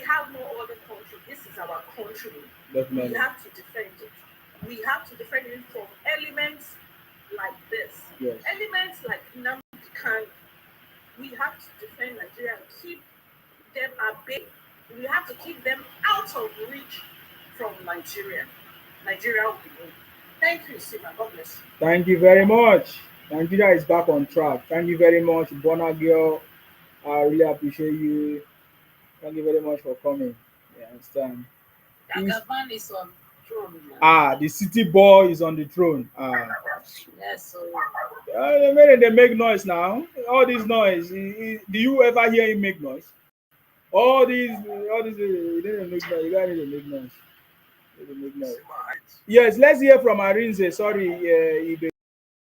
have no other country. This is our country. Definitely. We have to defend it. We have to defend it from elements like this. Yes. Elements like Nnamdi Kanu. We have to defend Nigeria and keep them at bay. We have to keep them out of reach from Nigeria. Nigeria will be good. Thank you, Sima. God bless you. Thank you very much. Nigeria is back on track. Thank you very much, Bona girl. I really appreciate you. Thank you very much for coming. You understand? Jagaban is on throne now. The city boy is on the throne. Yes, so They make noise now. All this noise. Do you ever hear him make noise? You didn't make noise. You guys need to make noise. Yes, let's hear from Arinze. Sorry,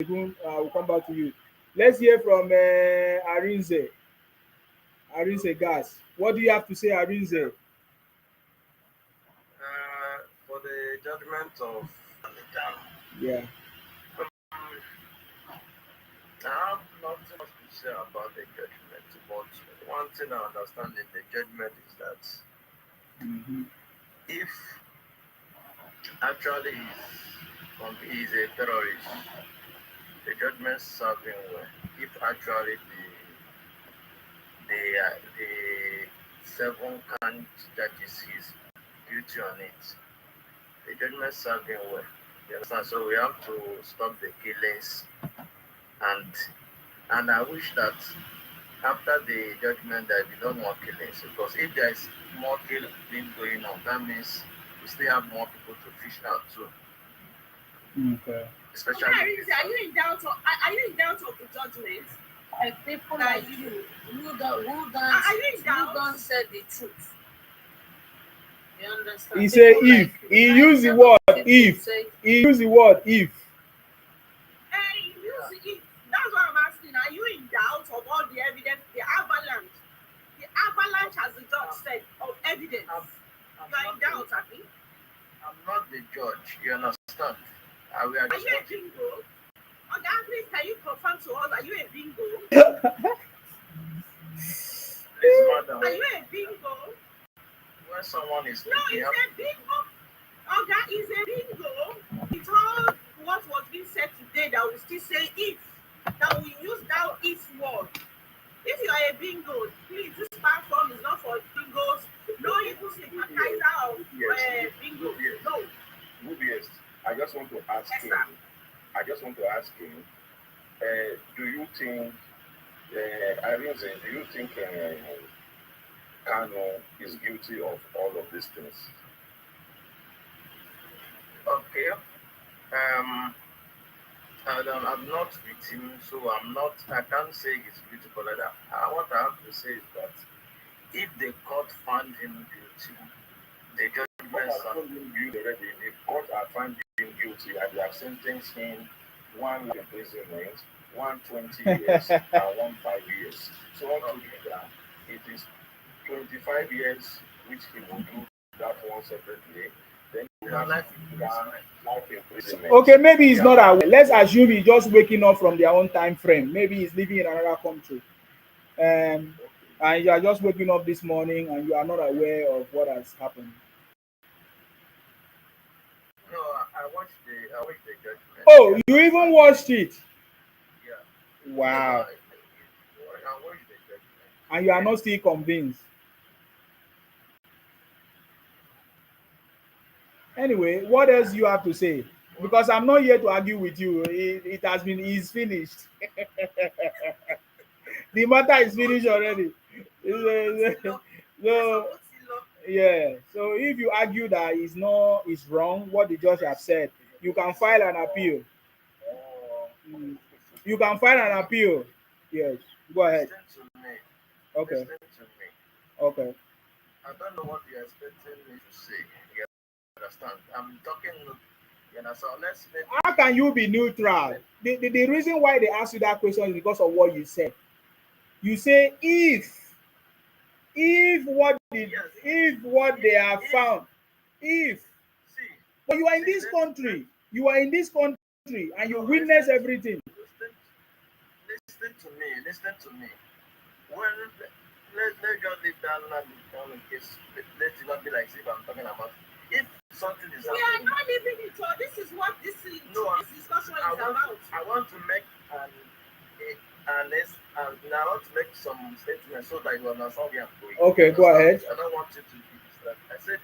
we'll come back to you. Let's hear from Arinze. Arinze Gas. What do you have to say, Arinze? For the judgment of Yeah. I have nothing much to say about the judgment, but one thing I understand in the judgment is that if actually he is a terrorist, the judgment serves him well. If actually the 7 count judges is guilty on it, the judgment serves him well. You understand? So we have to stop the killings, and I wish that after the judgment there be no more killings, because if there is more killing going on, that means we still have more people to fish out too. Okay. Especially are you in doubt of the judgment? People like you who don't say the truth. You understand? He said if. He used the word if. He used the word if. That's what I'm asking. Are you in doubt of all the evidence, the avalanche? The avalanche, as the judge said, of evidence. You're in doubt, Abi? I'm not the judge, you understand? Are you a bingo? Okay, please, can you confirm to us, are you a bingo? Please, madam. Are you a bingo? When someone is no, it's a bingo. Okay, it's a bingo. It's all what was being said today that we still say if. That we use that if word. If you are a bingo, please, this platform is not for bingos. No evil sympathizer of bingo. No. Yes. I just want to ask him. Do you think, Arinze, do you think Kanu is guilty of all of these things? Okay. I'm not with him, so I can't say he's guilty, but what I have to say is that if the court found him guilty, the judgment already, the court are finding him guilty and they have sentenced him 1 life imprisonment, 120 years, and 5 years. So altogether, it is 25 years which he will do that one separately. Then life imprisonment. Okay, maybe he's not aware. Let's assume he's just waking up from their own time frame. Maybe he's living in another country. And you are just waking up this morning and you are not aware of what has happened. No, I watched the judgment. Oh, you even watched it? Yeah. Wow. I watched the judgment. And you are not still convinced? Anyway, what else do you have to say? Because I'm not here to argue with you. It's finished. The matter is finished already. So, yeah. So if you argue that it's wrong, what the judge have said, you can file an appeal. You can file an appeal. Yes. Go ahead. Listen to me. Okay. Listen to me. Okay. I don't know what you're expecting me to say. You understand? I'm talking. You know, so how can you be neutral? The reason why they ask you that question is because of what you said. You say if what they have found, but you are in this country, and you witness everything. Listen to me. let's just leave that Nnamdi Kanu in case. Let's not be like if I'm talking about if something is We are happening. not leaving it all. This is what No, this discussion I is want about. I want to make and I want to make some statements so that you understand where I'm going. Okay, go ahead. I don't want you to be distracted. I said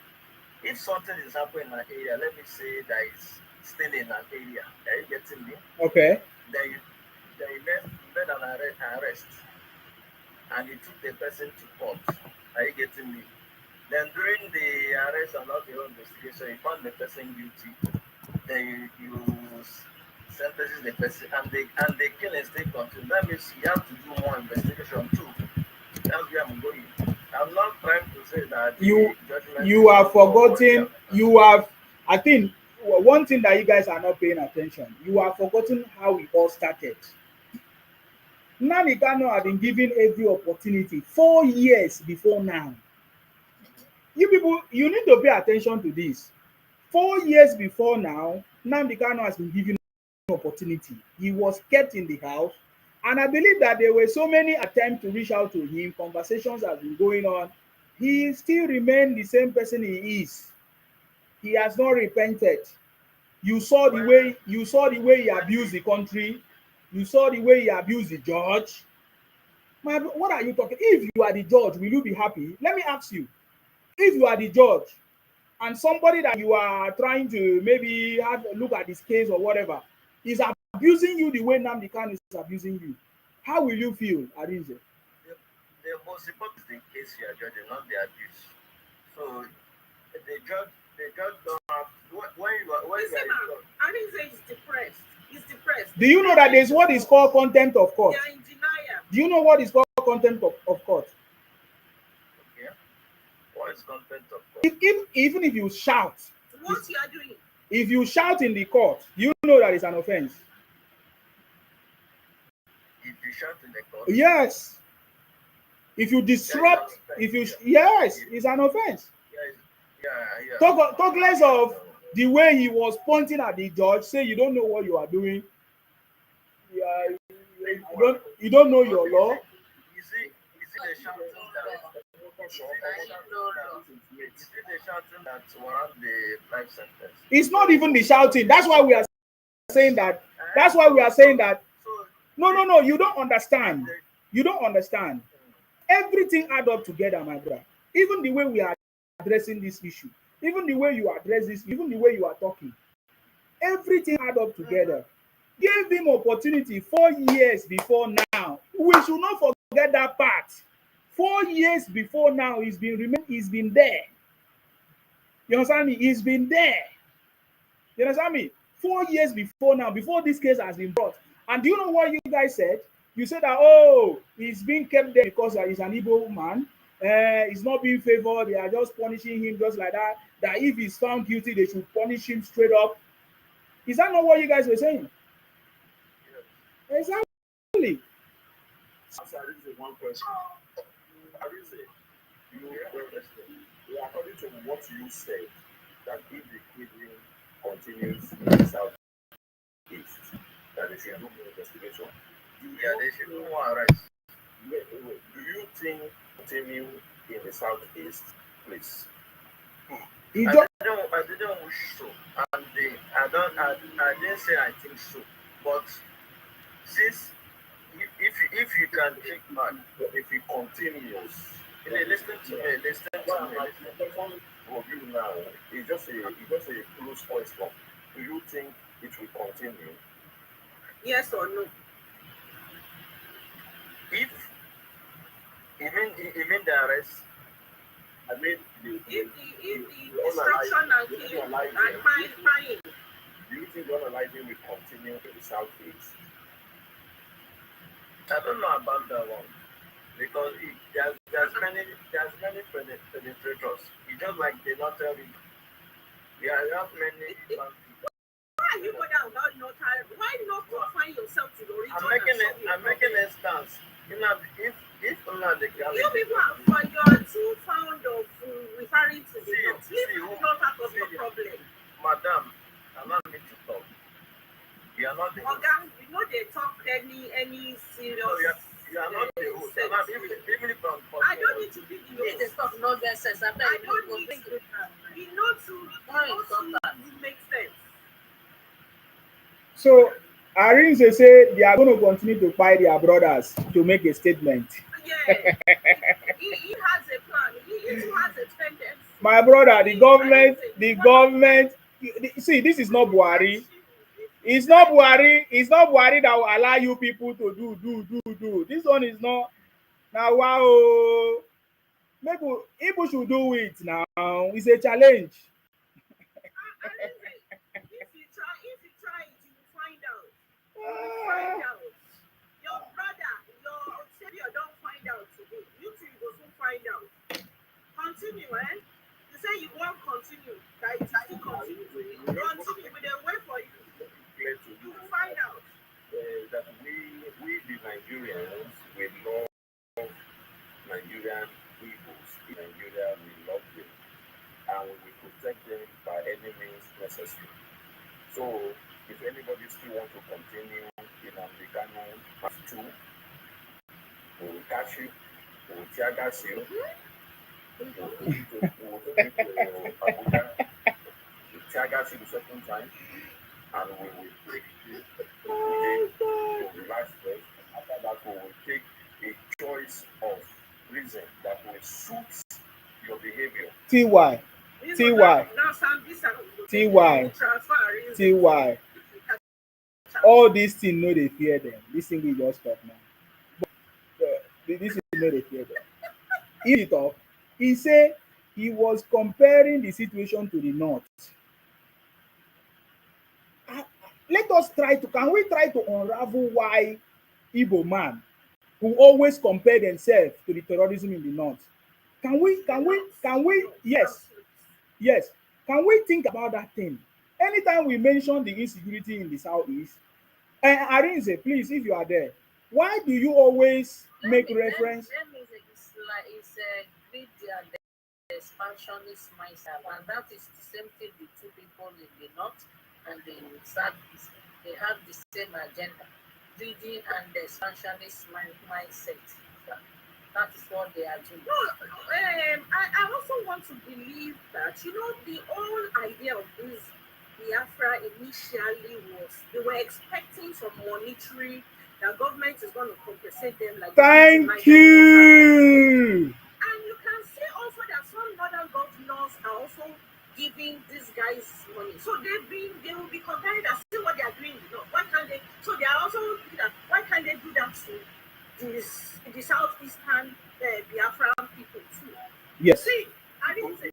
if something is happening in an area, let me say that it's still in an area. Are you getting me? Okay. They made an arrest and he took the person to court. Are you getting me? Then during the arrest and not the whole investigation, you found the person guilty. Then you sentences the person and the killing still continue. That means you have to do more investigation too. That's where I'm going. I'm not trying to say that you have forgotten. You have. I think one thing that you guys are not paying attention. You have forgotten how it all started. Nnamdi Kanu had been given every opportunity 4 years before now. You people, you need to pay attention to this. 4 years before now, Nnamdi Kanu has been given opportunity. He was kept in the house, and I believe that there were so many attempts to reach out to him. Conversations have been going on. He still remained the same person he is. He has not repented. You saw the way he abused the country. You saw the way he abused the judge. What are you talking? If you are the judge, will you be happy? Let me ask you. If you are the judge and somebody that you are trying to maybe have a look at this case or whatever is abusing you the way Nnamdi Kanu is abusing you, how will you feel, Arinze? The most important is the case you are judging, not the abuse. So the judge don't have when you are Arinze is depressed. He's depressed. Do you know that there's what is called contempt of court? They are in denial. Do you know what is called contempt of court? Okay. What is contempt of court? Even if you shout, what you are doing. If you shout in the court, you know that it's an offense. If you shout in the court? Yes. If you disrupt, yes, it's an offense. Yeah. Talk less of the way he was pointing at the judge, say you don't know what you are doing. Yeah, you don't know your law. You see the shouting that warrant the life sentence. It's not even the shouting. That's why we are saying that. That's why we are saying that. No. You don't understand. You don't understand. Everything add up together, my brother. Even the way we are addressing this issue, even the way you address this, even the way you are talking, everything add up together. Gave him opportunity 4 years before now. We should not forget that part. 4 years before now, he's been there. You understand me? He's been there. You understand me? 4 years before now, before this case has been brought. And do you know what you guys said? You said that, oh, he's being kept there because he's an Igbo man. He's not being favored. They are just punishing him just like that. That if he's found guilty, they should punish him straight up. Is that not what you guys were saying? Exactly. Arinze, one question. Arinze, according to what you said, that if the kidney continues in the southeast, that they should do more investigation. They should do more arrests. Do you think continue in the southeast, please? I didn't wish so, and I didn't say I think so, but since if you can check back, if it continues, listen to me. Of you now, it's just a close question. Do you think it will continue? Yes or no? If even the arrest, I mean, if the destruction and killing and crying. Do you think the unaliving will continue in the southeast? I don't know about that one because there's many penetrators. It's just like they not tell you. Yeah, you have many. Why are you going down not time? Why not confine yourself to the region? I'm making a stance. You know, if Nnamdi Kanu, you people you're too fond of referring to the north. Leave the north out of your problem. Madam, allow me to talk. You are not the host. You know they talk any serious. No, you are not the host. I don't me to be the This is host. talk nonsense. I'm I telling don't you, need bring to. good man. We know to make sense. So Arinze say they are going to continue to fight their brothers to make a statement. Yeah, he has a plan. He too has a tendency. My brother, the government. See, this is not Buhari. It's not Buhari. It's not Buhari that will allow you people to do. This one is not. Now, wow. Maybe people should do it now. It's a challenge. If you try it, you will find out. You will find out. Your brother, your savior don't find out today. You two will soon find out. Continue, eh? You say you won't continue. That it still continue. Continue. We dey wait for you. Clear to You you will find out. that we the Nigerians, we love Nigerian Igbos. In Nigeria, we love them, and we will protect them by any means necessary. So, if anybody still want to continue in Nnamdi Kanu Part 2, we will catch you, we will tear gas you, we will take you to Abuja, we will tear gas you the second time, and we will take you to life first. After that, we will take a choice of reason that will suit your behavior. TY. TY. All these things no they fear them. This thing we just talk now. But this is no they fear them. He talk. He say he was comparing the situation to the north. Let us try to. Can we try to unravel why Igbo man who always compare themselves to the terrorism in the north? Can we? Yes. Can we think about that thing? Anytime we mention the insecurity in the southeast, Arinze, please, if you are there, why do you always make reference? That means it's greedy and the expansionist mindset, and that is the same thing with two people in the north and the southeast. They have the same agenda, greedy and the expansionist mindset. That is what they are doing. No, I also want to believe that, the whole idea of this Biafra initially was they were expecting some monetary, the government is going to compensate them like Thank you. And you can see also that some northern governors are also giving these guys money. So they will be comparing that, see what they are doing. Why can't they? So they are also doing that. Why can't they do that to the southeastern Biafran people too? Yes. See, I didn't say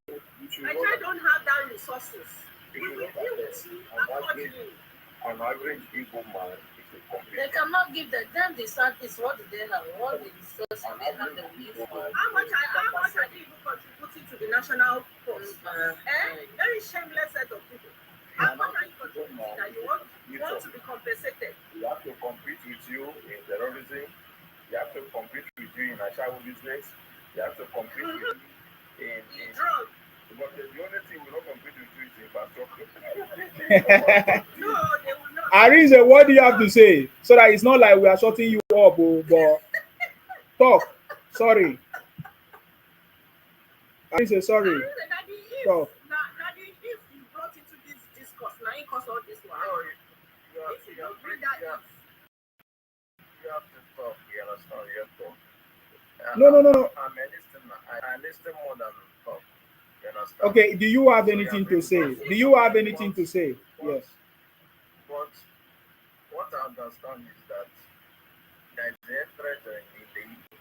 Nigeria don't have that resources. We will deal with you accordingly. An average Igbo man is a complete. They cannot give them the southeast. What do they have? What the resources they have the least for? How much are they even contributing to the national force? Very shameless set of people. How much are you contributing that you want to be compensated? We have to compete with you in terrorism. You have to compete with you in Ashawo business. You have to compete with you in drugs. But the only thing we don't compete with you is infrastructure. No, they will not. Arinze, what do you have to say? So that it's not like we are shutting you up, but talk. Sorry. Arinze, sorry. Talk. If you brought into this discourse, now you cause all this one. If you don't bring that you have to talk. You understand? You have to talk. No. I listen more than talk. You understand? Okay, do you have anything to say? Yes. But what I understand is that there is a threat in the Igbo.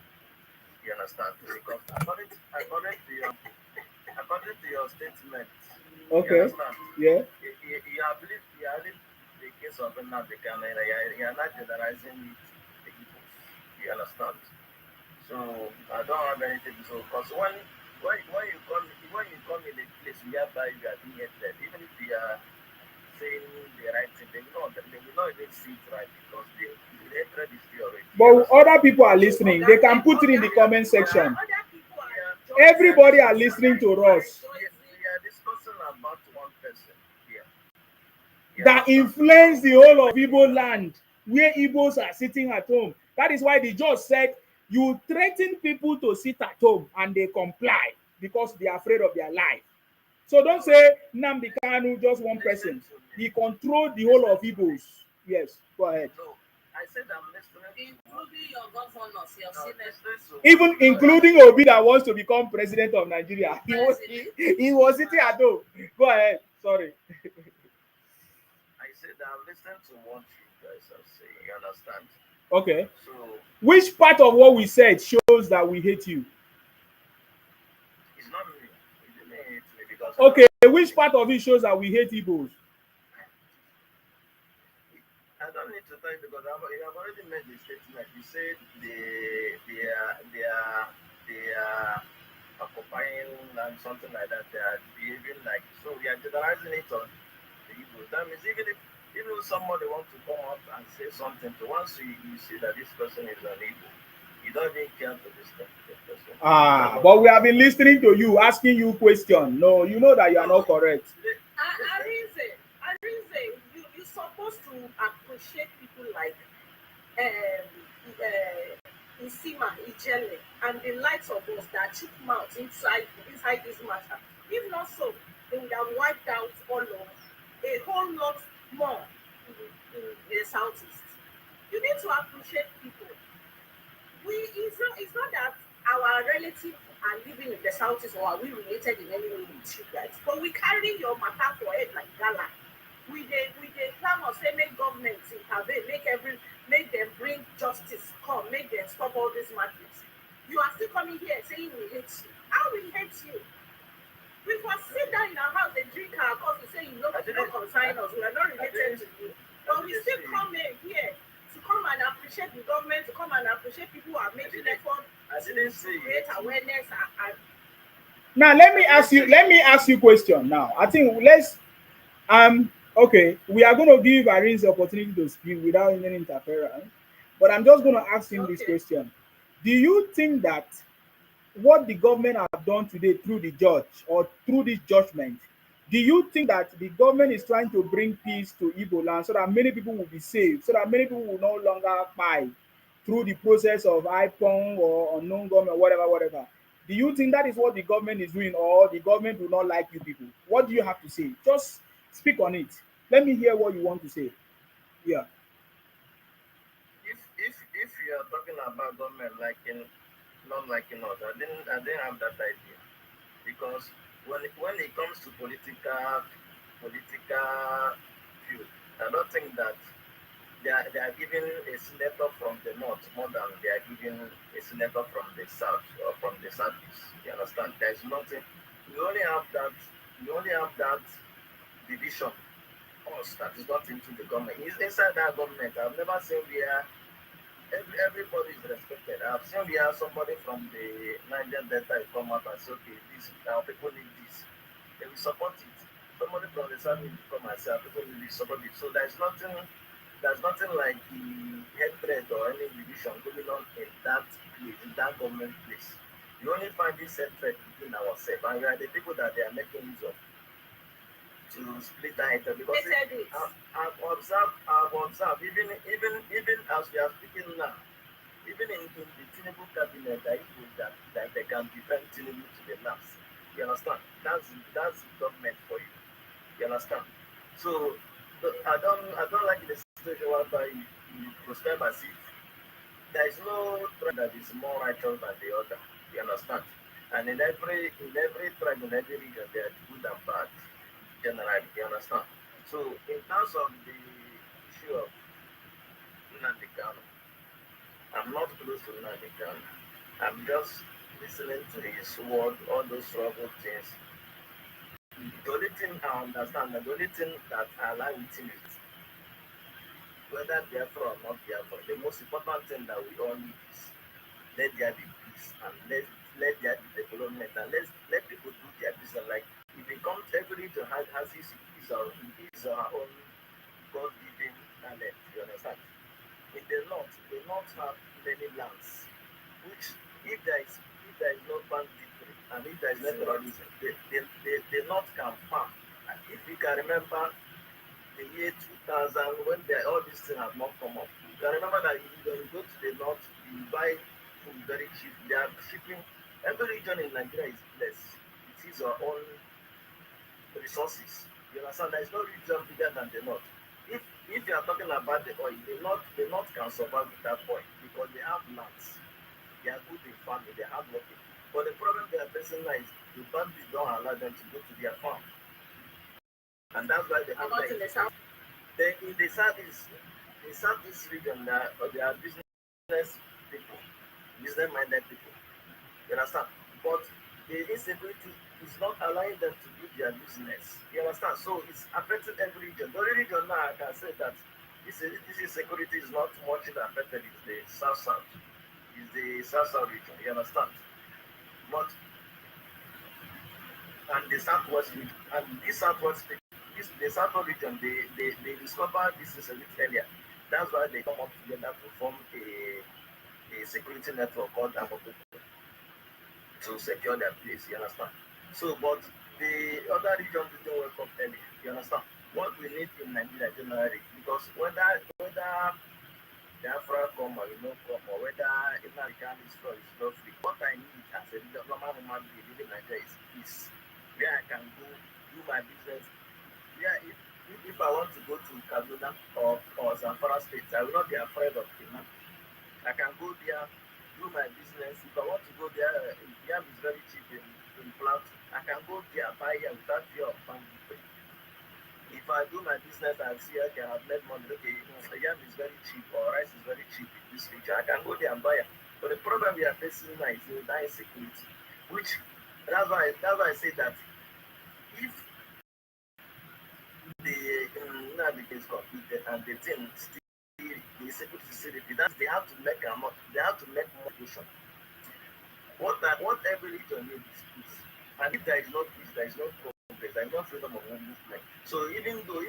You understand? Because according to your statement, Okay. you understand? Yeah. You believe the case of Nnamdi Kanu, you are not generalizing the Igbo. You understand? So I don't have anything to say because when you come in a place whereby you are being hated, even if you are saying the right thing, they will not even see it right because the hatred is still already. But other people are listening. They can put it in the comment section. Everybody are listening to us. We are discussing about one person here. That influence the whole of Igbo land, where Igbos are sitting at home. That is why the judge said You threaten people to sit at home and they comply because they are afraid of their life. So don't say Nnamdi Kanu just one person. He controlled the whole of Igbos. Yes, go ahead. No, I said I'm listening. including your governors, your No, senators. listen to Even what- including Obi that wants to become president of Nigeria. He was sitting at home. Go ahead. Sorry. I said I'm listening to what you guys are saying. You understand? Okay. So Which part of what we said shows that we hate you? it's not me. It didn't hate me because Okay. Which part of it shows that we hate Igbos? I don't need to tell you because you have already made the statement. You said they are occupying and something like that. They are behaving like so. We are generalizing it on the Igbos. That means even if somebody wants to come up and say something to once you see that this person is an Igbo, you don't even care to listen to the person. But we have been listening to you, asking you question. No, you know that you are not correct. Arinze, you supposed to appreciate people like Isima, Ijele, and the likes of us that took mouth inside this matter. If not so, they would have wiped out all of a whole lot more in the southeast. You need to appreciate people. It's not that our relatives are living in the southeast or are we related in any way with you guys, but we carry your matter for head like gala. We dey clamor say make government intervene, make them bring justice come, make them stop all this madness. You are still coming here saying we hate you. How we hate you? We must sit down in our house and drink our coffee, say you no consign us, we are not related to you. But we still come in here to come and appreciate the government, to come and appreciate people who are making effort to create awareness and Now let me ask you question now. I think let's okay, we are going to give Aris the opportunity to speak without any interference. But I'm just going to ask him this okay. question. Do you think that what the government have done today through the judge or through this judgment, do you think that the government is trying to bring peace to Igbo land so that many people will be saved, so that many people will no longer fight through the process of IPON or unknown government, whatever, whatever? Do you think that is what the government is doing, or the government do not like you people? What do you have to say? Just speak on it. Let me hear what you want to say. Yeah. If you are talking about government liking not liking us, I didn't have that idea because when it comes to political view, I don't think that they are giving a senator from the north more than they are giving a senator from the south or from the southeast. You understand? There's nothing. We only have that. We only have that division. Us that is not into the government. It's inside that government. I've never seen where everybody is respected. I've seen where somebody from the Niger Delta will come up and say, okay, this our people need this. They will support it. Somebody from the south will come and say, our people need this, support it. So there's nothing like the hatred or any division going on in that place, in that government place. You only find this hatred between ourselves, and we are the people that they are making use of to split that hatred. Because I've observed, even as we are speaking now, even in the Tinubu cabinet, there is those that they can defend Tinubu to the last. You understand? That's government for you. You understand? So I don't like the situation whereby you prescribe as if there is no tribe that is more righteous than the other. You understand? And in every tribe, in every region, there are good and bad generally. You understand? So in terms of the issue of Nnamdi Kanu, I'm not close to Nnamdi Kanu. I'm just listening to his word, all those struggle things. The only thing I understand, the only thing that I like with him is whether Biafra or not Biafra, the most important thing that we all need is let there be peace and let there be development and let people do their business. Like if it comes, every region has his or her own God given talent, you understand? In the north, they not have many lands, which if there is no banditry and if there is no terrorism, the north can farm. And if you can remember the year 2000 when all these things have not come up, you can remember that when you go to the north, you buy food very cheap. They are shipping. Every region in Nigeria is blessed. It is our own resources. You understand? There is no region bigger than the north. If you are talking about the oil, the north can survive with that oil because they have lands. They are good in farming. They are hardworking. But the problem they are facing now is the bandits don't allow them to go to their farm, and that's why they How have about like in the south? then in the southeast region, they are business people, business-minded people. You understand? But the insecurity is not allowing them to do their business. You understand? So it's affecting every region. The only region now I can say that this insecurity is not much affected is the south. Is the south region. You understand? But and the southwest region and this southwest this the southwest region they discover this is a little earlier. That's why they come up together to form a security network called Amoto to secure their place, you understand? So but the other regions didn't wake up early, you understand? What we need in Nigeria generally, because whether Biafra come or you know come or whether Nnamdi Kanu is not free, what I need as a normal human being living in Nigeria is peace, where I can go do my business. Yeah, if I want to go to Kaduna or Zamfara State, I will not be afraid of kidnapping. I can go there, do my business. If I want to go there, yam is very cheap in plant. I can go there, buy yam without fear of banditry. If I do my business and see okay, I've made money, okay, yam is very cheap or rice is very cheap in this region, I can go there and buy it. But the problem we are facing now is that insecurity, which that's why I say that if now the case completed and the thing still the security still that they have to make more solution. What every region needs is peace. And if there is no peace, there is no progress, there is no freedom of movement. So even though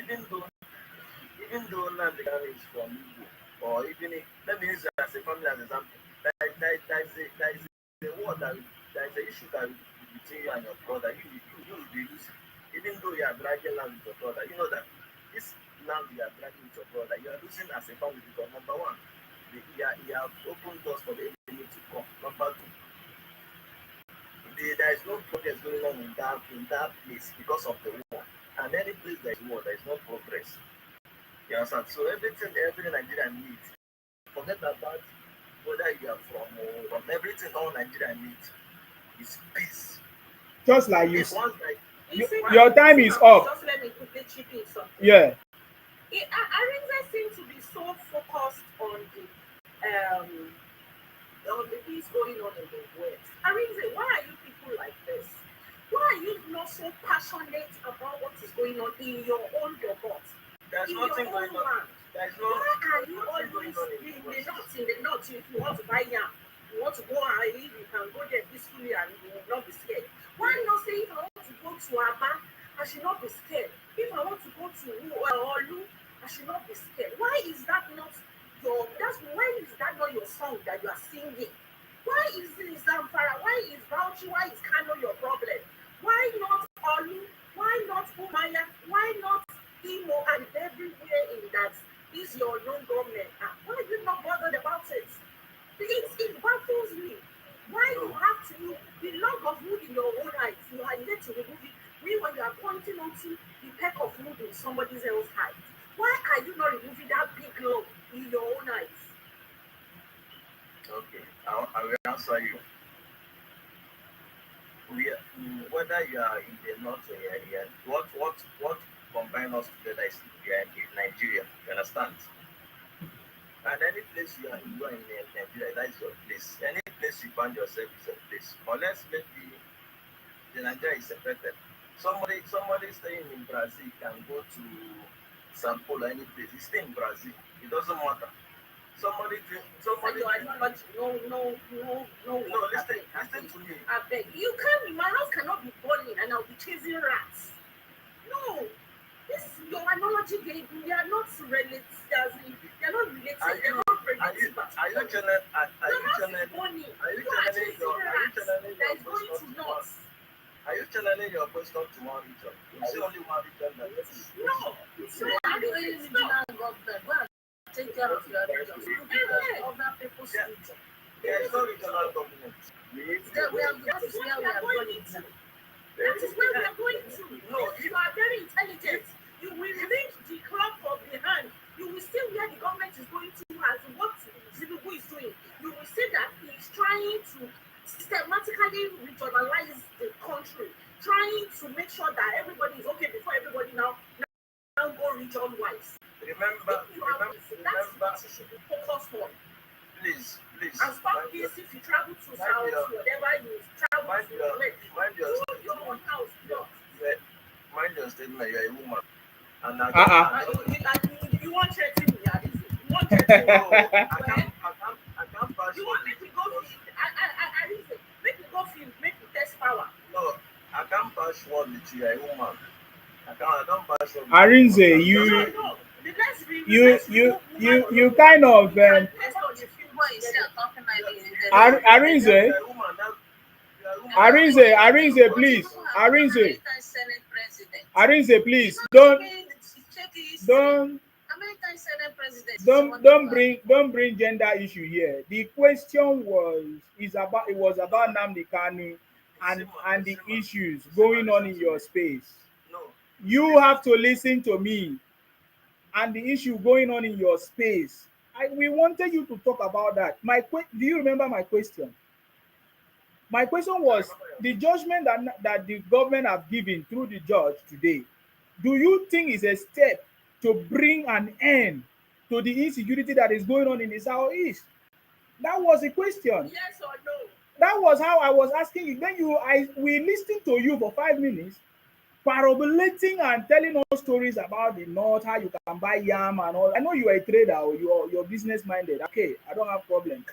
Nnamdi Kanu is from Igbo, or even if let me use it as a family as an example, there is a war there is an issue that will be between you and your brother. You will be losing. Even though you are dragging land with your brother, you know that this land you are dragging with your brother, you are losing as a family because number one, you have opened doors for the enemy to come. Number two, there is no progress going on in that place because of the war. And any place there is war, there is no progress. You understand? So every Nigerian needs. Forget about whether you are from everything all Nigeria needs is peace. Just like you, It's once like your time is up. Just let me quickly chip in something. Yeah. Arinze seems to be so focused on the things going on in the West. Arinze, why are you people like this? Why are you not so passionate about what is going on in your own domot? there's In nothing your going own on. land? There's no Why are you nothing always going on in in the the north? In the north, if you want to buy yam, you want to go and if you can go there peacefully and you will not be scared. Why not say if I want to go to Aba, I should not be scared. If I want to go to Olu, I should not be scared. Why is that not your song that you are singing? Why is it Zamfara? Why is Bauchi? Why is Kano your problem? Why not Olu? Why not Umaya? Why not Imo and everywhere in that is your own government? Why are you not bothered about it? It baffles me. Why you have to the log of wood in your own eyes, you are yet to remove it. When you are pointing onto the peck of wood in somebody else's eyes, why are you not removing that big log in your own eyes? okay. I will answer you. Whether you are in the north or you are here, what combine us together is we are in Nigeria. You understand? And any place you are in Nigeria, that is your place. Any place you find yourself is your place. Unless maybe the Nigeria is separated. Somebody staying in Brazil can go to Sao Paulo, any place. He stay in Brazil. It doesn't matter. Somebody Your ideology, no, listen to me. I beg you can't. My house cannot be burning, and I'll be chasing rats. No, this your analogy gave me. They are not related. They are not related. They are not related. Are you channeling? Are you channeling? Are you channeling that is going to north? Are you channeling your question to one region? You see only one region that is. No, So how do you regional government go and take care of your region? Other people's region. There is no regional government. We need to That That is is where what we we are are going going into. now. That is where we are going to. No, If you are very intelligent, you will reach the club of the hand. You will see where the government is going to and what Tinubu is doing. You will see that he is trying to systematically regionalize the country, trying to make sure that everybody is okay before everybody now go region wise. remember, If you are, remember, that's remember, what you should be focused on. please, And stop mind your, this if you travel to mind south, your, whatever you travel mind to, your, like, mind your, do your own house plot. mind your statement. You're a woman, and I don't, Uh-uh. I don't. You want threaten me, Alice? You want threaten me? No, Well, I can't pass you one want make with me you go because field? Alice, make me go field, make me test power. no, I can't pass one with you. You're a woman. I don't pass one with Arinze, you. I'm you just No, saying. no. Let's you remove woman you alone. kind of We can test on the field. Why is he talking like this? Arinze, You're a woman. You're a woman. Arinze, please, Arinze, American Senate president. Arinze, please, Check his don't American Senate president. don't bring gender issue here. The question was about Nnamdi Kanu and the issues going on in your space. No, You have to listen to me and the issue going on in your space. We wanted you to talk about that. Do you remember my question? My question was the judgment that the government have given through the judge today. Do you think is a step to bring an end to the insecurity that is going on in the southeast? That was the question. Yes or no? That was how I was asking you. Then we listened to you for 5 minutes, parabolating and telling us stories about the north, how you can buy yam and all. I know you are a trader or you're business minded. Okay, I don't have problem.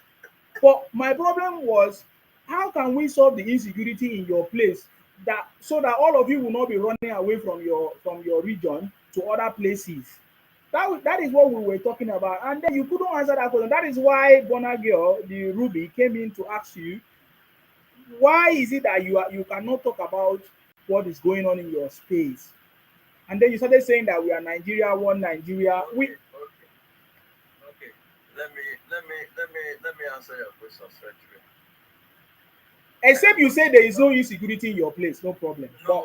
But my problem was, how can we solve the insecurity in your place that so that all of you will not be running away from your region to other places? That is what we were talking about, and then you couldn't answer that question. That is why Bonner girl, the Ruby, came in to ask you, why is it that you cannot talk about what is going on in your space? And then you started saying that we are Nigeria, one Nigeria. Okay. Let me answer your question straight away. Except you say there is no insecurity in your place, no problem. No,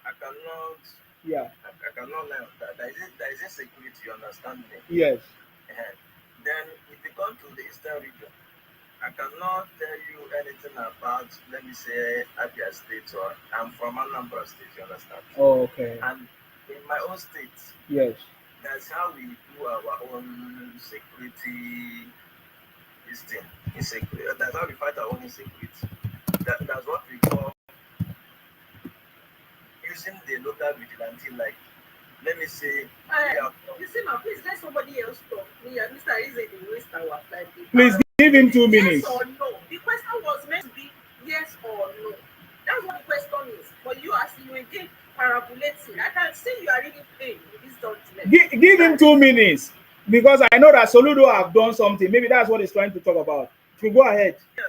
I cannot. Yeah. I cannot lie on that. There is insecurity. You understand me? Yes. Then, if you come to the eastern region, I cannot tell you anything about, let me say, Abia State, or I'm from Anambra State. You understand? Oh, okay. And in my own state, yes, that's how we do our own security. This thing, insecurity. That's how we fight our own insecurity. That's what we call using the local vigilante, like, let me say, You see, now, please let somebody else talk. Me and Mr. Izzy, the waste our time. please give him 2 minutes. Yes or no? The question was meant to be yes or no. That's what the question is. But you are you again parabolating. I can see you are really paying with this document. Give him 2 minutes, because I know that Soludo have done something. Maybe that's what he's trying to talk about. So go ahead. Yeah,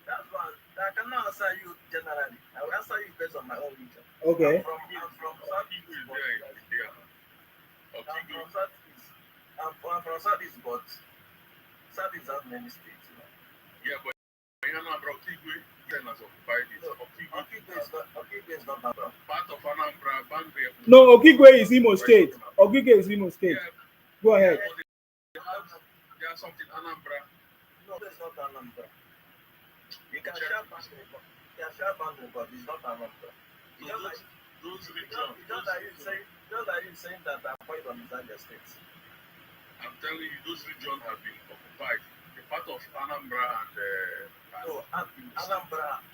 that's one. I cannot answer you generally. I will answer you based on my own region. Okay. I'm from Southeast. I'm from Southeast, but Southeast has many states. Yeah, but in Anambra, Okigwe, has occupied it. Okigwe is not Anambra. Part of Anambra, boundary. No, Okigwe is Imo State. Okigwe is Imo State. Yeah, go ahead. There are something Anambra. No, it's not Anambra. You can share boundary, but it's not Anambra. Those regions. Just like you saying that I'm point on Zambia State. I'm telling you, those regions have been occupied. The part of Anambra and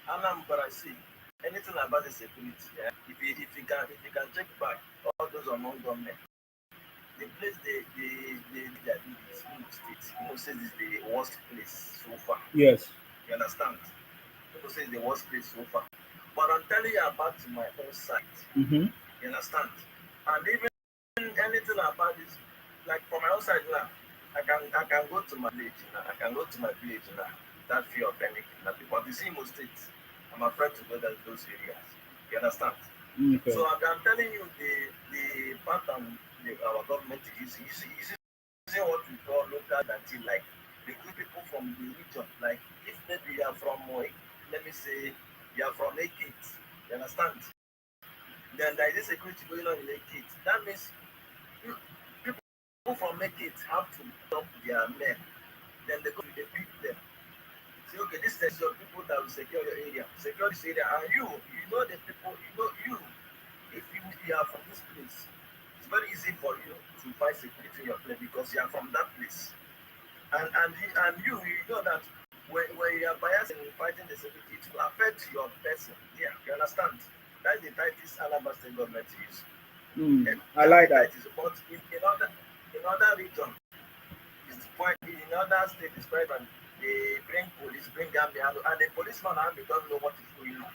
Anambra. See, anything about the security. Yeah? If you can check back all those among government, the place they is Imo State. Imo State is the worst place so far. Yes. You understand? Imo State is the worst place so far. But I'm telling you about my own site. Mm-hmm. You understand? And even anything about this, like from my own side now, I can go to my village now. I can go to my village now. That fear of anything. But the same state, I'm afraid to go to those areas. You understand? Okay. So I'm telling you the pattern our government is using what we call local identity, like recruit people from the region. Like if maybe you are from, let me say, you are from Ekit, you understand? Then there is a security going on in Ekit. That means you, people from Ekit have to dump their men. Then they go to the pick them. Say, okay, this is your people that will secure your area, secure this area, and you know the people, you know you. If you are from this place, it's very easy for you to find security in your place because you are from that place. And you know that when you are biased in fighting the security, it will affect your person. Yeah, you understand? That's the tactics Alabama state government use. I like that. But in other region, it's quite in other states it's quite and they bring police, bring army, and the policeman and army don't know what is going on.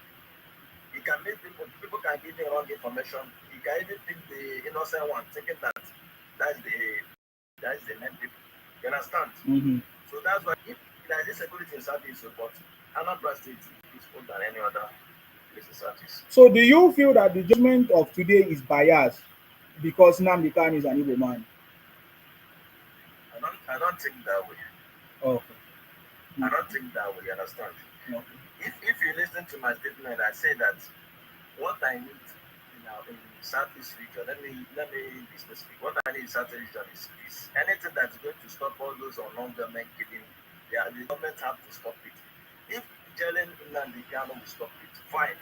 He can make people can give him wrong information. He can even pick the innocent one, thinking that that's the that's the main people. You understand? So that's why if there is security in Southeast, but Anambra State is peaceful than any other place in Southeast. So do you feel that the judgment of today is biased because Nnamdi Kanu is an Igbo man? I don't think that way. Okay. I don't think that way. You understand? Okay. If you listen to my statement, I say that what I need in Southeast region, let me be specific. What I need in Southeast region is peace. Anything that's going to stop all those unknown government killing, the government have to stop it. If Jelen Nnamdi Kanu will stop it, fine.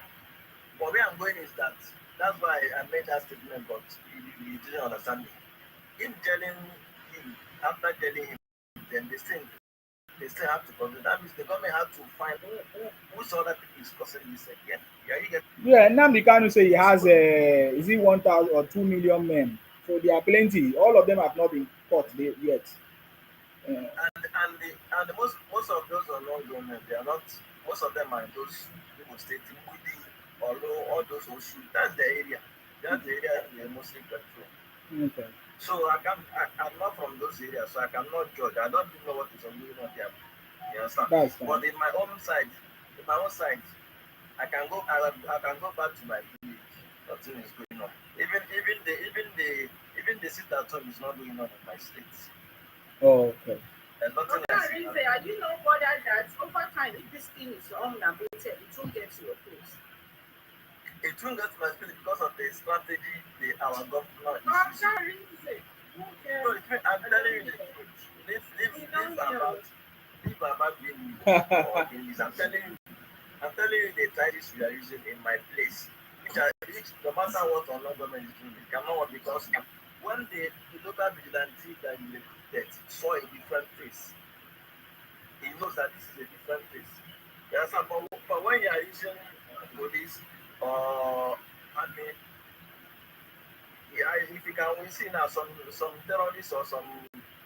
But where I'm going is that's why I made that statement, but you didn't understand me. If Jelen him, after Jelen him, then they still have to control. That means the government have to find whose other people is causing this again. Yeah, you get. Yeah, Nnamdi Kanu say he has is it 1,000 or 2 million men? So there are plenty. All of them have not been caught yet. And most of those unknown government, they are not. Most of them are in those people state Mudi or all those who shoot. That's the area. That's the area they mostly control. Okay. So I'm not from those areas, so I cannot judge. I don't even know what is going on there. You understand? That's fine. But in my own side, I can go back to my village. Nothing is going on. Even the sit at home is not going on in my state. Oh, okay. And nothing Okay, else. Arinze, are you know bothered that over time, if this thing is unabated, it won't get to your place? It won't get to my spirit because of the strategy our government is I'm using. sorry, Arinze. No, I'm telling you the truth. Leave about being me or in this. I'm telling you the tactics we are using in my place. Which no matter what our government is doing, it cannot work because when the local vigilante that you recruited saw a different face, he knows that this is a different face. Yes, but when you are using police or army, yeah, if you can we see now some terrorists or some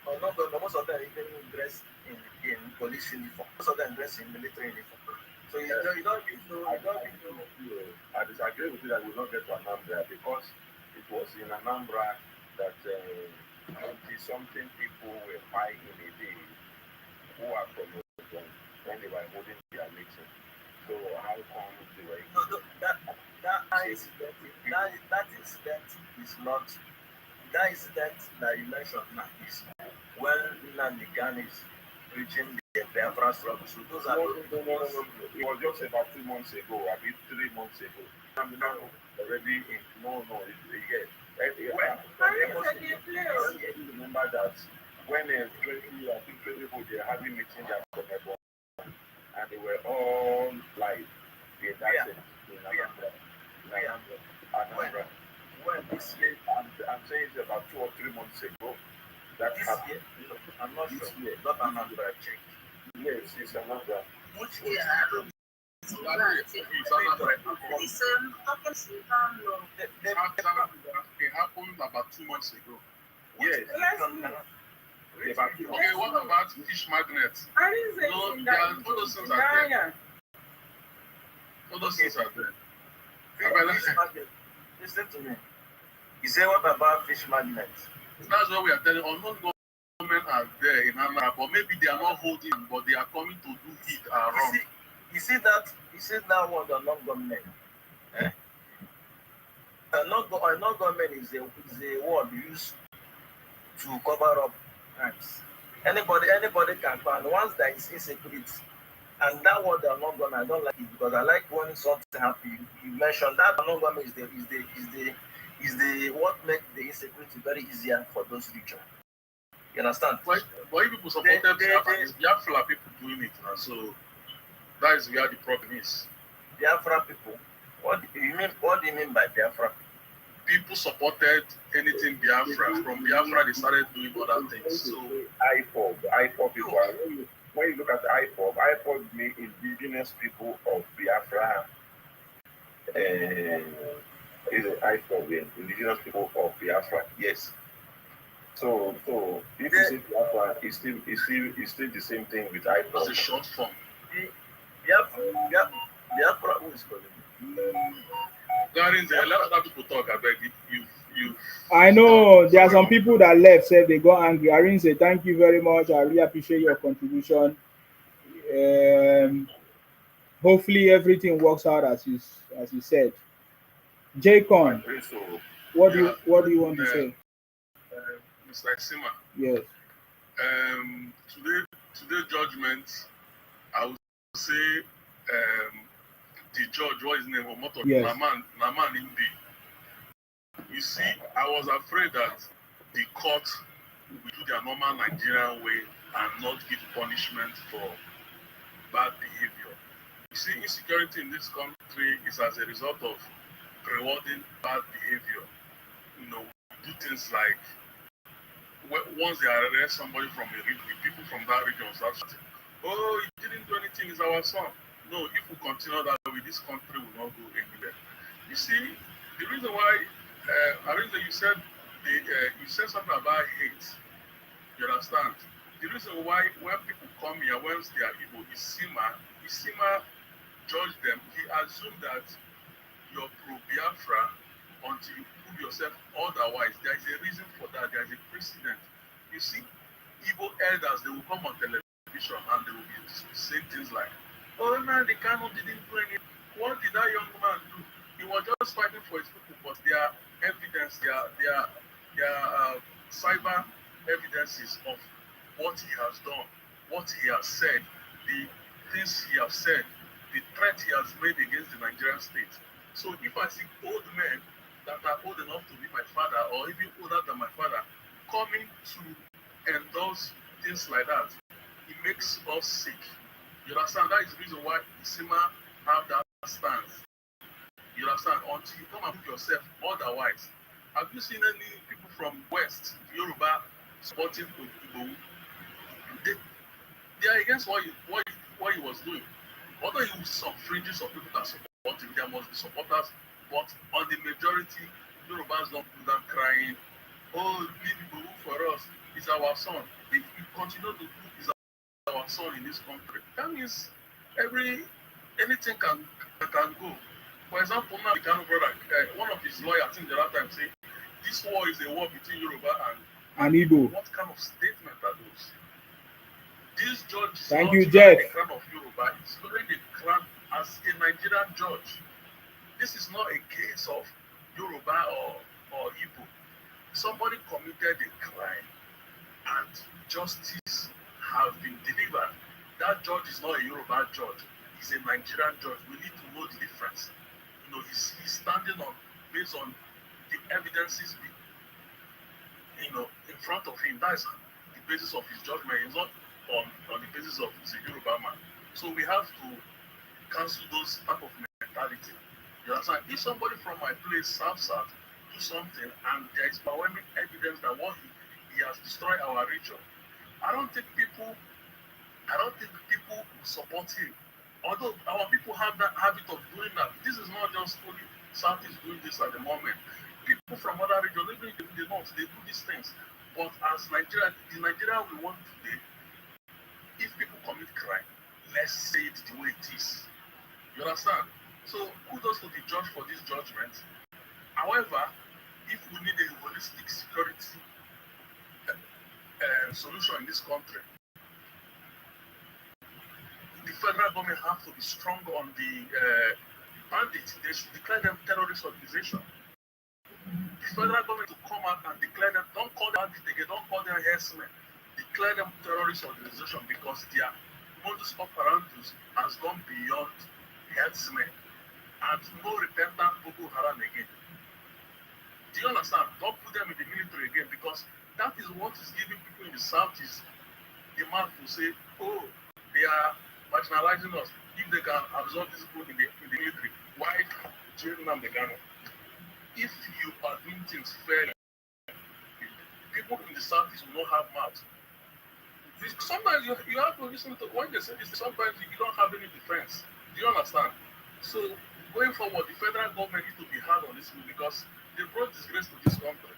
or not most of them even dress in police uniform. Most of them dress in military uniform. So you don't need to. I disagree with you that we will not get to Anambra because it was in Anambra that 20-something people were fighting a day who are from Ogun when they were holding their meeting. So how come they were able that incident is not that incident that you mentioned now is when Nnamdi Kanu is reaching the Biafra struggle. So those are no. It was just about 2 months ago, I mean 3 months ago. I'm now already in yes. Remember that when I think 20 people they are having meeting at Conebo and they were all live in that in Anambra. When this year, I'm saying it's about 2 or 3 months ago. That happened. I'm not This sure. year. Not Anambra, check. Yes, it's Anambra. Which Yeah, I don't It's Anambra. It happened about 2 months ago. Yes. Okay, what about fish magnets? No, all those things are there. All those things are there. Listen to me. You say what about fish magnets? That's what we are telling. Unknown government are there in Anambra, but maybe they are not holding, but they are coming to do it wrong. You see that word unknown government. Unknown government is a word used to cover up crimes. Anybody can ban. Once there is insecurity, and that word anongami, I don't like it because I like when something happen. You mentioned that anongami is the what make the insecurity very easier for those regions. You understand? Why people supported Biafra? It's Biafra people doing it now, so that is where the problem is. Biafra people. What do you mean? What do you mean by Biafra? People supported anything Biafra. From Biafra, they started doing other things. So IPOB people. When you look at IPOB mean indigenous people of Biafra. Is it IPOB, indigenous people of Biafra? Yes. So if you say Biafra, it's still the same thing with IPOB. It's a short form. Biafra, who is calling me? Darren, a lot of other people talk. I beg you. I know there are some people that left, said they got angry. Irene said, "Thank you very much. I really appreciate your contribution. Hopefully everything works out as you said." Jaycon, what do you want to say? Mr. Sima. Yes. Today judgment, I would say the judge, what is his name? Yes. Naman Indi. You see, I was afraid that the court will do their normal Nigerian way and not give punishment for bad behavior. You see, insecurity in this country is as a result of rewarding bad behavior. You know, we do things like once they arrest somebody from a region, people from that region start saying, "Oh, he didn't do anything, he's our son." No, if we continue that way, this country will not go anywhere. You see, the reason why, Arinze, you said something about hate. You understand? The reason why when people come here, when they are Igbo, Isima judge them. He assumed that you're pro-Biafra until you prove yourself otherwise. There is a reason for that. There is a precedent. You see, Igbo elders, they will come on television and they will be saying things like, "Oh, Nnamdi Kanu didn't do anything. What did that young man do? He was just fighting for his people." But their evidence, their cyber evidences of what he has done, what he has said, the things he has said, the threat he has made against the Nigerian state. So if I see old men that are old enough to be my father or even older than my father coming to endorse things like that, it makes us sick. You understand? That is the reason why Isima have that stance. You understand? Until you come and prove yourself otherwise. Have you seen any people from West, Yoruba, supporting Igbo? They are against what he was doing. Although he was some fringes of people that support him, there must be supporters. But on the majority, Yorubas don't do that crying, "Oh, leave Igbo for us, he's our son." If we continue to do is our son in this country, that means anything can go. For example, now the Kanu brother, one of his lawyers, I think the last time say, this war is a war between Yoruba and Igbo. What kind of statement are those? This judge is Thank not you, wearing Jeff. the crown of Yoruba, he's wearing the crown as a Nigerian judge. This is not a case of Yoruba or Igbo. Somebody committed a crime and justice has been delivered. That judge is not a Yoruba judge. He's a Nigerian judge. We need to know the difference. You know, he's standing on based on the evidences in front of him. That's the basis of his judgment. It's not on the basis of he's a Yoruba man. So we have to cancel those type of mentality. You understand? If somebody from my place, South, do something and there is overwhelming evidence that what he has destroyed our region, I don't think people will support him. Although our people have that habit of doing that. This is not just only South is doing this at the moment. People from other regions, even in the north, they do these things. But as Nigeria, the Nigeria we want today, if people commit crime, let's say it the way it is. You understand? So kudos to the judge for this judgment. However, if we need a holistic security solution in this country, the federal government have to be strong on the bandits. They should declare them terrorist organization. The federal government to come out and declare them, don't call them bandits again, don't call them herdsmen. The declare them terrorist organization because their modus operandi has gone beyond herdsmen and no repentant Boko Haram again. Do you understand? Don't put them in the military again because that is what is giving people in the southeast the mouth to say, oh, they are marginalizing us. If they can absorb these people in the military, why jail Nnamdi Kanu? If you are doing things fairly, people in the southeast will not have mouths. Sometimes you have to listen to when they say this, sometimes you don't have any defense. Do you understand? So going forward, the federal government needs to be hard on this because they brought disgrace to this country.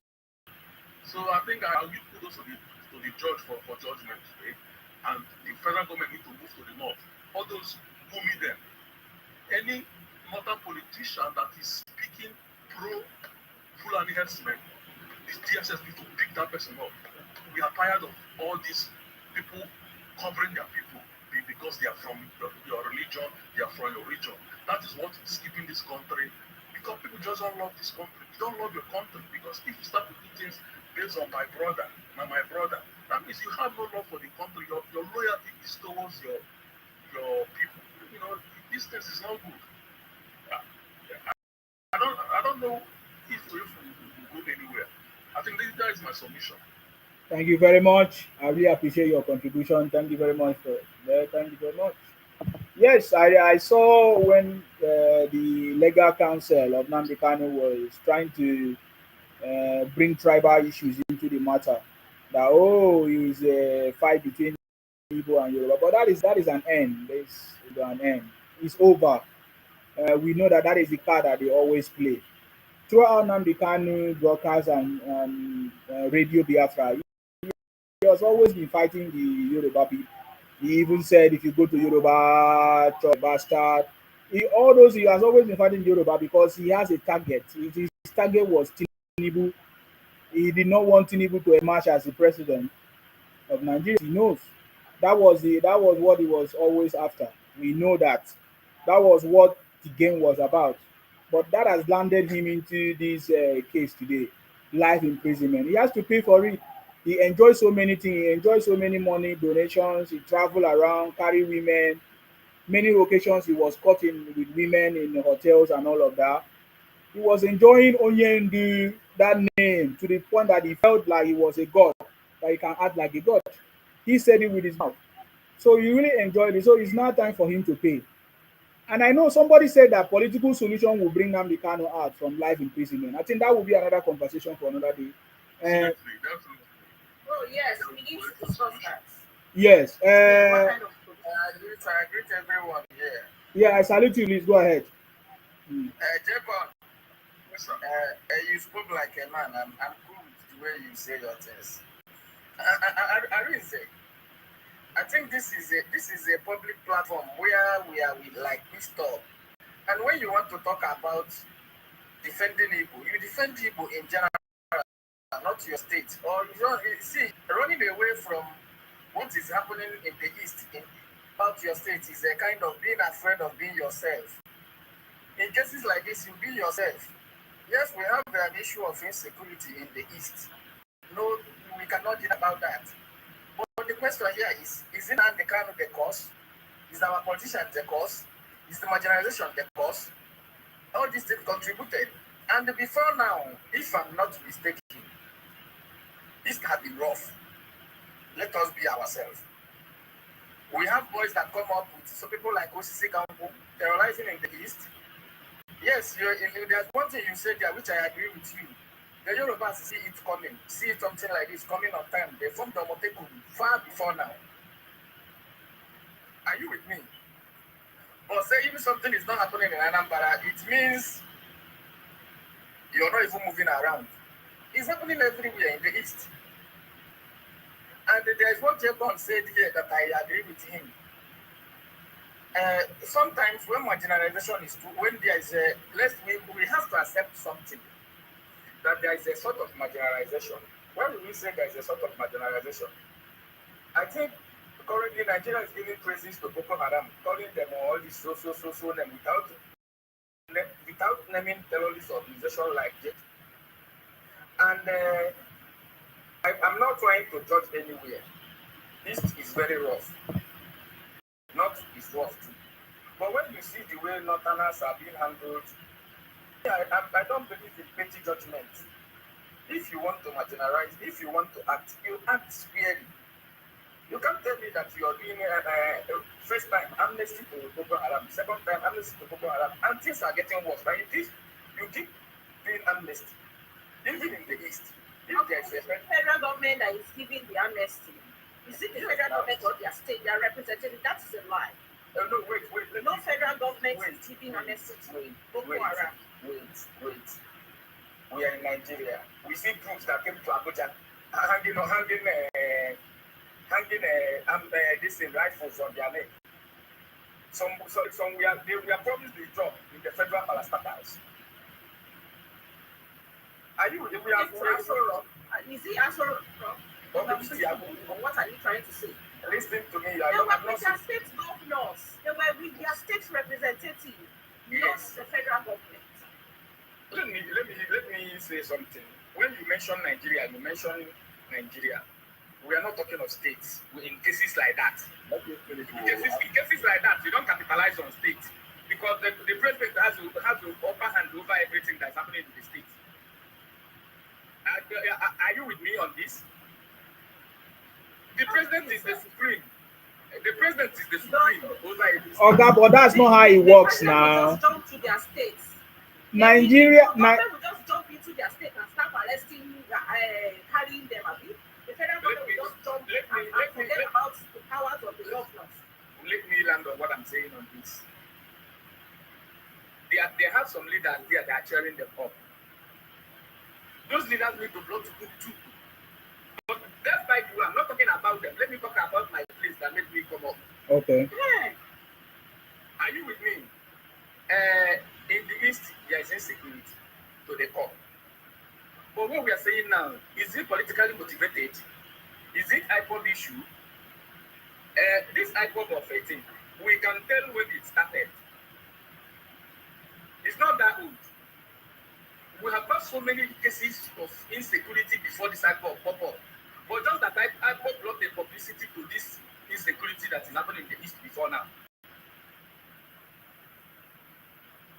So I think I'll give kudos to the judge for judgment today. And the federal government need to move to the north. All those who meet them. Any northern politician that is speaking pro Fulani herdsmen, the DSS need to pick that person up. We are tired of all these people covering their people because they are from your religion, they are from your region. That is what is keeping this country. Because people just don't love this country. You don't love your country because if you start to do things based on my brother, my brother, that means you have no love for the country. Your loyalty is towards your people. You know, this thing is not good. I don't know if we will go anywhere. I think that is my submission. Thank you very much. I really appreciate your contribution. Thank you very much for that. Thank you very much. Yes, I saw when the legal counsel of Nnamdi Kanu was trying to bring tribal issues into the matter. That oh, it's a fight between Igbo and Yoruba, but that is an end. There's an end. It's over. We know that is the card that they always play. Throughout Nnamdi Kanu broadcast and Radio Biafra, he has always been fighting the Yoruba people. He even said, if you go to Yoruba, church bastard. All those, he has always been fighting Yoruba because he has a target. His target was Tinubu. He did not want Tinubu to emerge as the president of Nigeria. He knows that was what he was always after. We know that. That was what the game was about. But that has landed him into this case today, life imprisonment. He has to pay for it. He enjoys so many things. He enjoys so many money donations. He travel around, carry women. Many occasions he was caught in with women in hotels and all of that. He was enjoying Onyendu, that name, to the point that he felt like he was a god, that he can act like a god. He said it with his mouth. So he really enjoyed it. So it's now time for him to pay. And I know somebody said that political solution will bring Nnamdi Kanu out from life imprisonment. I think that will be another conversation for another day. Definitely. Oh, yes, we need to discuss that. Yes. What kind of I greet everyone here. Yeah, I salute you. Please go ahead. Jacob, Yes, sir. you spoke like a man. I'm cool with the way you say your things. I really say, I think this is a public platform where we are with like pissed off. And when you want to talk about defending Igbo, you defend Igbo in general, not your state. Or you see, running away from what is happening in the east about your state is a kind of being afraid of being yourself. In cases like this, you be yourself. Yes, we have an issue of insecurity in the east. No, we cannot deny about that. But the question here is it Nnamdi Kanu the cause? Is our politicians the cause? Is the marginalization the cause? All these things contributed. And before now, if I'm not mistaken, this has been rough. Let us be ourselves. We have boys that come up with some people like Osisi Gambo terrorizing in the east. Yes, there's one thing you said there which I agree with you. The Yorubas see it coming, see something like this coming on time. They formed the Omoteku far before now. Are you with me? But say if something is not happening in Anambra, it means you're not even moving around. It's happening everywhere in the east. And there's what Jacob said here that I agree with him. Sometimes when marginalization is too, when there is a, we have to accept something, that there is a sort of marginalization. When we say there is a sort of marginalization, I think currently Nigeria is giving praises to Boko Haram, calling them all this so name without naming terrorist organization like it. And I'm not trying to judge anywhere. East is very rough. North is rough too. But when you see the way Northerners are being handled, I don't believe in petty judgment. If you want to marginalize, if you want to act, you act fairly. You can't tell me that you are doing first time amnesty to Boko Haram, second time amnesty to Boko Haram, and things are getting worse. But you keep doing amnesty, even in the East. If there is a federal government that is giving the amnesty, is it the federal government or their state, their representative? That is a lie. No, wait. No federal government is giving amnesty to Boko Haram. Wait. We are in Nigeria. We see troops that came to Abuja hanging this in rifles on their neck. Some we are promised the job in the federal parastatals. Are you? We are. Is he also wrong? What are you trying to say? Listen to me. They were with their state governors. They were with their state representative, not the federal government. Let me say something. When you mention Nigeria, we are not talking of states. In cases like that, in cases like that, you don't capitalize on states because the president has the upper hand over everything that's happening in the state. Are you with me on this? The president is the supreme. The president is the supreme over everything. Okay, but that's not how it works now. Just jump to their states. Nigeria, the government will just jump into their state and start arresting, carrying them. The federal government will just jump and forget about the powers of the governors. Let me land on what I'm saying on this. They have some leaders there that are cheering them up. Those leaders need to blow to book too. But that's why I'm not talking about them. Let me talk about my place that made me come up. Okay. Yeah. Are you with me? In the East, there is insecurity to the core. But what we are saying now, is it politically motivated? Is it IPOB issue? This IPOB of 18, we can tell when it started. It's not that old. We have got so many cases of insecurity before this IPOB pop up. But just that IPOB brought the publicity to this insecurity that is happening in the East before now.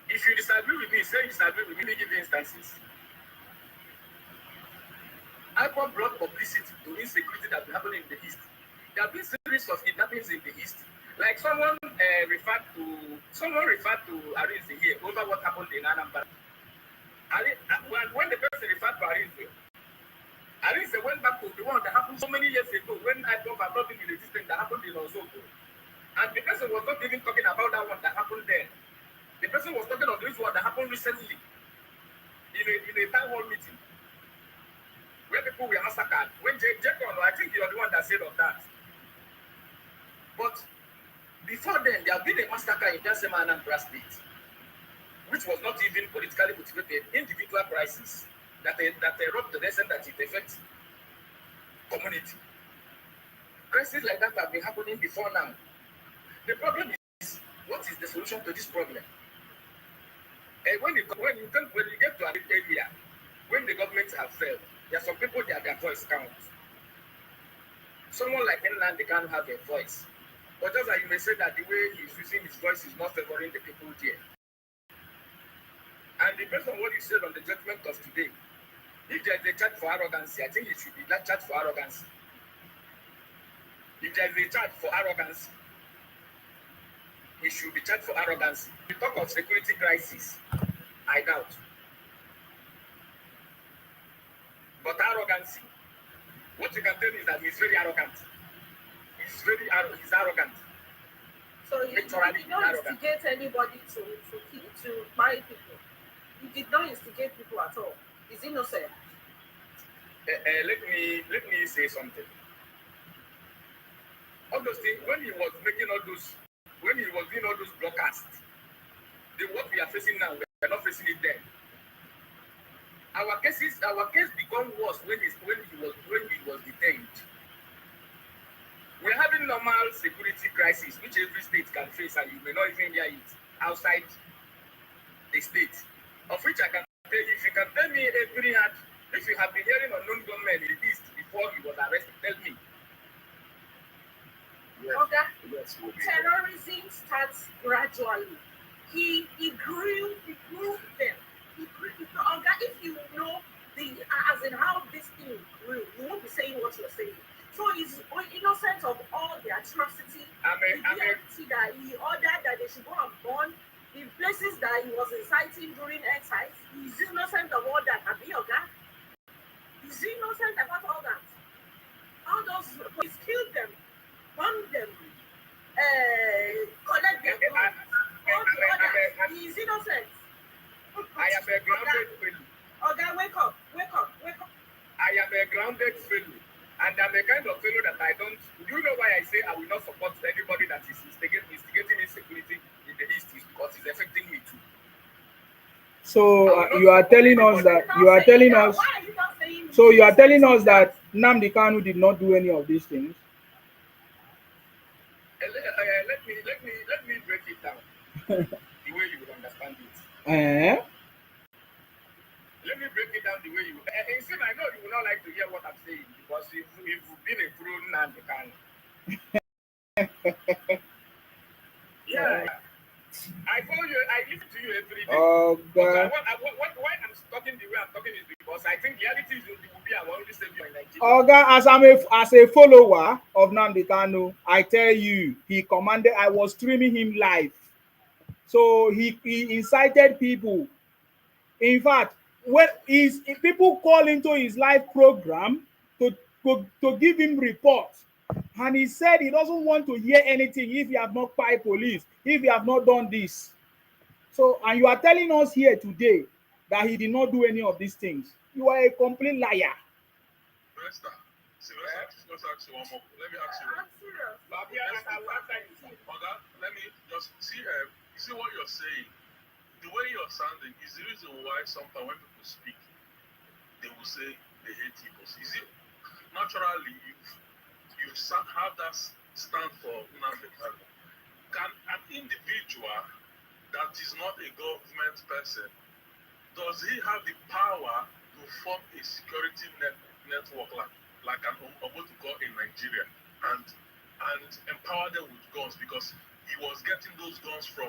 If you disagree with me, say you disagree with me, let me give you instances. IPOB brought publicity to insecurity that is happening in the East. There have been series of kidnappings in the East. Like someone referred to Arinze here over what happened in Anambra. When the person referred to Arinze went back to the one that happened so many years ago when IPOB had not been in existence that happened in Osoko. And the person was not even talking about that one that happened there. The person was talking of this one that happened recently in a town hall meeting where people were massacred. When Jacob, I think you're the one that said of that. But before then, there had been a massacre in that same Anambra State, which was not even politically motivated, individual crisis that erupt to the extent that it affects community. Crises like that have been happening before now. The problem is, what is the solution to this problem? When you get to an area, when the governments have failed, there are some people that their voice counts. Someone like Nnamdi Kanu have a voice. But just like you may say that the way he's using his voice is not favoring the people there. And depends on what you said on the judgment of today. If there is a charge for arrogancy, I think it should be that charge for arrogancy. If there is a charge for arrogancy, it should be charged for arrogancy. We talk of security crisis, I doubt. But arrogancy, what you can tell me is that he's very arrogant. He's arrogant. So he did not instigate anybody to marry people. He did not instigate people at all. He's innocent. Let me say something. Obviously, when he was doing all those broadcasts, what we are facing now, we are not facing it then. Our case become worse when he was detained. We're having normal security crisis, which every state can face, and you may not even hear it outside the state. Of which I can tell you, if you can tell me if you have been hearing unknown gunmen in the East before he was arrested, tell me. Yes, Oga, yes, will be. terrorism starts gradually. He grew them. Oga, if you know as in how this thing grew, you won't be saying what you're saying. So he's innocent of all the atrocity, the DRT that he ordered that they should go and burn, the places that he was inciting during exercise. He's innocent of all that. Abi Oga, he's innocent about all that. All those police killed them, bombed them, collect their guns. All the others, he is innocent. I am a grounded fellow. Oga, wake up, wake up, wake up. I am a grounded fellow. And I'm a kind of fellow that I don't. Do you know why I say I will not support anybody that is instigating insecurity in the East? Is because it's affecting me too. So you are telling us that you are telling us. Why are you not saying? So you are telling us that Nnamdi Kanu did not do any of these things. Let me break it down the way you would understand it. Eh? Let me break it down the way you. Instead, I know you will not like to hear what I'm saying because you've been a pro Nnamdi Kanu. Yeah, I follow you. I listen to you every day. Oh God. Why I'm talking the way I'm talking is because I think reality will be our only savior in Nigeria. Oh God, as a follower of Nnamdi Kanu, I tell you, he commanded. I was streaming him live, so he incited people. In fact, when people call into his live program to give him reports, and he said he doesn't want to hear anything if you have not fired police, if you have not done this. So, and you are telling us here today that he did not do any of these things. You are a complete liar. Let's ask you one more. Let me ask you. I'm serious. Let me just see what you're saying. The way you're sounding is the reason why sometimes when people speak, they will say they hate people. Is it naturally you have that stand for Nnamdi Kanu? Can an individual that is not a government person, does he have the power to form a security network like an Omotuko in Nigeria and empower them with guns because he was getting those guns from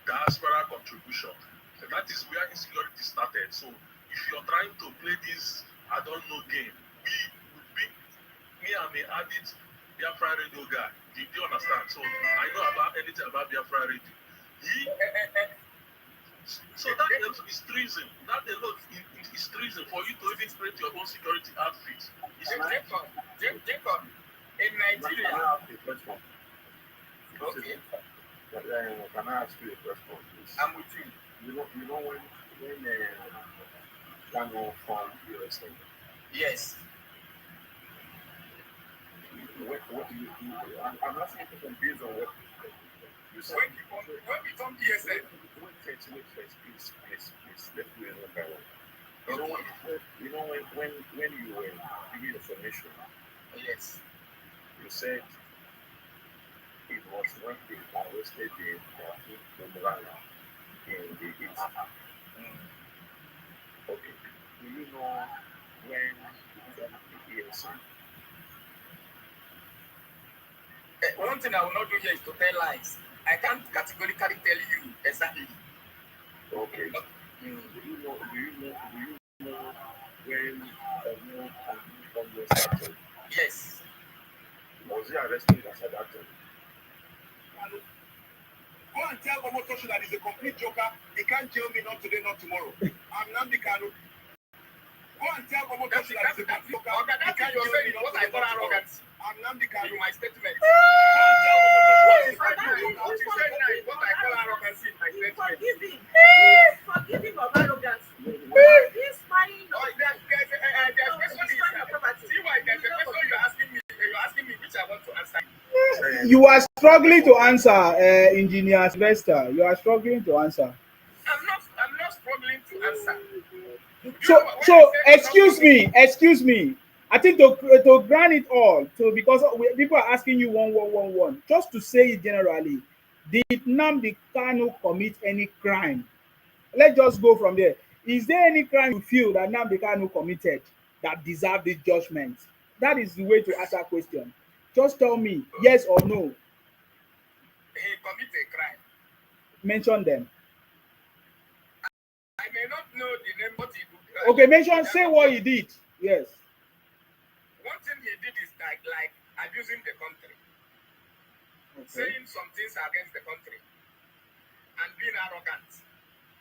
diaspora contribution? So that is where insecurity started. So if you're trying to play this I don't know game, me I'm a added Biafra radio guy. Do you understand? So I know about anything about Biafra radio. So that alone is treason. That alone is treason for you to even create your own security outfit. Jacob, in Nigeria. Okay. Can I ask you a question, please? I'm with you. You know when Kanu from USA. Yes. I'm asking you to based on what you said. When we come PSN. Wait first, please. Let's do it one by one. You know when you were giving information, Yes. you said it was when they arrested the Umbrella in the East. Okay. Do you know when from the ELC? One thing I will not do here is to tell lies. I can't categorically tell you exactly. Okay. Do you know when Congo started? Yes. Was he arrested as a doctor? Go and tell Omotoshi that he's a complete joker. He can't jail me not today, not tomorrow. I'm Nnamdi Kanu. Go and tell Omotoshi that he's a complete joker. He can't jail me not today, not tomorrow. I'm Nnamdi Kanu. In my statement. Go and tell Omotoshi what you said now is what I call arrogancy in my statement. Forgive him of arrogance. He's spying on you're asking me which I want to answer. You are struggling to answer, Engineer Sylvester. You are struggling to answer. I'm not struggling to answer. So excuse me. I think to grant it all, because people are asking you one, just to say it generally, did Nnamdi Kanu commit any crime? Let's just go from there. Is there any crime you feel that Nnamdi Kanu committed that deserve this judgment? That is the way to ask that question. Just tell me yes or no. He commit a crime. Mention them. I may not know the name, but he did. Okay, mention. Say what he did. Yes. One thing he did is like abusing the country, Okay. saying some things against the country, and being arrogant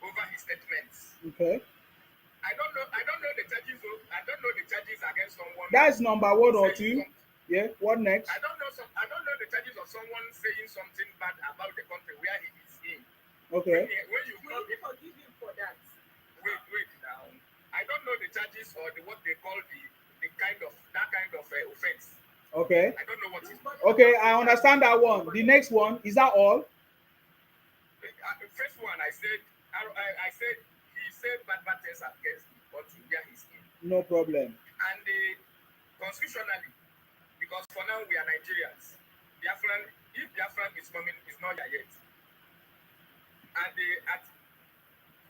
over his statements. Okay. I don't know the charges. I don't know the charges against someone. That's number one or two. Something. Yeah. What next? I don't know the charges of someone saying something bad about the country where he is in. Okay. When you We come, need to forgive him for that. wait now. I don't know the charges or what they call the kind of offense. Okay. I don't know what is. Okay, I understand that one. The next one, is that all? The first one I said he said bad things against the country where he's in. No problem. And constitutionally, because for now we are Nigerians, if Biafran is coming, it's not here yet. And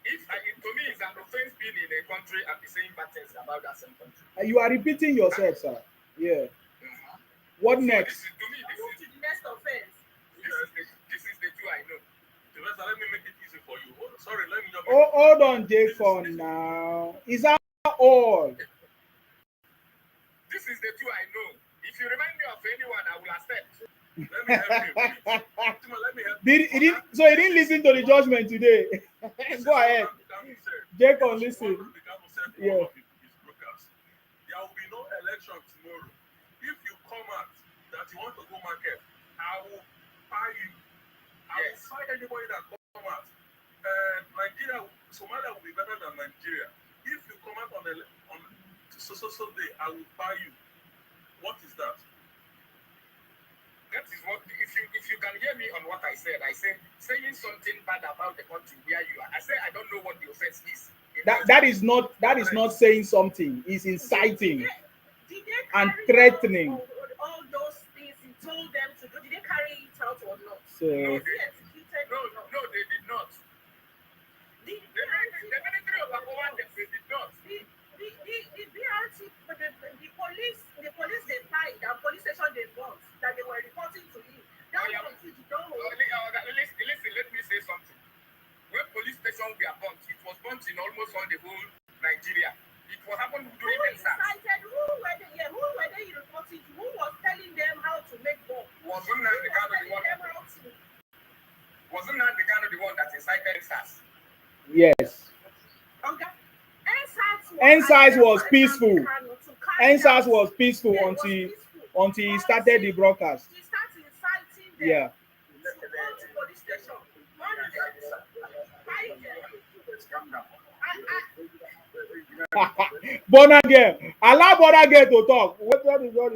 to me, it's an offense being in a country and be saying bad things about that same country. You are repeating yourself, sir. Yeah. Mm-hmm. What So next? Move to the next offense. This is the two I know. Sylvester, let me make it easy for you. Sorry, let me just. Oh, hold on, Jay, for now. Is that all? This is the two I know. If you remind me of anyone, I will accept. Let me help you. Let me help you. So he didn't listen to the judgment today. Go ahead. Jacob, listen. Yeah. There will be no election tomorrow. If you come out that you want to go market, I will buy you. I will fight anybody that come out. Somalia will be better than Nigeria. If you come out on so day, I will buy you. What is that? That is what if you can hear me on what I said saying something bad about the country where you are. I say I don't know what the offense is. That is not saying something. It's inciting Did they and carry threatening. out all those things he told them to do? Did they carry it out or not? So No, Was he executed or not? no, they did not. The The military of Akowa, they did not. BRT, the police they tied, the police station they burnt, that they were reporting to him. That was the don't hold. Listen, let me say something. When police station were burnt, it was burnt in almost all the whole Nigeria. It was happened Who during the SARS. incited? Who were they reporting to? Who was telling them how to make bomb? Wasn't Nnamdi Kanu the one that incited SARS? yes. Okay. NSAS was peaceful. NSAS was peaceful Yeah, until he started the broadcast. He started inciting them. Yeah. To go to police station. Born again. Allow born again to talk. What is On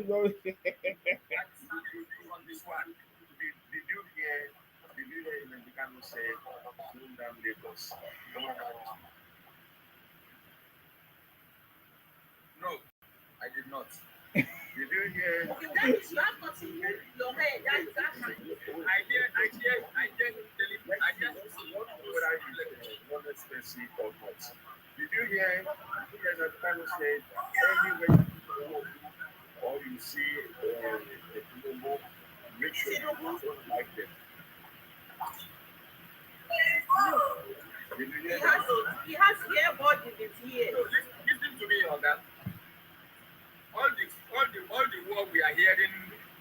this one, did you hear Nnamdi Kanu say, "Slow down Lagos"? No, I did not. Did you hear? That is, you have nothing in your head. That is that. I hear him telling me. I hear him saying whether you let the expensive or not. Did you hear Nnamdi Kanu said, anywhere you go or you see the people, make sure you don't like them. Did you hear that? He has earbud in his ear. No, listen to me on that. All the war we are hearing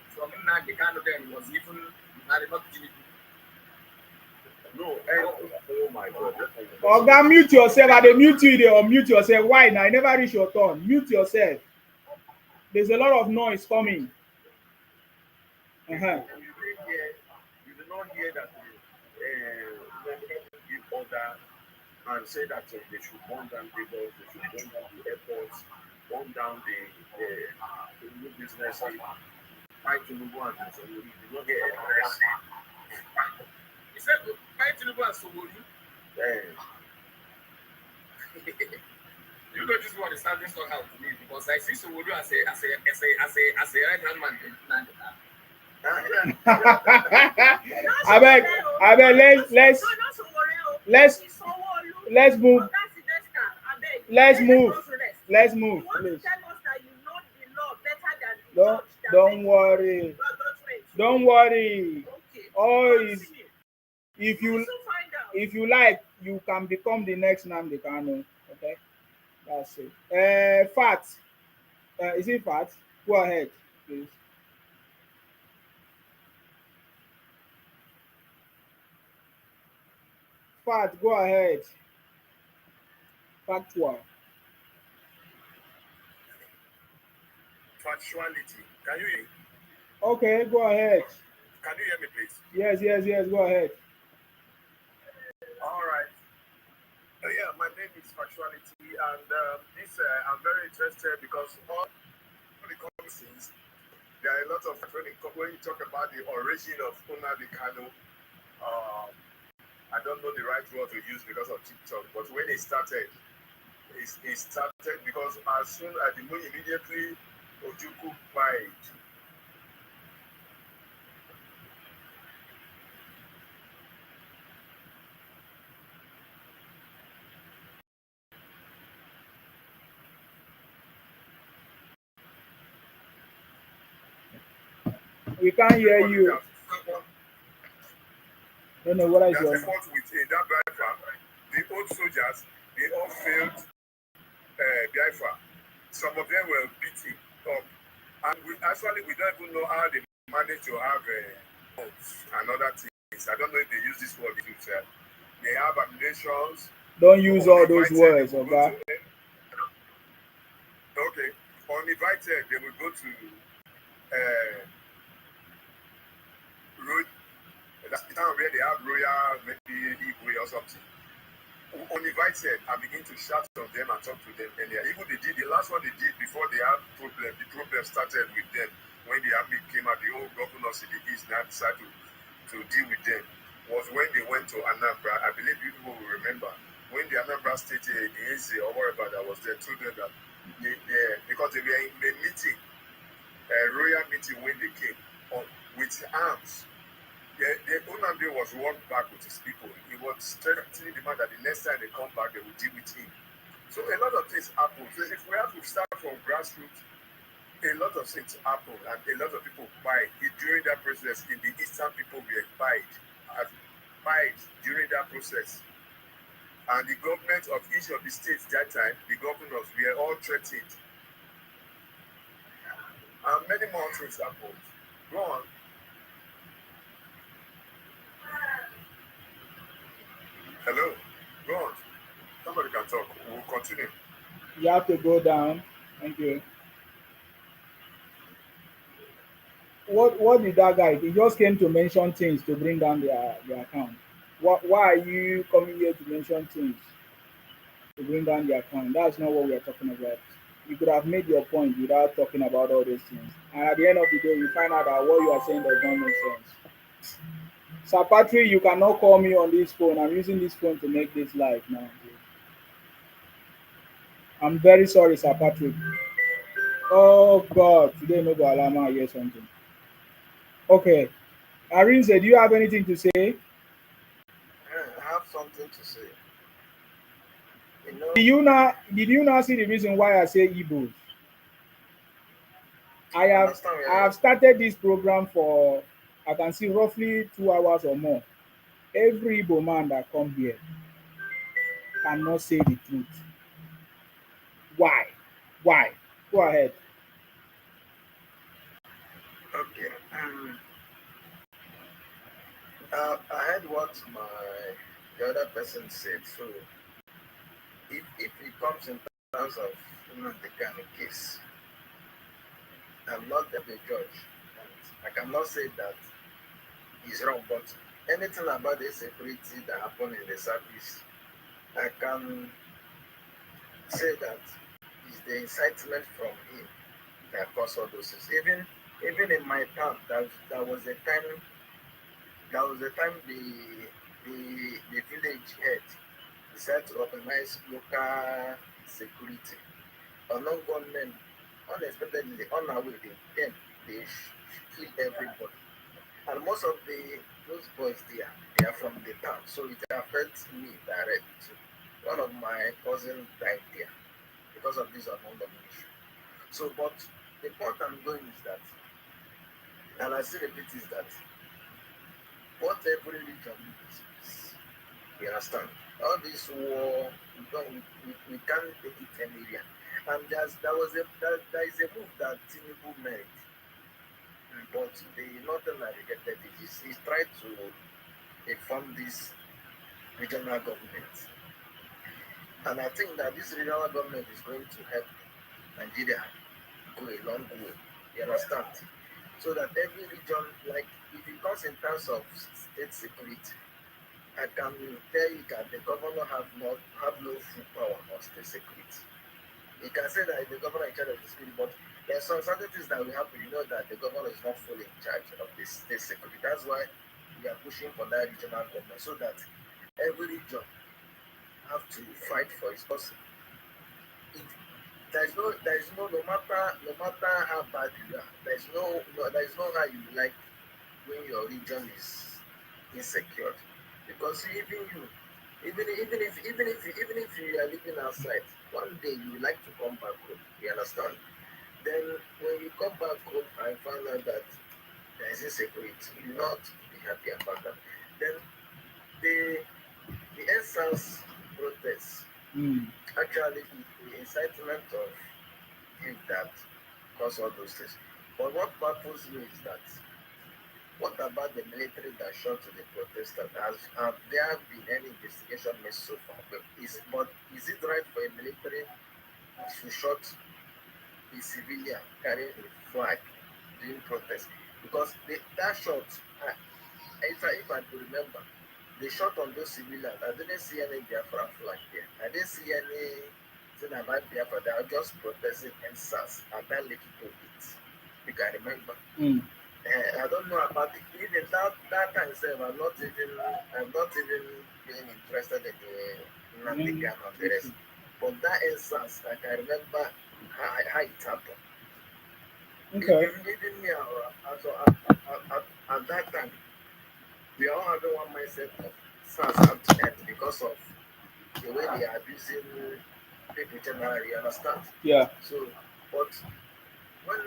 from Nnamdi Kanu then was even not no, oh my God. Oga, mute yourself. I dey mute you, they unmute yourself. Why now? I never reach your turn. Mute yourself. There's a lot of noise coming. You did not hear that give order and say that they should burn down Lagos, they should burn down the airports, burn down the new business, fight Tinubu and so you did not get arrest. He said fight Tinubu and Sobolu. You know this one is starting to help me because I see Sobolu as a right hand man in Nnamdi Kanu. I beg, let's move. Let's move. Let's move, please. Tell us that you know the law better than the No, judge Don't worry. What judgment? Don't worry. Okay. All is Continue. if We'll you soon find out. if you like, you can become the next Nnamdi Kanu. Okay, that's it. Fat. Is it fat? Go ahead, please. Fat, go ahead. Factual. Factuality. Can you hear? Okay, go ahead. Can you hear me, please? Yes, yes, yes. Go ahead. All right. Yeah, my name is Factuality, and this I'm very interested because all the conversations there are a lot of when you talk about the origin of Nnamdi Kanu. Uh, I don't know the right word to use because of TikTok, but when it started, it started because as soon as the moon immediately Ojuku died. We can't hear Everybody you. Don't know what is that your. fought with that Biafra, the old soldiers, they all failed Biafra. Some of them were beaten up. And we don't even know how they managed to have and other things. I don't know if they use this word to tell. They have ammunitions. Don't use all those Uninvited, words, they will go okay? to okay. Uninvited, they will go to road. That's the time where they have royal, maybe Igwe or something. Uninvited and begin to shout on them and talk to them. And even they did the last one they did before they had problem. The problem started with them when the army came out. The old governors in the east now decided to deal with them. Was when they went to Anambra. I believe people will remember when the Anambra State, the AC or whatever that was there, told them that because they were in a meeting, a royal meeting when they came with arms. The Nnamdi was walked back with his people. He was threatening the man that the next time they come back, they will deal with him. So a lot of things happen. So if we have to start from grassroots, a lot of things happen, and a lot of people died during that process. In the eastern, people were died during that process. And the government of each of the states that time, the governors were all threatened. And many more things happened. Go on. Hello. Go on. Somebody can talk. We'll continue. You have to go down. Thank you. What did that guy? He just came to mention things to bring down their account. Why are you coming here to mention things to bring down the account? That's not what we are talking about. You could have made your point without talking about all those things. And at the end of the day, you find out that what you are saying does not make sense. Sir Patrick, you cannot call me on this phone. I'm using this phone to make this live now. I'm very sorry, Sir Patrick. Oh God, today no go alama hear something. Okay. Arinze, do you have anything to say? I have something to say. You know, Did you not see the reason why I say Igbos? I I have understand I where have started this program for I can see roughly 2 hours or more. Every Igbo man that come here cannot say the truth. Why? Why? Go ahead. okay. I heard what the other person said. So if it comes in terms of the Kanu case, I'm not the judge. And I cannot say that he's wrong, but anything about the security that happened in the service, I can say that is the incitement from him that caused all those things. Even in my town, that was the time the village head decided to organize local security. Unknown gunmen unexpectedly on our way they kill everybody. And most of those boys they are from the town, so it affects me directly. One of my cousins died there because of this unknown issue. So, but the point I'm going is that And I still repeat is that what every region needs is, you understand? All this war, we can't take it anywhere. And there is a move that Tinubu made, but the Northern rejected it. He's tried to form this regional government. And I think that this regional government is going to help Nigeria go a long way. You understand? So that every region, like if it comes in terms of state security, I can tell you that the governor have no full power on state security. You can say that the governor is in charge of the security, but there are some certain things that we have to know that the governor is not fully in charge of the state security. That's why we are pushing for that regional government so that every region have to fight for its person. It, no matter how bad you are, there is no how you like when your region is insecure. Because even if you are living outside, one day you will like to come back home. You understand? Then when you come back home and find out that there is insecurity, you will not be happy about that. Then the the NSAS protests actually is the incitement of youth that cause all those things. But what baffles me is that what about the military that shot to the protesters? Have there been any investigation made so far? But is it right for a military to shot a civilian carrying a flag during protest? Because that shot, if I could remember, they shot on those civilians. I didn't see any Biafra flag there. I didn't see anything about Biafra. They are just protesting and SARS. And that little bit, you can remember. I don't know about it. Even that time itself, I'm not even being interested in the Nnamdi Kanu and the rest. But that instance, I can remember how it happened. Okay. Even me, at that time, we all had one mindset of SARS have to end because of the way they are abusing people generally, you understand? Yeah. So, but when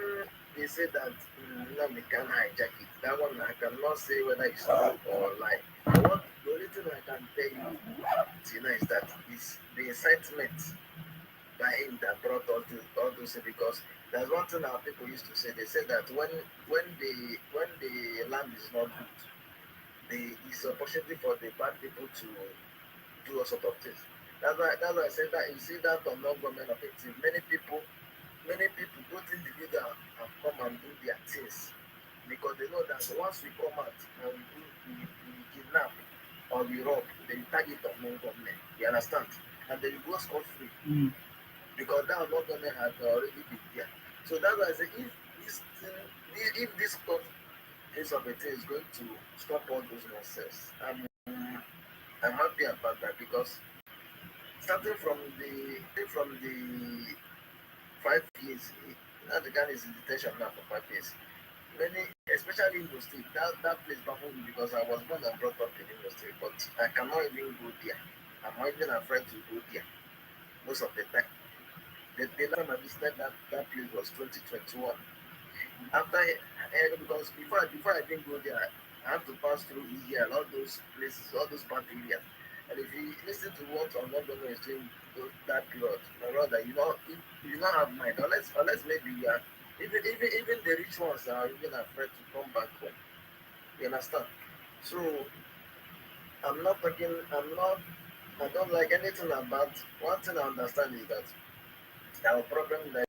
they say that Nnamdi can hijack it, that one I cannot say whether it's true or lie. But the only thing I can tell you, Tina, is that it's the incitement by him that brought all those things. Because there's one thing our people used to say. They said that when the land is not good, it's an opportunity for the bad people to do all sort of things. That's why I said that you see that on non-government of a team, many people, both individuals, have come and do their things because they know that once we come out and we kidnap or we rob, they will target of non-government. You understand? And they will go scot free because that non-government has already been there. So that's why I say if this case of a thing is going to stop all those nonsense, I'm happy about that because starting from the 5 years, now the guy is in detention now for 5 years. Many, especially in Imo State, that place baffled me because I was born and brought up in Imo State, but I cannot even go there. I'm not even afraid to go there most of the time. The last time I visited that place was 2021. After because before I didn't go there, I have to pass through here and all those places, all those bad areas. And if you listen to what Omodono is doing that period, my brother, you not have mind. Unless maybe you are even the rich ones are even afraid to come back home. You understand? So I'm not talking. I'm not. I don't like anything about. One thing I understand is that our problem there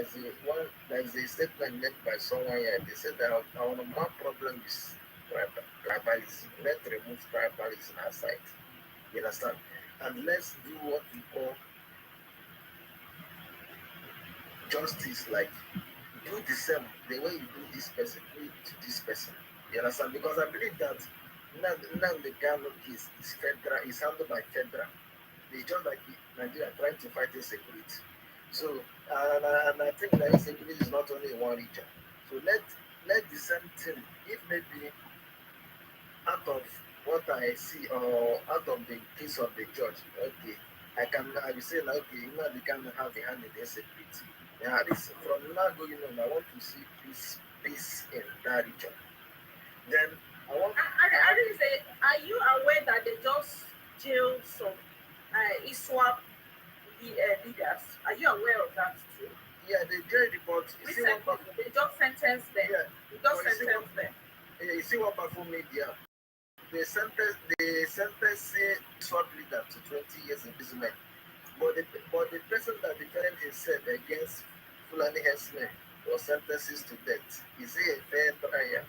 is a statement made by someone here. They said that our number one problem is tribalism. Let's remove tribalism aside. You understand? And let's do what we call justice. Like do the same the way you do this person, do it to this person. You understand? Because I believe that now the Kanu case is federal, is handled by federal. It's just like Nigeria trying to fight insecurity. So, and I think that insecurity is not only in one region. So let the same thing, if maybe out of what I see or out of the case of the judge, okay, I will say like, okay, they can have a hand in the insecurity. Yeah, this from now going on, I want to see peace in that region. Then I want I didn't say, are you aware that they just jailed some ISWAP leaders? Are you aware of that too? yeah, they did it, but you see what Recently, they just sentenced them. yeah, They but just sentenced them. you see what Bafo media they sentenced swap leader to 20 years imprisonment. But the person that defended himself against Fulani herdsmen was sentenced to death. Is he a fair trial?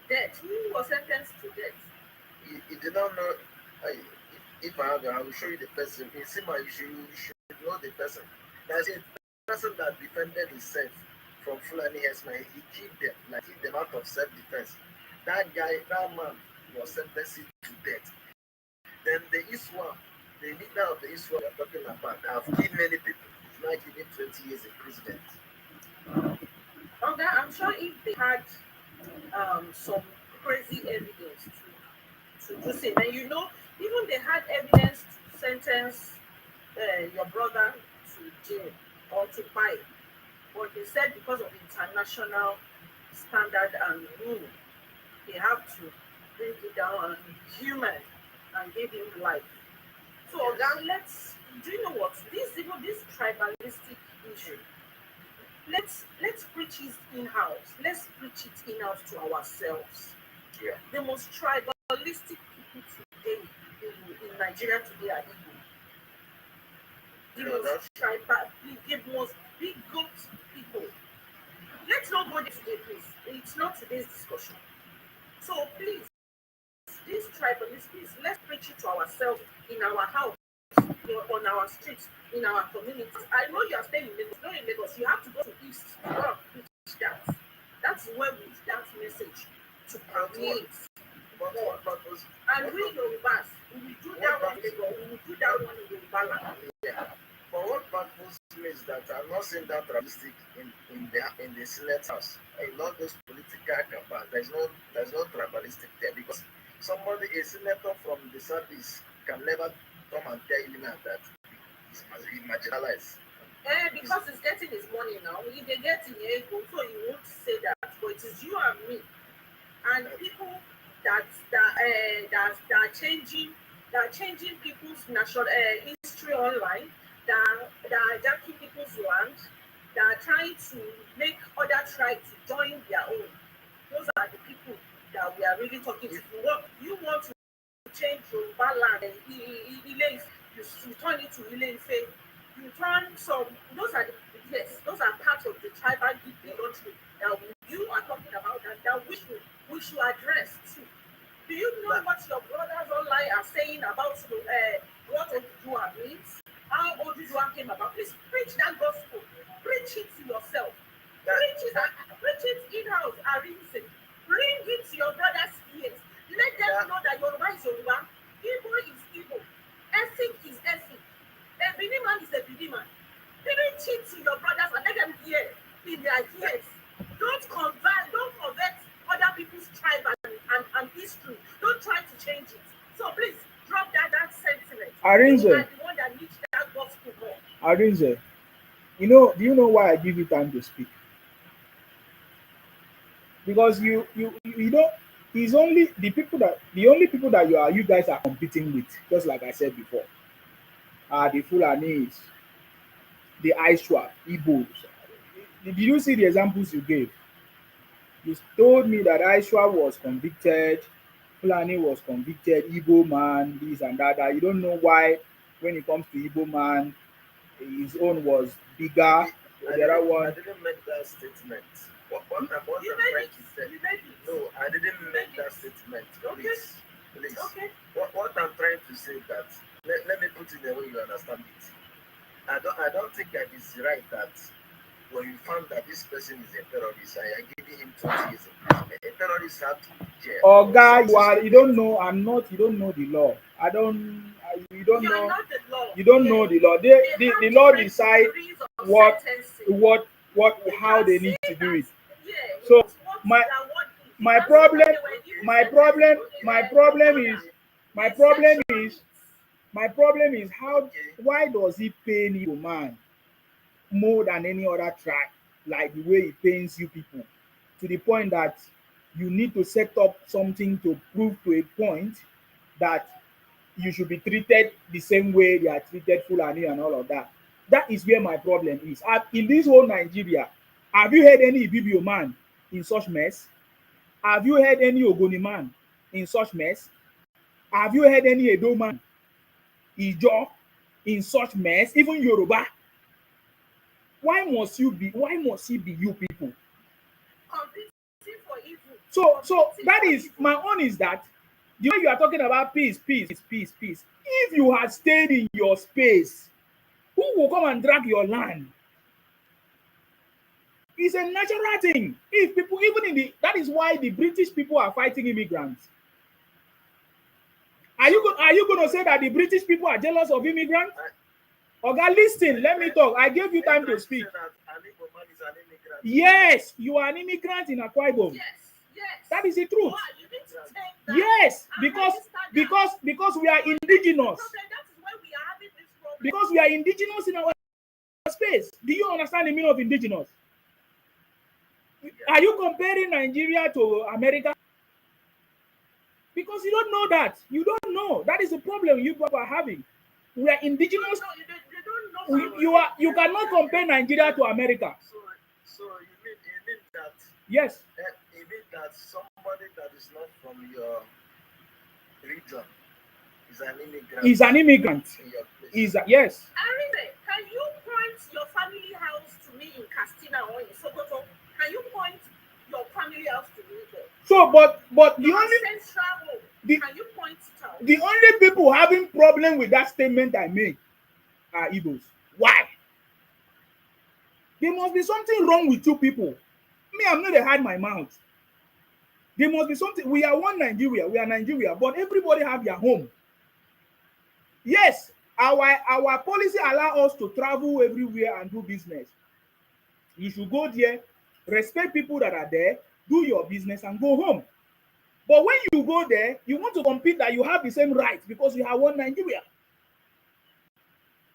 Death. Who was sentenced to death? He did not know. I, if I have, I will show you the person. In Sima, you should know the person. That's a person that defended himself from Fulani herdsmen. He killed them out of self-defense. That man was sentenced to death. Then the Iswam, the leader of the Iswam we are talking about, have killed many people. He's now given 20 years imprisonment. Okay, I'm sure if they had some crazy evidence to do so, and you know, even they had evidence to sentence your brother to jail or to fight, but they said because of international standard and rule, they have to bring it down and be human and give him life. So, Yes. Oga, let's do you know what this tribalistic issue? Let's preach it in house. Let's preach it in house to ourselves. Yeah. The most tribalistic people today in Nigeria today are Igbo. The You know most that? tribal, the most bigot people. Let's not go there today, please. It's not today's discussion. So please, this tribalist, please, let's preach it to ourselves in our house, on our streets, in our communities. I know you are staying in Lagos. Not in Lagos. You have to go to East to go and preach that. That's where we need that message to permeate. But what purpose? And we Yorubas, we will do that one in Lagos. We will do that one in Yoruba land. Yeah. But what baffles me is that I'm not seeing that realistic in the Senate House. In all those political campaigns, there's no tribalistic there because a senator from the service can never come and tell you now that he's marginalized. Because he's getting his money now. If they get in ego, so he won't say that. But it is you and me and people that are changing people's national history online, that are jacking people's land, that are trying to make other tribes to join their own. Those are the people that we are really talking to. You want to change Yoruba land and Ile you turn it to Ile Ife. You turn some. Those are the, yes, those are part of the tribal bigotry that you are talking about and that we should address too. Do you know what your brothers online are saying about what Oduduwa means? How Oduduwa came about? Please preach that gospel. Preach it to yourself. Preach it in-house, Arinze. Bring it to your brothers' ears. Let them know that Yoruba is Yoruba, Igbo is Igbo, Efik is Efik, a Benin man is a Benin man. Preach it to your brothers and let them hear in their ears. Don't convert other people's tribe and history. Don't try to change it. So please drop that sentiment. Arinze, You are the one that needs that gospel more. Arinze, do you know why I give you time to speak? Because you don't. It's only the only people that you guys are competing with, just like I said before, are the Fulanis, the Aishwa, Igbos. Did you see the examples you gave? You told me that Aishwa was convicted, Fulani was convicted, Igbo man, this and that. You don't know why when it comes to Igbo man, his own was bigger. The other I one. didn't make that statement. What You I'm made trying it. to say. You made it. No, I didn't You make made that it. statement. Okay. Please. Okay. What I'm trying to say that let me put it the way you understand it. I don't think that it's right that when you found that this person is a terrorist and you're giving him 20 years imprisonment, a terrorist has to be jail. Oh, guy, you don't know. know. You don't know the law. You don't You are know. not the law. You don't know the law. They have The law different decide degrees of what sentencing. You how can they say need to do that, it. yeah, So what my that what you my can say that problem they were giving my sentencing problem to my your problem brother. is my They problem section is it. my problem is how Okay. why does he pain you man more than any other tribe, like the way he pains you people, to the point that you need to set up something to prove to a point that you should be treated the same way they are treated Fulani and all of that. That is where my problem is. In this whole Nigeria, have you heard any Ibibio man in such mess? Have you heard any Ogoni man in such mess? Have you heard any Edo man, Ijo, in such mess? Even Yoruba. Why must you be? Why must it be you people? Competing for evil. So that is my own is that the way you are talking about peace. If you had stayed in your space, who will come and drag your land? It's a natural thing. If people, even in the, that is why the British people are fighting immigrants. Are you going to say that the British people are jealous of immigrants? Oga, listen, let me talk. I gave you time to speak. Yes, you are an immigrant in Akwa Ibom. Yes. That is the truth. Wow, you need to take that. Yes, because we are indigenous. That is why we are having this problem. Because we are indigenous in our space. Do you understand the meaning of indigenous? Are you comparing Nigeria to America? Because you don't know that. You don't know. That is the problem you people are having. We are indigenous. No, they don't know. You cannot compare Nigeria to America. So you mean that? Yes. You mean that somebody that is not from your region is an immigrant? Is an immigrant. In your place. Yes. Arine, can you point your family house to me in Castina or in Sokoto? Can you point your family house to me there? So, but the Your only ancestral home, can you point it out? the only people having problem with that statement I made are Igbos. Why? There must be something wrong with you people. Me, I'm not a hide my mouth. There must be something. We are one Nigeria. We are Nigeria, but everybody have their home. Yes, our policy allow us to travel everywhere and do business. You should go there, respect people that are there, do your business, and go home. But when you go there, you want to compete that you have the same rights because you have one Nigeria.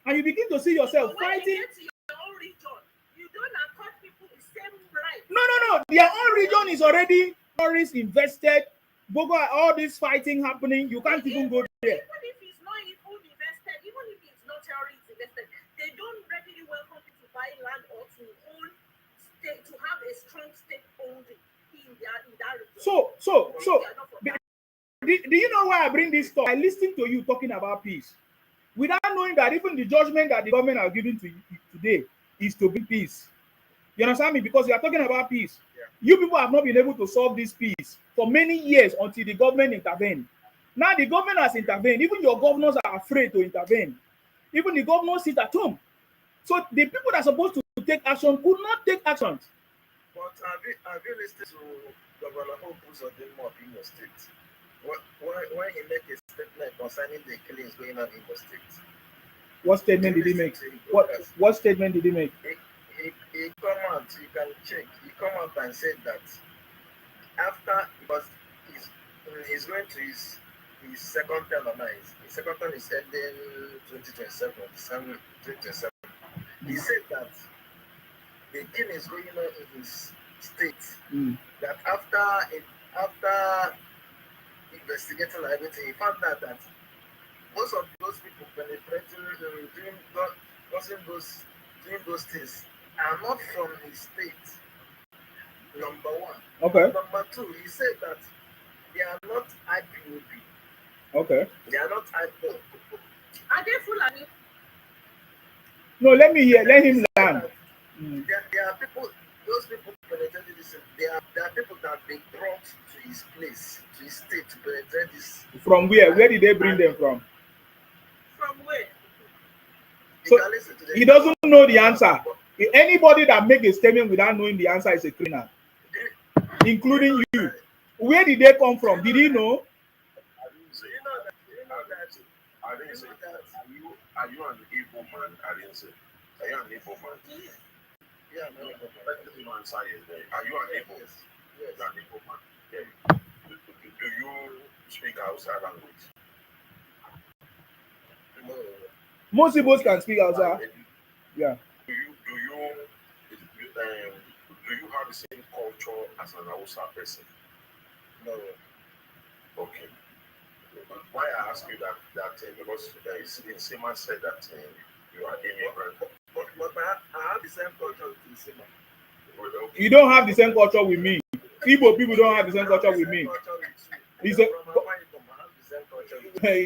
And you begin to see yourself When fighting. you get to your own region, you don't accord people the same rights. No. Their own region is already tourists invested. Bogo, all this fighting happening, you can't even go there. Even if it's not even invested, even if it's not terrorist invested, they don't readily welcome you to buy land or to own state, to have a strong stakeholding in that region. So, do you know why I bring this talk? I listen to you talking about peace without knowing that even the judgment that the government are giving to you today is to bring peace. You understand me? Because you are talking about peace. Yeah. You people have not been able to solve this peace for many years until the government intervened. Now the government has intervened. Even your governors are afraid to intervene. Even the governors sit at home. So the people that are supposed to take action could not take action. But have you listened to Governor Hope's of Imo State? When he make a statement concerning the killings going on in Imo State? What statement did he make? What statement did he make? He come out, you can check. He come out and said that after he's going to his second term of mine. His second term is ending 2027, December 2027. He said that the thing is going on in his state. That after investigating everything, he found out that most of those people penetrating, doing those things are not from his state. Number one. Okay. Number two, he said that they are not IPOB. Okay. They are not IPOB. Are they Fulani? No, let him learn. There are people, those people penetrated this. There are people that have been brought to his place, to his state to penetrate this. From where? Where did they bring them from? From where? So he doesn't know the answer. Anybody that make a statement without knowing the answer is a criminal, including you. Where did they come from? Did he know? So you know that I didn't say that. Are you an Igbo man? I didn't say. Are you an Igbo man? Yeah, no, Let me answer you there. Are you an Igbo? Yes. You're an Igbo man. Yeah. Do you speak Hausa language? No. Most Igbos can speak Hausa. Yeah. Do you have the same culture as an Hausa person? No. Okay. But why I ask you because Sima said that you are immigrant. But I have the same culture with Sima. Well, okay. You don't have the same culture with me. Igbo people don't have the ssame culture with me. It's a,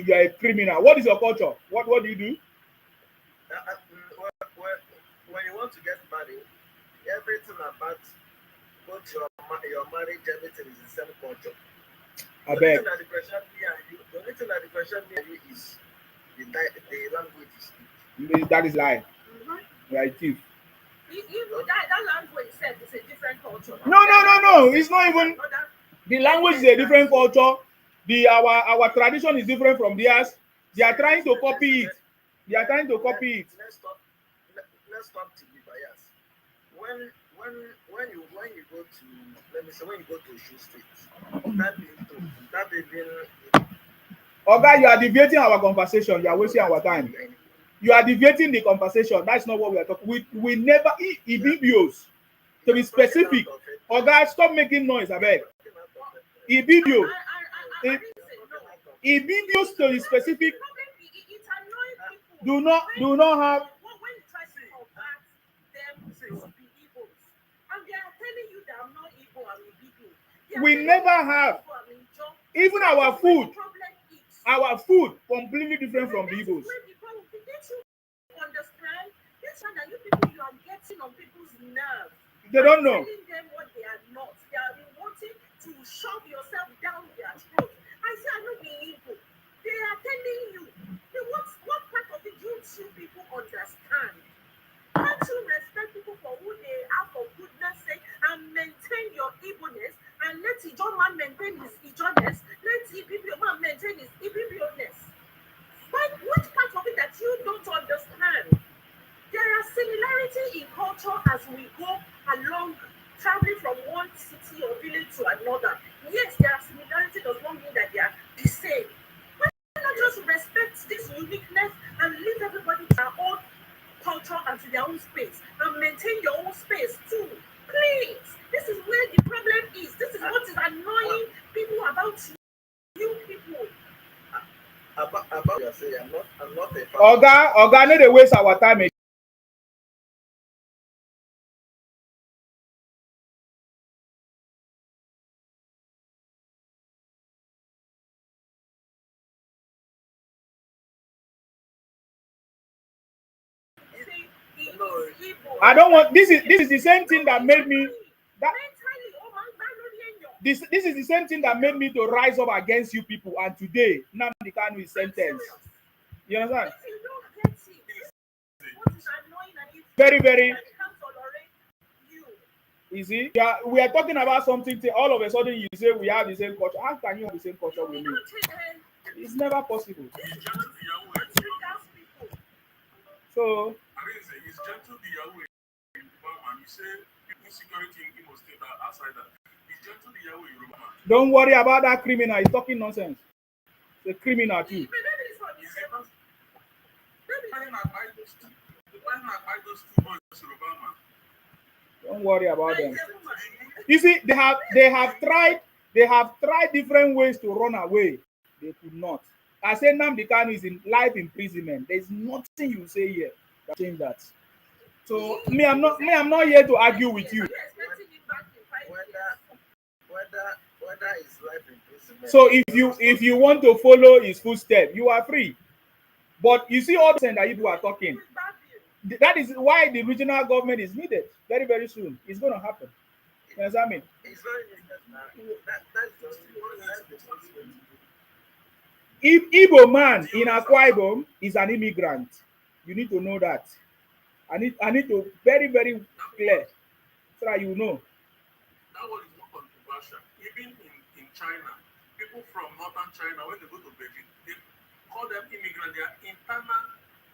you are a criminal. What is your culture? What do you do? When you want to get married, everything about both your marriage, everything is the same culture. I beg. The only thing that differentiates me and you is the language you speak. That is lie. Mm-hmm. You are a thief. That language said it's a different culture. No. It's not even. The language is a different culture. Our tradition is different from theirs. They are trying to copy it. Let's stop to be biased. When you go to, let me say, when you go to Osun State, that being Oga, you are deviating our conversation. You are wasting our time. You are deviating the conversation. That's not what we are talking. We never Ibibios. To be specific. Oga, stop making noise, I beg. Ibibio. Ibibios to be specific. Do not have. When you try to convert them to be Igbos, and they are telling you that I'm not Igbo, I'm Ibibio. We never have. Even our food. Our food completely different from the Igbos. Understand? This one that you people you are getting on people's nerves. They don't know. Telling them what they are not. They are wanting to shove yourself down their throat. I say I'm not being evil. They are telling you. What part of it don't you people understand? Can't you respect people for who they are for goodness sake and maintain your evilness and let Ijo man maintain his Ijoness, let Ibibio man maintain his Ibibioness? Which part of it that you don't understand? There are similarity in culture as we go along, traveling from one city or village to another. Yes, there are similarity, does not mean that they are the same. Why not just respect this uniqueness and leave everybody to their own culture and to their own space and maintain your own space too? Please, this is where the problem is. This is what is annoying people about you people. About you say I'm not a fan. Oga, no dey waste our time. I don't want. This is the same thing that made me. This is the same thing that made me to rise up against you people. And today, Nnamdi Kanu is sentenced. You understand? Very, very. Easy. Yeah, we are talking about something. All of a sudden, you say we have the same culture. How can you have the same culture with me? It's never possible. So. It's gentle the Yahweh in Burma. You say insecurity in Imo State outside that. It's gentle the Yahweh in Roma. Don't worry about that criminal. He's talking nonsense. The criminal too. Don't worry about them. You see, they have tried different ways to run away. They could not. I say Nnamdi Kanu is in life imprisonment. There's nothing you say here that change that. So I'm not here to argue with you. Whether it's life imprisonment. So if you want to follow his footsteps, you are free. But you see all the things that you are talking. That is why the regional government is needed very, very soon. It's going to happen. You understand me? It's very If Igbo man in Akwa Ibom is an immigrant, you need to know that. I need to very, very clear so that you know. That one is not controversial. Even in China, people from northern China, when they go to Beijing, they call them immigrants.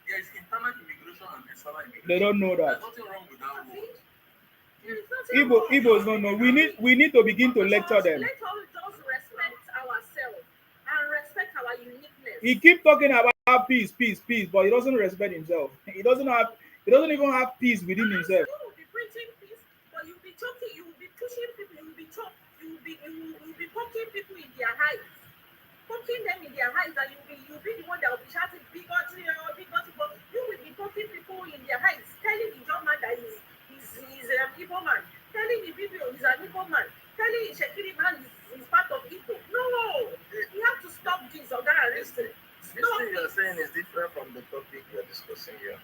There is internal immigration and external immigration. They don't know that. There's nothing wrong with that word. Igbos don't know. We need to begin to lecture them. Let us just respect ourselves and respect our uniqueness. He keep talking about peace, but he doesn't respect himself. He doesn't even have peace within himself. You will be preaching peace, but you'll be talking, you will be pushing people, you will be poking poking people in their eyes, poking them in their eyes, and you'll be the one that will be shouting bigotry or bigotry, but you will be poking people in their eyes, telling the John man that he's an Igbo man, telling the people he's an Igbo man, telling the Shekiri man is part of Igbo. No, you have to stop this, or that This thing you're saying is different from the topic we're discussing here.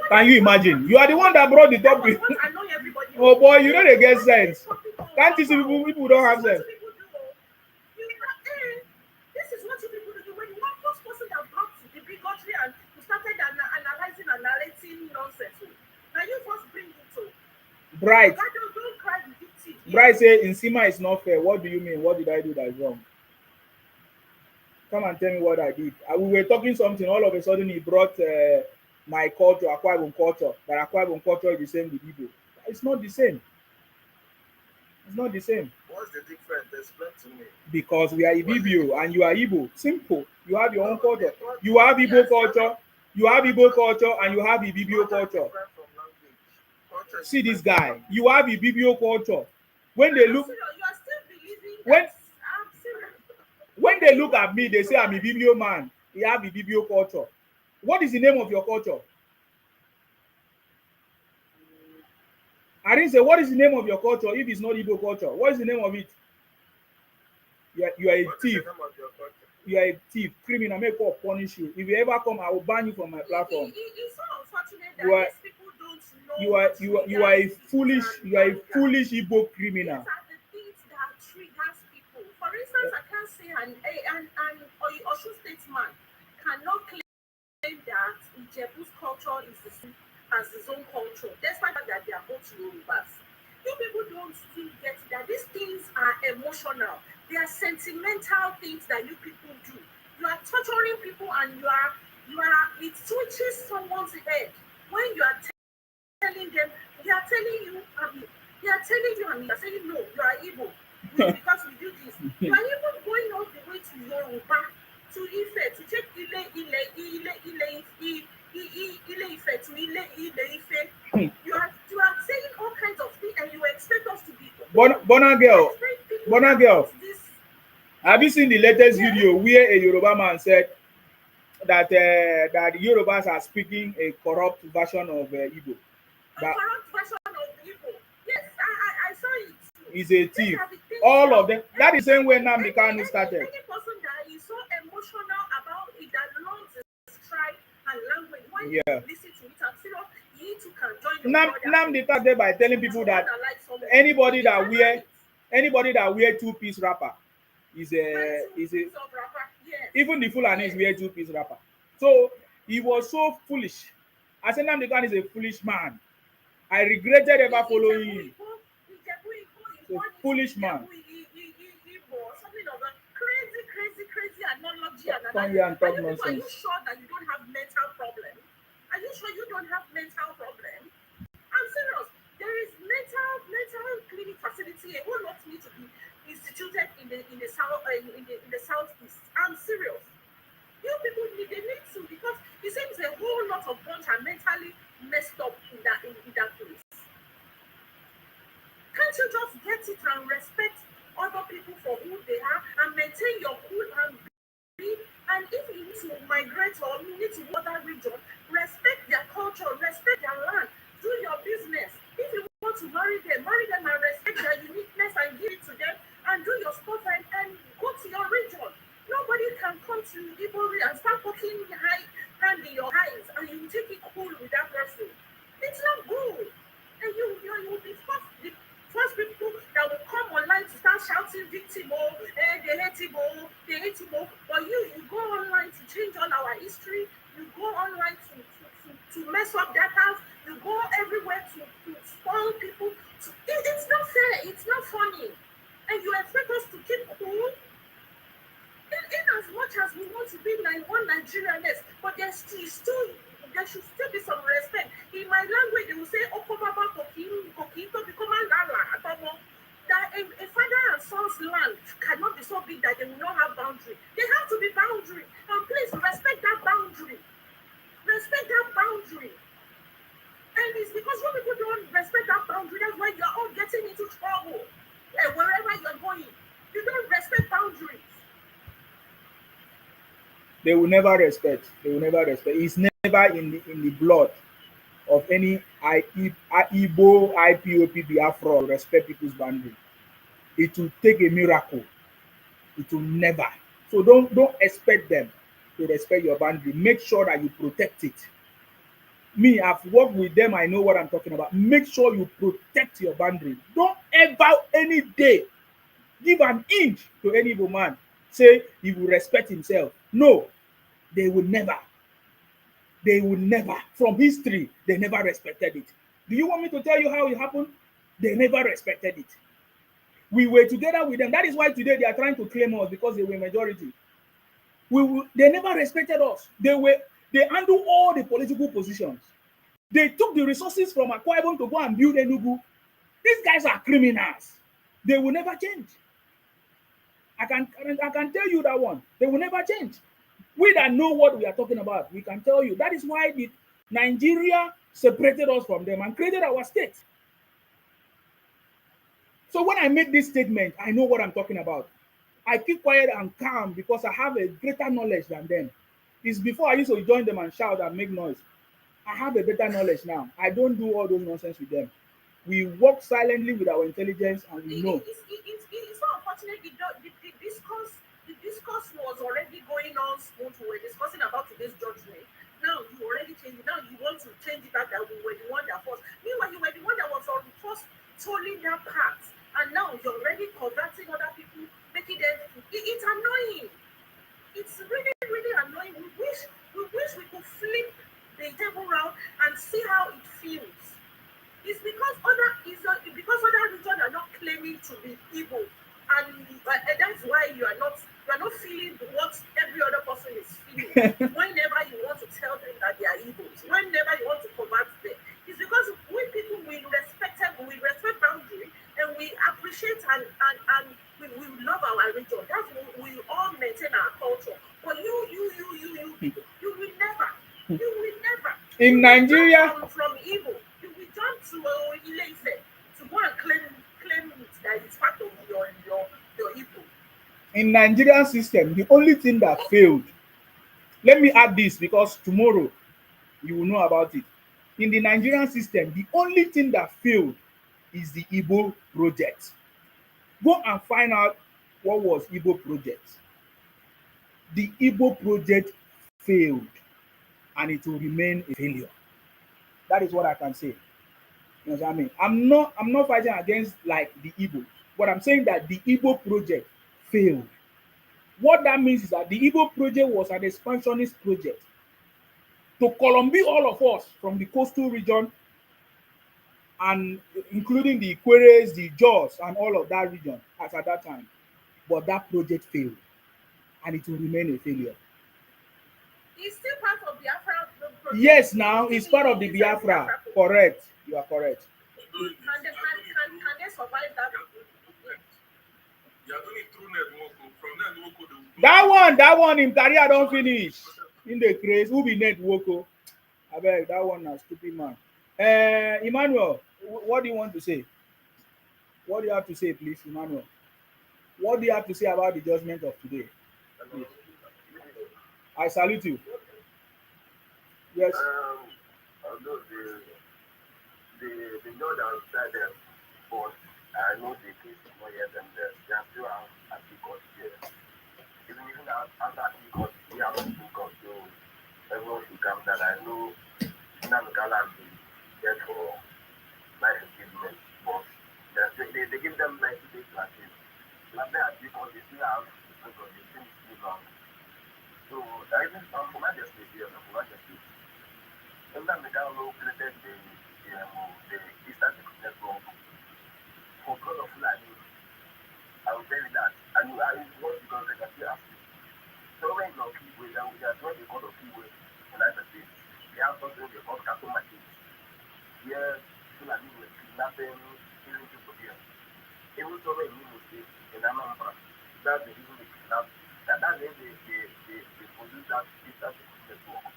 Can you imagine? You are the one that brought the topic. Oh boy, you know they get sense. Can't you see people don't have sense? This is what you people do. When one first person that brought the bigotry and you started analyzing and narrating nonsense, now you first bring it to. Bright. Don't cry the victim. Bright say Nsima is not fair. What do you mean? What did I do that is wrong? Come and tell me what I did. We were talking something. All of a sudden, he brought my culture, Akwa Ibom culture. That Akwa Ibom culture is the same with Igbo. It's not the same. It's not the same. What's the difference? Explain to me. Because we are Ibibio and you are Igbo. Simple. You have your own culture. You have Igbo culture. You have Igbo culture and you have Ibibio culture. See this guy. You have Ibibio culture. When they look, when they look at me, they say I'm a Ibibio man. You have Ibibio culture. What is the name of your culture? I didn't say what is the name of your culture if it's not Igbo culture. What is the name of it? You are a thief. You are a thief, criminal. May God punish you. If you ever come, I will ban you from my platform. It's so unfortunate that these people don't know. You are a foolish Igbo criminal. These are the things that triggers people. For instance, I can't say an Osun State man cannot claim that Ijebu's culture is the same as his own culture, despite that they are both Yorubas. You people don't still get that these things are emotional. They are sentimental things that you people do. You are torturing people and it switches someone's head when you are telling them, they are telling you, and you are saying, no, you are Igbo. Because we do this. You are even going all the way to Yoruba, to Ife, to take Ile Ife, to Ile Ife. You are saying all kinds of things and you expect us to be. Bona girl. Have you seen the latest video where a Yoruba man said that that the Yorubas are speaking a corrupt version of Igbo? Corrupt version of Igbo. Yes, I saw it. He's a thief. All of them. That is the same way Nnamdi Kanu started. Any person that is so emotional about it that loves his tribe and language, when you listen to it, I'm serious, you too can join. Nnamdi started by telling people that anybody that wear two-piece wrapper is a even the Fulanis wear two-piece wrapper. So he was so foolish. I said Nnamdi Kanu is a foolish man. I regretted ever following him. A foolish man. Something of a crazy analogy. Are you sure that you don't have mental problem? Are you sure you don't have mental problem? I'm serious. There is mental clinic facility. A whole lot need to be instituted in the southeast. I'm serious. You people need to, because it seems a whole lot of bunch are mentally messed up in that place. Can't you just get it and respect other people for who they are and maintain your cool and be? And if you need to migrate or you need to go to that region, respect their culture, respect their land, do your business. If you want to marry them and respect their uniqueness and give it to them and do your stuff and go to your region. Nobody can come to Ibori and start poking hand in your eyes and you take it cool with that person. It's not good. And you will be first people that will come online to start shouting victim, they hate him, but you go online to change all our history, you go online to mess up that house, you go everywhere to spoil people. It's not fair, it's not funny. And you expect us to keep cool? In as much as we want to be like one Nigerianness, but there should still be some respect. In my language, they will say, Okobaba Kokito, that a father and son's land cannot be so big that they will not have boundary. They have to be boundary. And please respect that boundary. Respect that boundary. And it's because when people don't respect that boundary, that's why you're all getting into trouble. Wherever you're going. You don't respect boundaries. They will never respect. They will never respect. It's never in the blood of any Igbo, IPOP, Biafra to respect people's boundary. It will take a miracle. It will never. So don't expect them to respect your boundary. Make sure that you protect it. Me, I've worked with them. I know what I'm talking about. Make sure you protect your boundary. Don't ever any day give an inch to any woman. Say he will respect himself. No, they will never. They will never. From history, they never respected it. Do you want me to tell you how it happened? They never respected it. We were together with them. That is why today they are trying to claim us because they were majority. They never respected us. They handled all the political positions. They took the resources from Akwa Ibom to go and build Enugu. These guys are criminals. They will never change. I can tell you that one. They will never change. We that know what we are talking about, we can tell you. That is why Nigeria separated us from them and created our state. So when I make this statement, I know what I'm talking about. I keep quiet and calm because I have a greater knowledge than them. It's before I used to join them and shout and make noise. I have a better knowledge now. I don't do all those nonsense with them. We work silently with our intelligence and we know. It's so unfortunate the discourse was already going on smooth. We were discussing about today's judgment. Now you already changed it. Now you want to change it back that we were the one that first. Meanwhile, you were the one that was on first tolling that part. And now you're already converting other people, making them it's annoying. It's really, really annoying. We wish we could flip the table round and see how it feels. It's because other regions are not claiming to be Igbo, and that's why you are not feeling what every other person is feeling. Whenever you want to tell them that they are Igbos, whenever you want to combat them, it's because we people we respect boundary, and we appreciate and we love our region. That's what we all maintain our culture. But you people, you will never. In You will Nigeria, jump from Igbo. You will jump to Ile-Ife to go and claim it that it's part of your Igbo. in Nigerian system, the only thing that failed, let me add this because tomorrow you will know about it. In the Nigerian system, the only thing that failed is the Igbo project. Go and find out what was Igbo project. The Igbo project failed and it will remain a failure. That is what I can say. You know what I mean? I'm not fighting against like the Igbo, but I'm saying that the Igbo project failed. What that means is that the Igbo project was an expansionist project to Colombia all of us from the coastal region and including the Ikweres, the Jaws, and all of that region as at that time. But that project failed and it will remain a failure. It's still part of Biafra project. Yes, now it's part of the Biafra. Project. Correct. You are correct. Can they survive that? You are doing it through network. From network, That one in career don't finish. In the craze, who be net woko? I beg that one a stupid man. Emmanuel, what do you want to say? What do you have to say, please, Emmanuel? What do you have to say about the judgment of today? Please. I salute you. Yes. Although the judge outside them, but I know the case is not yet and they are still at the court here. Even after the court, we have to court, so everyone should come down. I know Nnamdi Kanu has been there for life imprisonment, but they give them 90 days to appeal. After the court, they still have to go, they think it's too long. So, I think from my justice, Nnamdi Kanu created the Eastern Network for God of Fulani. I will tell you that. And I want to go to the after. So when you are people, they are trying to call of people in United States. They have something they call capital markets. Here, Fulani were kidnapping, killing people here. Even so many people say in Anambra, that's the reason they kidnap. That's the way they produce that Eastern Network.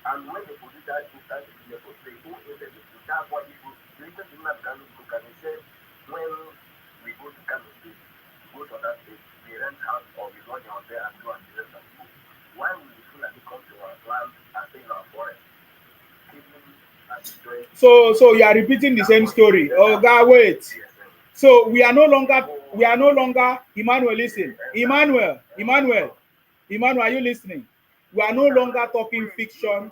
And when they produce that Eastern Network, they go in the that's why people listen to Nnamdi Kanu book and he said when we go to Kano State, out there and do and the rest of it. Why would the Fulani come to our land and stay in our forest, killing and destroying? So you are repeating the same story. Oh God, wait. So we are no longer Emmanuel, listen. Emmanuel, are you listening? We are no longer talking fiction.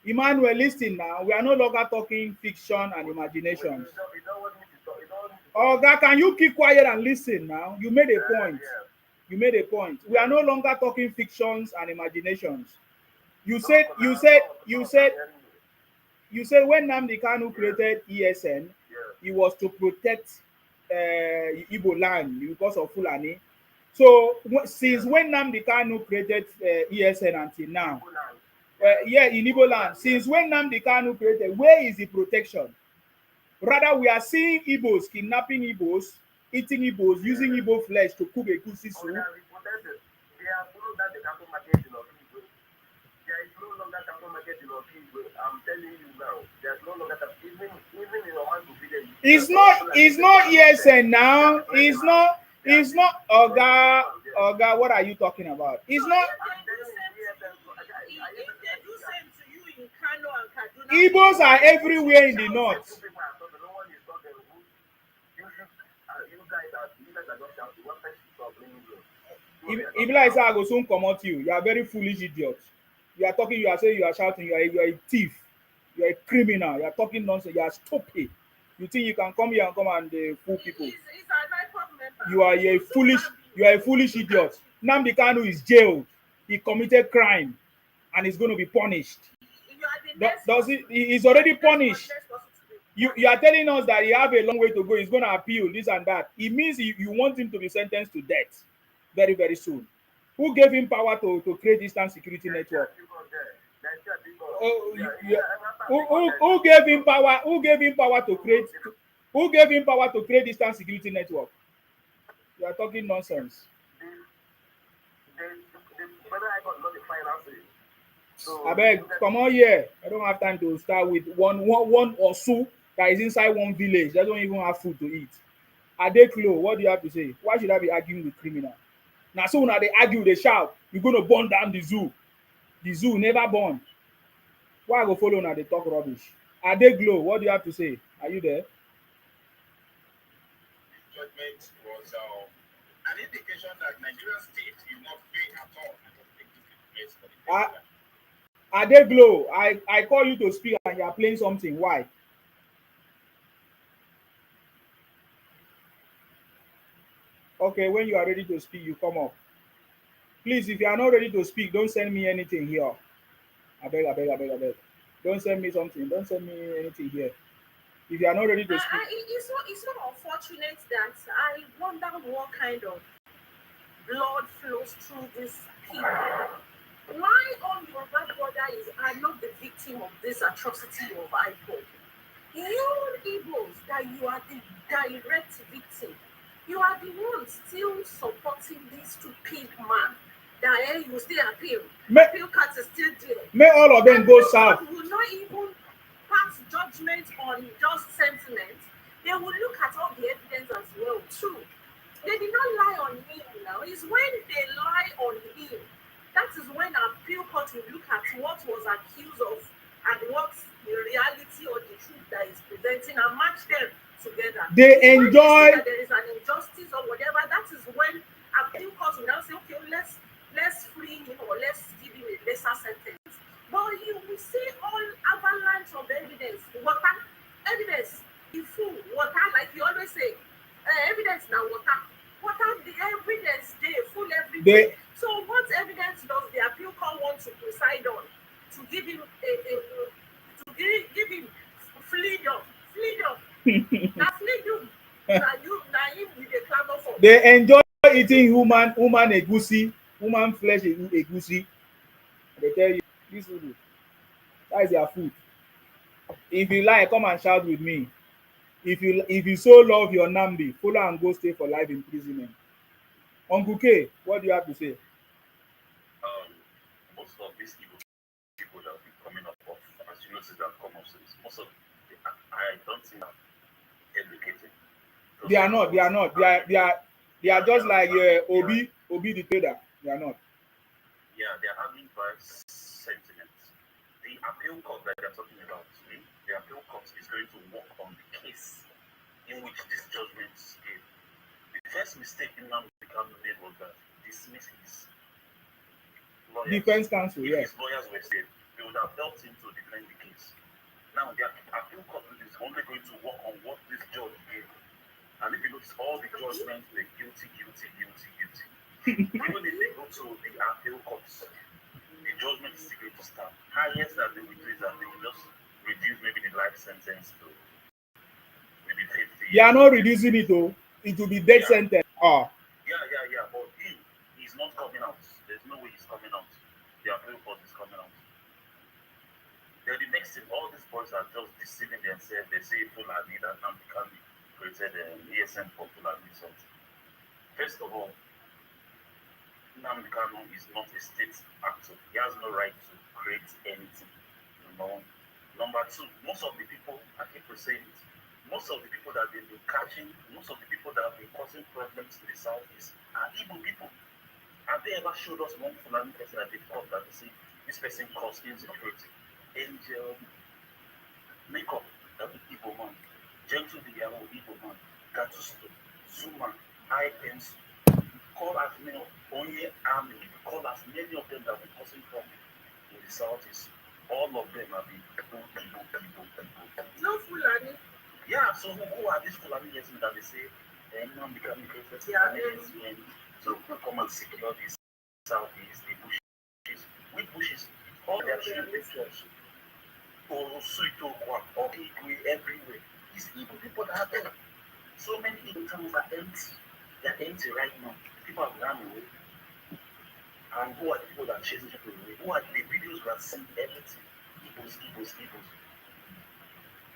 Emmanuel, listen now. We are no longer talking fiction and imaginations. Oh God, can you keep quiet and listen now? You made a point. You made a point. We are no longer talking fictions and imaginations. You said when Nnamdi Kanu created ESN, it was to protect Igbo land because of Fulani. So since when Nnamdi Kanu created ESN until now, in Igbo land, since when Nnamdi Kanu created, where is the protection? Rather, we are seeing Igbos kidnapping Igbos, eating Igbos, using Igbo flesh to cook a goosey soup. I'm telling you now, there's no longer even in your hand village. It's not ESN now. It's not Oga, what are you talking about? It's not. Igbos are everywhere in the north. If like say I go soon come out you are very foolish idiot. You are talking, you are saying, you are shouting, you are a thief, you are a criminal, you are talking nonsense, you are stupid. You think you can come here and come and fool people? You are a foolish idiot. Nnamdi Kanu is jailed. He committed crime and is going to be punished. Does he? He's already punished. You are telling us that he have a long way to go. He's going to appeal this and that. It means you want him to be sentenced to death very, very soon. Who gave him power to create this security network? Who gave him power? Who gave him power to create? Who gave him power to create this security network? You are talking nonsense. I beg, come on here. I don't have time to start with one or two that is inside one village. They don't even have food to eat. Adeklo, what do you have to say? Why should I be arguing with criminal? Now, so now they argue, they shout, you're going to burn down the zoo. The zoo never burn. Why I go follow now? They talk rubbish. Adeglo, what do you have to say? Are you there? Judgment was an indication that Nigerian state is not fair at all. Adeglo, I call you to speak and you are playing something. Why? Okay, when you are ready to speak, you come up. Please, if you are not ready to speak, don't send me anything here. I beg. Don't send me something. Don't send me anything here. If you are not ready to speak. It's not unfortunate that I wonder what kind of blood flows through this people. Why all your brothers are not the victim of this atrocity of IPOB? You Igbos, that you are the direct victim. You are the ones still supporting this stupid man. That you still appeal. Appeal cat is still there. May all of them go south. They will not even pass judgment on just sentiment. They will look at all the evidence as well too. They did not lie on him now. It's when they lie on him. That is when appeal court will look at what was accused of and what's the reality or the truth that is presenting and match them together. They enjoy. When they see that there is an injustice or whatever. That is when appeal court will now say, okay, let's free him or let's give him a lesser sentence. But you will see all avalanche of evidence. Water, evidence, the full water, like you always say. Evidence now, water. The evidence, they full everything. So what evidence does the appeal court want to preside on? To give him give him freedom. Now freedom. Now him with the clamor for. They enjoy eating human egusi, human flesh egusi. They tell you this will do. That is their food. If you like, come and shout with me. If you so love your Nnamdi, follow and go stay for life imprisonment. Uncle K, what do you have to say? Most of these evil people that will be coming up of, as you notice that come up, most of I don't think they're educated. They are not. They are just like Obi the trader. You are not. Yeah, they are arguing by sentiment. The appeal court that they're talking about, the appeal court is going to work on the case in which this judgment is given. The first mistake Nnamdi Kanu made was that dismiss his lawyers. Defense counsel, If yes. his lawyers were saved, they would have helped him to defend the case. Now, the appeal court is only going to work on what this judge gave. And if you notice, all the judgments were guilty, guilty, guilty, guilty. Even if they go to the appeal courts, the judgment is still going to stand. Highest that they will do is that they will just reduce maybe the life sentence to maybe 50 years. They are not reducing it though. It will be death sentence. Yeah. But he's not coming out. There's no way he's coming out. The appeal court is coming out. Then the next thing, all these boys are just deceiving themselves. They say Fulani that Nnamdi Kanu created an ESN for Fulani something. First of all, Nnamdi Kanu is not a state actor. He has no right to create anything. Number one. Number two, most of the people, I keep saying it, most of the people that they've been catching, most of the people that have been causing problems in the southeast are Igbo people. Have they ever showed us one Fulani person that they've caught that they say this person caused insecurity? Angel, makeup, that Igbo man, gentle the Yahoo Igbo man, Gatusto, Zuma, High Pencil, call as many of Onye Army, call as many of them that have been causing problems in the southeast. All of them have been Igbo. No Fulani. Yeah, so who are these Fulani yeses that they say, Nnamdi Kanu created and so come and secure the southeast, the bushes, which bushes? All their pictures. Or everywhere. These Igbo people that are there. So many Igbo towns are empty. They're empty right now. People have run away. And who are the people that are chasing people away? Who are the videos that see everything? Igbos.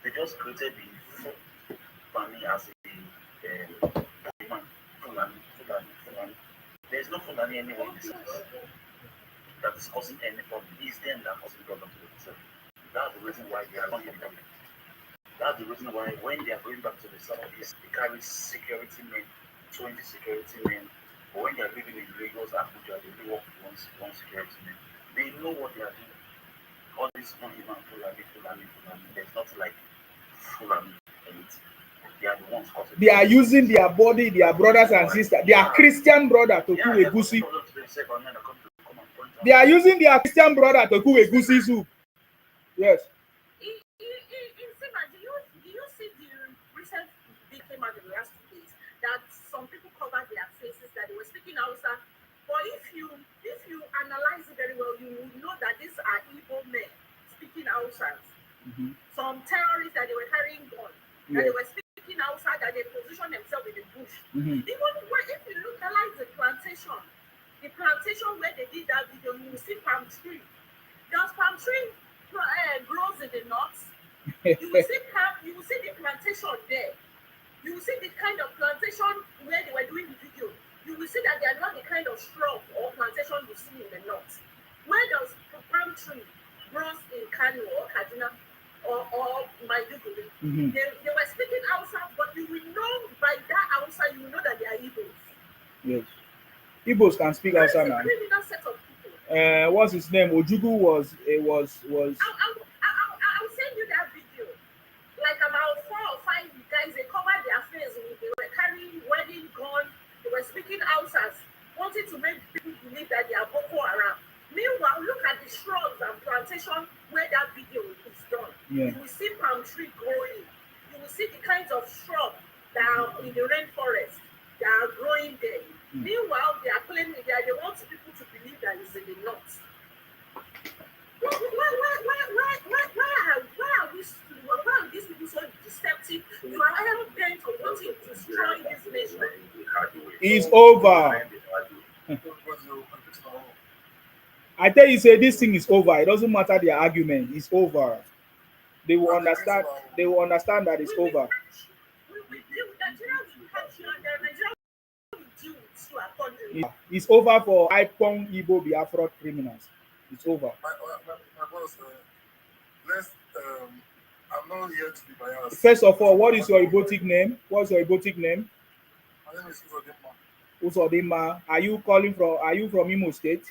They just created the family as a man. Fulani. There's no Fulani anywhere in this place that is causing any problem. It's them that are causing problem to themselves. That's the reason why they are not getting problem. That's the reason why when they are going back to the southeast, they carry security men, 20 security men. But when they are living in Lagos, Abuja, they only work with one security man. They know what they are doing. All this money, Fulani. There's nothing like Fulani anything. They are the ones causing. They are using their body, their brothers and sisters, their Christian brother to cook a goosey. They are using their Christian brother to cook a goosey soup. Yes. In Sima, do you see the recent big came out in the last 2 days that some people covered their faces that they were speaking Hausa? But if you analyze it very well, you will know that these are Igbo men speaking Hausas. Mm-hmm. Some terrorists that they were carrying guns, that they were speaking Hausa, that they positioned themselves in the bush. Mm-hmm. Even if you look at the plantation where they did that video, you will see palm tree. Does palm tree grows in the north? You will see the plantation there. You will see the kind of plantation where they were doing the video. You will see that they are not the kind of shrub or plantation you see in the north. Where does palm tree grows in Kano or Kaduna or Maiduguri? Mm-hmm. They were speaking Hausa, but you will know by that Hausa, you will know that they are Igbos. Yes. Igbos can speak Hausa now. Criminal set of people. What's his name? Ojugu was. I'll send you that video. Like about 4 or 5 guys, they covered their face. They were carrying wedding gun. They were speaking Hausas, wanting to make people believe that they are Boko Haram. Meanwhile, look at the shrubs and plantation where that video is done. Yeah. You will see palm tree growing. You will see the kinds of shrub that are in the rainforest that are growing there. Meanwhile, they are claiming that they want people to believe that it's in the north. Why are these people so deceptive? You are all bent on wanting to destroy this nation. It's over. I tell you, say this thing is over. It doesn't matter their argument. It's over. They will understand. They will understand that it's over. It's over for Ipon Igbo Biafra criminals. It's over. My boss, I'm not here to be biased. First of all, what is your Ibotic name? What's your Ibotic name? My name is Uzodimma. Usodima. Are you calling from? Are you from Imo State?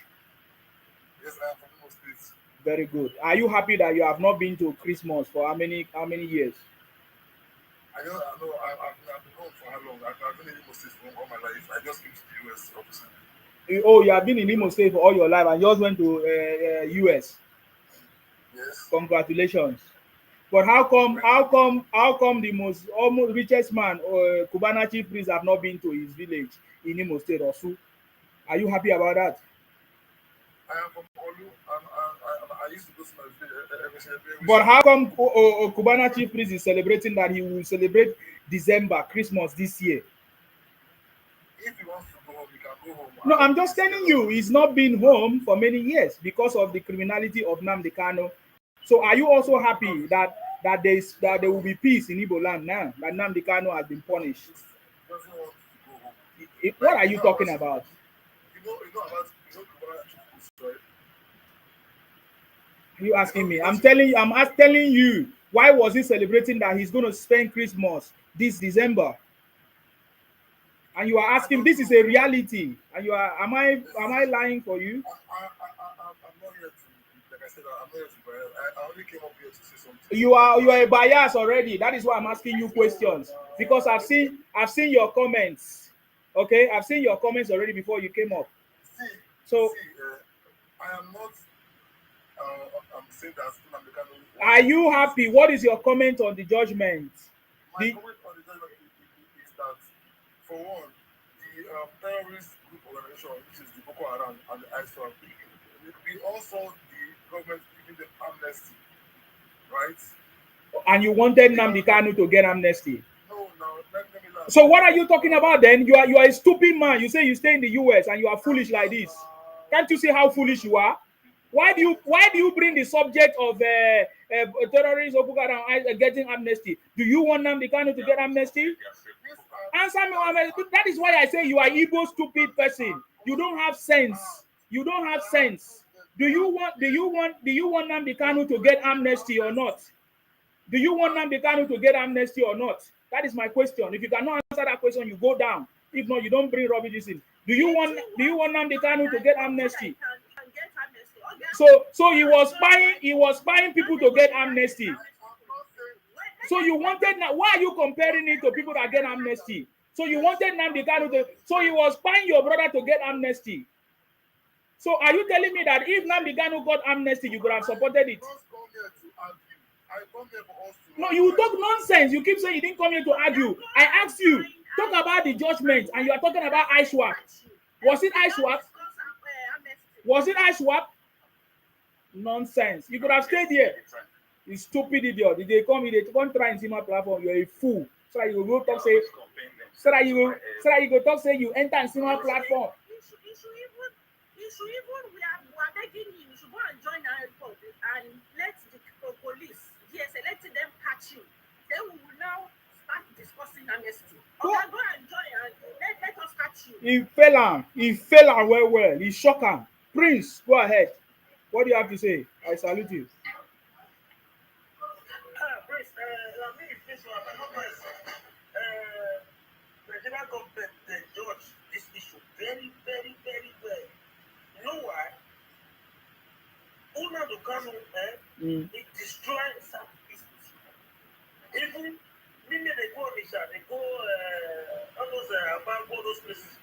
Yes, I am from Imo State. Very good. Are you happy that you have not been to Christmas for how many years? I know I've been home for how long? I've been in Imo State for all my life. I just came to the US obviously. Oh, you have been in Imo State for all your life and just went to US. Yes. Congratulations. But how come? Thank How you. come? How come the most almost richest man, Cubana chief priest, have not been to his village in Imo State or so? Are you happy about that? I am from Olu, and I used to go to my village every But how Sunday. come Cubana chief priest is celebrating that he will celebrate December, Christmas this year? If he wants to go home, he can go home. No, I don't I'm think just he's scared telling of you, he's not been home for many years because of the criminality of Nnamdi Kanu. So, are you also happy doesn't that there will be peace in Igbo land now that Nnamdi Kanu has been punished? doesn't want to go home. What Like are you talking about? Kubana chief priest, right? Are you asking me? You know I'm telling you. Why was he celebrating that he's going to spend Christmas this December? And you are I asking, don't this is know. a reality. And you are, am I Listen, lying for you? I'm not here to, like I said, I'm not here to bias. I only came up here to say something. You are a bias already. That is why I'm asking you questions because I've seen your comments. Okay, I've seen your comments already before you came up. See, So, see, I am not. I'm saying that Nnamdi Kanu are wants to you do this happy? thing. What is your comment on the judgment? My The comment on the judgment is that, for one, the terrorist group organization, which is the Boko Haram and the ISWAP, we also the government giving them amnesty, right? and you wanted They Nnamdi are Kanu to get amnesty. no now. Let me land. So what are you talking about then? You are a stupid man. You say you stay in the US and you are foolish like this. Can't you see how foolish you are? Why do you bring the subject of terrorists or Boko Haram getting amnesty? Do you want Nnamdi Kanu to get amnesty? This Answer me, that's Mohammed. That is why I say you are Igbo stupid person. You don't have sense. You don't have sense. Do you want Nnamdi Kanu to get amnesty or not? Do you want Nnamdi Kanu to get amnesty or not? That is my question. If you cannot answer that question, you go down. If not, you don't bring rubbish in. Do you want Nnamdi Kanu to get amnesty? Can get amnesty. Okay. So he was buying people to get amnesty. I'm not saying So you wanted now. Why are you comparing it to people that get amnesty? So you wanted Nnamdi Kanu to. So he was buying your brother to get amnesty. So are you telling me that if Nnamdi Kanu got amnesty, you could have supported it? don't come here to argue. I come here for us to No, learn you right. talk nonsense. You keep saying you didn't come here to argue. I asked you, talk about the judgment, and you are talking about eye swap. Was it eye swap? Was it eye swap? Nonsense. You could have stayed here. You stupid idiot. Did they come try and see my platform? You're a fool. So that you go talk say, talk say you enter and see my platform. We are begging him. You should go and join our report and let the police, yes, letting them catch him. Then we will now start discussing amnesty. Okay, go and join and let us catch you. He fell well. He shock him. Prince, go ahead. What do you have to say? I salute you. Please, me, this one, I don't know. Nigerian government, they judge this issue very, very, very well. You know why? Nnamdi Kanu, it destroys South East. Even women, they go Nisha, they go all those Bango, those places.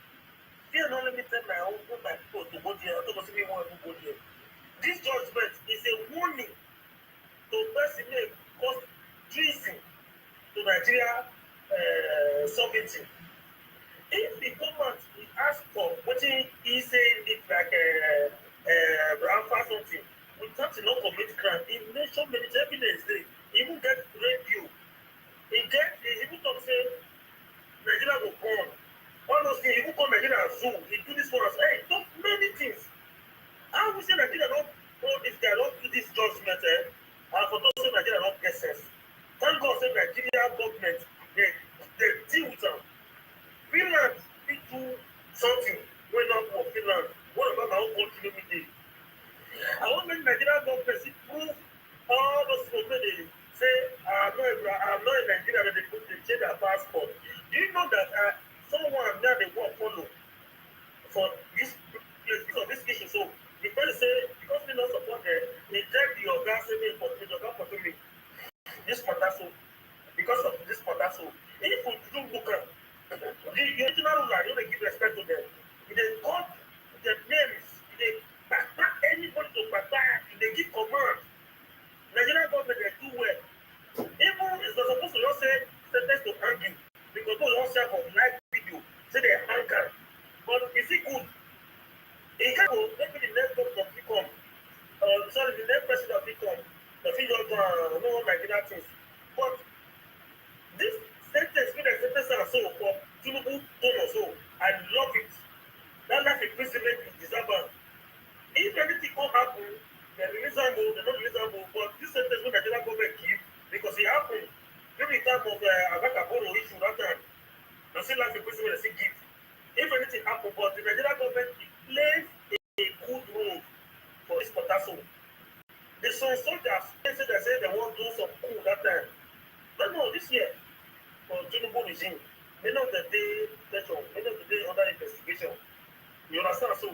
They are not limited my own my people to go there. I don't see me want to go there. This judgment is a warning to person may cause treason to Nigeria sovereignty. If the government will ask for what he say it like Ramfa something, without no commit crime, he mention many evidence there. He even get radio. He even talk say Nigeria go born. All those things, he even call Nigeria zoo. He do this for us. Hey, talk many things. How we say Nigeria don't hold this guy, don't do this judgment, and for those say Nigeria don't get sense. Thank God say Nigeria government, they deal with them. Finland need do something when not for Finland. What about my own country every day? I want make Nigeria government prove all those people they say I'm not in Nigeria that they change their passport. Do you know that someone there they work follow? guys say me for me, don't for me. This potato, because of this potato, if you do look at the original ruler, you don't give respect to them. They call their names, they back anybody to back, they give command. Nigerian government they do well. Even if they're supposed to just say sentence to argue, because they don't share for live video, say they anger. But is it good? It can go, maybe the next government become, sorry, the next president become, the figure no Nigerian things. But this sentence, when the sentence are so for Tinubu tone or so, I love it. That life imprisonment is deserved. If anything can happen, they release them, they don't release them, but this sentence when Nigerian government give, because it happened during the time of Agakaboro issue that time, they still life imprisonment, they still give. If anything happen, but the Nigerian government plays a good role for this potato. The soldiers, they say they want to do some coup that time. But no, this year, for Tinubu regime, many of the day detention, many of the day under investigation. You understand? So,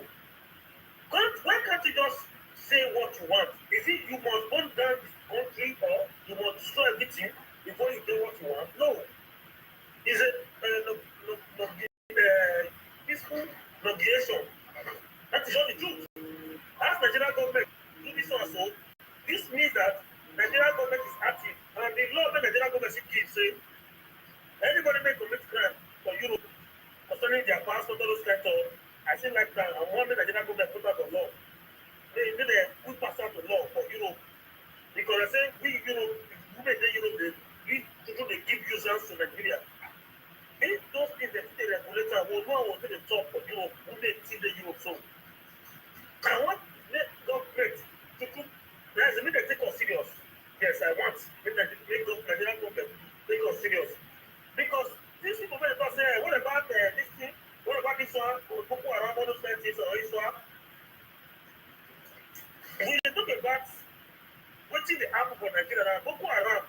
why can't you just say what you want? Is it you must burn down this country or you must destroy everything before you get what you want? No. Is it peaceful negotiation? That is not the truth. As Nigerian government do this also, this means that Nigerian government is active. And the law that Nigerian government gives say anybody may commit crime for Europe concerning their passport, all those kinds of I think like that, and one Nigerian government put out the law. They need a good pass out the law for Europe. Because I say we Europe, we make the Europe, they give users to Nigeria. If those things that the regulator will know what they talk for Europe, who they see the Europe so. I want the government to put there's a need to take us serious. Yes, I want Nigerian government take us serious. Because these people may not say, what about this thing? What about this one? Boko Haram, all those things, or this one? When you talk about what's in the apple for Nigeria, Boko Haram,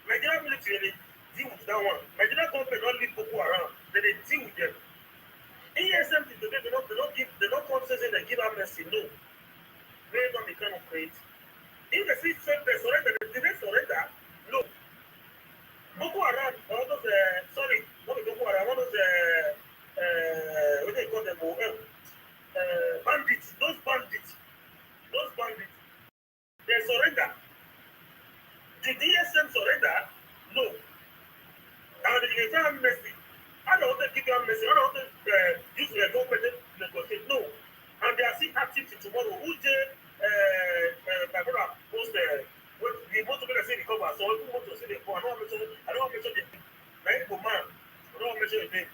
Nigerian military deal with that one. Nigerian government don't leave Boko Haram, then they deal with them. ESM today, they don't come saying they give amnesty. No. They don't become afraid. If they see they surrender, did they surrender? No. Boko Haram, all those, not Boko Haram, all those, what they call them, bandits, those bandits, they surrender. Did the ESM surrender? No. And the entire amnesty, I don't want to give you amnesty, I don't want to use their government to negotiate, no. And they are still active till tomorrow. Who my brother post we want to make a say recover, so we want to say the I don't want to mention the right man. I don't want to mention the name.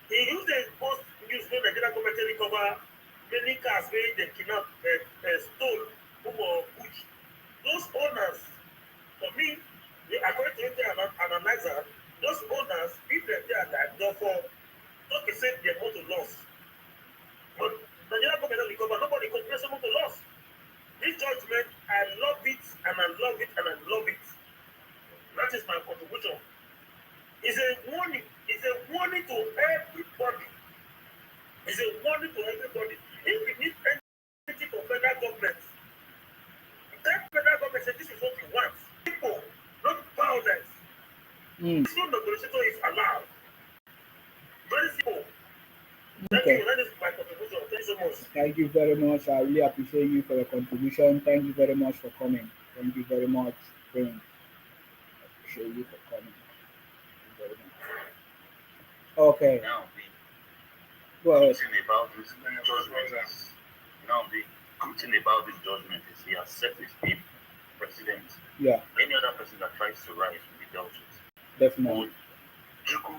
He used the post news when Nigerian government recover many cars where they kidnap, stole, who were which. Those owners, for me, according to the analyzer, those owners, if they are that, therefore, don't say they're going to loss. But Nigerian government recover, nobody complains about the loss. This judgment, I love it, and I love it, and I love it. That is my contribution. It's a warning. It's a warning to everybody. It's a warning to everybody. If we need anything from federal government, that federal government says this is what we want. People, not violence. This negotiation is allowed. Very simple. Thank you. That is my contribution. Thank you so much. Thank you very much. I really appreciate you for your contribution. Thank you very much for coming. Thank you very much. I appreciate you for coming. Thank you very much. Okay. Now, Go ahead. the about this judgment is, the good thing about this judgment is he has set his name president. Yeah. Any other person that tries to rise will be dealt with. Definitely. Juku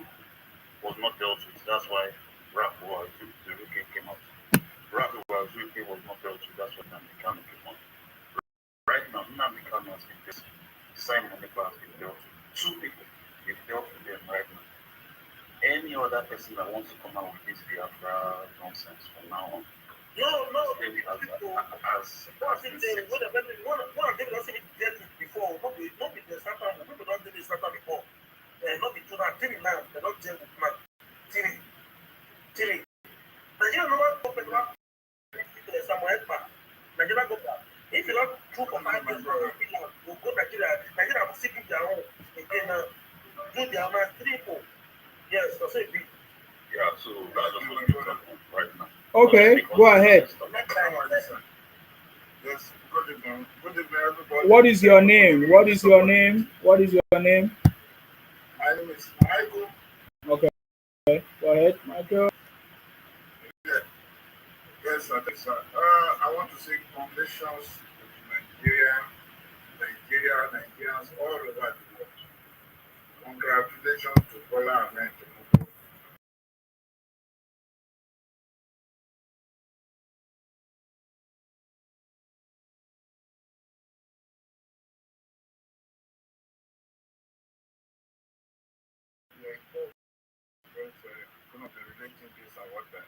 was not dealt with. That's why Rafu came out. Rafu was not dealt with. That's why Nnamdi Kanu came out. Right now, Nnamdi Kanu has been dealt with. Simon Onekpa has been dealt with. Two people, they've dealt with them right now. Any other person that wants to come out with this Biafra nonsense from now on. No. Maybe as one of them don't see it dealt with before. Not be the Satan. People don't do this Satan before. Not be true. Tiri now. They don't deal with man. Tiri. Nigeria no one government Samuel Ekpa. Nigeria government. If you don't true for 5 years, do the amount triple. Yes, that's a big. Yeah, so that's just what we're talking right now. Okay, go ahead. Next time I listen. Yes, good evening. Good evening, everybody. What is your name? What is your name? What is your name? My name is Michael. Okay, go ahead, Michael. Yeah. Yes, sir. Yes, sir. I want to say congratulations to Nigerians all over the world. Congratulations to Bola Ahmed Tinubu. Yeah, going to be relating this and what that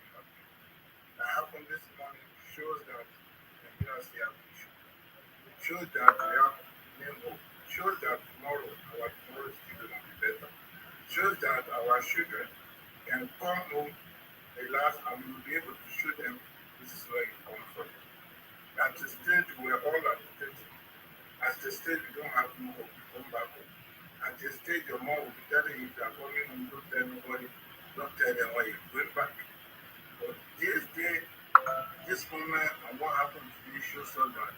happened this morning shows that Nigerians have vision. Shows that we have new hope. Shows that tomorrow, our tomorrow is still going to be better. Shows that our children can come home at last and we will be able to show them this is where you come from. At the stage we are all agitated. At the stage you don't have no hope, you come back home. At the stage your mom will be telling you if you are coming home, don't tell nobody, don't tell them why you're going back. But this day, this moment, and what happened today shows us that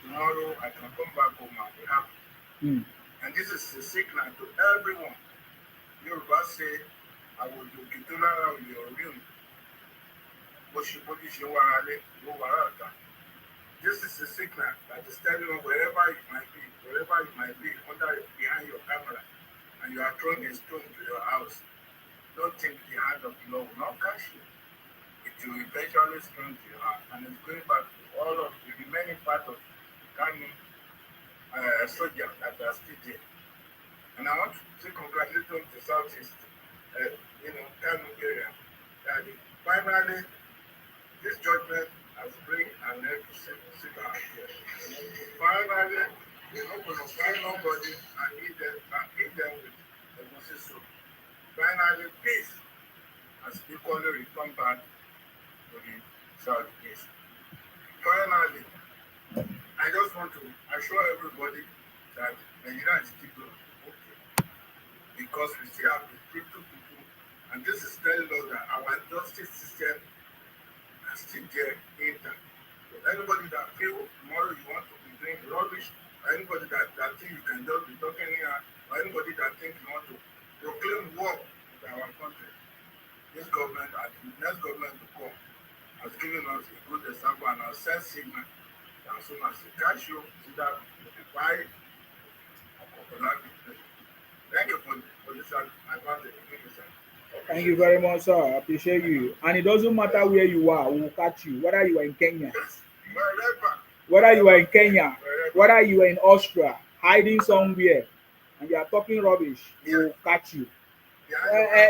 tomorrow I can come back home and be happy. Mm. And this is a signal to everyone. Yoruba say, I will do Kitolara with your room. This is a signal that is telling you wherever you might be under behind your camera, and you are throwing a stone to your house. Don't think the hand of the Lord will not catch you. It will eventually stone to your heart, and it's going back to all of the remaining part of Kanu soldiers that are still there. And I want to say congratulations to Southeast, Kanu area. That finally, this judgment has bring an end to civil affairs. Finally, we're not going to find nobody and eat them with the Moses soup. Finally, peace has equally returned back to the Southeast. Finally, I just want to assure everybody that Nigeria is still going okay because we still have the crypto people, and this is telling us that our justice system is still there intact. So anybody that feel tomorrow you want to be doing rubbish, or anybody that think you can just be talking here, or anybody that think you want to proclaim war with our country, this government and the next government to come has given us a good example and has sent signal. As soon as you catch you, see that you buy or popular. Thank you for this advantage. Thank you very much, sir. I appreciate you. And it doesn't matter where you are, we will catch you. Whether you are in Kenya, Yes, wherever, whether you are in Kenya, wherever. whether you are in Austria, hiding somewhere, and you are talking rubbish, we will catch you.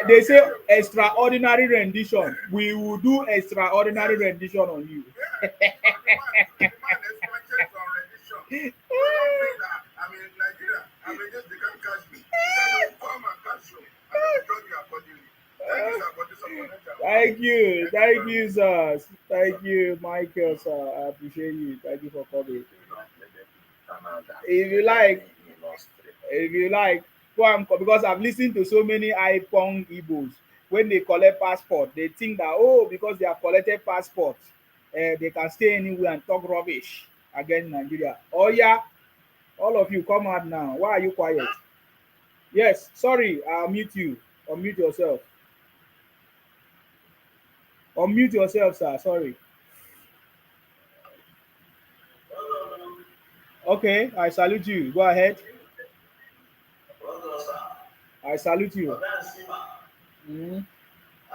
They say extraordinary rendition. We will do extraordinary rendition on you. Yeah, the man is conscious on rendition. I don't think that I'm in Nigeria. I mean, just they can't catch me. They will come and catch you, and they will judge you accordingly. Thank you, sir, for this opportunity. Thank you, sir. Thank you, Michael, sir. I appreciate you. Thank you for coming. If you like, go and because I've listened to so many iPhone Igbos. When they collect passport, they think that because they have collected passport, they can stay anywhere and talk rubbish against Nigeria. Oh yeah, all of you come out now. Why are you quiet? Yes, sorry, I'll mute you. Unmute yourself. Unmute yourself, sir. Sorry. Okay, I salute you. Go ahead. I salute you. Mm,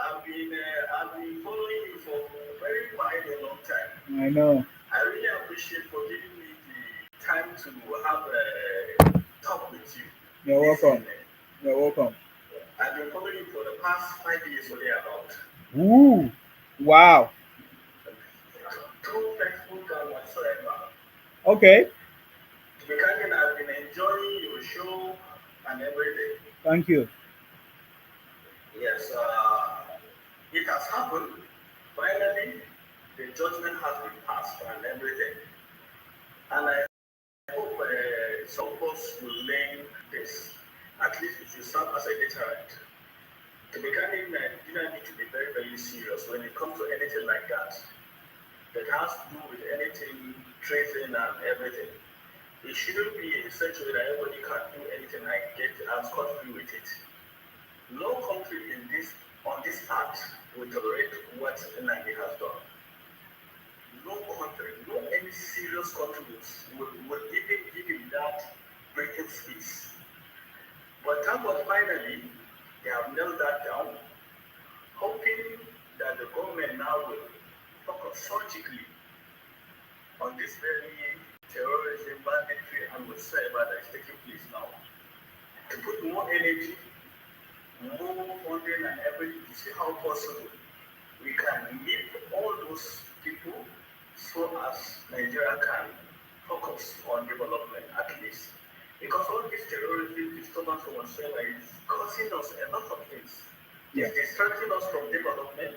I've been following you for quite a long time. I know. I really appreciate for giving me the time to have a talk with you. You're welcome. You're welcome. I've been following you for the past 5 years or thereabout. Ooh, wow. True Facebook and whatsoever. Okay, Because I've been enjoying your show and everything. thank you. Yes, it has happened. Finally, the judgment has been passed and everything. And I hope some of us will learn this. At least it will serve as a deterrent. To be candid, Nigeria need to be very, very serious when it comes to anything like that has to do with anything, tracing and everything. It shouldn't be in such a way that everybody can do anything and get scot free with it. No country in this on this earth will tolerate what Nnamdi has done. No country, no any serious country would even give him that breathing space. But thank God finally they have nailed that down, hoping that the government now will focus surgically on this very terrorism, banditry, and whatsoever that is taking place now. To put more energy, more funding, and everything to see how possible we can meet all those people so as Nigeria can focus on development at least. Because all this terrorism, disturbance, or whatsoever is causing us a lot of things. Yeah. It's distracting us from development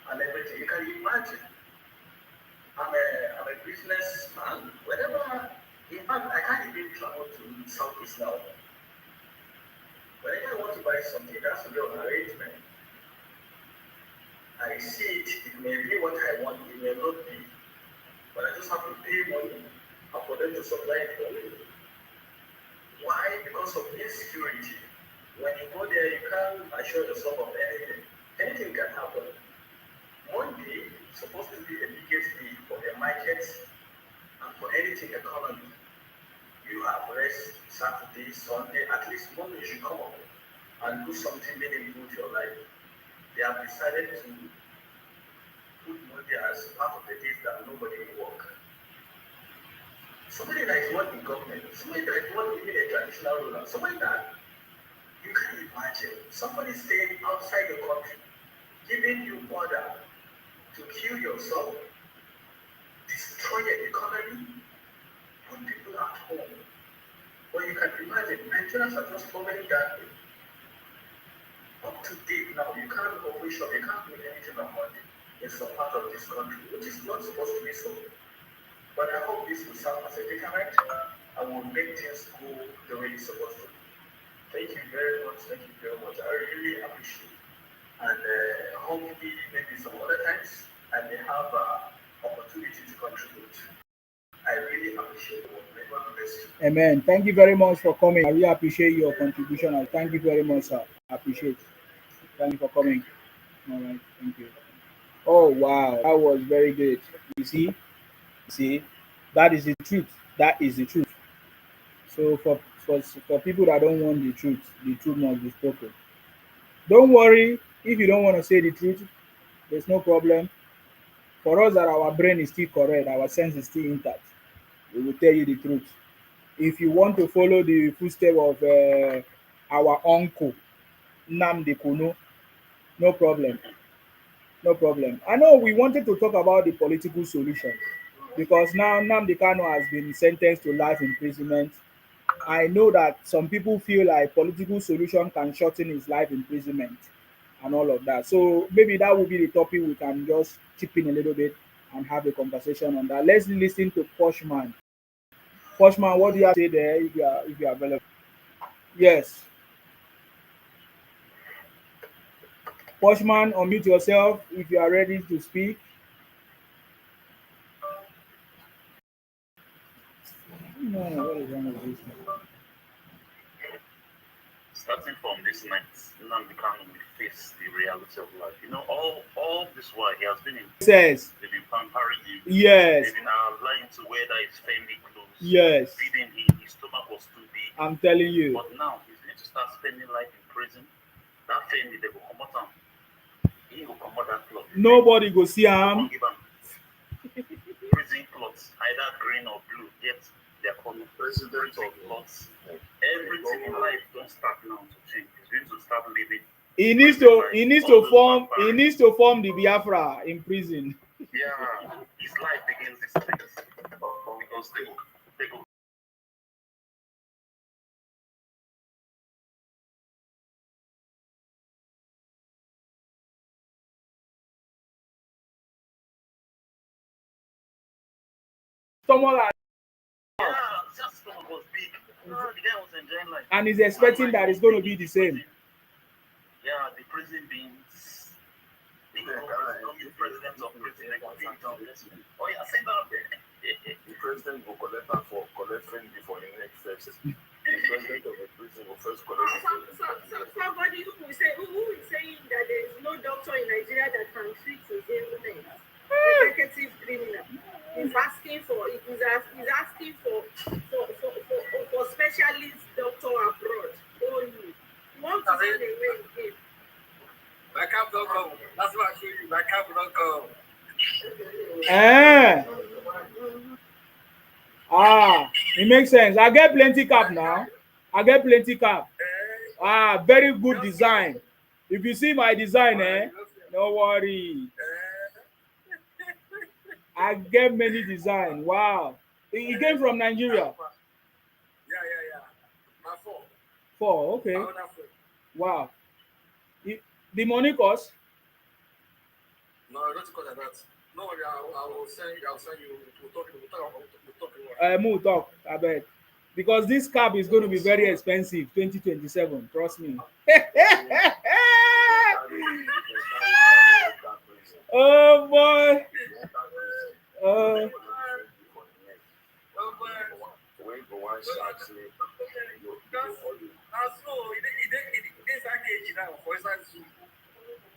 and everything. You can imagine I'm a businessman. Whenever, in fact, I can't even travel to Southeast now. Whenever I want to buy something, that's to be an arrangement. I see it, it may be what I want, it may not be. But I just have to pay money and for them to supply it for me. Why? Because of insecurity. When you go there, you can't assure yourself of anything. Anything can happen. Monday is supposed to be the biggest day for the market and for anything economy. You have rest Saturday, Sunday, at least Monday you should come up and do something meaningful to your life. They have decided to put Monday as part of the days that nobody will work. Somebody that is not in government, somebody that is not even a traditional ruler, somebody that you can imagine, somebody staying outside the country, giving you order to kill yourself, destroy your economy, put people at home. But you can imagine, Nigerians are just following that way. Up to date now, you can't open shop, you can't do anything on Monday. It's a part of this country, which is not supposed to be so. But I hope this will serve as a deterrent and will make things go the way it's supposed to. Thank you very much. Thank you very much. I really appreciate it. And hopefully, maybe some other times, I may have opportunity to contribute. I really appreciate it. May God bless you. Amen. Thank you very much for coming. I really appreciate your contribution. And thank you very much, sir. I appreciate it. Thank you for coming. All right. Thank you. Oh wow, that was very good. You see, that is the truth. That is the truth. So for people that don't want the truth must be spoken. Don't worry if you don't want to say the truth. There's no problem. For us that our brain is still correct, our sense is still intact, we will tell you the truth. If you want to follow the footstep of our uncle Nnamdi Kanu, no problem. No problem. I know we wanted to talk about the political solution because now Nnamdi Kanu has been sentenced to life imprisonment. I know that some people feel like political solution can shorten his life imprisonment and all of that. So maybe that will be the topic we can just chip in a little bit and have a conversation on that. Let's listen to Poshman. Poshman, what do you have to say there if you are available? Yes. Poshman, unmute yourself if you are ready to speak. No, what is wrong with this? Starting from this night, Nnamdi Kanu will face the reality of life. You know, all this while he has been in, Says they've been pampering him, yes, they've been lying to wear that his family clothes, yes. feeding him, his stomach was too big. I'm telling you. But now he's going to start spending life in prison. That family, they will come out and he will come out that cloth. Nobody go see They him. won't give him prison clothes, either green or blue. Yet they're called president of clothes. Everything in life don't start now to change. He's going to start living. He needs to form the Biafra in prison. Yeah, his life begins this place because they go. Someone like Yeah, just stomach was big. No, the guy was enjoying life. and he's expecting that it's going to be the same. Yeah, the prison beings. The president of prison. Oh yeah, sit down there. The president will collect that for collect friend before the next first. The president of the prison will first collect Somebody who is saying that there is no doctor in Nigeria that can treat his illness, executive criminal, is asking for specialist doctor abroad. Only. You want to run away again. My cap don't come. That's what I show you. My cap don't come. It makes sense. I get plenty cap now. Very good design. If you see my design, no worry. I get many design. Wow. It came from Nigeria. Yeah. My four. Four, okay. Wow. The money cost? No, not because of that. No, I will send you. We'll talk. We'll talk. I bet. Because this cab is going to be very expensive 2027. Trust me. Oh boy.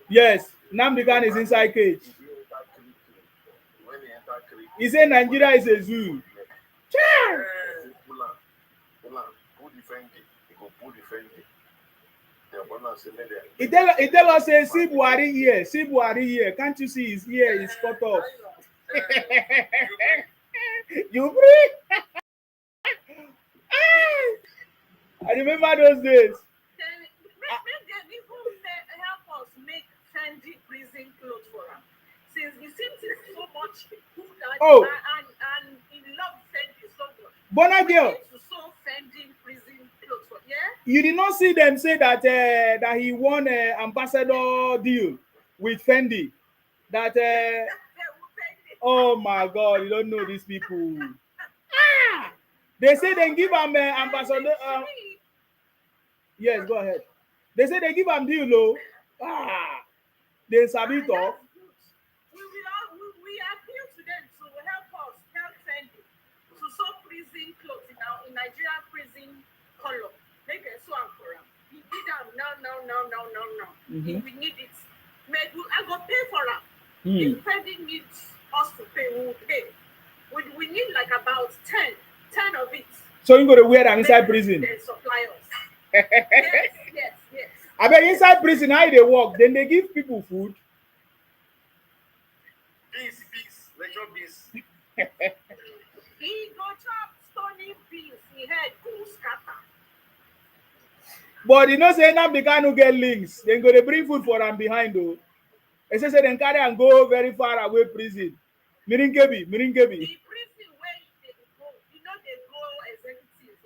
Yes, Nnamdi Kanu is inside cage. He said Nigeria is a zoo. He tell us say see Buhari here. Can't you see his ear is cut off? You breathe. I remember those days. Make them even help us make Fendi prison clothes for him. Since he seems so much good and he loves Fendi so much. Bona girl. We need to sew Fendi prison clothes for You did not see them say that that he won an ambassador deal with Fendi. That oh my God, you don't know these people. They say they give him ambassador. Yes, go ahead. They say they give him deal, though. They sabi talk. We appeal to them to help Fendi to sew prison clothes in Nigeria prison color. Make a sew for him. He did them now. Mm-hmm. We need it. I go pay for him. If Fendi needs us to pay, we will pay. We need like about 10 of it. So you go to wear them inside prison? They supply us. Yes. I bet inside prison, how they work? Then they give people food. Beans, lecture beans. He go chop stony beans. He head go scatter. But you know, say Nnamdi Kanu get links. Then go to bring food for them behind though. They say they carry and go very far away prison. Miringebi. The prison where they go, they go executive.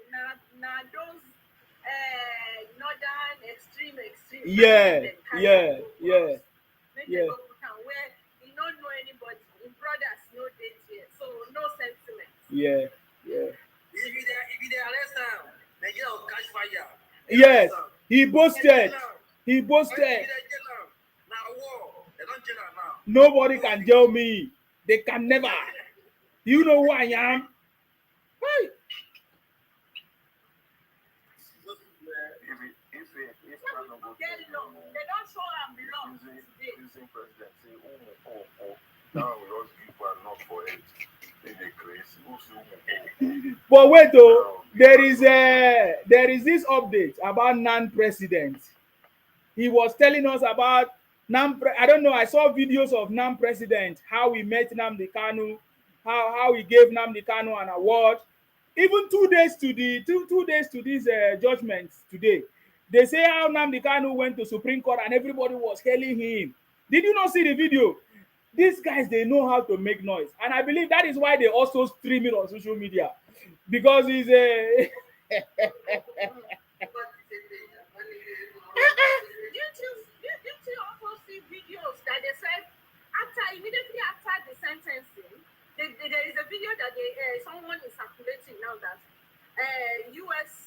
Now those northern extreme. Yeah. They go where you don't know anybody. In brothers, no date here, so no sentiment. Yeah. If they arrest them, they get on catch fire. Yes, he boasted. Now war, they don't jail now. Nobody can jail me. They can never. You know who I am? Hey. They don't show them love today. Prison president say, now we just give one not for it. But wait, though, there is this update about non-president. He was telling us about I don't know. I saw videos of non-president, how he met Nnamdi Kanu, how he gave Nnamdi Kanu an award. Even 2 days to this judgment today, they say how Nnamdi Kanu went to Supreme Court and everybody was hailing him. Did you not see the video? These guys, they know how to make noise, and I believe that is why they also stream it on social media, because he's a. Didn't you also see videos that they said immediately after the sentencing, there is a video that someone is circulating now that U.S.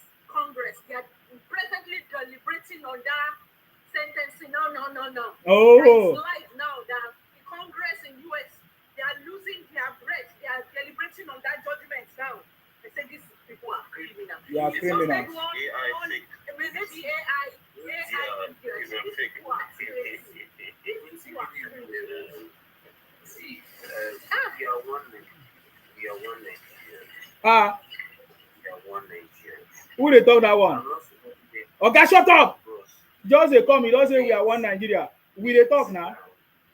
presidency. No. That is Oh, life now. That the Congress in US, they are losing their breath. They are deliberating on that judgment now. They say these people are criminal. you are The criminals. suspect one AI on fake. maybe AI. Yeah, These it's a fake. people are crazy. These people are crazy. See, we are one nation. We are one Nigeria. Ah, We are one Nigeria. who they talk that I'm one? not supposed to get Okay, shut up. cross. Just they come, you don't say we are one Nigeria. We they talk now.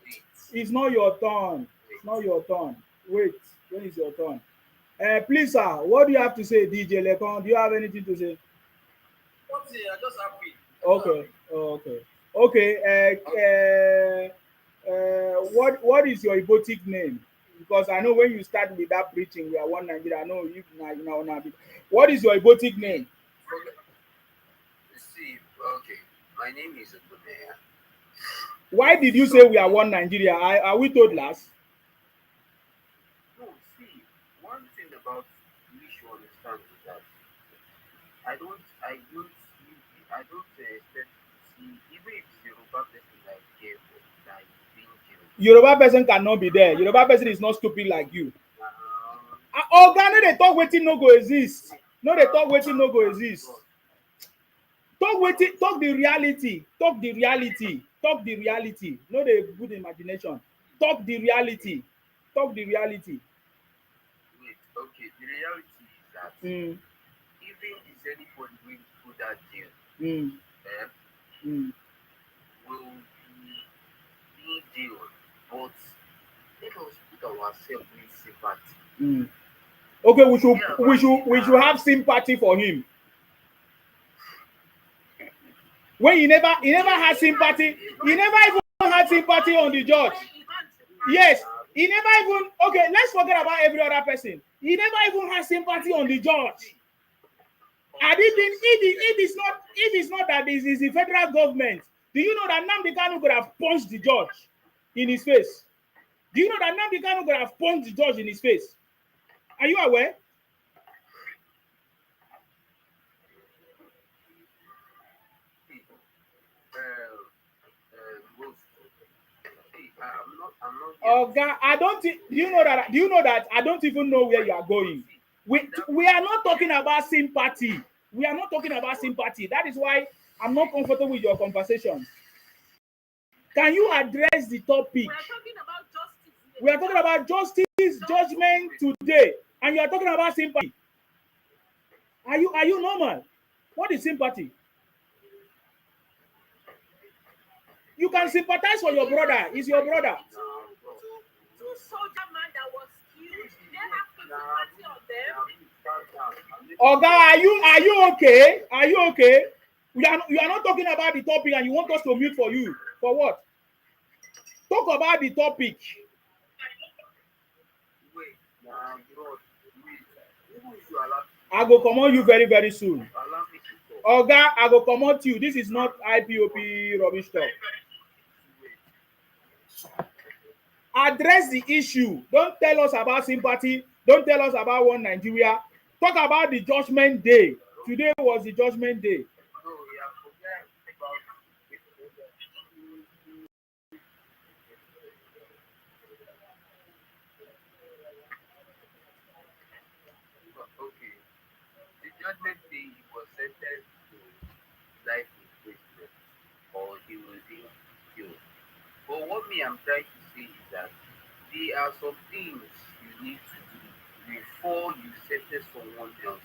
Wait. It's not your turn. It's not your turn. Wait, when is your turn? Please, sir, what do you have to say, DJ Lekon? Do you have anything to say? What's it? I just happy. Okay, okay, okay. What is your Ibotic name? Because I know when you start with that preaching, we are one Nigeria. I know you now. What is your Ibotic name? See, okay. My name is Ogunaya. Why did you say we are one Nigeria? Are we told last? No, see, one thing about we should understand is that I don't expect to see, even if it's a Yoruba person like here that is being killed. Yoruba person cannot be there. Yoruba person is not stupid like you. Um, Oga, no dey talk wetin no go exist. No dey talk wetin no go exist. Talk the reality. Talk the reality. Talk the reality. No dey good imagination. Talk the reality. Talk the reality. Wait, okay. The reality is that Mm, even if anybody will put that deal, mm, eh, mm. will be deal, but let us put ourselves in sympathy. Mm. Okay, we should Yeah, we should we should have sympathy for him. When he never had sympathy, he never even had sympathy on the judge. Yes, he never even okay. Let's forget about every other person. He never even had sympathy on the judge. And if it's not that this is the federal government, do you know that Nnamdi Kanu could have punched the judge in his face? Do you know that Nnamdi Kanu could have punched the judge in his face? Are you aware? Most, see, I'm not here Oh God, I don't think. Do you know that? Do you know that? I don't even know where you are going. We are not talking about sympathy. We are not talking about sympathy. That is why I'm not comfortable with your conversation. Can you address the topic? We are talking about justice, judgment today, and you are talking about sympathy. Are you normal? What is sympathy? You can sympathize for your brother. He's your brother. Two soldier man that was killed. They have sympathy on them. Oga, are you okay? Are you okay? You are not talking about the topic, and you want us to mute for you. For what? Talk about the topic. wait, bro, wait. Who is you allow? I go comot you very, very soon. Allow me to talk. Oga, I go comot you. This is not IPOP rubbish talk. Address the issue. Don't tell us about sympathy. Don't tell us about one Nigeria. Talk about the judgment day. Today was the judgment day. No, yeah, forget about okay. The judgment day he was sentenced to life imprisonment or he will be killed. But what me I'm trying to say is that there are some things you need to do before you sentence someone else.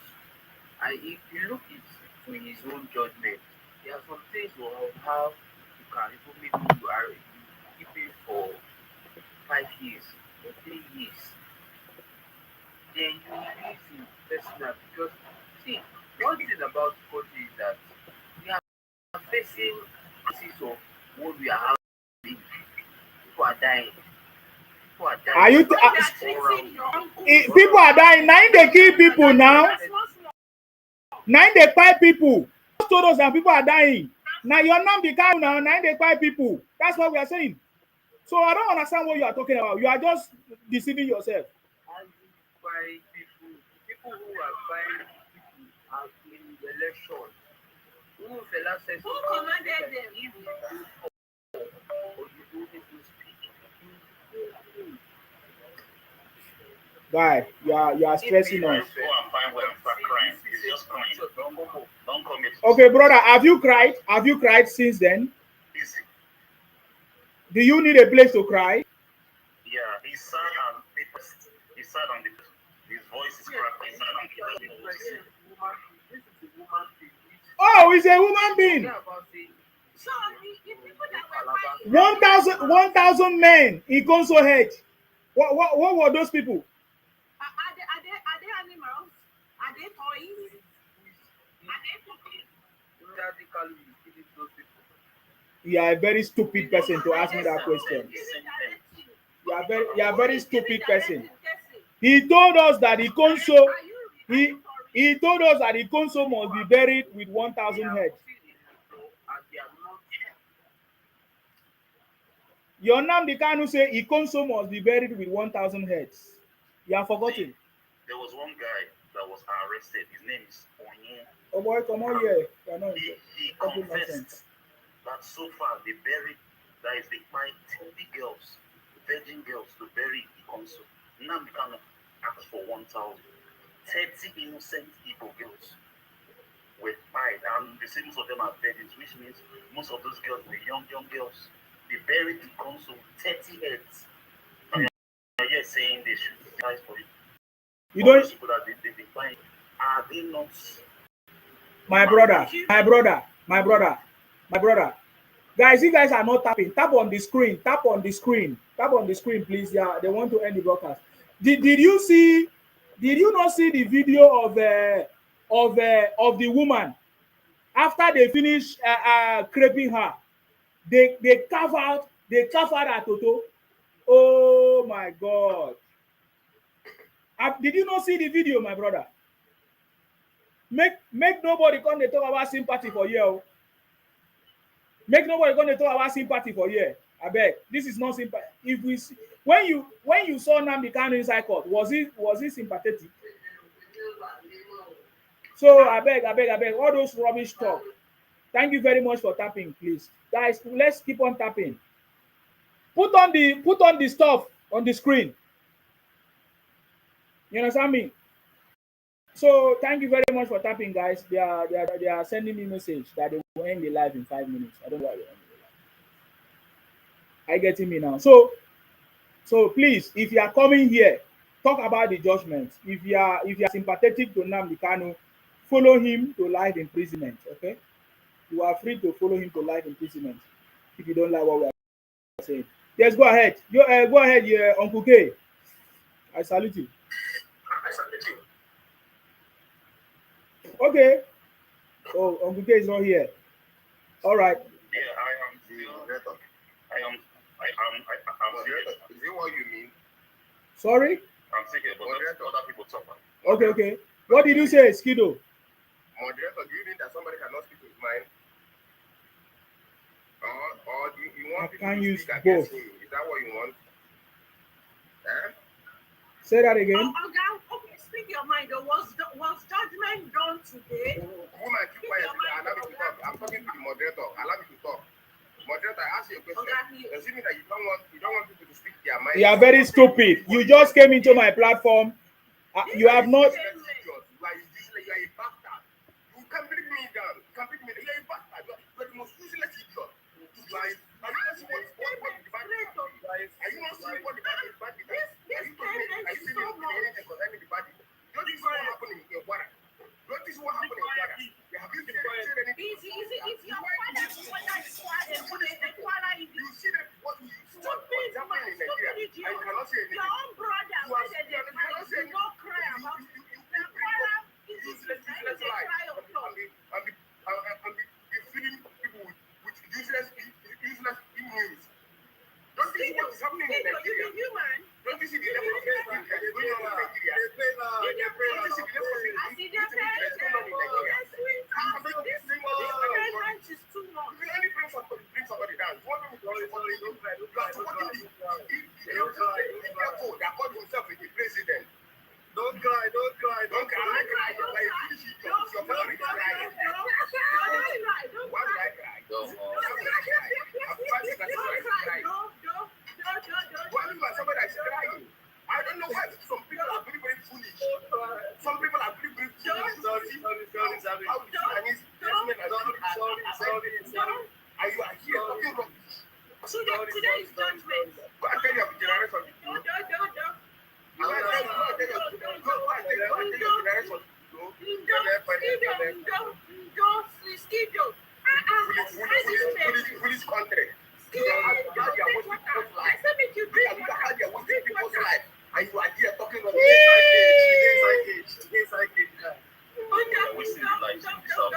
And if you look to his own judgment, there are some things of how you can even maybe you keep it for 5 years or 3 years. Then you release him personal because see one thing about the country is that we are facing crisis of what we are having. People are dying. People are dying. Are you? People are dying. Now they kill people now. Now they kpai people. Just told us that people are dying. Now your Nnamdi Kanu now. Now they kpai people. That's what we are saying. So I don't understand what you are talking about. You are just deceiving yourself. As you buy people who are buying people are in the election. Who Who commanded them? Guy, you are stressing us. Go and find where and start crying. It's just crying. Don't come here. Okay, brother, have you cried? Have you cried since then? Easy. Do you need a place to cry? Yeah, he's sad and depressed. He's sad and depressed. His voice is cracked. He's sad and depressed. This is a woman thing. Oh, he's a human being. So the people that were fighting, 1,000 men in Conso head. What were those people? are they animals? Are they toys? Are they cooking? Nnamdi Kanu is killing those people. You are a very stupid person to ask me that question. You are very stupid person. He told us that the Conso, he told us that the Conso must be buried with 1,000 heads. And they are not. Your Nnamdi Kanu say Ikonso must be buried with 1,000 heads. You have forgotten. There was one guy that was arrested. His name is Onye. Oh boy, come on here. He confessed that so far they buried, that is, they find 30 girls, virgin girls, to bury Ikonso. Nnamdi Kanu asked for 1,000. 30 innocent Igbo girls were fired, and the most of them are virgins, which means most of those girls were young girls. They buried the council 30 heads. And you're saying they should die for it. You don't. People that they find, are they not? My brother. Guys, you guys are not tapping. Tap on the screen. Tap on the screen, please. Yeah, they want to end the broadcast. Did you see? Did you not see the video of the woman after they finish creping her? They carve out her toto. Oh my God! Did you not see the video, my brother? Make nobody come to talk about sympathy for you. Make nobody come to talk about sympathy for you. I beg. This is not sympathy. If we see, when you saw Nnamdi Kanu inside court, was he sympathetic? So I beg. All those rubbish talk. Thank you very much for tapping, please. Guys, let's keep on tapping. Put on the stuff on the screen. You understand me? So thank you very much for tapping, guys. They are sending me message that they will end the live in 5 minutes. I don't know why they end the live. Are you getting me now? So please, if you are coming here, talk about the judgment. If you are sympathetic to Nnamdi Kanu, follow him to life imprisonment. Okay? You are free to follow him to life imprisonment if you don't like what we are saying. Yes, go ahead. Go ahead, Uncle K. I salute you. Okay. Oh, Uncle K is not here. All right. Yeah, I am the moderator. I'm serious. Is it what you mean? Sorry? I'm serious, but other people talk. Okay. What did you say, Skido? Moderator, do you think that somebody cannot speak his mind? Or do you want people to speak against him? Is that what you want? Say that again. Okay, speak your mind. Was judgment done today? Woman, keep quiet. Allow me to talk. I'm talking to the moderator. Allow me to talk. Moderator, I ask you a question. Does it mean that you don't want people to speak their mind? You are very stupid. You just came into my platform. You have not. You are a bastard. You can bring me down. You can bring me down. You are a bastard. You are the most useless idiot. Are you not seeing what the Bible is? Are you not seeing what the Bible is? Are you seeing anything concerning the Bible? Don't you see what happened in Wara? Don't you see what happened in Wara? Have you said anything? It's your father who You see that what you stupid man, stupid idiot. and you cannot say anything. Your own brother, You are whether they cry, you don't cry about it. The Kwara is useless cry life. of love. And be feeding people with useless news. Don't you see what is happening in Nigeria? You're human. Don't you see the level of hate going on in Nigeria? Don't you see the level of hate going on in Nigeria? This is too much. You only bring somebody down. You want people to support you. You are supporting the that called himself a president. Don't cry. Like finish it. Your father is crying. Why would I cry? I'm fighting that somebody is crying. Why do you somebody is crying? I don't know why some people are Are you here talking rubbish? Today is judgment. Go and tell your generation. Don't. Go and tell your generation. Foolish country. And you are here talking about inside cage. We see the lives in the south.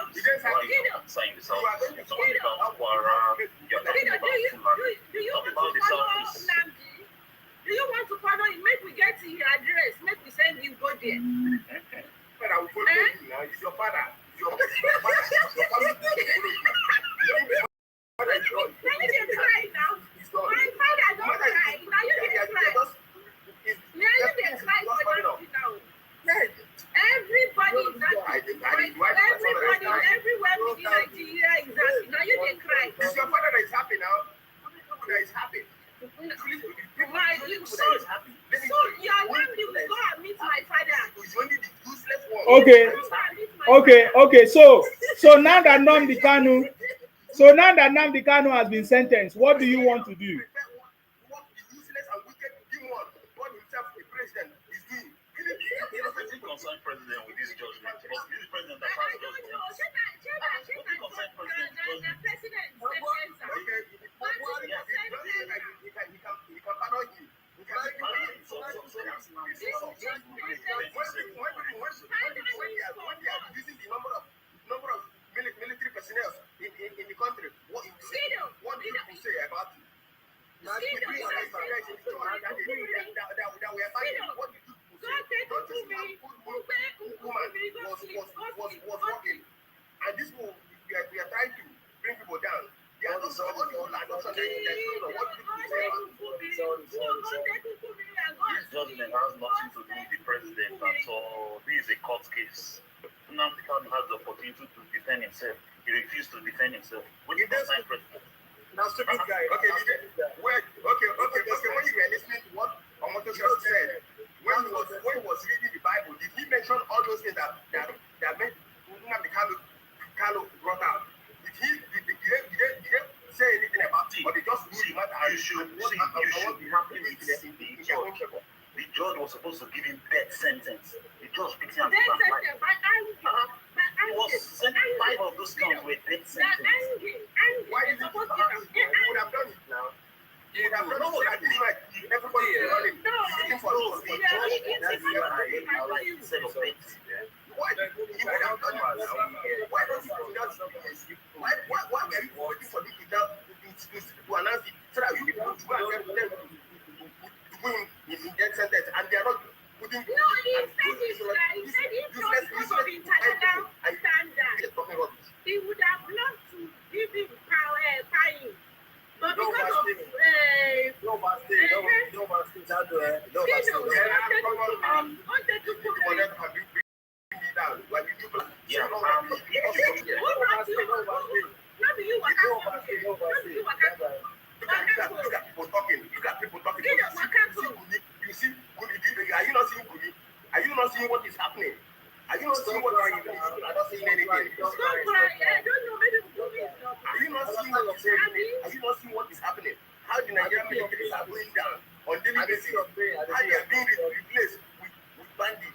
Inside the south. You're talking about Kwara. You're talking about Fulani. Talk about the southeast. Do you want to follow him? Make we get your address. Make we send you go there. But I will follow you now. It's your father. Your father. Now you dey cry now. My father don't cry. Now you dey cry. Now you dey cry for nothing now. Everybody is happy. Everybody everywhere within Nigeria is happy. Now you dey cry. It's your father that is happy now. That is happy. Why you so you are Nnamdi will go and meet my father. It's only the useless one. Okay. So now that Nnamdi Kanu has been sentenced, what do you want to do? What the useless and wicked demon, God himself, the president, is doing. Concern president with this judgment. Because this is the president that passed judgment. Military personnel in the country, what do you say about it? What did you was working, and this will we are trying to bring people down. They are not all your land. What do you say about This judgment has nothing to do with the president at all. This is a court case. Nnamdi Kanu has the opportunity to defend himself. He refused to defend himself. When he consigned president. Now, stupid guy. Okay. When you were listening to what Omoto just said, when he was reading the Bible, did he mention all those things that made Nnamdi Kanu brought out? Did they say anything about it, or they just rule him out? You should be happy with the judge. The judge was supposed to give him death sentence. The judge picked him up. He was sent 5 of those counts with death sentence. Why did he would have done it now? He would have done it at this right. Everybody is running. Looking for why don't you just why were you waiting for this to announce it so that you be able to go and tell them to put him in death sentence, and they are not putting he said if not of international standard, he would have loved to give him fine. But because of Are you not seeing what is happening? Are you not seeing what is happening? I'm not seeing anything. I don't know, maybe Are you not seeing what is happening? Are you not seeing what is happening? How the Nigerian military are going down on daily basis? How they are being replaced with bandits.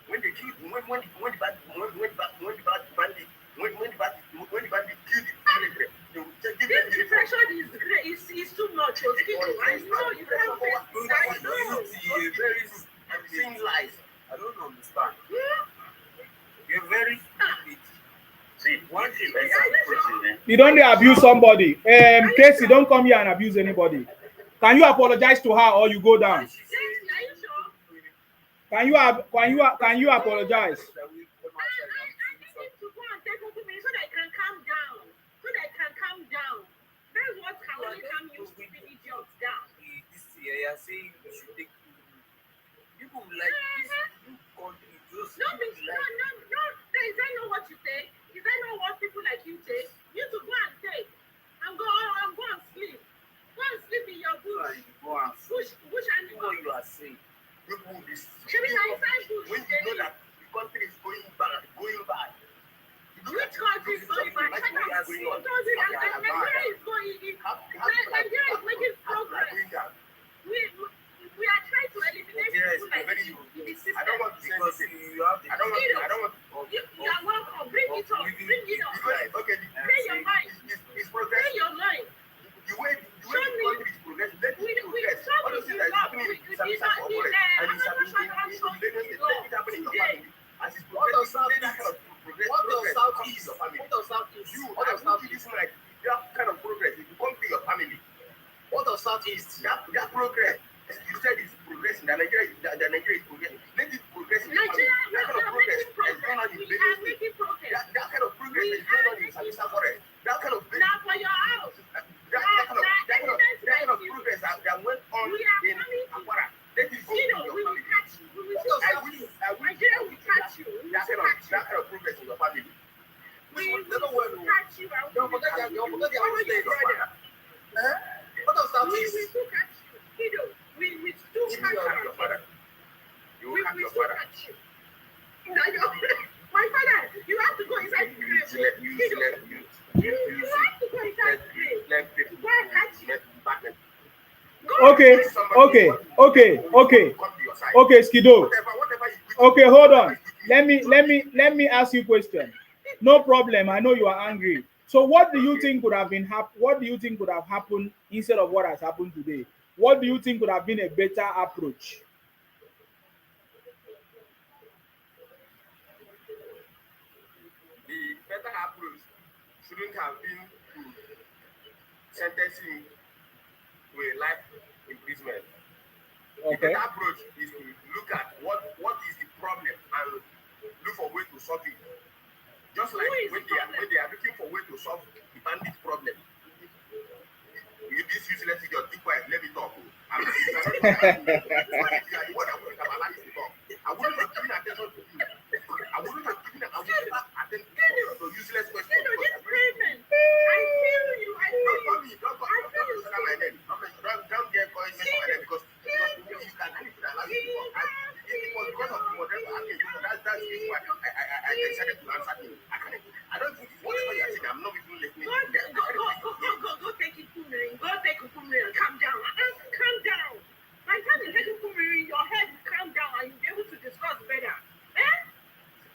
When they kill, when the bandit killed the military, they will give them this depression is too much. I know you can't I'm saying lies. I don't understand. You're very stupid. See, one thing president. You don't abuse somebody. Casey, don't come here and abuse anybody. Can you apologize to her or you go down? Can you apologize? That's what can use to be idiots down. This year, you're saying you should take people like this. No, is that not what you take? Is that not what people like you take? You to go and take and go and sleep. Go and sleep in your bush. Bush animal. What you are saying. People will be When when you know that the country is going back, Southeast. That progress. You said it's progressing. The Nigeria is progressing. Let it progress. Nigeria, That kind of progress is going on in we Benue are State. making progress. That kind of progress is going on in Salisa Forest. That kind of Now for your house. that kind of progress that went on in Akwara. Let it go to your We will family. catch you. We will still catch you. Nigeria will catch you. We will That still kind catch you. of progress in your family. We will still catch you. Don't forget your We will state. What does Southeast? still catch you. Kiddo, we will still You catch will have your you. father. You will We have will your still father. catch you. Now, my father, you have to go inside the grave. Kiddo, you have to go inside the grave. Go and catch you. Go Okay, and catch you. okay, Skido. Whatever you Okay, hold on. Let me ask you a question. No problem. I know you are angry. So, what do you think would have been What do you think would have happened instead of what has happened today? What do you think would have been a better approach? The better approach shouldn't have been to sentence him to a life imprisonment. The Okay. better approach is to look at what is the problem and look for way to solve it. Just like when they are looking for way to solve the bandit problem. You this useless idiot, be quiet, let me talk. I wouldn't have given attention to you. I wouldn't have given attention to useless questions. Kiddo, this payment. I feel you. I feel you. Don't consider my name. Don't get mention my name because you can allow you to talk. It was because of the moderator asking you. That's the reason why I decided to answer him. I don't think whatever you're saying, I'm not even listening. Go take it, Kumiri. Go take it, Kumiri. Calm down. Calm down. By the time you take it, Kumiri, your head will calm down and you'll be able to discuss better.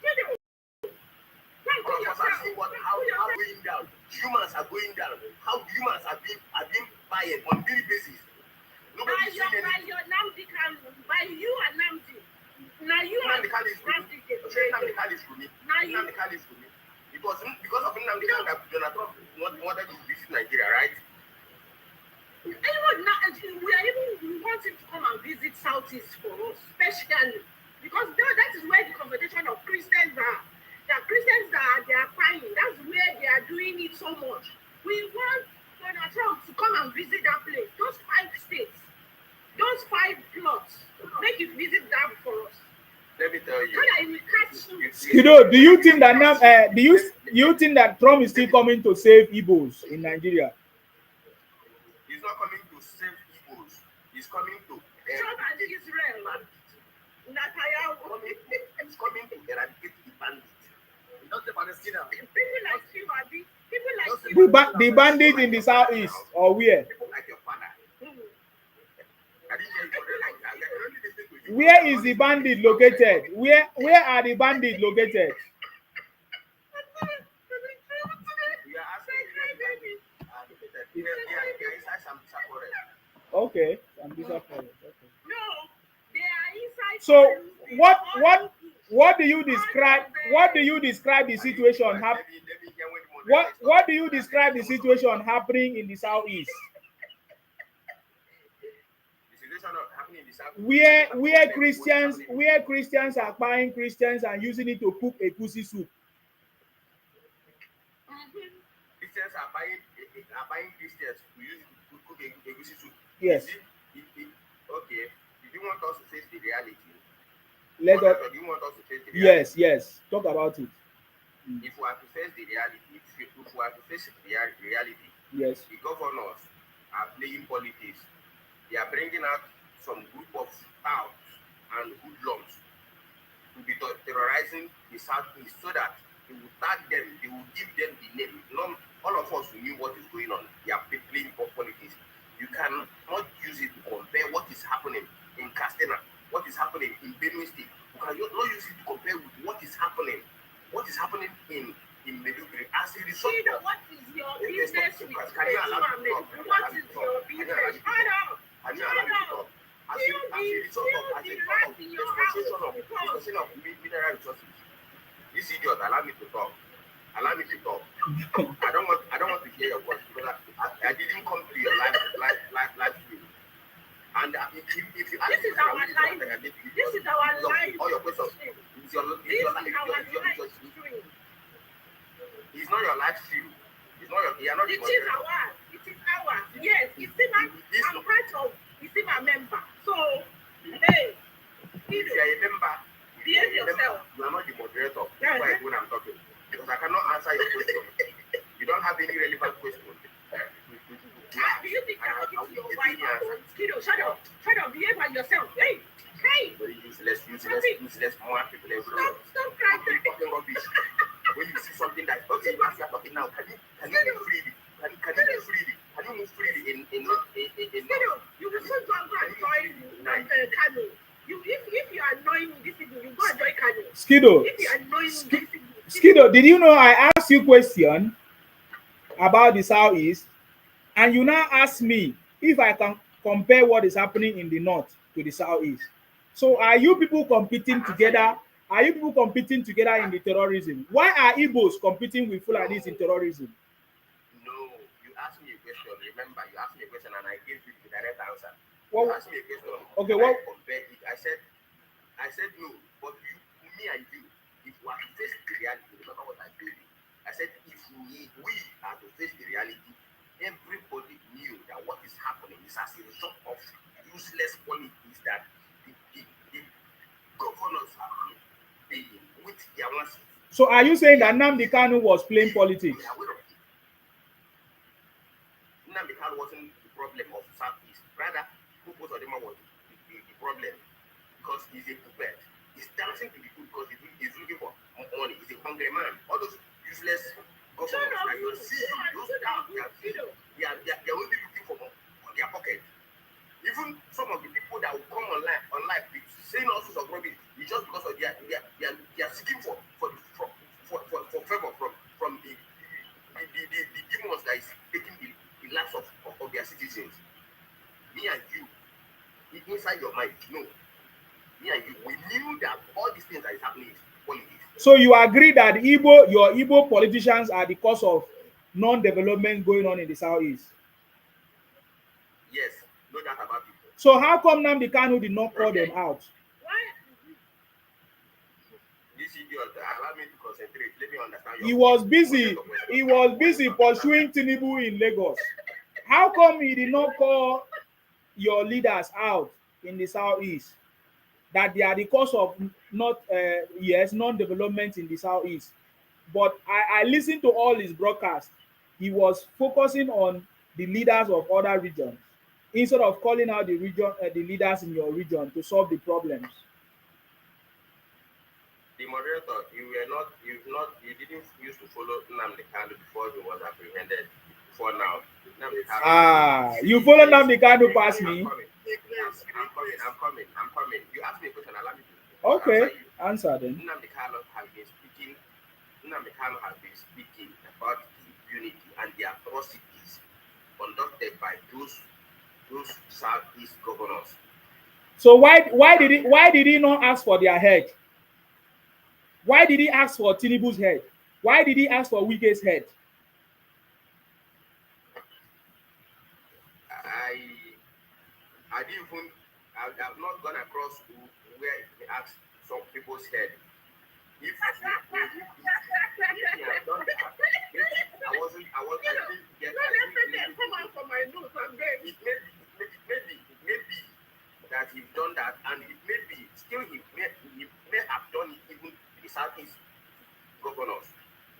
Kiddo. All of us are seeing how going down. Humans are going down. How humans are being fired on daily basis. By your Nnamdi Kanu, by you and Nnamdi. Now you and Nnamdi Kanu is for me. Now you. Nnamdi Kanu is for me. Because of Nnamdi Kanu that Donald Trump wanted to visit Nigeria, right? We want him to come and visit Southeast for us, especially because that is where the confrontation of Christians are. The Christians they are crying. That's where they are doing it so much. We want Donald Trump to come and visit that place. Those 5 states, those 5 plots. Make it visit that for us. Let me tell you. So that he will catch you. Skido, do you think that you think that Trump is still coming to save Igbos in Nigeria? He's not coming to save Igbos. He's coming to Trump and Israel. Netanyahu. He's coming to eradicate the bandits. Not the Palestinians. People like you, Abi. People like you. The bandits in the southeast or where? People like your father. I didn't hear you. I only listened to you. Where is the bandit located? Where are the bandits located? We are asking you. They are inside Sambisa Forest. Okay, I'm disappointed. Okay. No, they are inside. So what do you describe? What do you describe the situation happening? What do you describe the situation happening in the southeast? Where Christians are buying Christians and using it to cook a pussy soup. Christians are buying Christians to use it to cook a pussy soup. Yes. Okay. If you want us to face the reality, Do you want us to face the reality? Yes. Talk about it. If we have to face the reality, Yes. the governors are playing politics. They are bringing out some group of touts and hoodlums to be terrorizing the Southeast so that they will tag them, they will give them the name. All of us who knew what is going on, they are playing for politics. You cannot use it to compare what is happening in Castena, what is happening in Benue State. You cannot use it to compare with what is happening in Meduguri. As a result, What is your business with can you allow me to talk? What is your business? Shut up. Can you allow me to talk? As a result of exploitation of mineral resources, this idiot allow me to talk. I don't want to hear your voice because I didn't come to your life you ask This me is question, our I will life. answer. I give you This is our life. all your questions. stream. It's your This is our life stream. it's not your life stream. It's not your. You are not the It is moderator. ours. It is ours. Yes, it's in my. This I'm part of. It's in my member. So, hey, if you are a member, behave yourself. you are not the moderator. That's why when I'm talking, because I cannot answer your question. You don't have any relevant question. Do you think I'm talking to your wife? Kiddo, shut up. Shut up. Behave by yourself. Hey, hey. Very useless more people everywhere. Stop crying. Talking rubbish. When you see something that okay, as you are talking now, can you move freely? Can you move freely? Can you move freely in Kiddo, you will soon go and join Kanu. If you are annoying me this evening, you go and join Kanu. Skido, If you are annoying me this evening. Skido, did you know I asked you question about the southeast, and you now ask me if I can compare what is happening in the north to the southeast? So are you people competing together? Are you people competing together in the terrorism? Why are Igbos competing with Fulanis in terrorism? No, you asked me a question. Remember, you asked me a question and I gave you the direct answer. What? You asked me a question. Okay, what? I said no, but me and you, if we are to face the reality, remember what I told you. I said if we are to face the reality, everybody knew that what is happening is as a result of useless politics that the governors have been paying with their own seats. So are you saying that Nnamdi Kanu was playing politics? We are aware of it. Nnamdi Kanu wasn't the problem of Southeast. Rather, Koko Odema was the problem because he's a puppet. He's dancing to the food because he's looking for money. He's a hungry man. All those useless governors that you see, those down, they are only looking for their pocket. Even some of the people that will come online saying all sorts of rubbish, it's just because of they are seeking for favor from the demons that is taking the lives of their citizens. Me and you, inside your mind, no. Me and you, we knew that all these things that is happening is politics. So you agree that your Igbo politicians are the cause of non-development going on in the southeast? Yes, no doubt about it. So how come Nnamdi Kanu did not call them out? This idiot, allow me to concentrate. Let me understand. He was busy pursuing Tinubu in Lagos. How come he did not call your leaders out in the southeast? That they are the cause of non-development in the southeast. But I listened to all his broadcasts. He was focusing on the leaders of other regions instead of calling out the leaders in your region to solve the problems. The moderator, you didn't used to follow Nnamdi Kanu before he was apprehended. Before now, you follow Nnamdi Kanu past me. I'm coming. You asked me a question, allow me to okay, answer then. Nnamdi Kanu has been speaking about the unity and the atrocities conducted by those Southeast governors. So why did he not ask for their head? Why did he ask for Tinubu's head? Why did he ask for Wike's head? I have not gone across where he asked some people's head. If he had done that, I didn't get Come out from my nose and beg. It may be that he's done that, and it may be still he may have done it even the Southeast governors.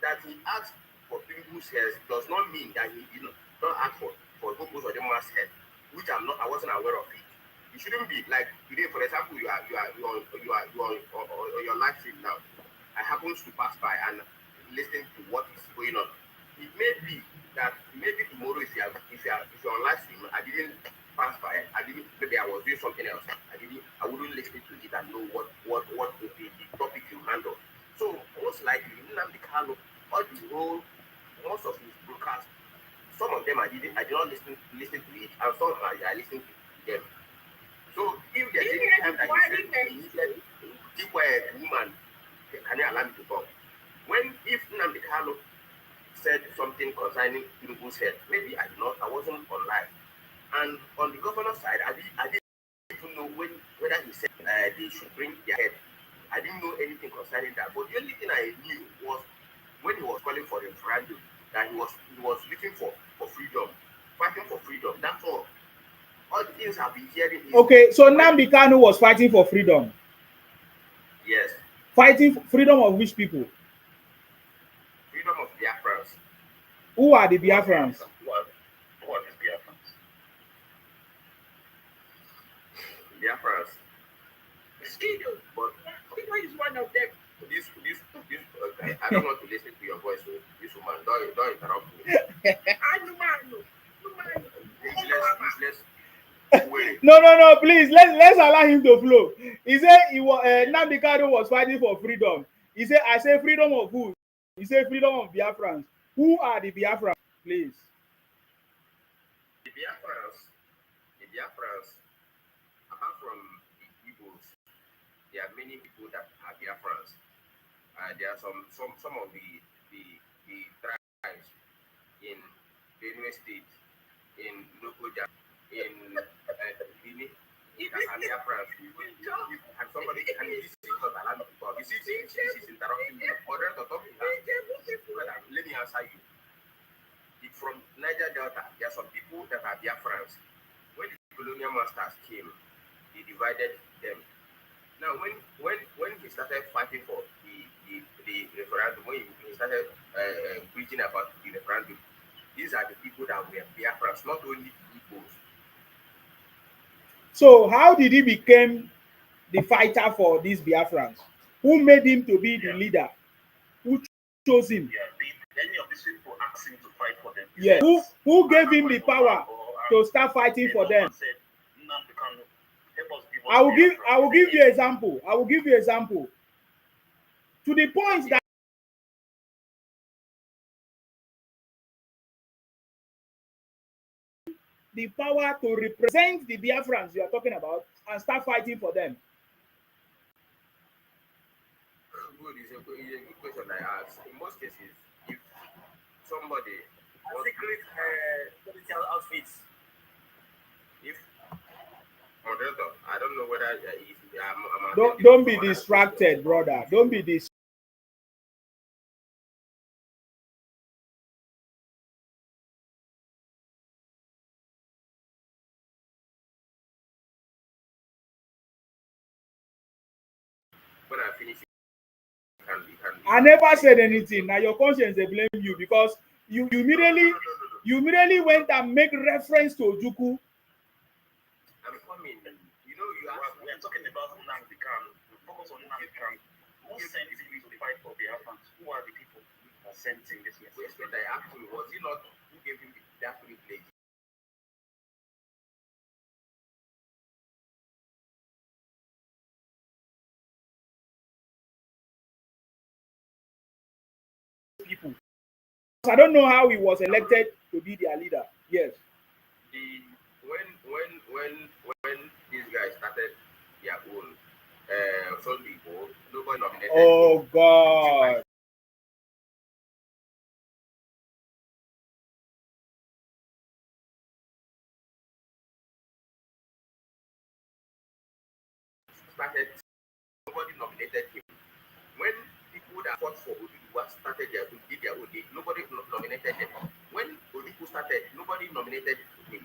That he asked for people's heads does not mean that he did not ask for Gogo's or Dema's head, which I wasn't aware of it. It shouldn't be like today, for example, you are on your live stream now. I happen to pass by and listen to what is going on. It may be that maybe tomorrow if you're on live stream, I didn't pass by. Maybe I was doing something else. I wouldn't listen to it and know what the topic you handle. So most likely Nnamdi Kanu, most of his broadcasts, some of them I did not listen to it, and some I listened to them. So if there's any time that he needed to keep quiet, woman, can you allow me to talk? If Nnamdi Kanu said something concerning Tinubu's head, maybe I wasn't online. And on the governor's side, I didn't even know when that they should bring their head. I didn't know anything concerning that. But the only thing I knew was when he was calling for referendum, that he was looking for freedom, fighting for freedom. That's all. All the things I've been hearing is okay. So Nnamdi Kanu was fighting for freedom. yes. Fighting for freedom of which people? Freedom of Biafrans. Who are the Biafrans? Who are these Biafrans? Biafrans. Skido. But Skido is one of them. this okay, I don't want to listen to your voice, so this woman, don't interrupt me. Useless. No, please, let's allow him to flow. He said Nnamdi Kanu was fighting for freedom. He said, I say freedom of who? He said freedom of Biafrans. Who are the Biafrans, please? The Biafrans, apart from the Igbos, there are many people that are Biafrans. There are some of the tribes in Benue State, in Lokoja, in Bini, that are Biafrans. And somebody can you see not allow me to talk. This is interrupting me. Moderator, talk to her. Let me answer you. From Niger Delta, there are some people that are Biafrans. When the colonial masters came, they divided them. Now, when he started fighting for the referendum, when he started preaching about the referendum, these are the people that were Biafrans, not only Igbos. So, how did he become the fighter for these Biafrans? Who made him to be the leader? Who chose him? Yeah, any of these people asked him to fight for them. Yeah. Who gave him the power to start fighting for them? I will give you example. I will give you example. To the point that the power to represent the Biafrans you are talking about and start fighting for them. Good, it's a good question I ask. In most cases, if somebody secret political outfits. If moderator, I don't know whether don't be distracted, brother. Don't be distracted. when I finish it, I never said anything. Now your conscience they blame you because you immediately went and make reference to Ojukwu. I'm coming. You know, we are talking about Nnamdi Kanu. We focus on Nnamdi Kanu. Who sent him to fight for Biafrans? Who are the people that sent him this message? When I asked him, was he not who gave him that privilege? People. I don't know how he was elected to be their leader. Yes. When these guys started their own Sunday board, nobody nominated. Oh God. Nobody nominated him. When people that fought for Oduduwa started did their own, nobody nominated them. When Odiku started, nobody nominated him.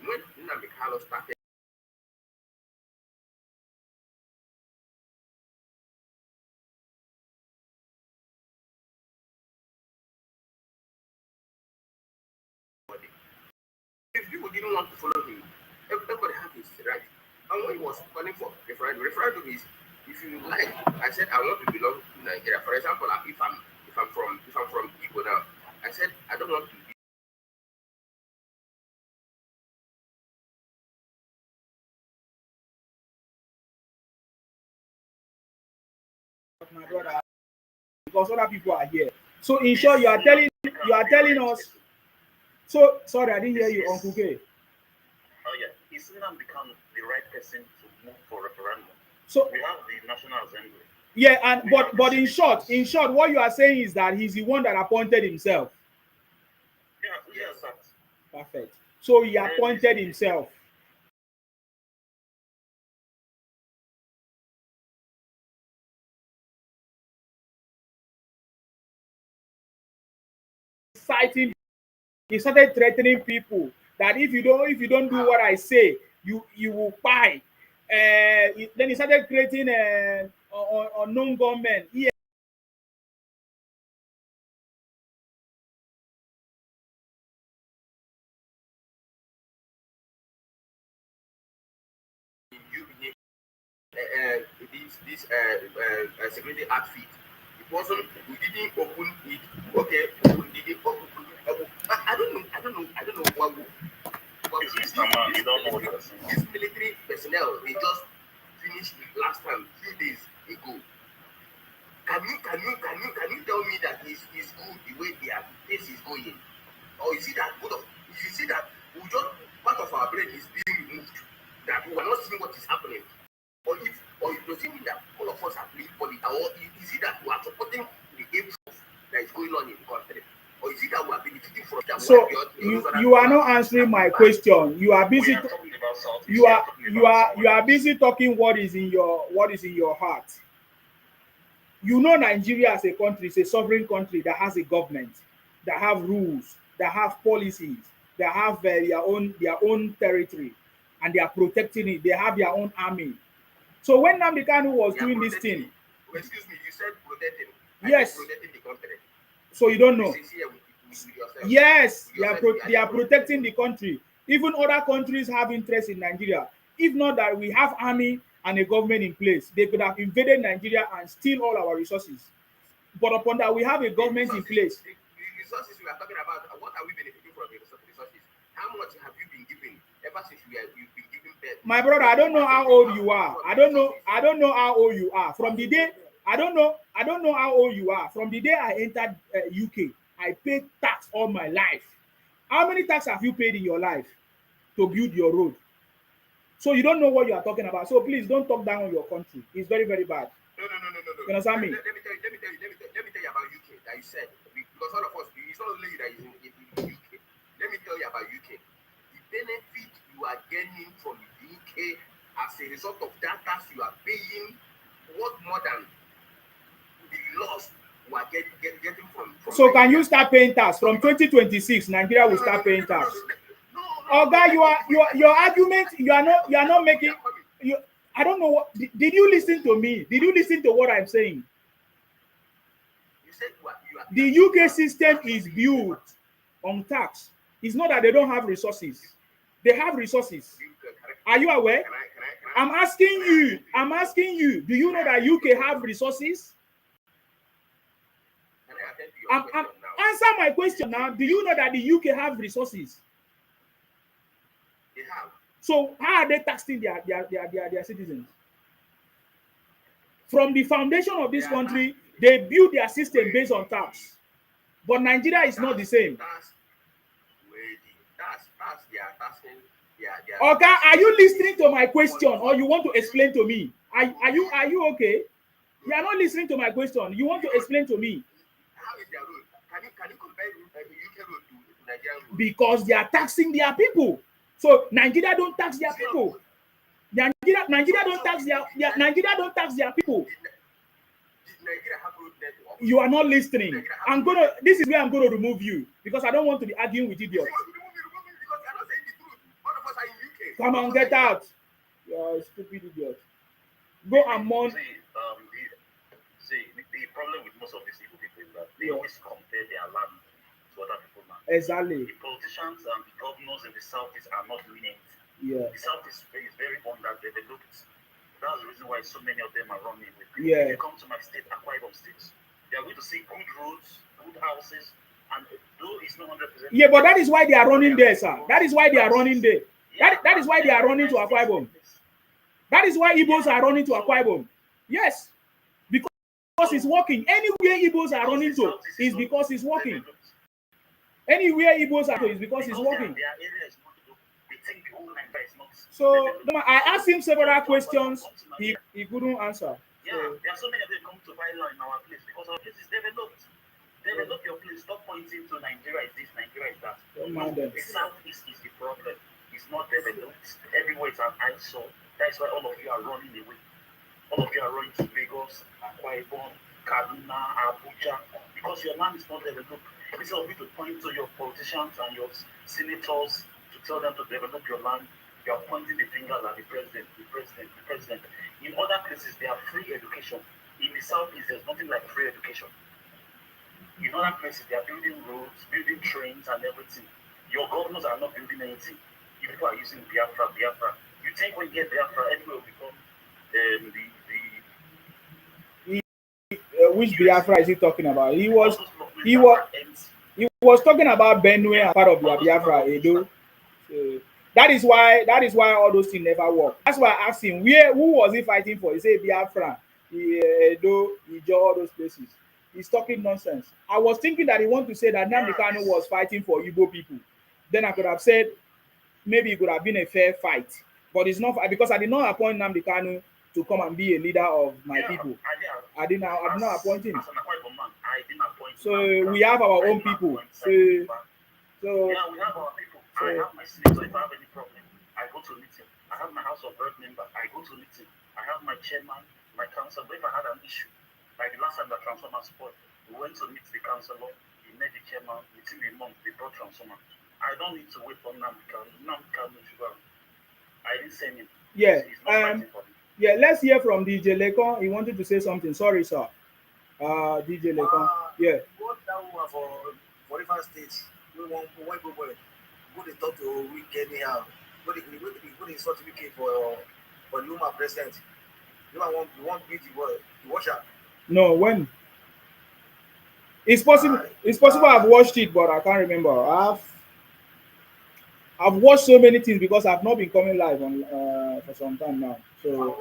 When Nnamdi Kanu started, if people didn't want to follow him, everybody had his right. And when he was calling for referendum is, if you like, I said I want to belong to Nigeria. For example, if I'm from Igbo now, I said I don't want to be. My brother, because other people are here. So in short, you are telling us. So sorry, I didn't hear you, Uncle K. Oh yeah, is Nnamdi Kanu the right person to move for referendum? So we have the National Assembly. Yeah, and but in short, what you are saying is that he's the one that appointed himself. Yeah, yes, sir. Perfect. So he appointed himself. fighting. He started threatening people that if you don't do what I say, you will buy. Then he started creating unknown gunmen. This security outfit. It wasn't. We didn't open it. Okay, we didn't open. I don't know what. It's Mr. Man, you don't know what you're saying. This military personnel, they just finished it last time, 3 days ago. Can you tell me that is good the way their pace is going? Or is it that good of, if you see that we just part of our brain is being removed, that we are not seeing what is happening? Or it does it mean that all of us are playing politics? Or is it that we are supporting the game that is going on in the country? Or is it that we are benefiting from that? So you are not answering my question. You are busy. You are busy talking what is in your heart. You know Nigeria as a country is a sovereign country that has a government, that have rules, that have policies, that have their own territory, and they are protecting it. They have their own army. So when Nnamdi Kanu was doing this thing, excuse me, you said protecting. Yes. Protecting the country. So you don't know. This is here with yourself. Yes, they are protecting the country. Even other countries have interest in Nigeria. If not that we have army and a government in place, they could have invaded Nigeria and steal all our resources. But upon that, we have a government in place. The resources we are talking about, what are we benefiting from the resources? How much have you been given ever since you've been given birth? My brother, I don't know how old you are. I don't know how old you are. From the day I don't know how old you are. From the day I entered UK, I paid tax all my life. How many tax have you paid in your life to build your road? So you don't know what you are talking about. So please don't talk down on your country. It's very, very bad. No. You understand me? Let me tell you about UK that you said, because all of us, it's not only you that is in UK. Let me tell you about UK. The benefit you are getting from the UK as a result of that tax you are paying, what more than the loss you are getting from So can you start paying tax from 2026? Nigeria will start paying tax. Oga, your argument, you are not making. I don't know what. Did you listen to me? Did you listen to what I'm saying? You said the UK system is built on tax. It's not that they don't have resources. They have resources. Are you aware? I'm asking you. Do you know that UK have resources? Answer my question now. Do you know that the UK have resources? They have. So how are they taxing their citizens? From the foundation of this country, they build their system based on tax. But Nigeria is not the same. Okay, are you listening to my question or you want to explain to me? Are you okay? You are not listening to my question. You want to explain to me. How is their road? Can you compare the UK road to Nigerian road? Because they are taxing their people. So Nigeria don't tax their people. Nigeria don't tax their people. You are not listening. This is where I'm gonna remove you because I don't want to be arguing with idiots. Come on, get out. You're a stupid idiot. Go and mourn. The problem with most of these people is that they always compare their land to other people now. Exactly. The politicians and the governors in the southeast are not doing it. Yeah. The southeast is very underdeveloped. That's the reason why so many of them are running with people. Yeah. If you come to my state, Akwa Ibom State, they are going to see good roads, good houses, and though it's not 100%. Yeah, but that is why they are running there, sir. That is why they are running there. That is why they are running to Akwa Ibom. That is why Igbos are running to Akwa Ibom. Yes. Because it's working. Anywhere Igbos are running to is because it's working. Anywhere Igbos are to is because it's working. So I asked him several questions. He couldn't answer. Yeah, there are so many of them come to buy land in our place because our place is developed. Develop your place. Stop pointing to Nigeria is this, Nigeria is that. The southeast is the problem. It's not developed. Everywhere is an eyesore. That's why all of you are running away. All of you are running to Lagos, Akwa Ibom, Kaduna, Abuja, because your land is not developed. instead of you to point to your politicians and your senators to tell them to develop your land, you are pointing the fingers at the president, the president, the president. In other places, they have free education. In the southeast, there's nothing like free education. In other places, they are building roads, building trains, and everything. Your governors are not building anything. You people are using Biafra, Biafra. You think when you get Biafra, everywhere will become Which Biafra is he talking about? He was all those he movements was that ends. he was talking about Benue and part of All those Biafra, movements Edo. So that is why all those things never work. That's why I asked him who was he fighting for? He said Biafra, Edo, Ijo, all those places. He's talking nonsense. I was thinking that he wanted to say that Nnamdi Kanu was fighting for Igbo people. Then I could have said maybe it could have been a fair fight, but it's not because I did not appoint Nnamdi Kanu to come and be a leader of my people. I did not appoint him. As an appointment man, I didn't appoint So Nnamdi we Kanu. have our I own didn't people. appoint So Yeah, we have our people. I have my senator if I have any problem. I go to meeting. I have my House of Rep member. I go to meeting. I have my chairman, my council. But if I had an issue, like the last time the transformer spoiled, we went to meet the councillor, he met the chairman, within a month they brought transformer. I don't need to wait for Nnamdi Kanu. Nnamdi Kanu should go. I didn't send him. yeah, He's not fighting for me. yeah. Let's hear from DJ Lekon. He wanted to say something. Sorry, sir. DJ Lekon. Yeah. What that one for River State? We want go they talk to Wike anyhow. Go they sort Wike for Luma president. You want beat the watcher. No, when it's possible. It's possible I've watched it, but I can't remember. I've watched so many things because I've not been coming live on for some time now. So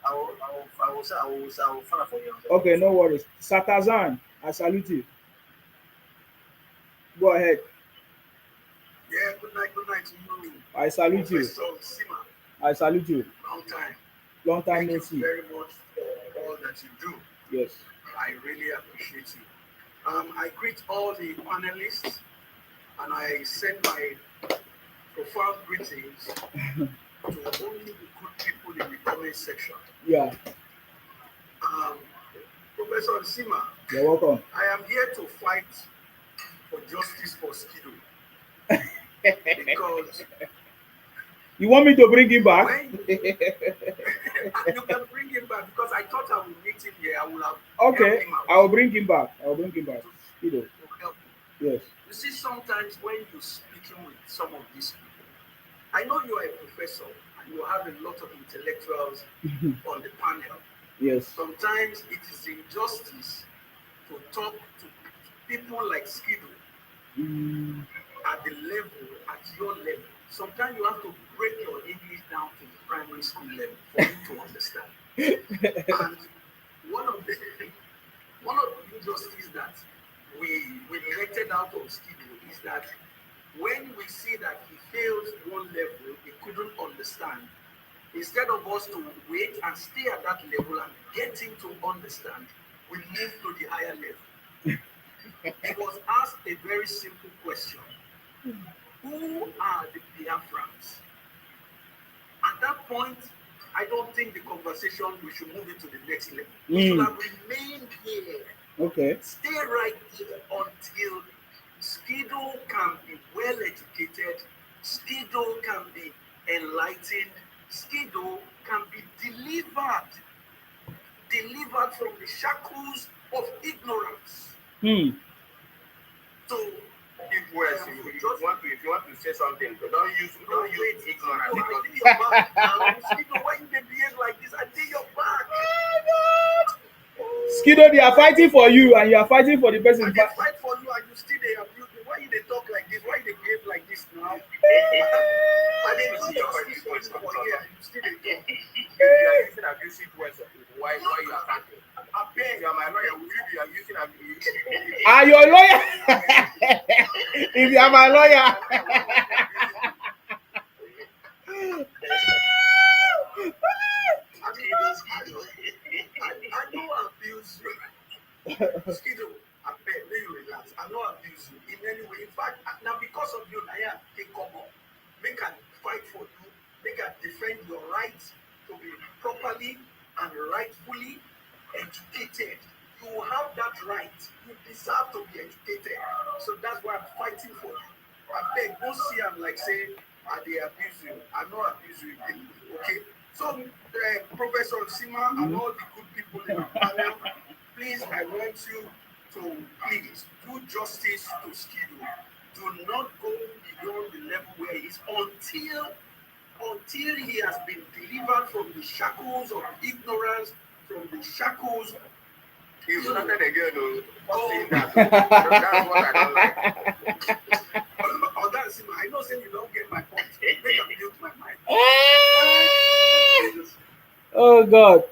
I will find out for you. okay, no worries. Satazan, I salute you. Go ahead. Yeah, good night to you. I salute you. Professor Sima. I salute you. Long time. Long time Thank no you see. very much for all that you do. Yes. I really appreciate you. I greet all the panelists and I send my profound greetings to only the good people in the comment section. Yeah. Professor Sima, You're welcome. I am here to fight for justice for Skido. Because you want me to bring him back? you can bring him back because I thought I would meet him here. I will have okay, him out. I will bring him back. Skido. To help you. Yes. You see, sometimes when you're speaking with some of these people, I know you are a professor and you have a lot of intellectuals on the panel. Yes. Sometimes it is injustice to talk to people like Skido at the level, at your level. Sometimes you have to break your English down to the primary school level for you to understand. And one of the injustices that we elected out of Skido is that when we see that he fails one level, he couldn't understand. Instead of us to wait and stay at that level and get him to understand, we move to the higher level. He was asked a very simple question. Who are the Biafrans? At that point, I don't think the conversation, we should move it to the next level. We should have remained here. Okay. Stay right here until Skido can be well educated, Skido can be enlightened, Skido can be delivered from the shackles of ignorance. So, if you want to say something, don't use ignorance. Skido, why you behave like this? I did your back. Skido, they are fighting for you and you are fighting for the person. I dey fight for you and you still dey abuse me. Why you dey talk like this? Why you dey behave like this now? I dey do justice for you for here and you still dey talk. If you are using abusive words, why you are attacking? Abeg, You are my lawyer. Will you be using abusive? Are you a lawyer? If you are my lawyer. I don't abuse you. Skido, abeg, may you relax. I don't abuse you in any way. In fact, now because of you, I take come up. Make I fight for you. Make I defend your right to be properly and rightfully educated. You have that right. You deserve to be educated. So that's why I'm fighting for you. I beg, don't see I'm like saying, they abuse you. I know abuse you again. Okay? So, Professor Sima and all the good people in our panel, please, I want you to please do justice to Skido. Do not go beyond the level where he is until he has been delivered from the shackles of ignorance, from the shackles. You started again, saying that. That's what I don't like. Oh, that's him. I know, saying you don't get my point. Make them mute my mind. Oh God.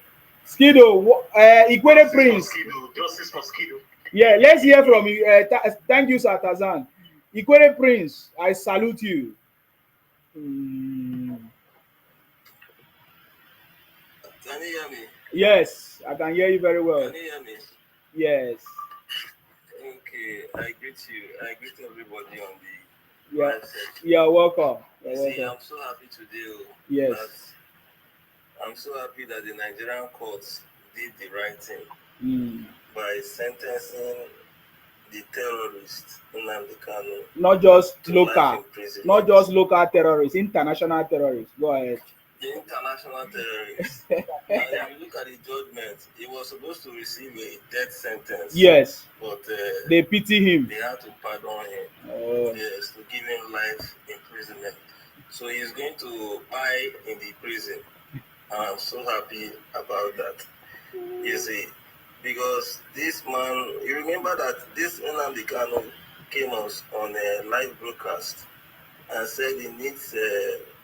Skido, Equator Prince. Skido, justice for Skido. Yeah, let's hear from you. Thank you, Sir Tazan. Equator Prince, I salute you. Mm. Can you hear me? Yes, I can hear you very well. Can you hear me? Yes. Okay, I greet you. I greet everybody on the Yeah. live section. You're welcome. You see, I'm so happy today. Yes. I'm so happy that the Nigerian courts did the right Mm. thing by sentencing the terrorist Nnamdi Kanu. Not just local terrorists, international terrorists. Go ahead. The international terrorists. And if you look at the judgment, he was supposed to receive a death sentence. Yes. But they pity him. They had to pardon him. Oh. Yes, to give him life imprisonment. So he's going to die in the prison. And I'm so happy about that. You see, because this man, you remember that this Nnamdi Kanu came on a live broadcast and said he needs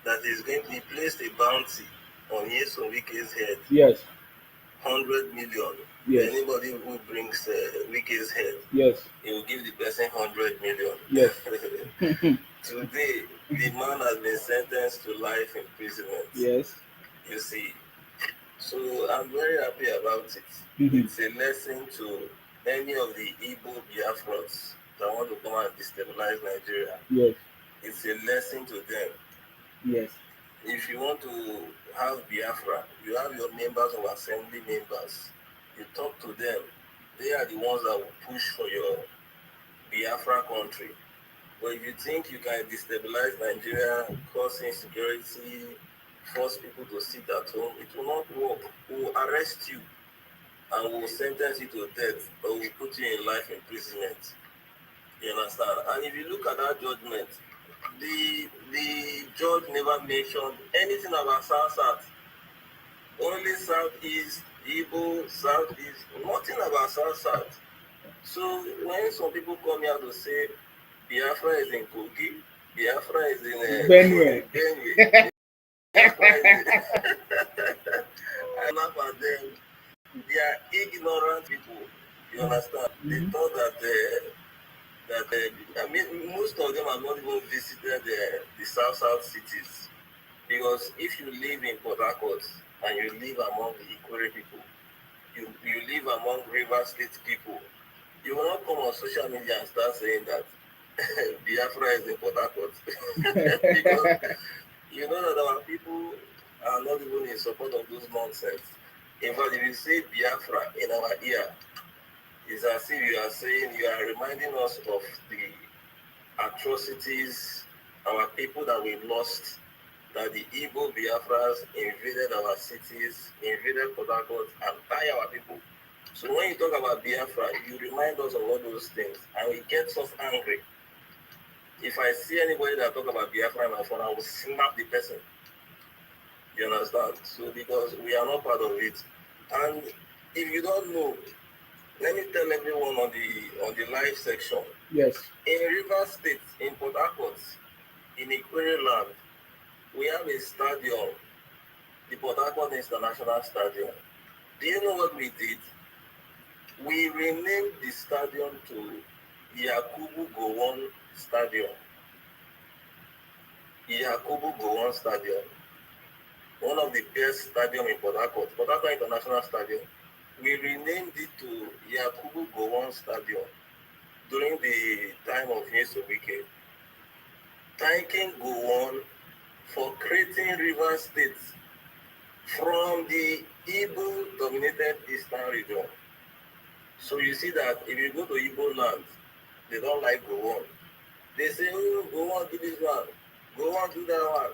that he's going to place a bounty on Yeso Wike's head. Yes. 100 million. Yes. Anybody who brings Wike's head, yes, he will give the person 100 million. Yes. Today, the man has been sentenced to life imprisonment. Yes. You see, so I'm very happy about it. Mm-hmm. It's a lesson to any of the Igbo Biafrans that want to come and destabilize Nigeria. Yes. It's a lesson to them. Yes. If you want to have Biafra, you have your members of assembly members. You talk to them. They are the ones that will push for your Biafra country. But if you think you can destabilize Nigeria, cause insecurity, force people to sit at home, it will not work. We will arrest you and we will sentence you to death, or we will put you in life imprisonment. You understand? And if you look at that judgment, the judge never mentioned anything about South. Only Southeast, Igbo, Southeast, nothing about South. So when some people come here to say Biafra is in Kogi, Biafra is in Benue. Biafra is in I laugh at them. They are ignorant people. You understand? Mm-hmm. They thought I mean, most of them have not even visited the South cities. Because if you live in Port Harcourt and you live among the Ikwere people, you live among River State people, you will not come on social media and start saying that Biafra is in Port Harcourt. Because you know that our people are not even in support of those nonsense. In fact, if you say Biafra in our ear, it's as if you are reminding us of the atrocities, our people that we lost, that the Igbo Biafras invaded our cities, invaded Port Harcourt, and tie our people. So when you talk about Biafra, you remind us of all those things, and it gets us angry. If I see anybody that talk about Biafra on my phone, I will snap the person. You understand? So because we are not part of it. And if you don't know, let me tell everyone on the live section. Yes. In River State, in Port Harcourt, in Ikwere land, we have a stadium, the Port Harcourt International Stadium. Do you know what we did? We renamed the stadium to Yakubu Gowon Stadium. Yakubu Gowon Stadium. One of the best stadiums in Port Harcourt International Stadium. We renamed it to Yakubu Gowon Stadium during the time of Yeso Wike, thanking Gowon for creating River State from the Igbo-dominated Eastern region. So you see that if you go to Igbo land, they don't like go on. They say, oh, go on, do this one, go on, do that one.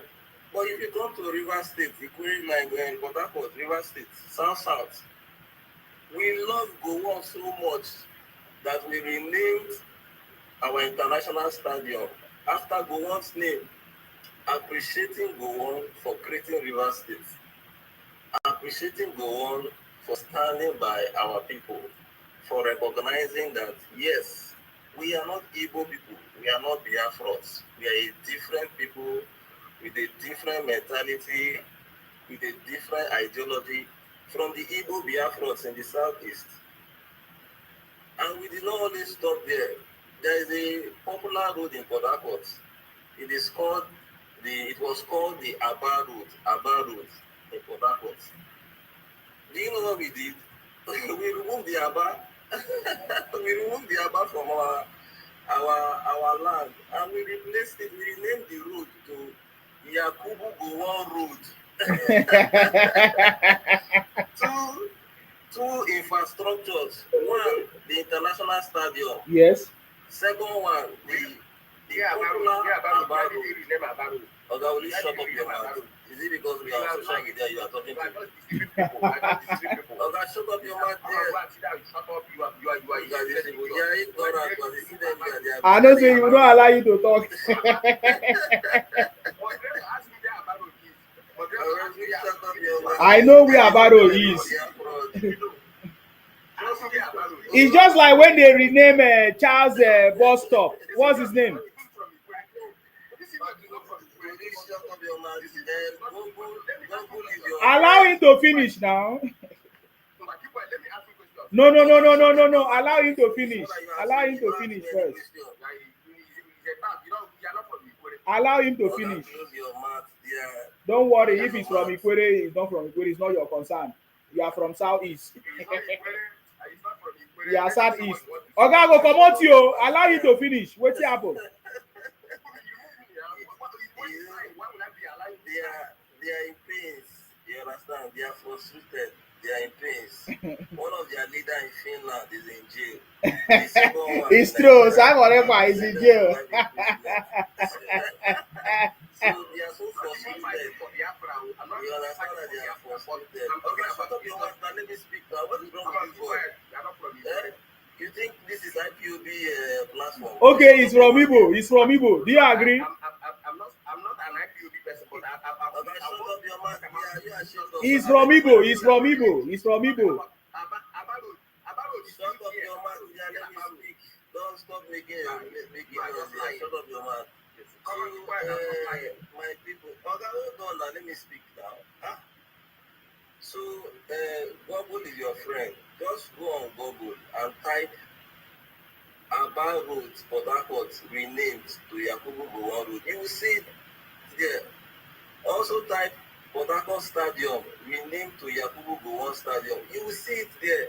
But if you come to River State, Ikuri, like Port Harcourt, River State, South, we love go on so much that we renamed our international stadium after Gowon's name, appreciating Gowon for creating River State, appreciating Gowon for standing by our people, for recognizing that yes, we are not Igbo people, we are not Biafrans, we are a different people with a different mentality, with a different ideology from the Igbo Biafrans in the southeast. And we did not only stop there. There is a popular road in Port Harcourt. It was called the Aba Road in Port Harcourt. Do you know what we did? We removed the Aba. We removed the Aba from our land, and we replaced it. We renamed the road to Yakubu Gowon Road. Two infrastructures. One, the international stadium. Yes. Second one, the popular Aba Road. Oga, will you shut up your mouth? Is it because we are on social media you are talking to? Oga, shut up your mouth there. I don't say we don't allow you to talk. I know where Abaro is. It's just like when they rename Charles bus stop. What's his name? Allow him to finish now. No. Allow him to finish. Allow him to finish first. Allow him to finish. Don't worry, if he's from Ikwere, he's not from Ikwere, it's not your concern. You are from Southeast. You are Southeast. Oga, go come out you. Allow him to finish. What's happened? They are in pains. You understand? They are frustrated. They are in pains. One of their leaders in Finland is in jail. It's true. Samorepa is in jail. So they are so frustrated. You understand that they are frustrated. Okay, shut up your mouth now. Let me speak now. What is wrong with you? You think this is IPOB platform? Okay, it's from Igbo. It's from Igbo. Do you agree? I'm not an IPOB person, but shut up your mouth. He's from Igbo. He's from Igbo. He's from Igbo. Shut up your mouth. Let me speak. Don't stop making noise. Shut up your mouth. My people. Okay, hold on now. Let me speak now. Huh? So, Google is your friend. Just go on Google and type Aba Road, Port Harcourt, renamed to Yakubu Gowon Road. You will see it there. Also type Port Harcourt Stadium, renamed to Yakubu Gowon Stadium. You will see it there.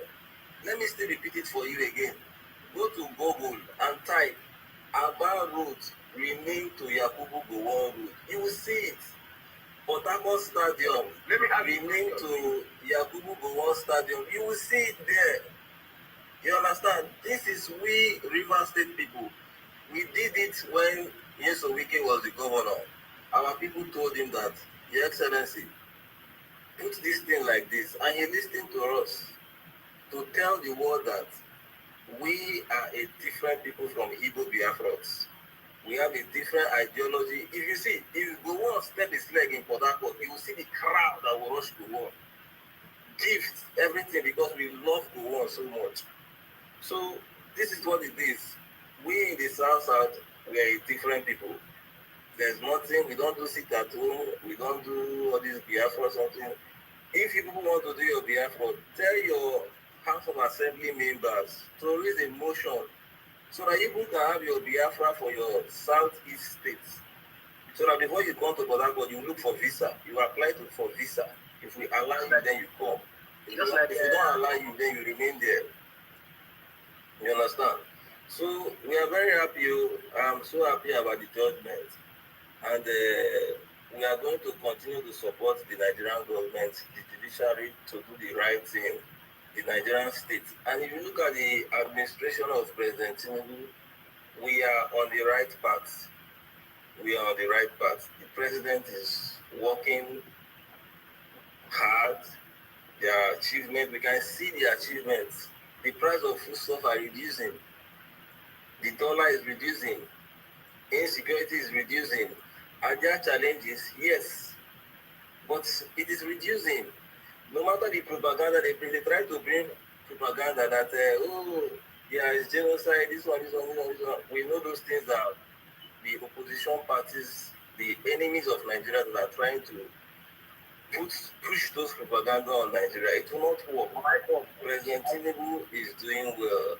Let me still repeat it for you again. Go to Google and type Aba Road, renamed to Yakubu Gowon Road. You will see it. Port Harcourt Stadium, renamed to Yakubu Gowon Stadium. You will see it there. You understand? This is we River State people. We did it when Nyesom Wike was the governor. Our people told him that, Your Excellency, put this thing like this. And he listened to us to tell the world that we are a different people from Igbo Biafrans. We have a different ideology. If you see, if Gowon step his leg in Port Harcourt, you will see the crowd that will rush Gowon. Gifts, everything, because we love Gowon so much. So this is what it is. We in the South, we are a different people. There's nothing, we don't do sit at home, we don't do all this Biafra something. If you people want to do your Biafra, tell your House of Assembly members to raise a motion so that you can have your Biafra for your Southeast states. So that before you come to Port Harcourt, you look for visa. You apply for visa. If we allow you, then you come. If we don't allow you, then you remain there. You understand? So we are very happy. I'm so happy about the judgment. And we are going to continue to support the Nigerian government, the judiciary, to do the right thing. the Nigerian state. And if you look at the administration of President Tinubu, we are on the right path. We are on the right path. The president is working hard. Their achievement, we can see the achievements. The price of foodstuff are reducing. The dollar is reducing. Insecurity is reducing. Are there challenges? Yes. But it is reducing. No matter the propaganda they bring, they try to bring propaganda that, oh, yeah, it's genocide, this one, this one, this one, this one. We know those things are the opposition parties, the enemies of Nigeria that are trying to push those propaganda on Nigeria. It will not work. President Tinubu is doing well,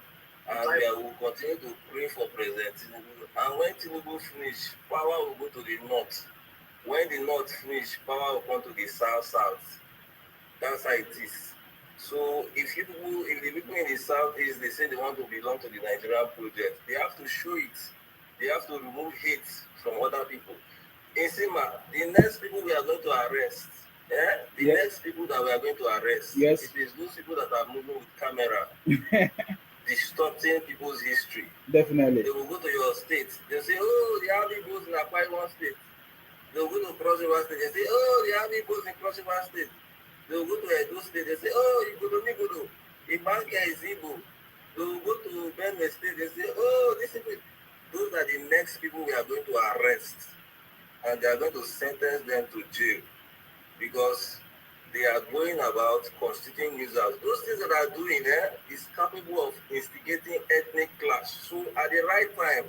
and we will continue to pray for President Tinubu. And when Tinubu finish, power will go to the north. When the north finish, power will come to the south. That's how it is. So if the people in the southeast, they say they want to belong to the Nigerian project, they have to show it. They have to remove hate from other people. In Sima, the next people we are going to arrest, the Yes. next people that we are going to arrest, Yes. it is those people that are moving with camera, distorting people's history. Definitely. They will go to your state. They say, oh, the army goes in Akwa Ibom state. They will go to Cross River state. They say, oh, the army goes in Cross River state. They will go to Edo state. They say, oh, Igodo. Ibanka is Igbo. They will go to Benue state. They say, oh, those are the next people we are going to arrest. And they are going to sentence them to jail because they are going about constituting users. Those things that are doing is capable of instigating ethnic clash. So at the right time,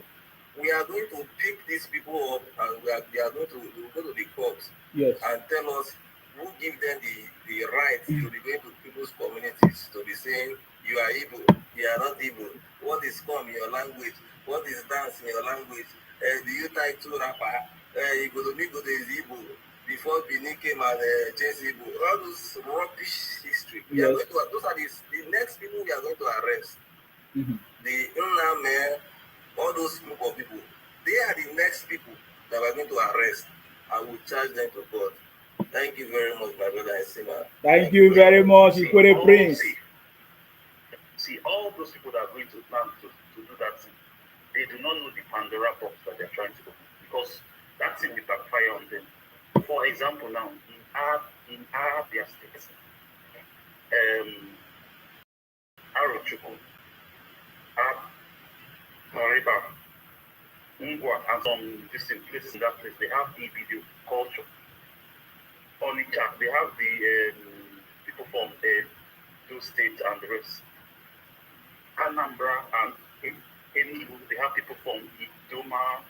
we are going to pick these people up and they are going to go to the courts and tell us who give them the right to be going to people's communities to be saying you are Igbo, you are not Igbo. What is come in your language? What is dance in your language? Do you tie two rapper? Igbo is Igbo. Before Benin came and changed Igbo. All those rubbish history. We are going to, those are the next people we are going to arrest. The Nnamdi, all those group of people, they are the next people that we are going to arrest. I will charge them to court. Thank you very much, my brother Sima. Thank you very much, Ikore Prince. See, all those people that are going to plan to do that thing, they do not know the Pandora box that they're trying to open because that thing will backfire on them. For example, now in Abia State, Arochukwu, Mariba, Ngwa, and some distant places in that place, they have EBD culture. Onitsha, they have the people from those states and the rest. Anambra and Enugu, they have people from Idoma,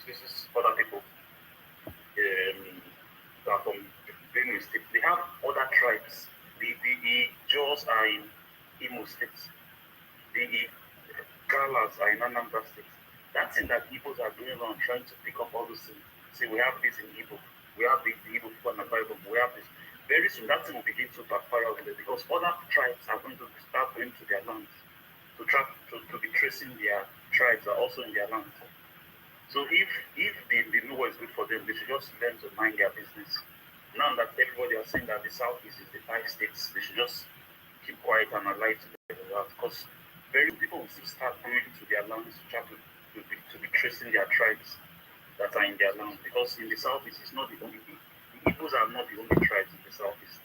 this is other people that are from Benue State. They have other tribes. The Jaws are in Imo State. The Galas are in Anambra State. That's in that Igbos are doing around trying to pick up all those things. See, we have this in Igbo. We have the Igbo people in the Bible. We have this. Very soon, that thing will begin to backfire on them because other tribes are going to start going to their lands to be tracing their tribes are also in their lands. So if they know what is good for them, they should just learn to mind their business. Now that everybody are saying that the Southeast is the 5 states, they should just keep quiet and allow to that because very people will still start going to their lands to try to be tracing their tribes that are in their land because in the Southeast it's not the only thing. The Igbos are not the only tribes in the Southeast.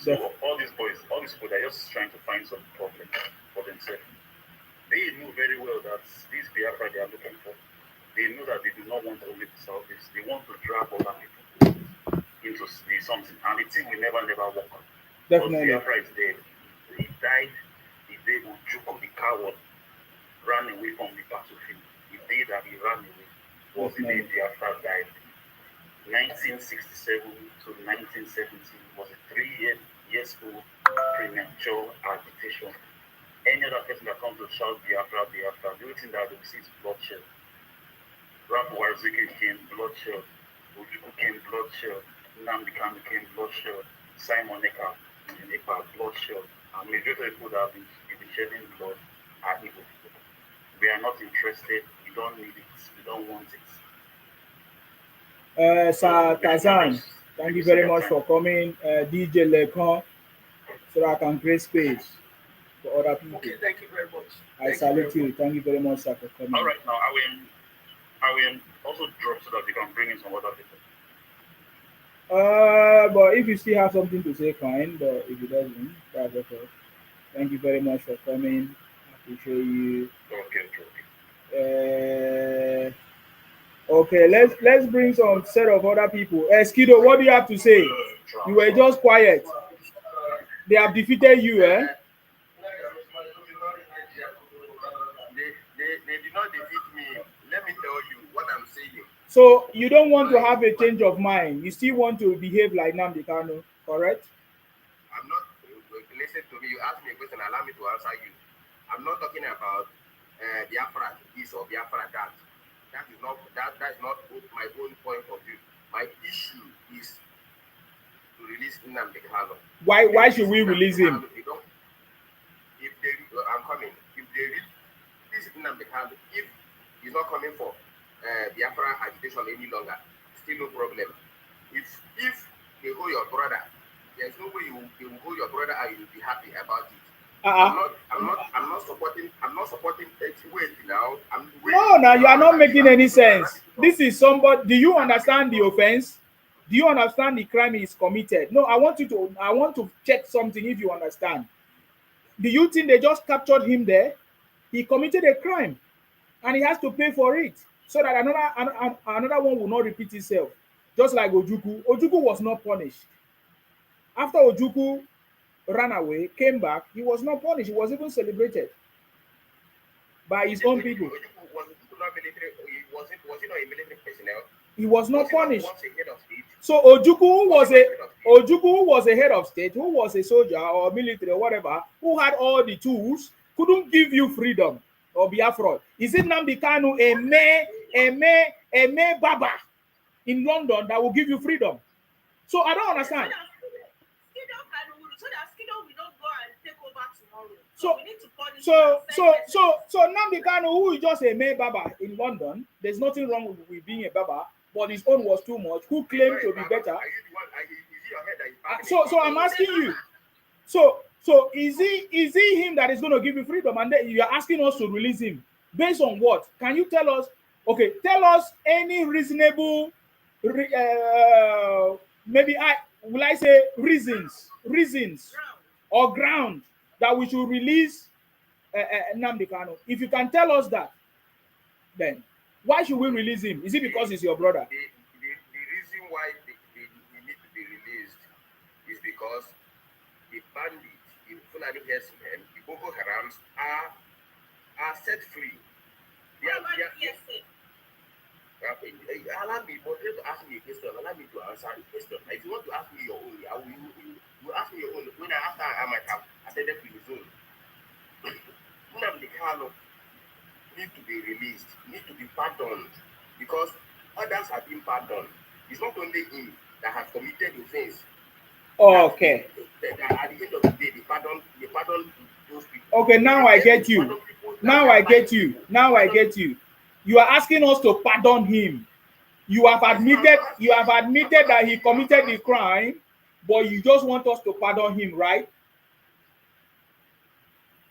So all these people, they're just trying to find some problem for themselves. They know very well that this Biafra they are looking for, they know that they do not want only the Southeast. They want to drag other people into something. And the thing will never work. Definitely. Because Biafra is dead. He died the day Ujuku, the coward, ran away from the battlefield. The day that he ran away was the day Biafra died. 1967 to 1970 was a 3-year-old premature agitation. Any other person that comes to shout Biafra, the only thing that they will see is bloodshed. Rafu Warziki came bloodshed, Ojukwu came bloodshed, Nnamdi Kanu came bloodshed, Simon Eka in Epa bloodshed, and majority of people that have been shedding blood are Igbo people. We are not interested, we don't need it, we don't want it. Sir Tazan, Thank you very much for coming, DJ Lecon, so that I can create space for other people. Okay, thank you very much. I salute you. Thank you very much, sir, for coming. All right, now I will also drop so that you can bring in some other people. But if you still have something to say, fine. But if you doesn't, that's okay. Thank you very much for coming. I appreciate you. Okay, let's bring some set of other people. Skido, what do you have to say? You were just quiet. They have defeated you, eh? They did not defeat me. Let me tell you what I'm saying. So you don't want to have a change of mind. You still want to behave like Nnamdi Kanu, correct? I'm not. Listen to me. You ask me a question. Allow me to answer you. I'm not talking about Biafra this or Biafra that. That is not my own point of view. My issue is to release Nnamdi Kanu. Why should we release him? If they, I'm coming. If they release Nnamdi Kanu, if he's not coming for Biafra agitation any longer, still no problem. If they hold your brother, there's no way they will hold your brother and you'll be happy about it. I'm not supporting wait now. No, you are not making any sense. This is somebody. Do you understand the offense? Do you understand the crime is committed? No, I want to check something if you understand. Do you think they just captured him there? He committed a crime and he has to pay for it so that another one will not repeat itself. Just like Ojukwu. Ojukwu was not punished. After Ojukwu ran away, came back, he was not punished. He was even celebrated by his own people. Was he not a military personnel? He was not punished. So Ojukwu was a head of state, who was a soldier or military or whatever, who had all the tools, couldn't give you freedom or Biafra. Is it Nnamdi Kanu, a mere baba in London that will give you freedom? So I don't understand. So Nnamdi Kanu, who is just a mere baba in London, there's nothing wrong with being a baba, but his own was too much. Who claimed to be better? So I'm asking you. So is he him that is going to give you freedom, and then you are asking us to release him based on what? Can you tell us? Okay, tell us any reasonable, maybe will I say reasons or ground that we should release Nnamdi Kanu. If you can tell us that, then why should we release him? Is it because he's your brother? The reason why he need to be released is because the bandits, the Fulani herdsmen, the Boko Harams are set free. Allow me, but you ask me a question. Allow me to answer the question. If you want to ask me your own, you ask me your own. When I might have attended to his own. Nnamdi Kanu need to be released, need to be pardoned, because others have been pardoned. It's not only him that has committed offense. Okay. At the end of the day, they pardon those people. Okay, now I get you. Now I get you. You are asking us to pardon him. You have admitted that he committed the crime, but you just want us to pardon him, right?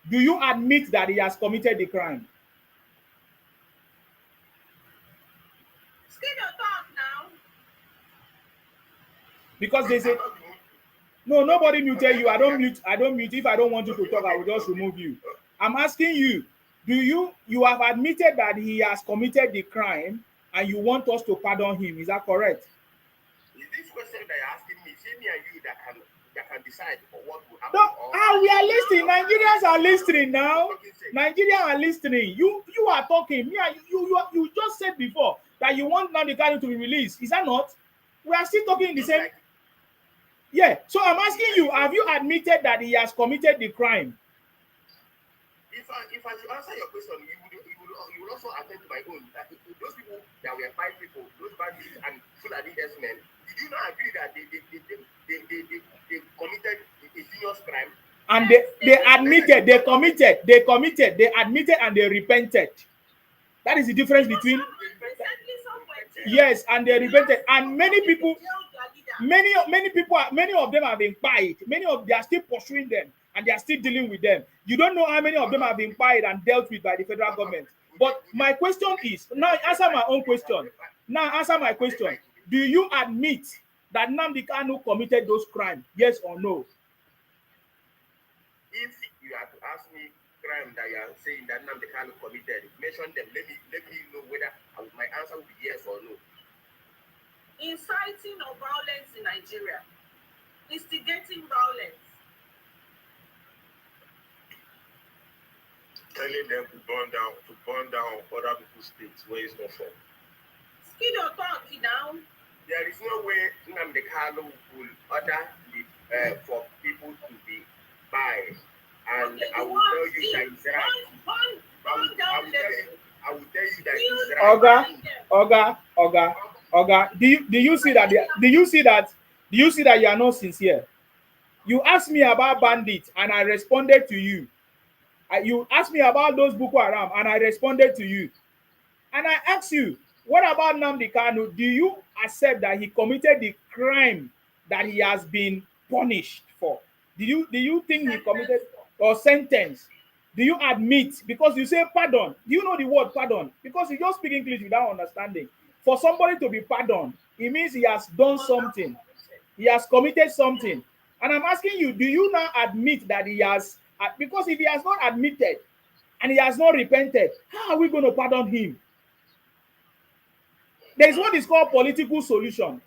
Do you admit that he has committed the crime? Because they say no, nobody muted you. I don't mute. If I don't want you to talk, I will just remove you. I'm asking you, you have admitted that he has committed the crime and you want us to pardon him? Is that correct? Is this question that you're asking me? Is it me and you that can decide what will happen? No, we are listening. Nigerians are listening now. Nigerians are listening. You are talking. Me and you just said before that you want Nnamdi Kanu to be released. Is that not? We are still talking in the same. Yeah. So I'm asking you, have you admitted that he has committed the crime? If I should answer your question, you will also attend to my own. That those people that were 5 people, those bandits and Fulani herdsmen, did you not agree that they committed a serious crime? And they admitted, they admitted and they repented. That is the difference between. Yes, and they repented. And many people. many people, many of them have been fired. They are still pursuing them and they are still dealing with them. You don't know how many of them have been fired and dealt with by the federal government. But my question is, now answer my own question. Now answer my question. Do you admit that Nnamdi Kanu committed those crimes? Yes or no? If you have to ask me crime that you are saying that Nnamdi Kanu committed, mention them. Let me know whether my answer will be yes or no. Inciting of violence in Nigeria, instigating violence, Telling them to burn down other people's states where it's not from. Skido talking now. There is no way Nnamdi Kanu will order for people to be biased. And Okay, I will tell you that it's right. I will tell you that it's right. Oga, do you see that you are not sincere? You asked me about bandits and I responded to you. You asked me about those Boko Haram and I responded to you. And I asked you, what about Nnamdi Kanu? Do you accept that he committed the crime that he has been punished for? Do you think he committed or sentenced? Do you admit? Because you say pardon. Do you know the word pardon? Because you just speak English without understanding. For somebody to be pardoned, it means he has done something. He has committed something. And I'm asking you, do you now admit that he has? Because if he has not admitted and he has not repented, how are we going to pardon him? There's what is called political solution.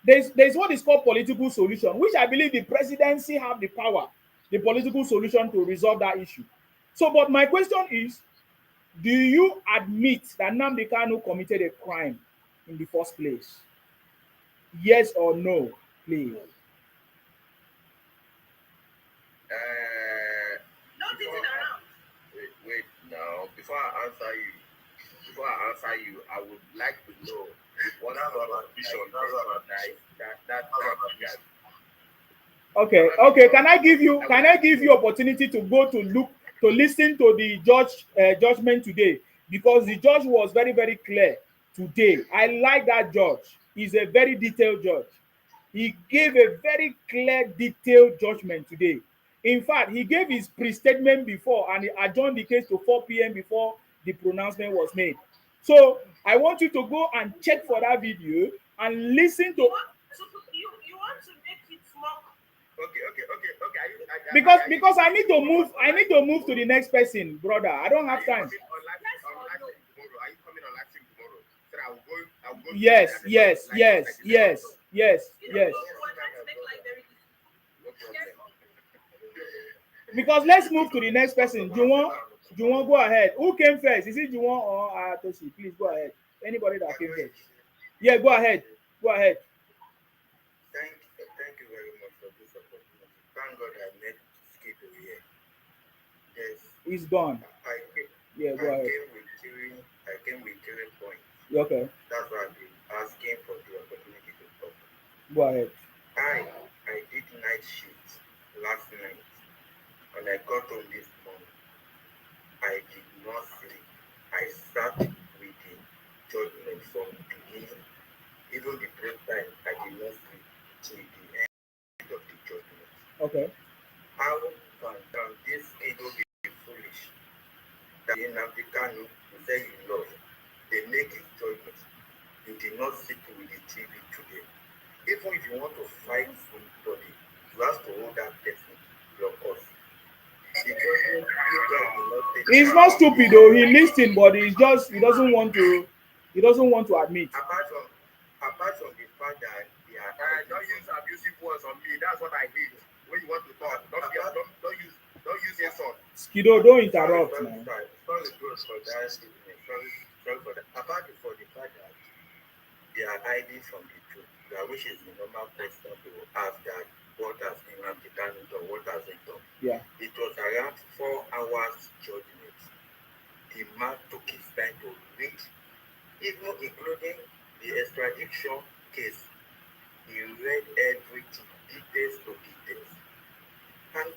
There's what is called political solution, which I believe the presidency have the power, the political solution to resolve that issue. So, but my question is, do you admit that Nnamdi Kanu committed a crime in the first place? Yes or no, please? Not beating around. Wait now. Before I answer you, I would like to know what Okay. Can I give you opportunity to go to listen to the judgment today? Because the judge was very, very clear today. I like that judge. He's a very detailed judge. He gave a very clear, detailed judgment today. In fact, he gave his pre-statement before and he adjourned the case to 4 p.m. before the pronouncement was made. So I want you to go and check for that video and listen to. You want to make it more. Okay. Because I need to move. I need to move to the next person, brother. I don't have time. Are you coming on live stream tomorrow? So I will go. Yes. Because let's move to the next person. Juwon, go ahead. Who came first? Is it Juwon or Toshi? Please go ahead. Anybody that came first. Yeah, go ahead. Thank you very much for this opportunity. Thank God I met Skido here. Yes. He's gone. Go ahead. I came with killing points. Okay. That's why I've been asking for the opportunity to talk. Go ahead. I did night shift last night. When I got home this morning, I did not sleep. I sat with the judgment from the beginning. Even the break time, I did not sleep till the end of the judgment. Okay. How can this ego be foolish? That Nnamdi Kanu, who said he loved, they make his judgment. You did not sit with the TV today. Even if you want to fight somebody, you have to hold that person your cause. He's not stupid though. He listened, but he doesn't want to admit. Apart from the fact that don't use abusive words on me. That's what I did. When you want to talk, don't use insult. Skido, don't interrupt, man. Sorry for that. Apart from the fact that they are hiding from the truth, which is the normal question to ask that what has Nnamdi Kanu done, what has he done? Yeah. It was around 4 hours judgment. The man took his time to read, even including the extradition case. He read everything, details to details. And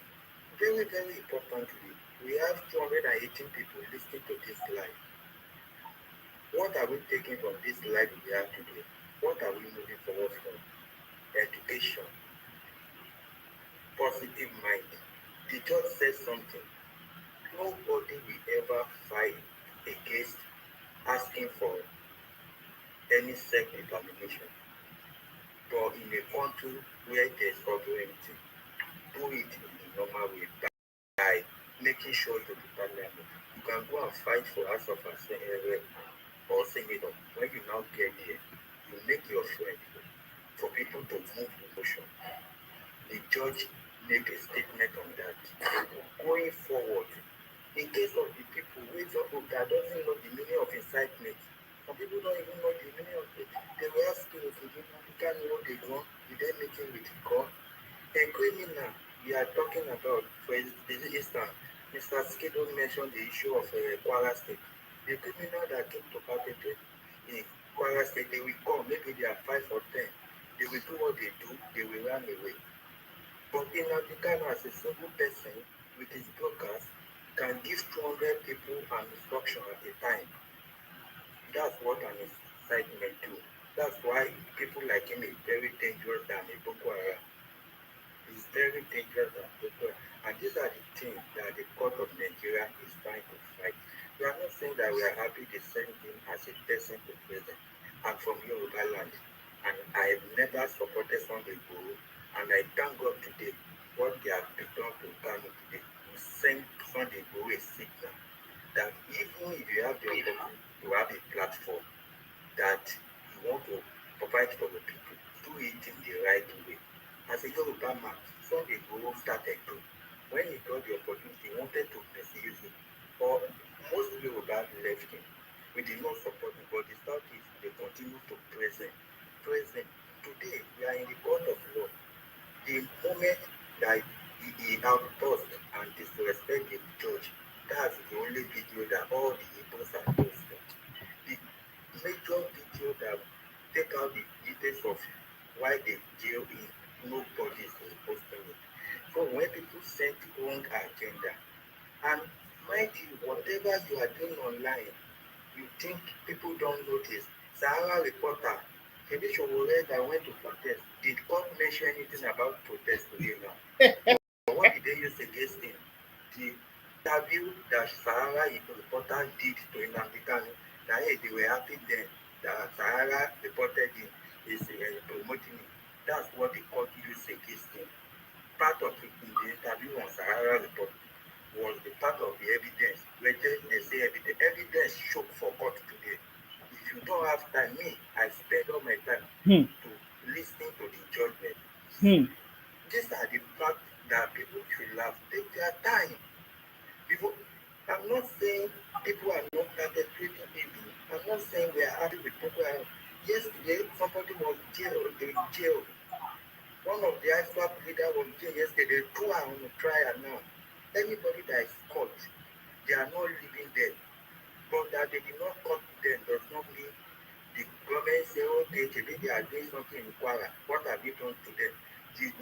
very, very importantly, we have 218 people listening to this live. What are we taking from this live we have today? What are we moving forward from? Education, positive mind. The judge says something. Nobody will ever fight against asking for any self-determination. But in a country where there's sovereignty, do it in the normal way by making sure to the parliament. You can go and fight for House of Assembly or Senator. When you now get there, you make your friend for people to move the motion. The judge make a statement on that. Going forward, in case of the people that doesn't know the meaning of incitement, some people don't even know the meaning of it. They will ask you if you can't know the gun, you then making with the gun. A criminal we are talking about, for instance, Mr. Skido mentioned the issue of Kwara State. The criminal that came to perpetrate in Kwara State, they will come, maybe they are 5 or 10. They will do what they do, they will run away. But Nnamdi Kanu as a single person with his brokers can give 200 people an instruction at a time. That's what an incitement do. That's why people like him is very dangerous than a Boko Haram. He's very dangerous than Boko Haram. And these are the things that the court of Nigeria is trying to fight. We are not saying that we are happy they send him as a person to prison. I'm from Yoruba land, and I have never supported Sunday Igboho, and I thank God today what they have done to Kanu today. We send Sunday Igboho a signal that even if you have the opportunity to have a platform that you want to provide for the people, do it in the right way. As a Yoruba man, Sunday Igboho started to. When he got the opportunity, he wanted to misuse it. Or most Yoruba left him. We did not support him, but the Southeast, they continue to present. Today, we are in the court of law. The moment that he outburst and disrespect the judge, that's the only video that all the Igbos are posting. The major video that take out the details of why they jail him, nobody is posting it. So when people send wrong agenda, and mind you, whatever you are doing online, you think people don't notice. Sahara reporter, Kebi Showore that went to protest, did God mention anything about protest today now? What did they use against him? The interview that Sahara reporter did to Nnamdi Kanu, that hey, they were happy then that Sahara reported him is promoting him. That's what the court used against him. Part of it in the interview on Sahara report was the part of the evidence where they say evidence show for court today. If you don't have time, I spend all my time to listening to the judgment. These are the facts that people should laugh. Take their time. People, I'm not saying people are not perpetrating evil. I'm not saying we are happy with people. Yesterday, somebody was in jail. One of the ISWAP leaders was jail yesterday. 2 are on trial now. Anybody that is caught, they are not living there. But that they did not cut them does not mean the government say, okay, today they are doing something in Kwara. What have you done to them?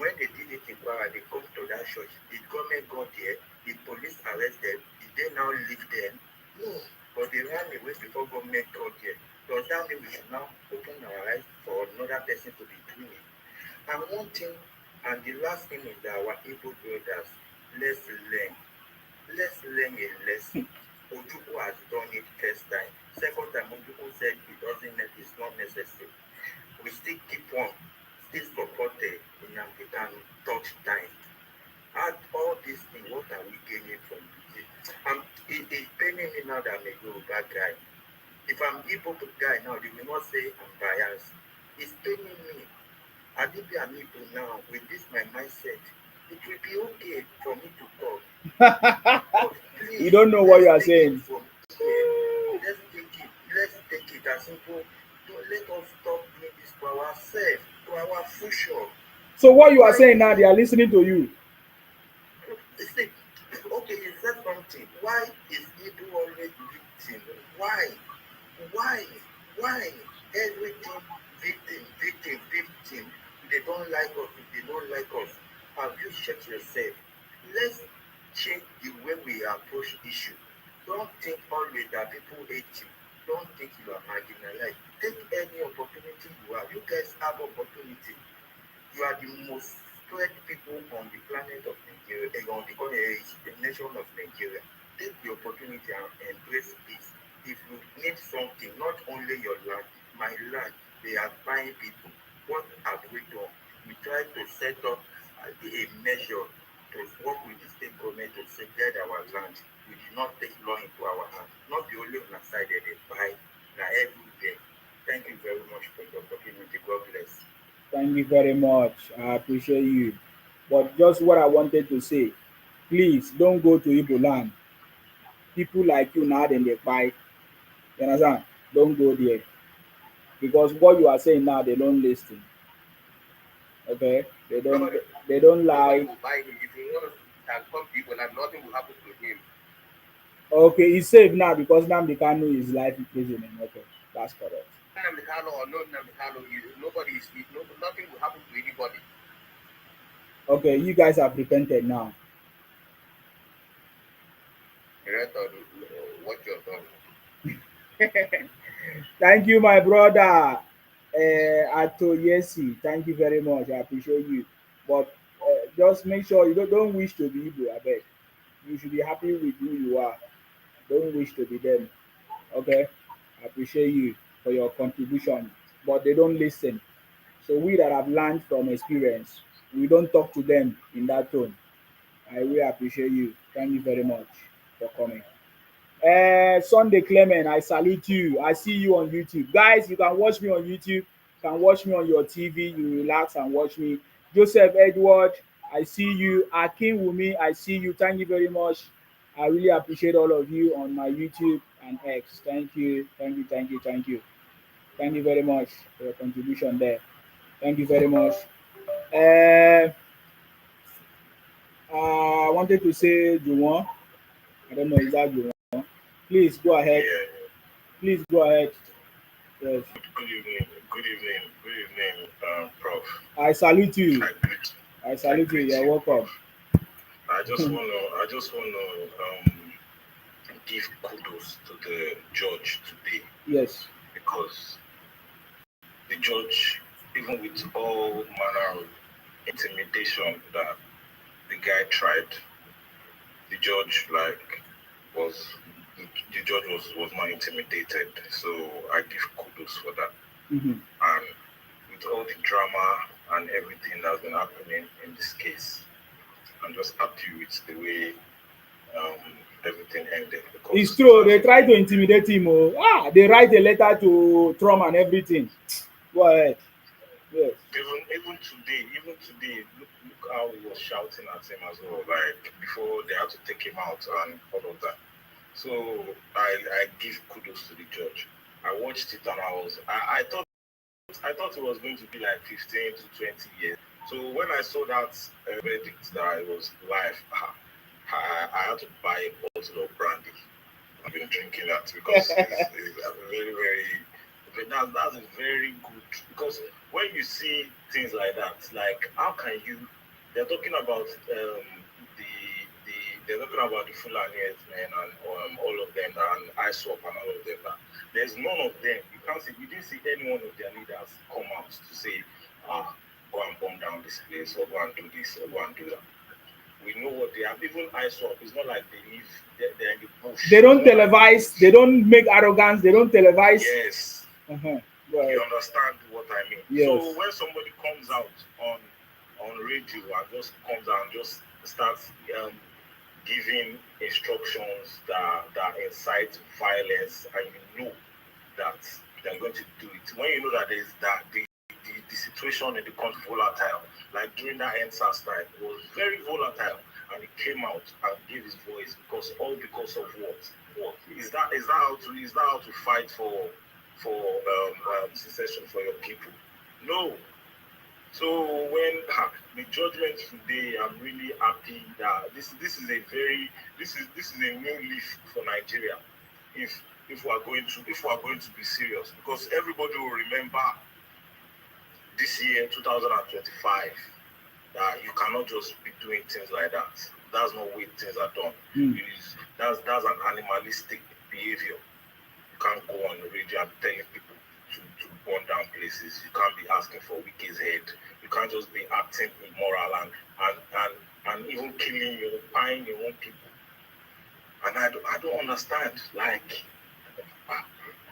When they did it in Kwara, they come to that church. The government got there, the police arrested. Did they now live there? No. But they ran away before government got there. Does that mean we should now open our eyes for another person to be doing it? And one thing, and the last thing is that our Igbo brothers, let's learn. Let's learn a lesson. Ojukwu has done it first time. Second time, Ojukwu said it's not necessary. We still keep on, still support Nnamdi Kanu touch time. Add all these things, what are we gaining from it? It's paining me now that I'm a Yoruba guy. If I'm Igbo guy now, they will not say I'm biased. It's paining me. Adibi and Igbo now, with this my mindset, it will be okay for me to talk. Please, you don't know what you are saying. Let's take it as simple. Don't let us stop doing this to ourselves, to our future. So what you are saying now, they are listening to you. See, okay, you said something. Why is Igbo always victim? Why? Everything victim. They don't like us. If they don't like us, have you checked yourself? Let's change the way we approach issue. Don't think always that people hate you. Don't think you are marginalized. Take any opportunity you have. You You are the most spread people on the planet of Nigeria, on the nation of Nigeria. Take the opportunity and embrace peace. If you need something, not only your land, my land, they are buying people. What have we done? We try to set up a measure to work with the state government to safeguard our land. We did not take law into our hands. Not the only on our side that they buy, now everywhere. Thank you very much for the opportunity. God bless. Thank you very much. I appreciate you. But just what I wanted to say, please don't go to Igbo land. People like you now then they fight. You understand? Don't go there. Because what you are saying now, they don't listen. Okay? Nobody, They don't nobody lie. will buy him. If he wants to come people and nothing will happen to him. Okay, he's safe now because Nnamdi Kanu is life imprisonment. Okay, that's correct. Nnamdi Kanu or no Nnamdi Kanu, nobody is, nothing will happen to anybody. Okay, you guys have repented now. The rest of what you're done. Thank you, my brother. Atoyesi, thank you very much. I appreciate you. But just make sure you don't wish to be Igbo, I beg. You should be happy with who you are. Don't wish to be them. Okay? I appreciate you for your contribution. But they don't listen. So we that have learned from experience, we don't talk to them in that tone. I really appreciate you. Thank you very much for coming. Sunday Clement, I salute you. I see you on YouTube. Guys, you can watch me on YouTube. You can watch me on your TV. You relax and watch me. Joseph Edward, I see you. Akin Wumi, I see you. Thank you very much. I really appreciate all of you on my YouTube and X. Thank you. Thank you. Thank you. Thank you. Thank you very much for your contribution there. Thank you very much. Uh, I wanted to say Juwon. I don't know, is that Juwon? Please go ahead. Yeah. Please go ahead. Yes. Good evening. Good evening. Good evening, Prof. I salute you. I greet, I salute you. You're welcome. Prof. I just wanna give kudos to the judge today Yes. because the judge, even with all manner of intimidation that the guy tried, the judge was the judge was not intimidated. So I give kudos for that. Mm-hmm. And with all the drama and everything that's been happening in this case, I'm just happy with the way everything ended. It's true. They try to intimidate him. They write a letter to Trump and everything. Go ahead. Yes. Even today, look how he was shouting at him as well. Like before they had to take him out and all of that. So I give kudos to the judge. I watched it and I thought it was going to be like 15 to 20 years. So when I saw that verdict that it was life, I had to buy a bottle of brandy. I've been drinking that because it's very, very. That's a very good because when you see things like that, like how can you? They're talking about they're talking about the Fulani men and all of them and ISWAP and all of them. There's none of them. You didn't see any one of their leaders come out to say, go and bomb down this place or go and do this or go and do that. We know what they have. Even ISWAP, it's not like they're in the bush. They don't televise. They don't make arrogance. They don't televise. Yes. Uh-huh. Well, you understand what I mean? Yes. So when somebody comes out on radio and just comes out and just starts giving instructions that incite violence, and you know that they're going to do it. When you know that there's that the situation in the country volatile, like during that NSAS time, it was very volatile, and he came out and gave his voice because of what? What is that? Is that how to fight for secession for your people? No. So when the judgment today, I'm really happy that this is a new leaf for Nigeria. If we are going to be serious, because everybody will remember this year 2025 that you cannot just be doing things like that. That's not the way things are done. That's an animalistic behavior. You can't go on the radio and telling people to burn down places. You can't be asking for wicked head. You can't just be acting immoral and even killing your buying your own people. And I don't understand. Like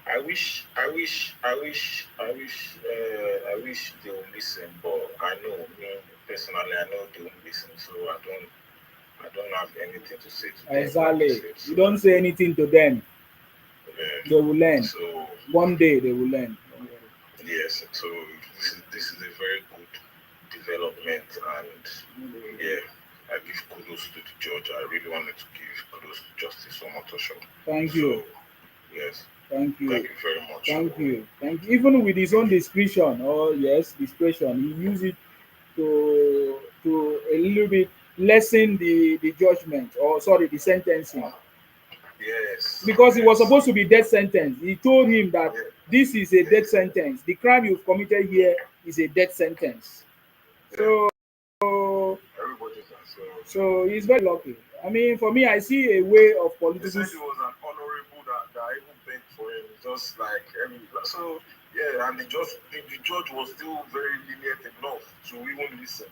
I wish they would listen, but I know me personally, I know they won't listen, so I don't have anything to say to them. Exactly. So, You don't say anything to them. They will learn. so One day they will learn. yes, so this is a very good development, and yeah, I give kudos to the judge. I really wanted to give kudos to Justice Omotosho. Thank So you. yes, Thank thank you. you very much. Thank you. Thank you. Even with his own discretion, or yes, discretion, he used it to a little bit lessen the judgment, or sorry, the sentencing, Yes, because it was yes, supposed to be death sentence. He told him that yeah, this is a death sentence. The crime you've committed here is a death sentence. yeah. So Everybody's so. so he's very lucky. I mean, for me, I see a way of They political. said it was an honorable that even begged for him, just like every so yeah, and the judge was still very lenient enough to even listen,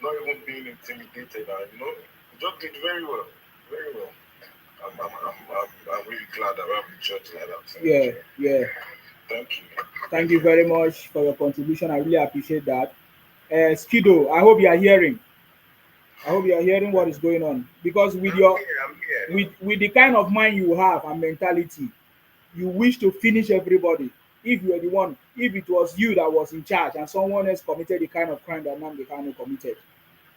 not even being intimidated, and the judge did very well, very well. I'm really glad that we have a judge like that in Yeah, Nigeria. yeah. Thank you. Thank you very much for your contribution. I really appreciate that. Skido, I hope you are hearing. I hope you are hearing what is going on, because with your I'm here. with the kind of mind you have and mentality, you wish to finish everybody. If you are the one, if it was you that was in charge and someone else committed the kind of crime that Nnamdi Kanu committed,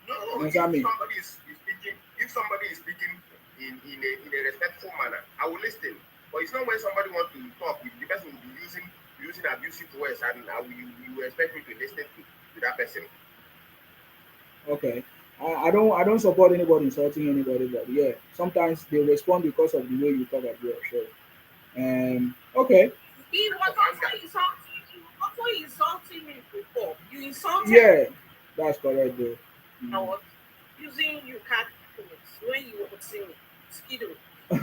No, you if understand me? somebody is speaking in a respectful manner, I will listen. But it's not when somebody wants to talk, the person will be using abusive words, and you will expect me to listen to that person. Okay. I don't support anybody insulting anybody, but yeah, sometimes they respond because of the way you talk as well. So okay. He was also insulting me before. You insulted Yeah, that's correct though. I Mm. was using you cat quotes when you were saying Skido.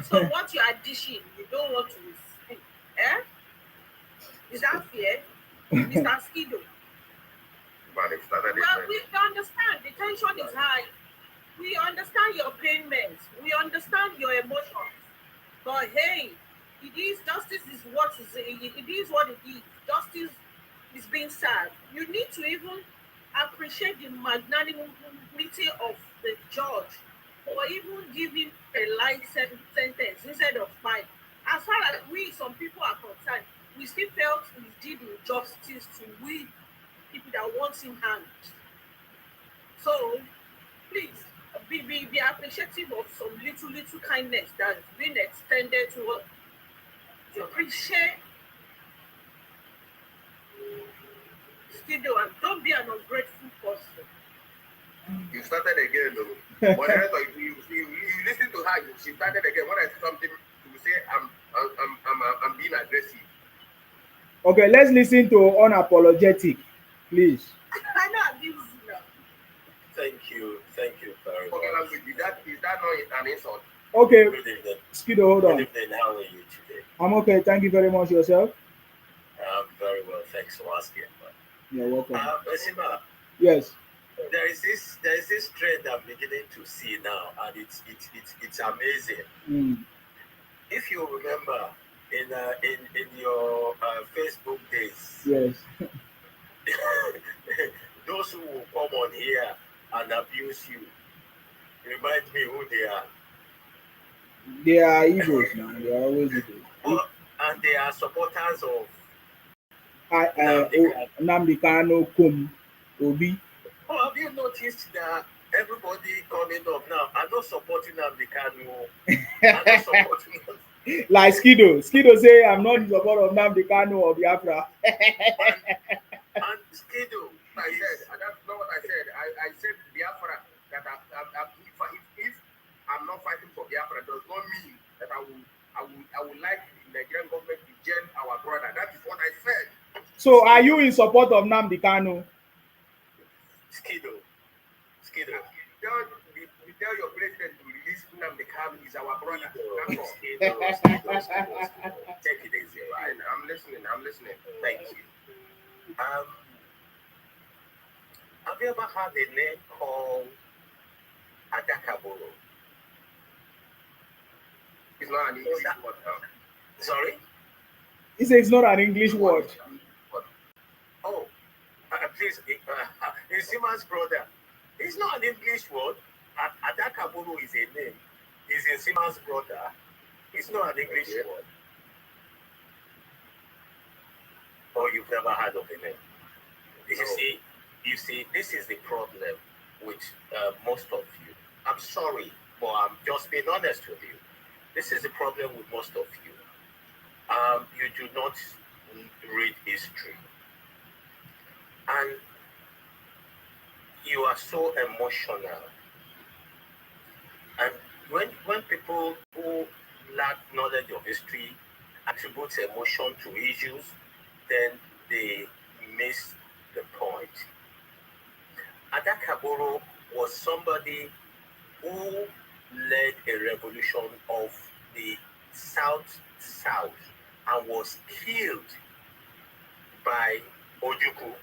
So what you are dishing, you don't want to speak. Eh? Is that fair? Mr. Skido. Man, they've started Well, it. we understand the tension is high. We understand your payments. We understand your emotions. But hey, it is justice is what is it is what it is. Justice is being served. You need to even appreciate the magnanimity of the judge for even giving a life sentence instead of 5. As far as we some people are concerned, we still felt he did injustice to we people that want him hanged. So please be appreciative of some little kindness that's been extended to us. Appreciate studio and don't be an ungrateful person. You started again, though. But the rest of you listen to her. She started again. When I say something, she will say, I'm being aggressive. Okay, let's listen to unapologetic, please. I know abuse you now. Thank you very Okay, much. language. Is that not an insult? Okay, Good evening. Skido, hold Good on. evening. How are you today? I'm okay. Thank you very much yourself. I'm very well. Thanks for asking. You're welcome. Osima, Yes. there is this trend I'm beginning to see now, and it's amazing. Mm. If you remember in your Facebook days, Yes. those who will come on here and abuse you remind me who they are. They are evils now. They are always evil. But, and they are supporters of I Nnamdi Kanu. Nnamdi Kanu Kum Obi. Oh, have you noticed that everybody coming up now are not supporting Nnamdi Kanu? Are not supporting us. Like Skido. Skido say I'm not in support of Nnamdi Kanu or Biafra. And Skido, I said, and that's not what I said. I said Biafra, that if I'm not fighting for Biafra, does not mean that I will like the Nigerian government to jail our brother. That is what I said. So are you in support of Nnamdi Kanu? Skido. Tell your president to release Nnamdi Kanu. He's our brother. That's all. Skido. Take it easy. I'm listening. Thank you. Um, have you ever had a name called Adakaboro? It's not an English word. Sorry? He says it's not an English word. Oh, please, it's Simon's brother. It's not an English word. Adakaboro is a name. It's in Simon's brother. It's not an English word. Or you've never heard of the name. You see, this is the problem with most of you. I'm sorry, but I'm just being honest with you. This is the problem with most of you. You do not read history, and you are so emotional. And when people who lack knowledge of history attribute emotion to issues, then they miss the point. Adakaboro was somebody who led a revolution of the South and was killed by Ojukwu.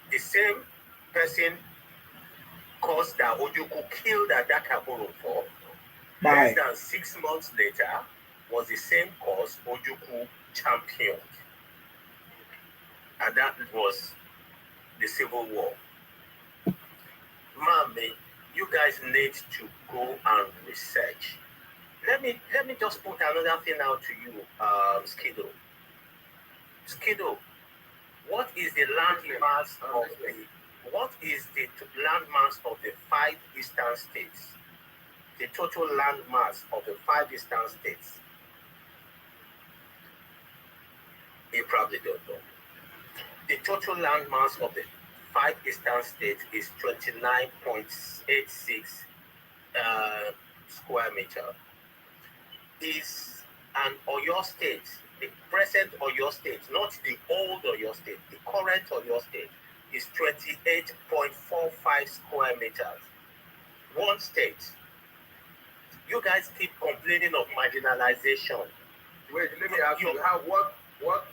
The same person cause that Ojukwu killed Adakaboro for, less than 6 months later, was the same cause Ojukwu championed. And that was the Civil War. Mami, you guys need to go and research. Let me just put another thing out to you, Skido. Skido, what is the landmass of the 5 eastern states? The total landmass of the 5 eastern states? You probably don't know. The total landmass of the 5 eastern states is 29.86 square meter. Is an Oyo state, the present Oyo state, not the old Oyo state, the current Oyo state, is 28.45 square meters. One state. You guys keep complaining of marginalization. Wait, let me ask you, what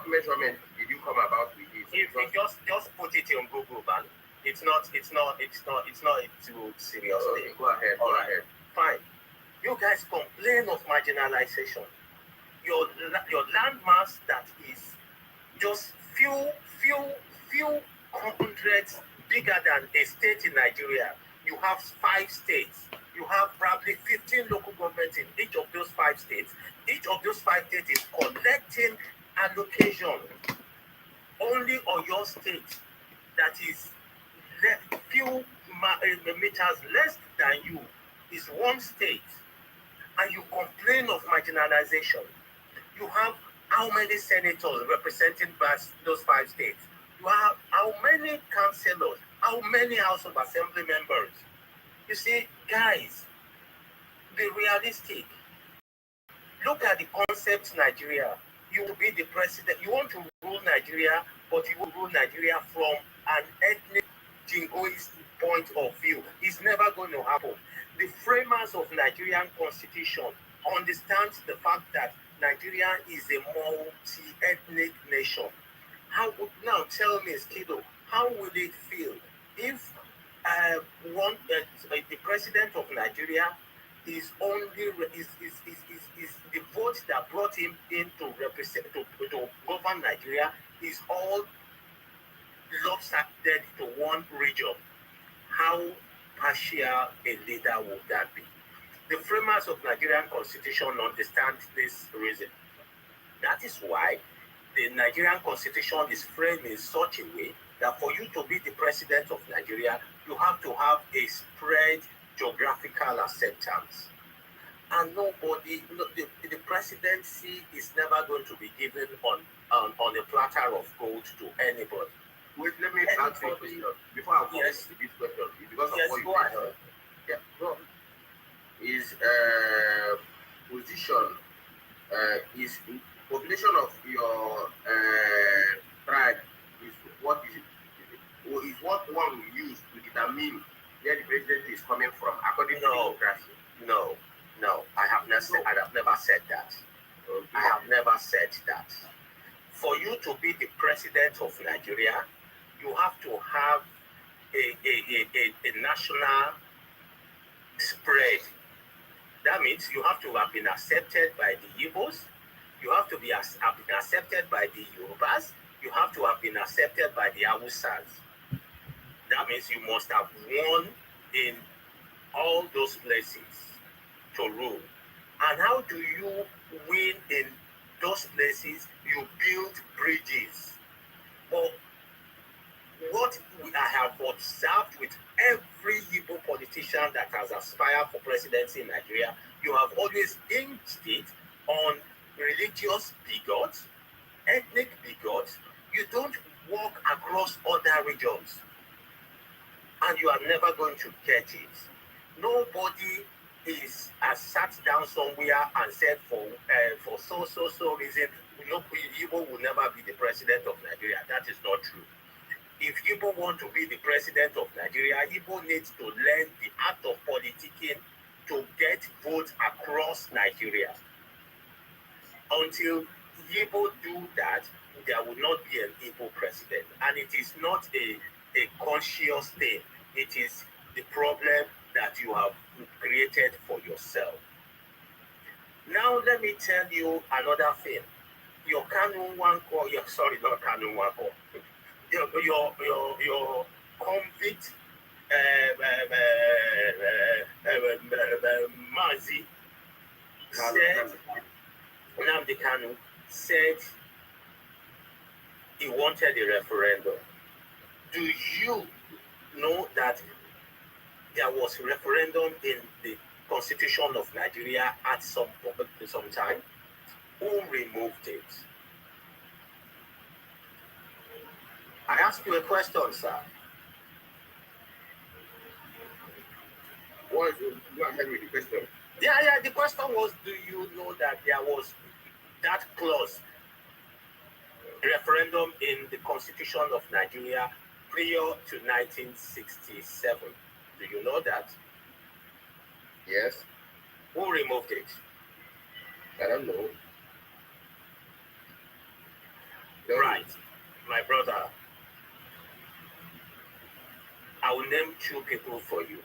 measurement did you come about with this? If you just put it on Google, man. It's not too serious. Okay, go ahead. Go ahead. Fine. You guys complain of marginalization. Your landmass that is just few hundreds bigger than a state in Nigeria. You have 5 states. You have probably 15 local governments in each of those 5 states. Each of those 5 states is collecting allocation. Only Oyo State, that is few meters less than you, is one state. And you complain of marginalization. You have how many senators representing those 5 states? You have how many councillors? How many House of Assembly members? You see, guys, be realistic. Look at the concept Nigeria. You will be the president. You want to rule Nigeria, but you will rule Nigeria from an ethnic jingoist point of view. It's never going to happen. The framers of Nigerian constitution understand the fact that Nigeria is a multi-ethnic nation. Now tell me, Skido, how will it feel if the president of Nigeria is the vote that brought him in to represent to govern Nigeria is all lopsided to one region? How partial a leader would that be? The framers of Nigerian constitution understand this reason. That is why the Nigerian constitution is framed in such a way that for you to be the president of Nigeria, you have to have a spread geographical acceptance. And nobody, the presidency is never going to be given on a platter of gold to anybody. Wait, let me ask you a question before I go to this question. Because of what you said. Yeah, go. Is position is population of your tribe is what one will use to determine where the president is coming from according to democracy? No, I have never said that. Okay. I have never said that. For you to be the president of Nigeria, you have to have a national spread. That means you have to have been accepted by the Igbos, you have to have been accepted by the Yorubas, you have to have been accepted by the Hausas. That means you must have won in all those places to rule. And how do you win in those places? You build bridges. But what I have observed with every Igbo politician that has aspired for presidency in Nigeria, you have always hinged it on religious bigots, ethnic bigots. You don't walk across other regions, and you are never going to get it. Nobody has sat down somewhere and said for so reason, Igbo will never be the president of Nigeria. That is not true. If Igbo want to be the president of Nigeria, Igbo needs to learn the art of politicking to get votes across Nigeria. Until Igbo do that, there will not be an Igbo president. And it is not a conscious thing. It is the problem that you have created for yourself. Now, let me tell you another thing. Your Kanu Wanko, sorry, not Kanu Wanko. Your convict Mazi said, Nnamdi Kanu said he wanted a referendum. Do you know that there was a referendum in the Constitution of Nigeria at some time? Who removed it? I ask you a question, sir. What is go ahead with the question? Yeah. The question was, do you know that there was that clause, referendum in the Constitution of Nigeria prior to 1967? Do you know that? Yes. Who removed it? I don't know. Right, my brother. I will name two people for you.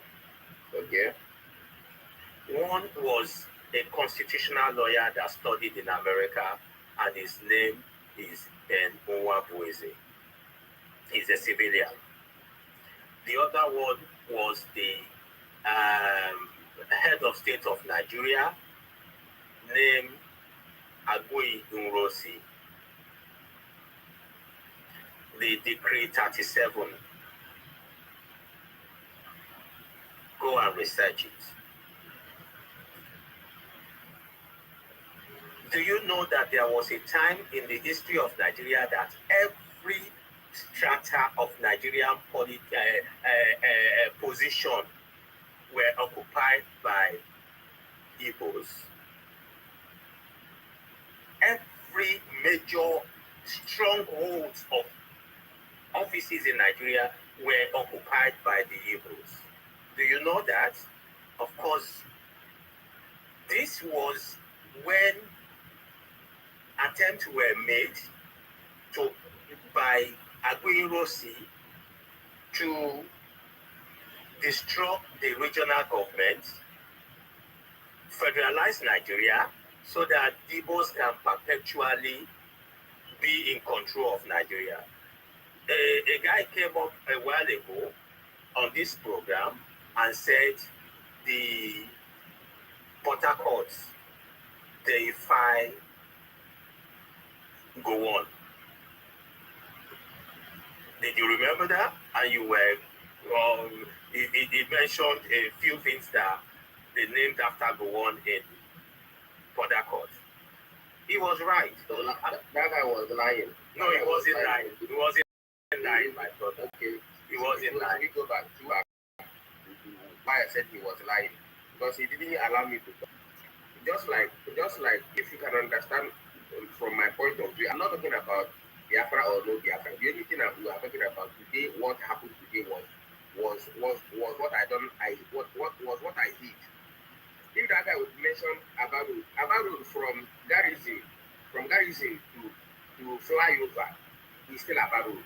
Okay. One was a constitutional lawyer that studied in America, and his name is Ben Nwabueze. He's a civilian. The other one was the head of state of Nigeria, named Agui Nrosi. The Decree 37. Go and research it. Do you know that there was a time in the history of Nigeria that every strata of Nigerian position were occupied by Igbos? Every major strongholds of offices in Nigeria were occupied by the Igbos. Do you know that? Of course, this was when attempts were made by Agui Nrosi to disrupt the regional government, federalize Nigeria so that Igbos can perpetually be in control of Nigeria. A guy came up a while ago on this program and said the Port Harcourt deify go on. Did you remember that? And you were, he mentioned a few things that they named after Gowon in Port Harcourt. He was right. So that guy was lying. No, he wasn't lying. He wasn't lying, my brother. Okay. He wasn't lying. We go back to why I said he was lying. Because he didn't allow me to talk. Just like if you can understand from my point of view, I'm not talking about Biafra or no Biafra. The only thing we are talking about today, what happened today was what I done. What was what I did. If that guy would mention Abaru from Garrison From Garrison to flyover is still Aba Road.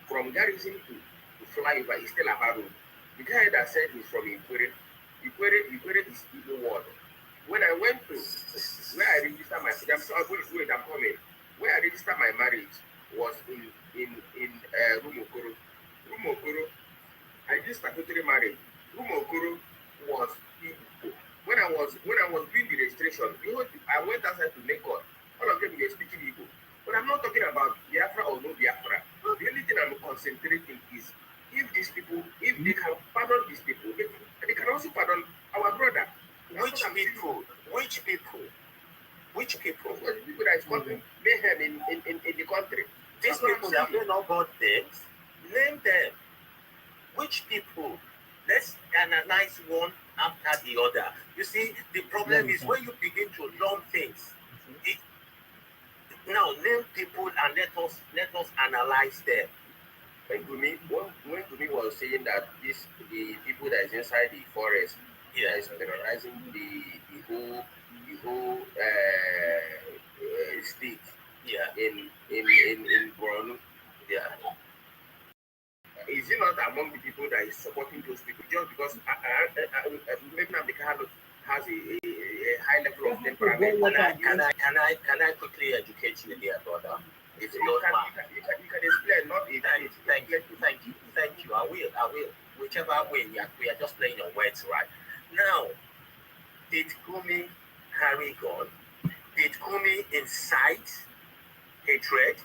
From Garrison to flyover is still Aba Road. The guy that said he's from Ikwere is Igbo word. When I went to where I registered my I'm coming. Where I registered my marriage was in Rumokoro. Rumokoro. I did statutory marriage. Rumokoro was Igbo. When I was doing the registration, I went outside to Lagos. All of them were speaking Igbo. But I'm not talking about Biafra or no Biafra. The only thing I'm concentrating is if these people, if they can pardon these people, they can also pardon our brother. Which people? Which people? Which people? Well, the people that is causing mayhem in the country. These people that have not got names, name them. Which people? Let's analyze one after the other. You see, the problem is when you begin to lump things. Now name people and let us analyze them. When Gumi was saying that the people that is inside the forest is terrorizing the whole state in Borno. Yeah. Is it not among the people that is supporting those people just because maybe Nnamdi Kanu has a high level of temperament? Can I quickly educate you there, brother? If you can explain, not thank you. I will. Whichever way we are just playing your words, right? Now, did Gumi carry gun? Did Gumi incite hatred?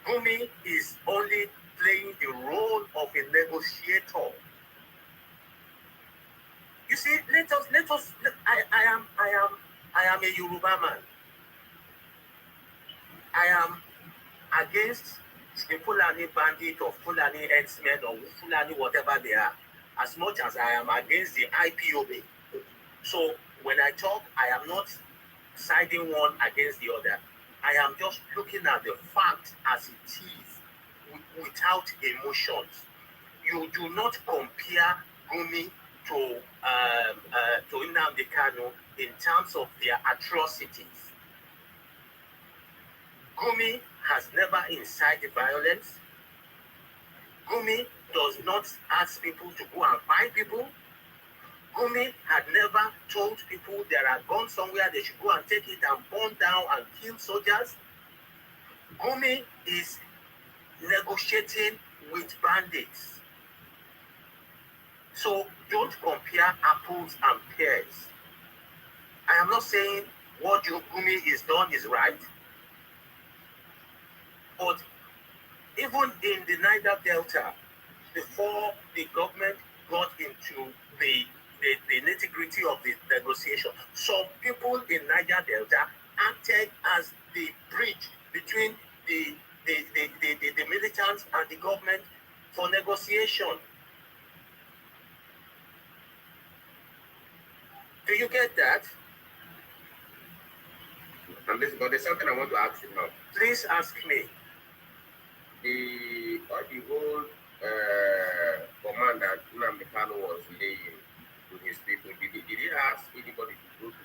Gumi is only playing the role of a negotiator. You see, let us. I am a Yoruba man. I am against the Fulani bandit or Fulani headsmen or Fulani whatever they are, as much as I am against the IPOB. So when I talk, I am not siding one against the other. I am just looking at the fact as it is, without emotions. You do not compare Gumi to Nnamdi Kanu in terms of their atrocities. Gumi has never incited violence. Gumi does not ask people to go and find people. Gumi had never told people there are guns somewhere, they should go and take it and burn down and kill soldiers. Gumi is negotiating with bandits. So don't compare apples and pears. I am not saying what Gumi is done is right. But even in the Niger Delta, before the government got into the nitty-gritty of the negotiation, some people in Niger Delta acted as the bridge between the militants and the government for negotiation. Do you get that? And there's something I want to ask you now. Please ask me. The whole command that Nnamdi Kanu was laying to his people, did he ask anybody to go to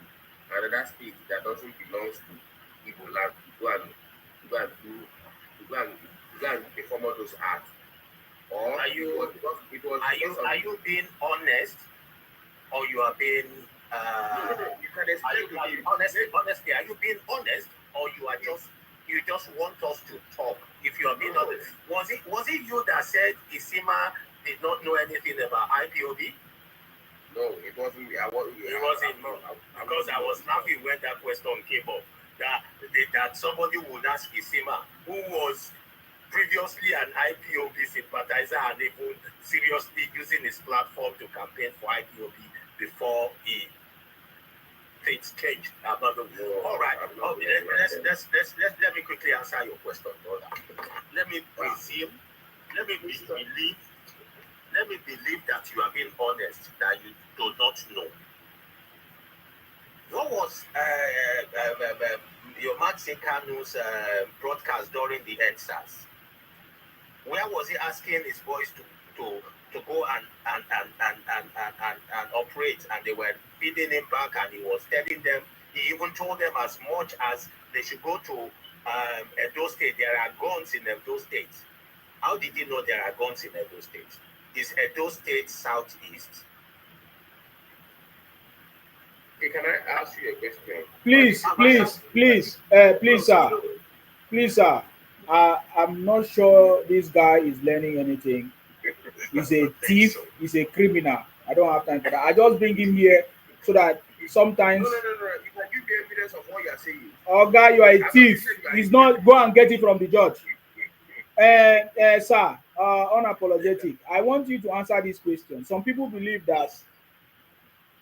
another state that doesn't belong to Igbo land to go and perform all those acts? Or are you being honest, or you are being you can explain to me honestly, are you being honest, or you just want us to talk? If you are being honest, was it you that said Isima did not know anything about IPOB? No, it wasn't me. It wasn't me. Because I was happy when that question came up. That somebody would ask Isima, who was previously an IPOB sympathizer and even seriously using his platform to campaign for IPOB before things changed about the war. All right. Let me quickly answer your question, brother. Let me believe that you are being honest, that you do not know. What was your Nnamdi Kanu's broadcast during the EndSARS? Where was he asking his boys to go and operate, and they were feeding him back, and he was telling them He even told them as much as they should go to Edo State. There are guns in Edo State. How did he know there are guns in Edo State? Is Edo State southeast? Okay, can I ask you a question? Please, please, sir. Please, sir. I'm not sure this guy is learning anything. He's a thief. He's a criminal. I don't have time for that. I just bring him here so that sometimes. No. You can give me evidence of what you are saying. Oh, guy, you are a thief. He's not. Go and get it from the judge. Sir, unapologetic. I want you to answer this question. Some people believe that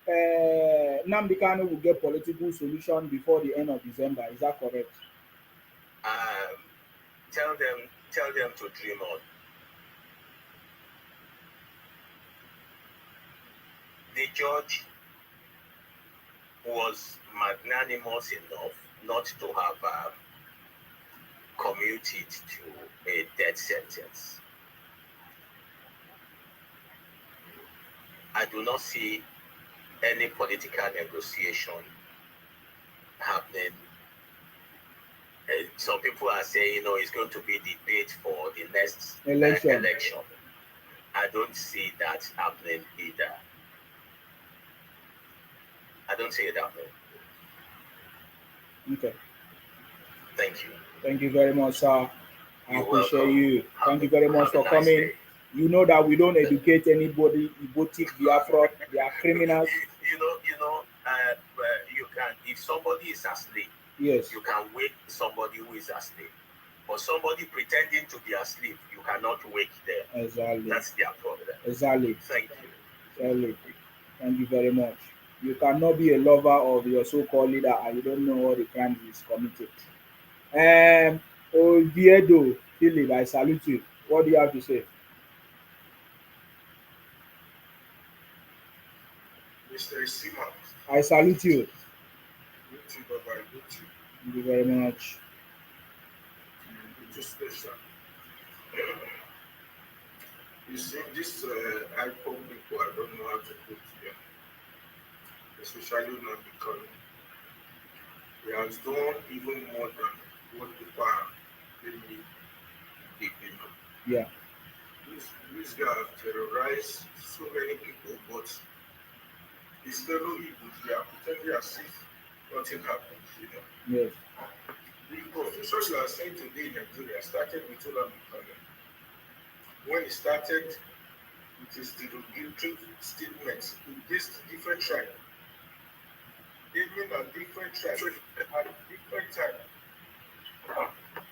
Nnamdi Kanu will get political solution before the end of December. Is that correct? Um, tell them to dream on. The judge was magnanimous enough not to have commuted to a death sentence. I do not see any political negotiation happening. Some people are saying, it's going to be debate for the next election. I don't see that happening either. I don't see it happening. Okay. Thank you. Thank you very much, sir. I appreciate you. Thank you very much for nice coming. Day. You know that we don't educate anybody. Ibotic, Biafra, they are criminals. You can, if somebody is asleep, yes, you can wake somebody who is asleep. But somebody pretending to be asleep, you cannot wake them. Exactly. That's their problem. Exactly. Thank you. Exactly. Thank you very much. You cannot be a lover of your so-called leader and you don't know what the crime is committed. Oviedo, Philip, I salute you. What do you have to say? Mr. Sima. I salute you. Good to bye-bye. Good to. Thank you very much. Just special. You see, this iPhone people, I don't know how to put them, especially Nnamdi Kanu. He has done even more than what people are really thinking. Yeah. This guy has terrorized so many people, but his fellow Igbos, they are pretending as if nothing happens. Yes. The confusion you are saying today in Nigeria started with Nnamdi Kanu. When it started with his derogatory statements against different tribes, even at different tribes at different times.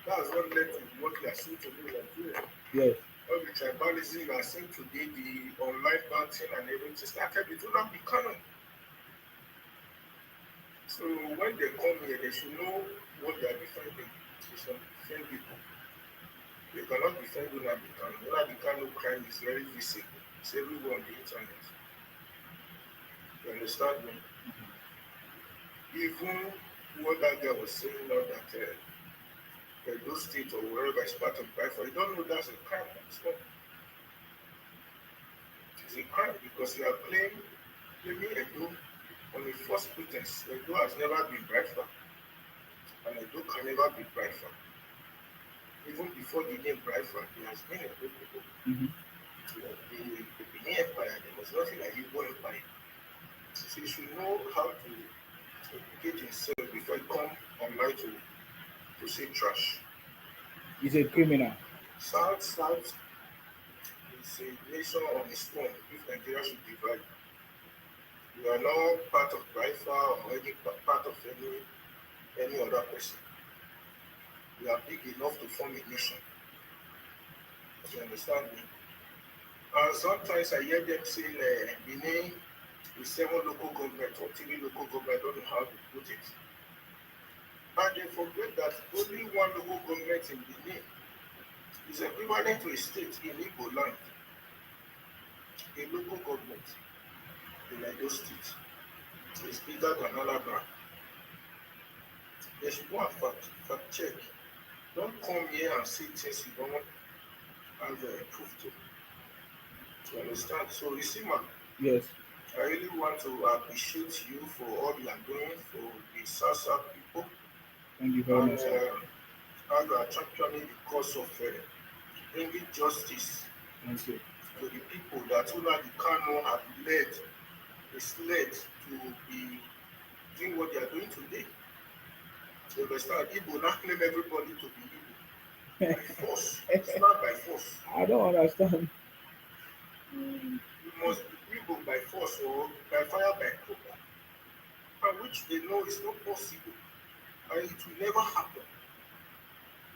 That's what led to what we are seeing today in Nigeria. Yes. All the tribalism you are seeing today, the online banking and everything started with Nnamdi Kanu. So when they come here, they should know what they are defending. They should defend people. They cannot defend Nnamdi Kanu. Nnamdi Kanu crime is very visible. It's everywhere on the internet. You understand me? Even what that guy was saying now that Edo State or wherever is part of Biafra, you don't know that's a crime. It's not. It's a crime because you are blaming Edo on the first pretense. Edo has never been Biafra, and Edo can never be Biafra. Even before the name Biafra, there has been Edo people. Mm-hmm. The Benin Empire, there was nothing like Igbo Empire. So you should know how to educate himself before he come online to say trash. He's a criminal. South is a nation on its own if Nigeria should divide. We are not part of Biafra or any part of any other person. We are big enough to form a nation. You understand me? And sometimes I hear them saying Benin is 7 local government or 3 local government, I don't know how to put it. And they forget that only one local government in Benin is equivalent to a state in Igbo land. A local government in Edo State is bigger than Alabama. They should go and fact check. Don't come here and say things you don't have proof to. You understand? So you see, man. Yes. I really want to appreciate you for all you are doing for the Sasa people Thank you very and much, sir. how you are championing the cause of bringing justice Thank you. to the people that Nnamdi Kanu have led, misled to be doing what they are doing today. You understand? Igbo now claim everybody to be Igbo by force. It's not by force. I don't understand. You must be Igbo by force or by fire by cook, and which they know is not possible, and it will never happen.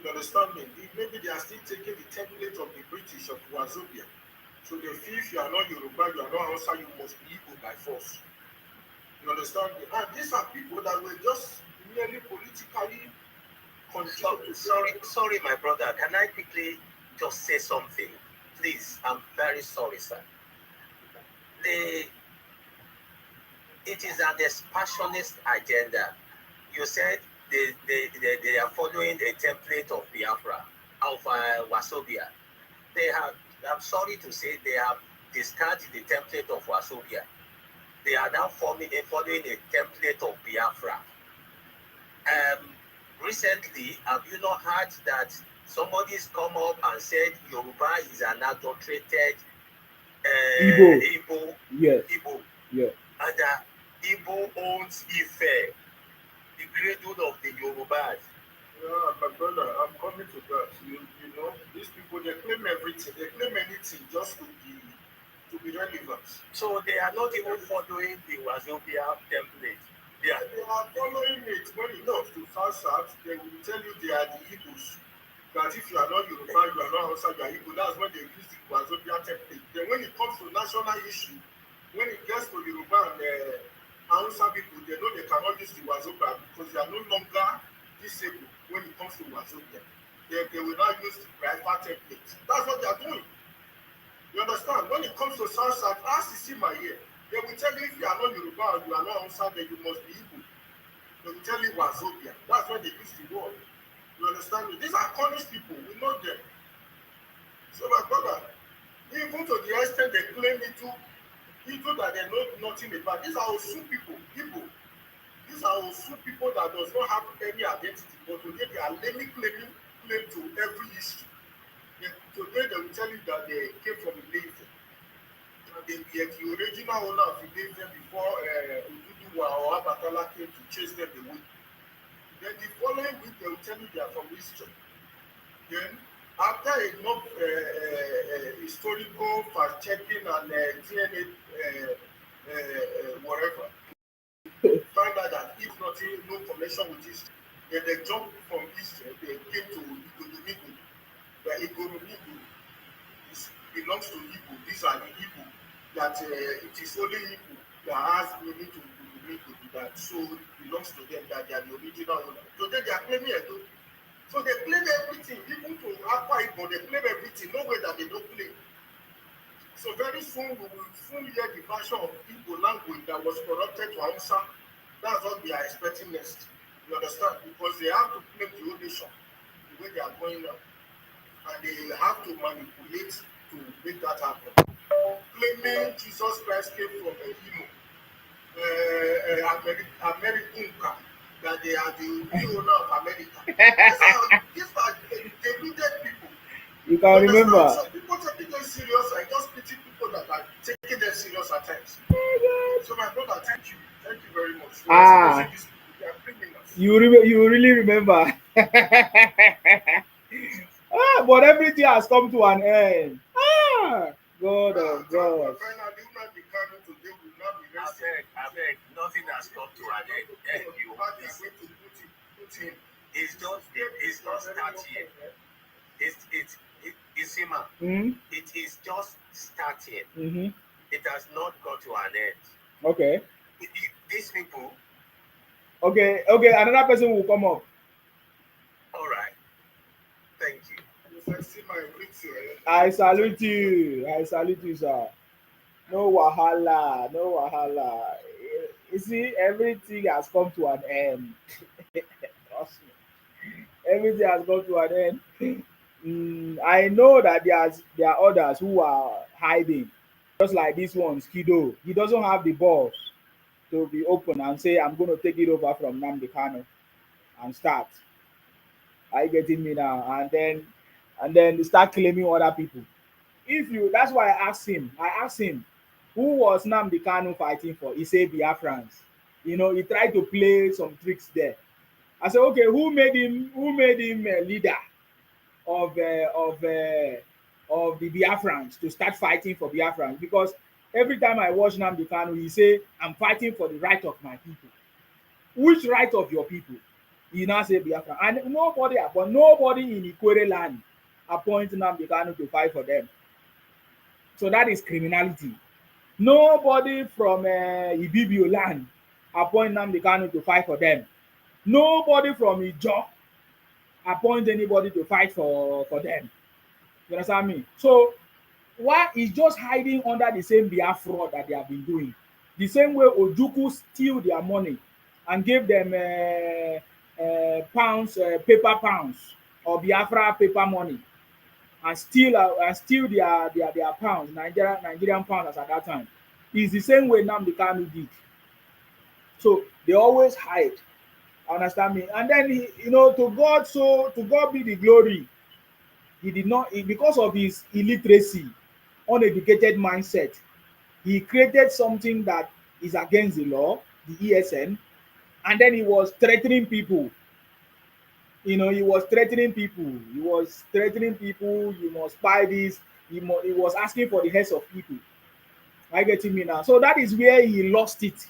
You understand me? Maybe they are still taking the template of the British of Wazobia. So they feel if you are not Yoruba, you are not Hausa, you must be Igbo by force. You understand me? And these are people that were just merely politically controlled. Sorry, my brother. Can I quickly just say something? Please, I'm very sorry, sir. The It is an expansionist agenda. You said they are following a template of Biafra, of Wasobia. They have, I'm sorry to say, they have discarded the template of Wasobia. They are now following a template of Biafra. Um, Recently, have you not heard that somebody's come up and said Yoruba is an adulterated Igbo. Igbo, Yes. Igbo, Yeah. and Igbo owns Ife, the cradle of the Yorubas. Yeah, my brother, I'm coming to that. You know, these people they claim everything, they claim anything just to be relevant. So they are not even following the Wazobia template. They are following it. When it comes to South, they will tell you they are the Igbos. That if you are not Yoruba, you are not Hausa, you are Igbo. That's when they use the Wazobia template. Then when it comes to national issue, when it gets to Yoruba and Hausa people, they know they cannot use the Wazobia because they are no longer disabled when it comes to Wazobia. They will not use the private template. That's what they are doing. You understand? When it comes to South, as you see my ear, they will tell you if you are not Yoruba or you are not Hausa, then you must be Igbo. They will tell you Wazobia. That's why they use the word. You understand me? These are Cornish people. We know them. So my brother, even to the extent they claim into that they know nothing about. These are Osu people, Igbo. These are Osu people that does not have any identity, but today they are claim to every history. Today they will tell you that they came from Ilefe. And they were the original owner of Ilefe before Oduduwa or Abatala came to chase them away. Then the following week they will tell you they are from history. Then after enough historical fact checking and DNA whatever, find out that if nothing, no connection with history, then they jump from history, they came to Igbo. The Igbo belongs to Igbo. These are the Igbo that it is only Igbo that has meaning to that so it belongs to them that they are the original owner. Today they are claiming Edo. So they claim everything, even to Akwa Igbo, they claim everything, no way that they don't claim. So very soon we will soon hear the version of Igbo language that was corrupted to Hausa. That's what we are expecting next. You understand? Because they have to claim the whole nation the way they are going now. And they have to manipulate to make that happen. Claiming Jesus Christ came from Imo, America, that they are the real owner of America. These are deluded people. You can remember. So people taking them serious and just pity people that are taking them serious at times. So my brother, thank you. Thank you very much for exposing these people. They are criminals. You really remember. But everything has come to an end. God of God. Finally, Nnamdi Kanu today will not be resting. I beg, nothing has come to an end. You are going to put him. It's just starting. It's Sima. Mm-hmm. It is just starting. Mm-hmm. It has not got to an end. Okay. These people. Okay. Another person will come up. All right. Thank you. I salute you, sir. No wahala. You see, everything has come to an end. Trust me. Everything has come to an end. I know that there are others who are hiding. Just like this one, Skido, he doesn't have the balls to be open and say, I'm going to take it over from Nnamdi Kanu and start. Are you getting me now? And then they start claiming other people. If you, that's why I asked him, who was Nnamdi Kanu fighting for? He said Biafrans. He tried to play some tricks there. I said, okay, who made him leader of the Biafrans to start fighting for Biafrans? Because every time I watch Nnamdi Kanu, he say, I'm fighting for the right of my people. Which right of your people? He now say Biafra. And nobody in Ikwere land appoint Nnamdi Kanu to fight for them. So that is criminality. Nobody from Ibibio land appoint Nnamdi Kanu to fight for them. Nobody from Ijo appoint anybody to fight for them. You understand me? So why is just hiding under the same Biafra that they have been doing? The same way Ojuku steal their money and gave them pounds, paper pounds or Biafra paper money, and steal their pounds, Nigerian pounds as at that time. It's the same way Nnamdi Kanu did. So they always hide. Understand me? And then to God be the glory. He did not, because of his illiteracy, uneducated mindset, he created something that is against the law, the ESN, and then he was threatening people. He was threatening people. He was threatening people. You must buy this. He was asking for the heads of people. I get me now. So that is where he lost it.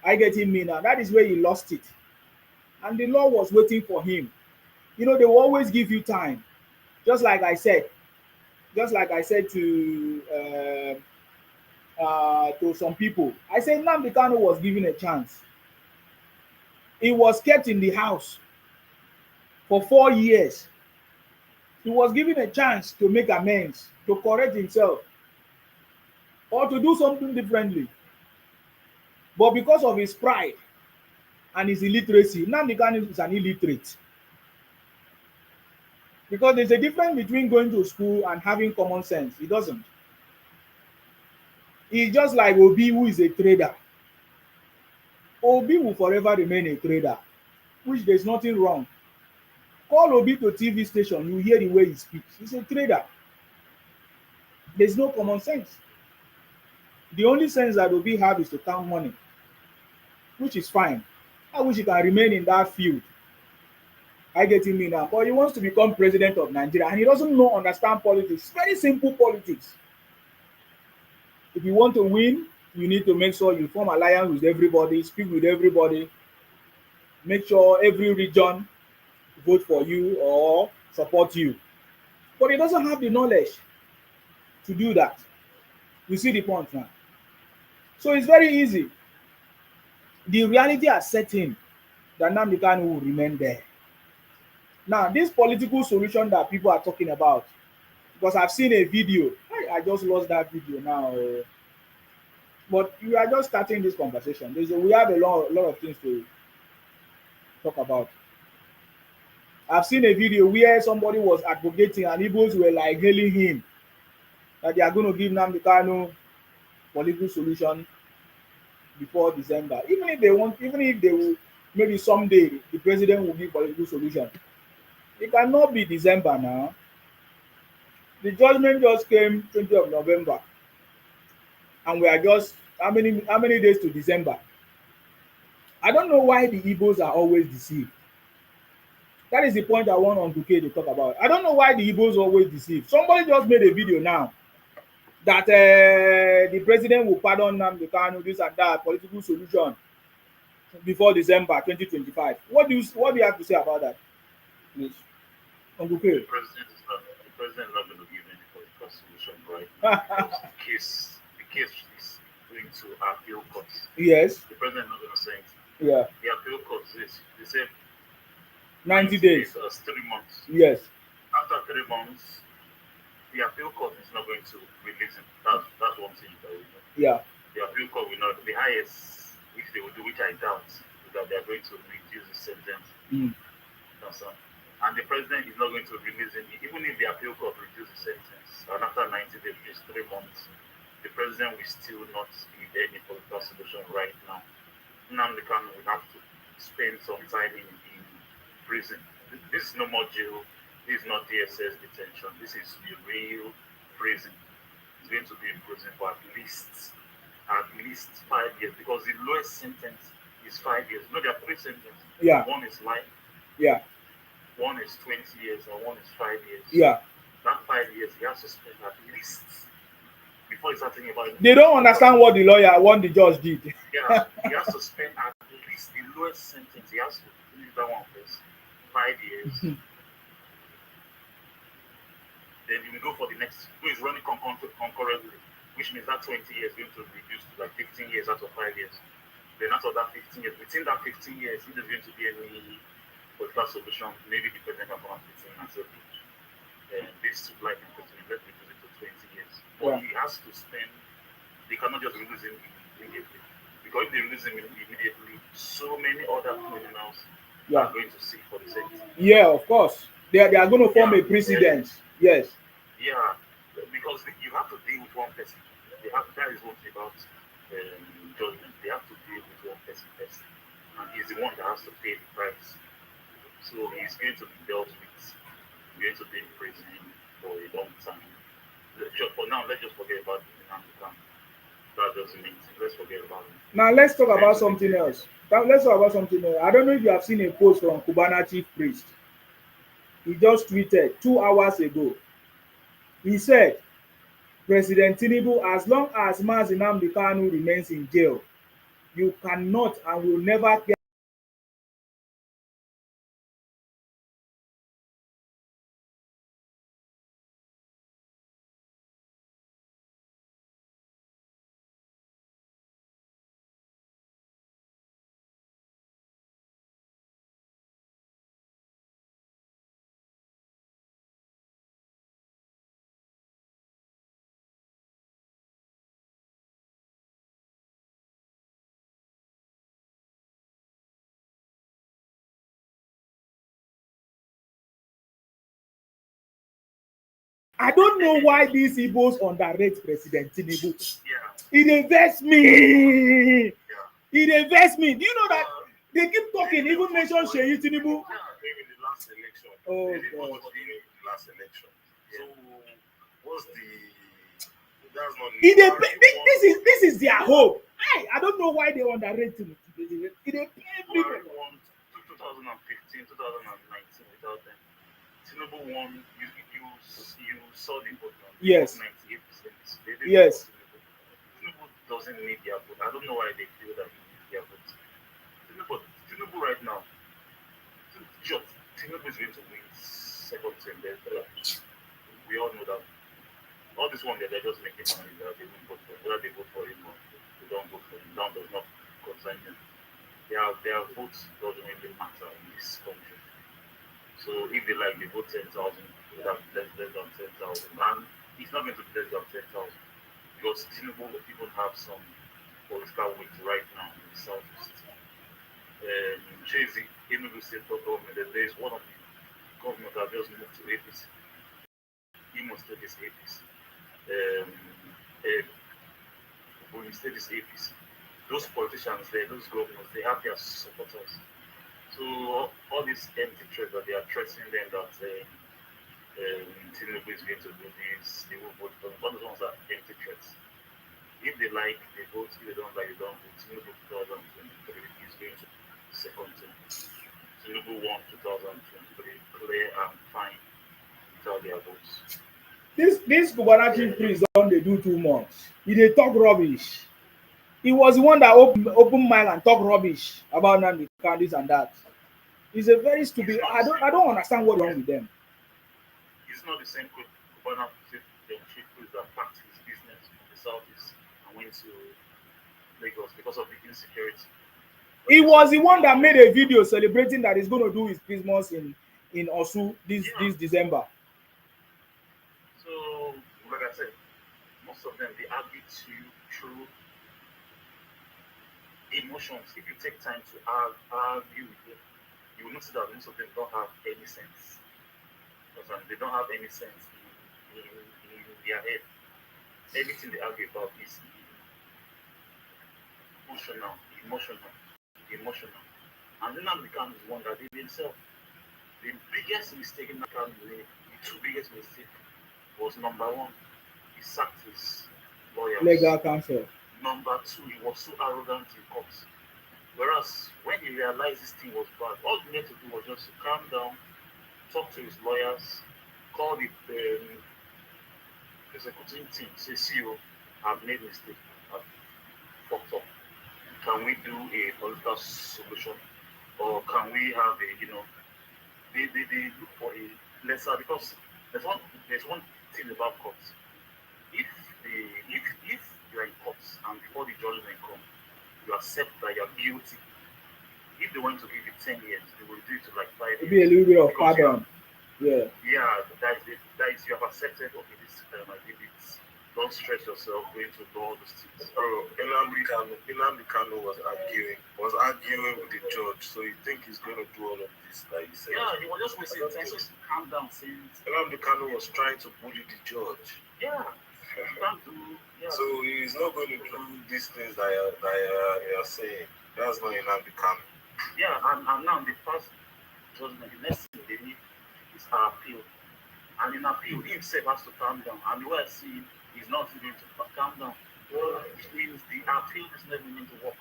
I get me now. That is where he lost it. And the law was waiting for him. They will always give you time. Just like I said to some people. I said Nnamdi Kanu was given a chance. He was kept in the house for 4 years. He was given a chance to make amends, to correct himself, or to do something differently. But because of his pride and his illiteracy, Nnamdi Kanu is an illiterate. Because there's a difference between going to school and having common sense. He doesn't. He's just like Obi, who is a trader. Obi will forever remain a trader, which there's nothing wrong. Call Obi to TV station, you hear the way he speaks. He's a trader. There's no common sense. The only sense that Obi have is to count money, which is fine. I wish he can remain in that field. I get him now. But he wants to become president of Nigeria and he doesn't understand politics. Very simple politics. If you want to win, you need to make sure you form alliance with everybody, speak with everybody, make sure every region vote for you or support you. But he doesn't have the knowledge to do that. You see the point now. So it's very easy. The reality has set in that Nnamdi Kanu will remain there. Now, this political solution that people are talking about, because I've seen a video, I just lost that video now. But we are just starting this conversation. We have a lot of things to talk about. I've seen a video where somebody was advocating and Igbos were like hailing him that they are going to give Nnamdi Kanu political solution before December. Even if they will, maybe someday the president will give political solution. It cannot be December now. The judgment just came 20th of November. And we are just how many days to December? I don't know why the Igbos are always deceived. That is the point I want Uncle K to talk about. I don't know why the Igbos always deceive. Somebody just made a video now that the president will pardon Nnamdi Kanu, this and that, political solution before December 2025. What do you have to say about that, please, Uncle K? The president is not going to give any political solution right now because the case is going to appeal court. Yes. The president is not going to say it. Yeah. The appeal court is they say 90 days. 3 months. Yes. After 3 months, the appeal court is not going to release him. That's one thing that we know. Yeah. The appeal court will not. The highest, which they will do, which I doubt, is that they are going to reduce the sentence. And the president is not going to release him, even if the appeal court reduces the sentence. And after 90 days, which is 3 months, the president will still not give any political solution right now. Nnamdi Kanu will have to spend some time in prison. This is no more jail. This is not DSS detention. This is the real prison. He's going to be in prison for at least 5 years because the lowest sentence is 5 years. No, there are three sentences. Yeah. One is life, Yeah. one is 20 years, and one is 5 years. Yeah. That 5 years he has to spend at least before he's starting about it. They don't understand what the lawyer, what the judge did. Yeah, he has to spend at least the lowest sentence. He has to leave that one first. 5 years. Then he will go for the next, who is running concurrently, which means that 20 years is going to reduce to like 15 years out of 5 years. Then out of that 15 years, within that 15 years, if there's going to be any political solution, maybe the president can come and fit in and say, this life imprisonment, let's reduce it to 20 years. But he has to spend, they cannot just release him immediately. Because if they release him immediately, so many other criminals are going to seek for the same thing. Yeah, of course. They are going to form a precedent. Yes. Yeah, because you have to deal with one person. That is one thing about judgment. They have to deal with one person first. And he's the one that has to pay the price. So he's going to be dealt with. He's going to be in prison for a long time. For now, let's just forget about Nnamdi Kanu. That doesn't mean let's forget about him. Now let's talk about something else. Let's talk about something else. I don't know if you have seen a post from Cubana chief priest. He just tweeted 2 hours ago. He said, President Tinubu, as long as Nnamdi Kanu remains in jail, you cannot and will never get I don't know why these Igbos underrate President Tinubu. It invests me. It invests me. Do you know that they keep talking, even mention Sheyi Tinubu? Maybe the last election. Oh, maybe God. the last election. So what's the? That's not. This is their hope. I don't know why they underrate him. It won 2015, 2019 without them. Tinubu won. You saw the vote. Yes. 98%. Yes. Tinubu doesn't need their vote. I don't know why they feel that he needs their vote. Tinubu right now, Tinubu is going to win second term. We all know that. All this one, they're just making money that they won't vote for. Whether they vote for him or they don't vote for him, that does not concern them. Their votes doesn't really matter in this country. So if they like, they vote 10,000, they have less than 10,000. And it's not going to be less than 10,000 because Tinubu even have some political weight right now in the southeast. Chasey, Enugu State government, there is one of the governors that just moved to APC. Imo State is APC. Ogun State is APC. Those politicians there, those governors, they have their supporters. So all these empty threats that they are threatening them that Tinubu is going to do this, they will vote for them. All those ones are empty threats. If they like, they vote. If they don't like, they don't vote. Tinubu 2023 is going to second term. Tinubu won 2023 clear and fine without their votes. This Cubana priest don't they do too much. They talk rubbish. He was the one that open mind and talk rubbish about Nnamdi Kanu, this and that. He's a very stupid. I don't understand what's wrong with them. It's not the same Cubana chief priest that packed his business from the southeast and went to Lagos because of the insecurity. He was the one that made a video celebrating that he's going to do his Christmas in Osu this December. So, like I said, most of them they argue to you through emotions. If you take time to argue with them, you will notice that most of them don't have any sense. Because they don't have any sense in their head. Everything they argue about is emotional, emotional, emotional. And Nnamdi Kanu is one that did himself. The biggest mistake in Kanu made, the two biggest mistakes was number one, he sacked his lawyers. Legal counsel. Number two, he was so arrogant in court. Whereas when he realized this thing was bad, all he needed to do was just to calm down, talk to his lawyers, call the executing team, say, CEO, I've made a mistake, I've fucked up. Can we do a political solution? Or can we have a, they look for a lesser, because there's one thing about courts. If if you're in courts and before the judgment comes, you accept that you're guilty. If they want to give you 10 years, they will do it to like 5 Maybe a years. little bit of Because pardon. Yeah. that is it. That is, you have accepted, okay, this time I did it. Don't stress yourself going to do all those things. Bro, Nnamdi Kanu was arguing with the judge, so you think he's going to do all of this, like he said? Yeah, he was just wasting time. So calm down, saying, Nnamdi Kanu was trying to bully the judge. yeah, you can't do, yeah. So he's not going to do these things that you're saying. That's not Nnamdi Kanu. Yeah, and now the first judgment, the next thing they need is an appeal. And in appeal, he himself has to calm down. And the way I see him, he's not going to calm down. Which means the appeal is never going to work.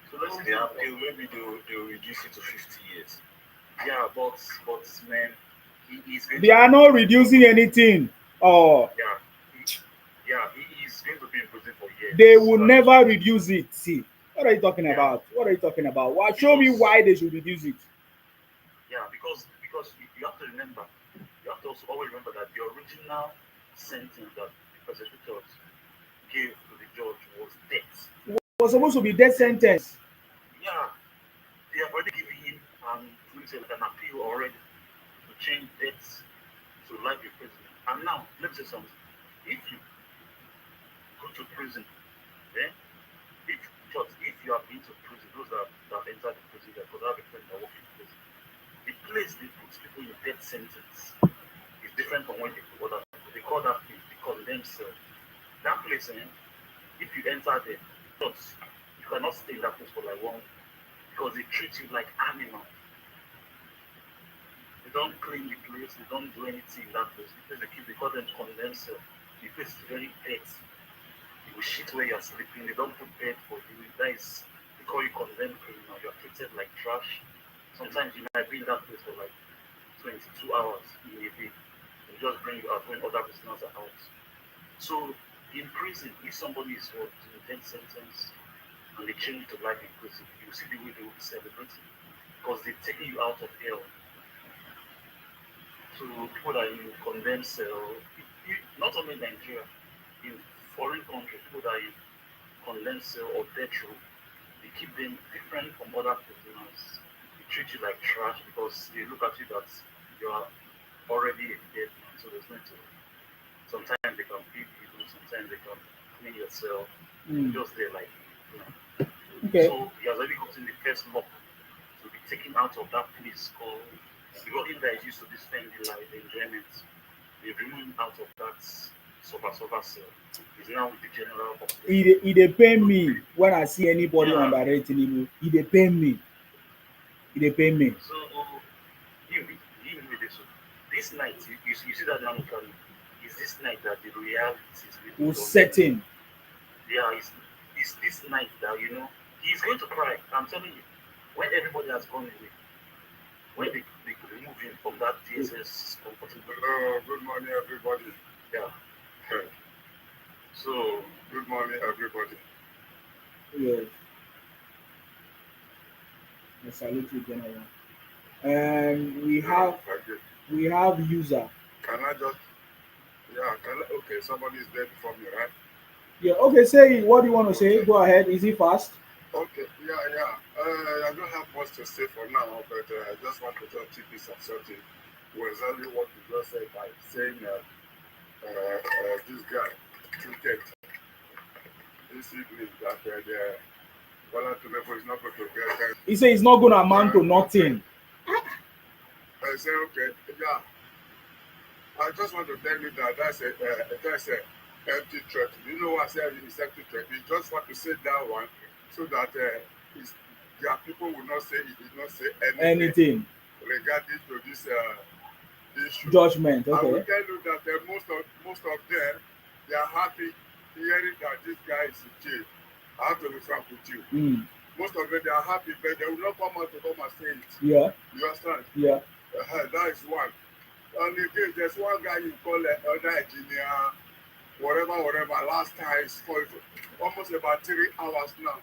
So let's The appeal, maybe they'll reduce it to 50 years. yeah, but man, he's going They are not reducing anything. Oh, he is going to be in prison for years. they will So, never reduce it. See, what are you talking Yeah. about? What are you talking about? Well, show me why they should reduce it. yeah, because you have to remember, you have to also always remember that the original sentence that the prosecutors gave to the judge was death. It was supposed to be death sentence. Yeah, they have already given him like an appeal already to change death to life imprisonment. And now, let's say something. If you go to prison, eh? If you have been to prison, those that have entered the prison, because I have a friend that works in prison, the place they put people in death sentence is different from when they put other people. They call that place the condemned cell. That place, if you enter there, you cannot stay in that place for like 1 week because they treat you like animal. They don't clean the place, they don't do anything in that place. The place they call them condemned cell. The place is very dirty. You will shit where you're sleeping, they don't put bed for you. That is, they call you condemned criminal. You're treated like trash. Sometimes you might be in that place for like 22 hours in a day. They just bring you out when other prisoners are out. So in prison, if somebody is in a death sentence and they change to life in prison, you see the way they will be celebrating because they've taken you out of hell. So people that in condemned cell, not only in Nigeria, in foreign countries, people that in condemned cell or death row, they keep them different from other prisoners. They treat you like trash because they look at you that you are already a dead man. So there's no to. Sometimes they can feed you, sometimes they can clean your cell. Just there like, Okay. So he has already gotten the first lock to be taken out of that place called, because him that is used to this family life, enjoyment, they've removed him out of that sofa cell. He's now with the general population. It dey pain me when I see anybody Yeah. underrating him. It dey pain me. It dey pain me. So him with this night, you see that now is this night that the reality is really Who's setting? Yeah, it's this night that he's going to cry. I'm telling you, when everybody has gone away, when they remove him from that DSS comfortable. Good morning, everybody. Yeah. So, good morning, everybody. Yes. I salute you, General. We have user. Can I just? Yeah. Okay. Somebody is there before me, right? Yeah. Okay. Say what do you want to say? Go ahead. Is it fast? Okay. Yeah. I don't have much to say for now, but I just want to just keep this something to exactly what you just said by saying this guy tweeted this evening that Bola Tinubu is not going to get. He said it's not going to amount to nothing. I said, okay, yeah. I just want to tell you that that's a empty threat. You know what I said is empty threat? He just want to say that one so that their people will not say he did not say anything regarding to this issue. Judgment. I will Okay. tell you that most of them they are happy hearing that this guy is in jail. I have to be frank with you. Mm. Most of them they are happy, but they will not come out to come and say it. Yeah. You understand? Yeah. That is one. And again, there's one guy you call another engineer, whatever. Last time, it's for almost about 3 hours now.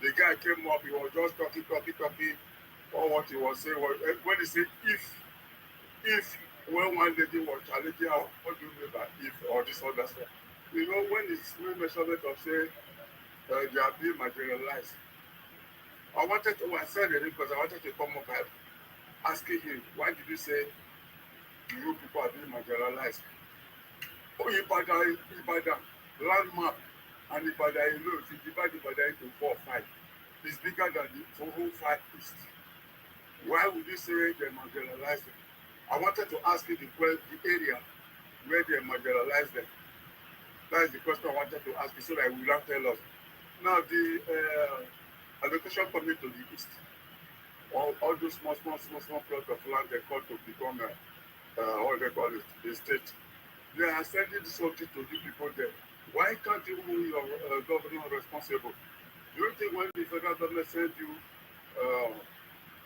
The guy came up, he was just talking. All what he was saying was, when he said if, when one lady was challenging her, what do you mean by if, or this other stuff? You know, when it's no measurement of saying they are being marginalized. I said it because I wanted to come up by asking him, why did you say you people are being marginalized? Oh, Ibadan landmark and Ibadan alone, if you divide Ibadan into 4 or 5, it's bigger than the whole 5 east. Why would you say they're marginalized? I wanted to ask you the area where they're marginalized them. That is the question I wanted to ask you so that you will not tell us. Now, the allocation coming to the east, all those small plots of land they call to become, what they call it, the state. They are sending something to the people there. Why can't you hold your governor responsible? Do you think when the federal government sends you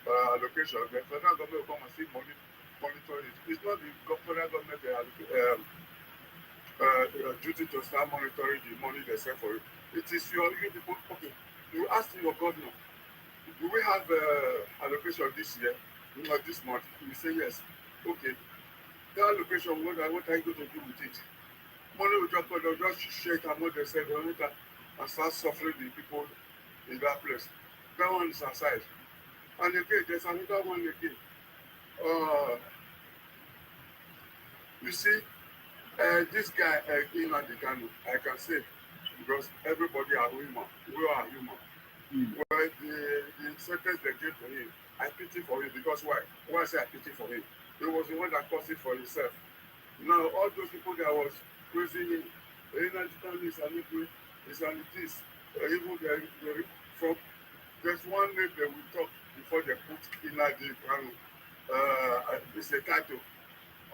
allocation, the federal government will come and see monitor it? It's not the federal government duty to start monitoring the money they send for it. It is you people. Okay, you ask your governor, do we have allocation this year? Not this month. You say yes. Okay. That allocation, what are you going to do with it? Money will just shake and what they said, and start suffering the people in that place. That one is aside. And again, there's another one again. You see, this guy, Nnamdi Kanu, I can say, because everybody are human. We are human. Mm. Well, the sentence they gave to him, I pity for him because why? Why I say I pity for him? He was the one that caused it for himself. Now, all those people that was praising him, Nnamdi Kanu is an equal, is an this, even from there's one name they will talk before they put Nnamdi Kanu. It's a title.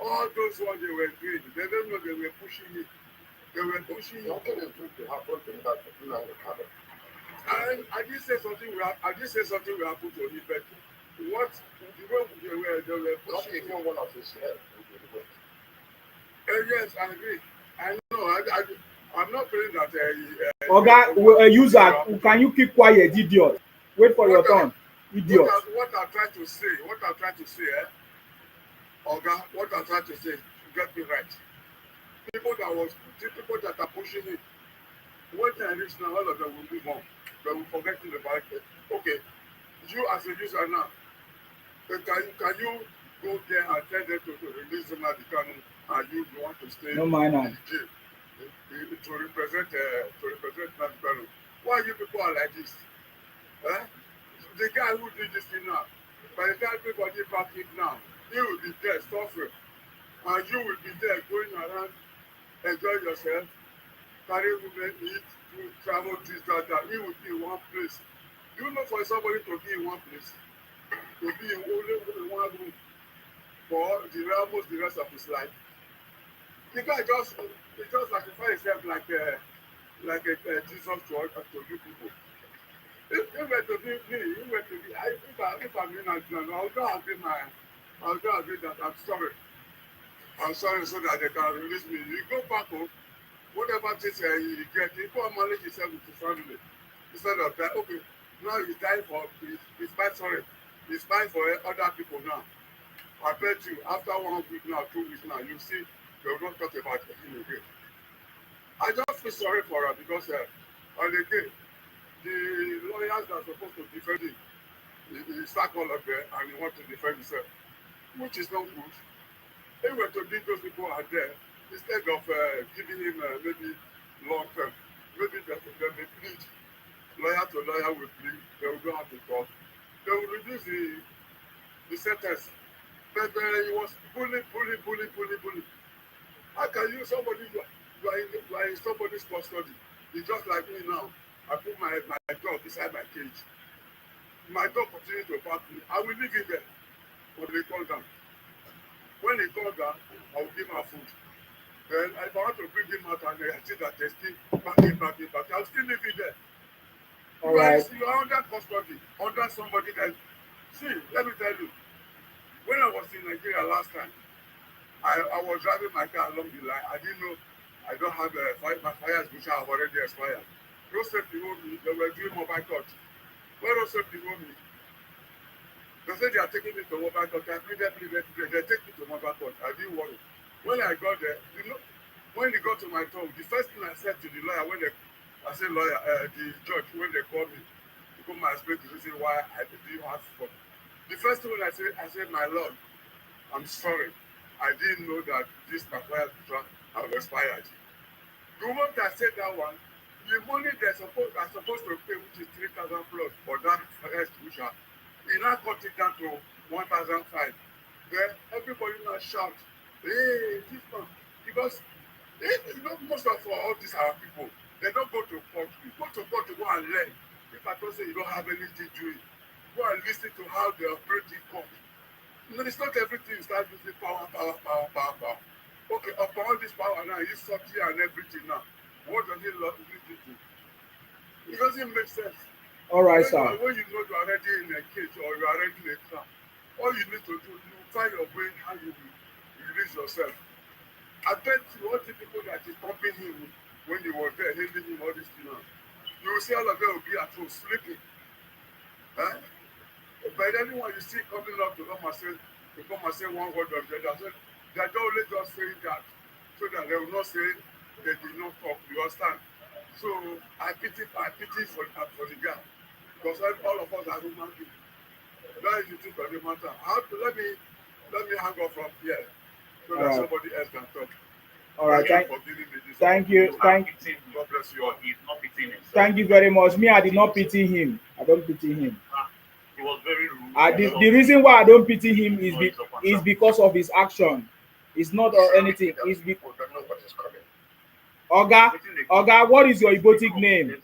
All those ones they were doing, they don't know they were pushing it. They were pushing it. Nothing is going to happen to that Nnamdi Kanu. I didn't say something will happen to him, but what the way they were Not pushing even one of his head will be removed. Yes, I agree. I know. I'm not feeling that. Oga, user, can you keep quiet, idiot? Wait for your turn, idiot. What I'm trying to say, Oga, what I'm trying to say, get me right. People that are pushing it, when they reach now, all of them will move on. They will forget about it. Okay, you as a user now, can you go there and tell them to release Nnamdi Kanu and you want to stay No mind in jail to represent Nnamdi Kanu? Why you people are like this? Eh? The guy who did this thing now, by the time everybody back it now, he will be there suffering, and you will be there going around, enjoy yourself, carry women, eat, food, travel, this, that. He will be in one place. You know, for somebody to be in one place, to be in only one room for almost the rest of his life. The guy just sacrificed himself like a Jesus to you people. If I'm in Nigeria, I'll go agree that I'm sorry. I'm sorry so that they can release me. You go back home, whatever things you get, you go and manage yourself with your family. Instead of that, okay, now he's dying he's fine for other people now. I bet you, after 1 week now, 2 weeks now, you see, they will not talk about him again. I just feel sorry for her because, and again, the lawyers that are supposed to defend him, he sacked all of them and he wants to defend himself, which is not good. If we were to leave those people out there, instead of giving him maybe long term, maybe they may plead, lawyer to lawyer will plead, they will go out to court, they will reduce the sentence. But he was bully. How can you, somebody, you are in somebody's custody. It's just like me now. I put my dog inside my cage. My dog continues to bark me. I will leave him there until he comes down. When he comes down, I will give him food. Then if I want to bring him out and I see that they still backing, I'll still leave him there. All right. You are under custody, under somebody that. See, let me tell you, when I was in Nigeria last time, I was driving my car along the line. I didn't know I don't have my fire extinguisher have already expired. Road safety told me they were doing mobile court. When road safety told me, they said they are taking me to mobile court. I immediately they take me to mobile court. I didn't worry. When I got there, when they got to my tongue, the first thing I said to the lawyer I said lawyer, the judge when they called me to come and explain the reason why I didn't have for. The first thing I said, my lord, I'm sorry. I didn't know that this Papaya contract have expired. The moment I said that one, the money they're supposed to pay, which is 3,000 plus for that first extinguisher, he now cut it down to 1,005. Then everybody now shout, hey, this one, because most of all these our people, they don't go to court. You go to court to go and learn. If I don't say you don't have anything doing, go and listen to how they operate in court. No, it's not everything you start using power. Okay, upon all this power now, you software and everything now. What does it lead you to? It doesn't make sense. All right, sir. When you know you are already in a cage or you are already in a trap, all you need to do, you find your way how you will release yourself. I bet you all the people that is pumping him when he was there, handing him all this thing now. You will see all of them will be at home sleeping. Huh? But anyone you see coming up to come and say one word of the other, they are only just saying that so that they will not say they did not talk. You understand? So I pity for the guy because all of us are human beings. That is the truth of the matter. Let me hang up from here so that somebody else can talk. All right, thank you. God bless you all. He's not pitying himself. Thank you very much. Me, I did not pity him. I don't pity him. He was very rude. The reason why I don't pity him is because of his action. It's not anything. It's people don't know what is coming. Oga, what is your Ibotic name?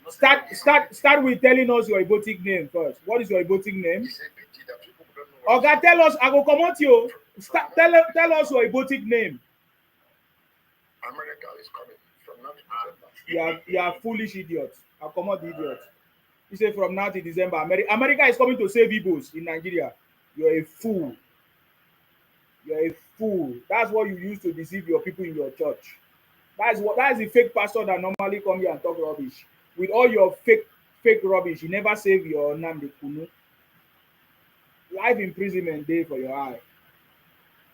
Start with telling us your Ibotic name first. What is your Ibotic name? It's a pity that people don't know. Oga, tell us. I go come out you. Tell us your Ibotic name. America is coming from now to December. You are foolish idiot. I'll come out the idiot. You say from now to December, America is coming to save Igbos in Nigeria. You're a fool. You're a fool. That's what you use to deceive your people in your church. That is the fake pastor that normally come here and talk rubbish. With all your fake rubbish, you never save your Nnamdi Kanu. Life imprisonment day for your eye.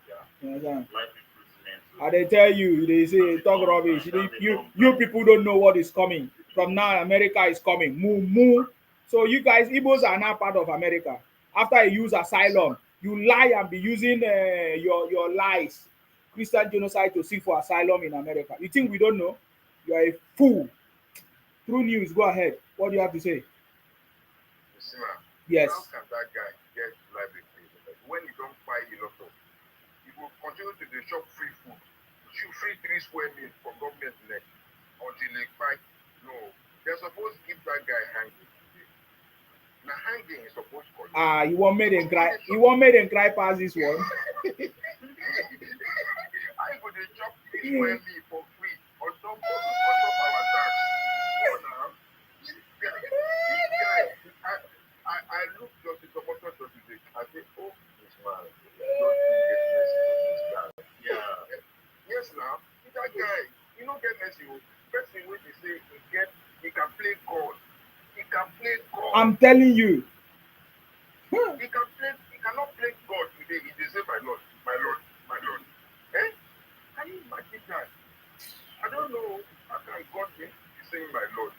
Yeah. You understand? Life imprisonment. And they tell you, they say talk rubbish. You people don't know what is coming. From now, America is coming. Moo. So you guys, Igbos are now part of America. After you use asylum, you lie and be using your lies, Christian genocide to seek for asylum in America. You think we don't know? You are a fool. True news, go ahead. What do you have to say? Yes. How can that guy get life imprisonment when you don't buy a lot of? You will continue to do shop free food, free 3 square meals from government next until they fight. No, they're supposed to keep that guy hanging. Now hanging is supposed to. You want me to cry? You want me to cry past this one? I go to chop 3 square meals for free on top our tax. This guy, I look just the supporter just today. I say, oh, this man, yeah. Yes, now that guy, you don't get messy. First thing when they say he can play God. He can play God. I'm telling you. He cannot play God today. He will say, my Lord. Eh? Can you imagine that? I don't know how can God be saying my Lord.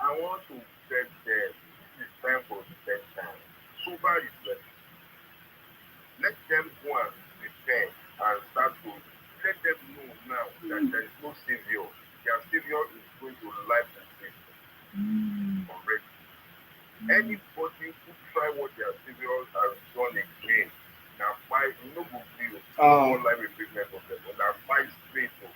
I want to beg them. It's time for the best time. Sober reflect. Let them go and repent and start to let them know now that there is no savior. Their savior is going to life and faith already. Anybody who try what their saviors has done again, now fight no good deal. Ah. No life imprisonment of them, but now fight straight to.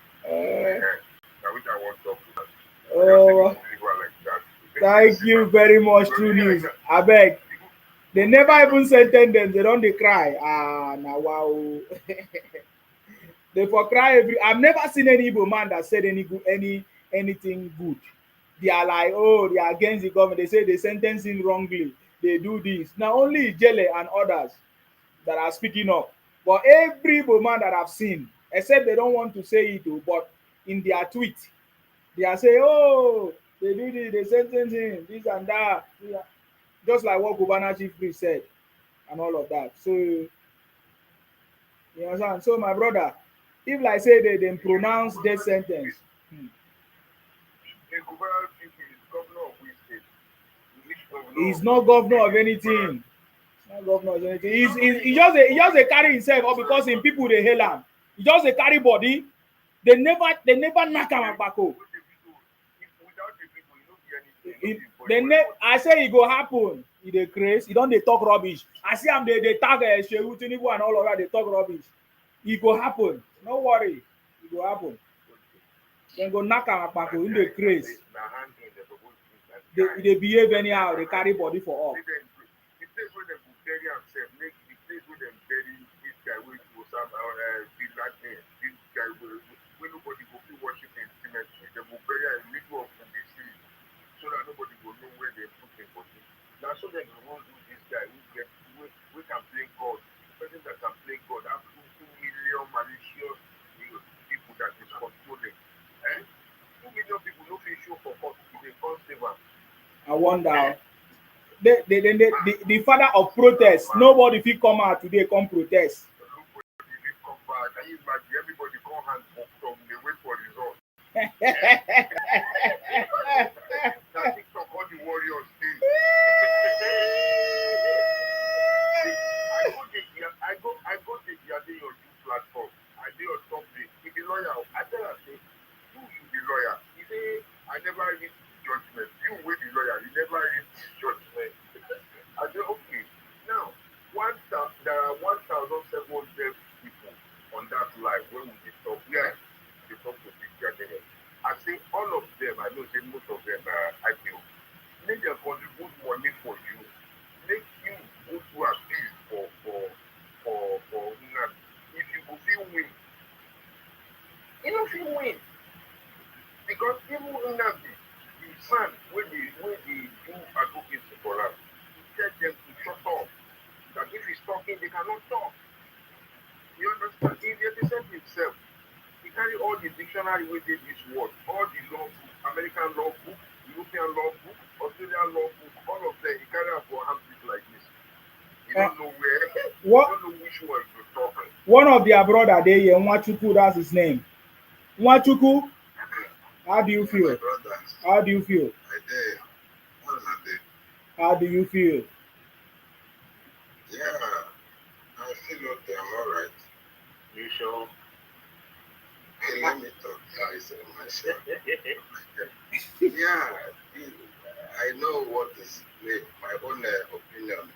Now which I want to talk to that. Oh, Just take it like that. thank you very much, True News. I beg. They never even sentence them. They don't they cry. Ah, now wow. They for cry every. I've never seen any Igbo man that said anything good. They are like, oh, they are against the government. They say they sentence him wrongly. They do this. Now only Jele and others that are speaking up. But every Igbo man that I've seen, except they don't want to say it, but in their tweet, they are saying, oh, they do this, they sentence him, this and that. Just like what Governor Chief Priest said and all of that. So you understand? So my brother, if like say they pronounce death sentence. The governor is governor of which state? Which governor? He's not governor of anything. He's not governor of anything. He just a carry himself up because in people they hail him. He just a carry body. They never knock him back up. I say it go happen. He dey craze. He don't they talk rubbish. I see him they tag Shehu Tinubu and all of that. They talk rubbish. It go happen. No worry. It go happen. Then go knock him back up in the craze. They behave anyhow. They carry body for all. The place where they go bury themselves, make the place where they bury this guy wey go serve this guy wey nobody go fit worship in cemetery. They go bury am in the middle of the sea so that nobody go know where they put him body. Now so they go wan do this guy who can play God. The person that can play God have 2 million malicious people that is controlling. 2 million people no fit show for court today, can't save am. I wonder. The father of protest. Nobody fit come out today come protest. Nobody fit come back. Can you imagine everybody come hand from the wait for result? That TikTok all the warriors dey. I go dey dey your new platform. I dey on top dey. He be lawyer. I tell am say you be lawyer. He say I never read judgment. You wey be lawyer, you never read judgment. I say okay. Now there are 1,700 people on that live when we dey talk. Yeah, they talk to the judge. I say all of them. I know say most of them are IPO. Make them contribute money for you. Make you go to appeal for Nnamdi. If you go fit win, you no fit win because even Nnamdi, the son wey dey do advocacy for am, he tell them to shut up. That if he's talking, they cannot talk. You understand? He represent himself. He carry all the dictionary wey dey this world, all the law book, American law book, European law book, Australian law book, all of them. He carry am for hand like this. You don't know where. What? You don't know which one to talk. One of their brother there, Nwachuku, that's his name. Nwachuku, how do you feel? How do you feel? How do you feel? Yeah, I feel okay. I'm all right. You sure? Hey, let me talk myself. Yeah, I know what is my own opinion.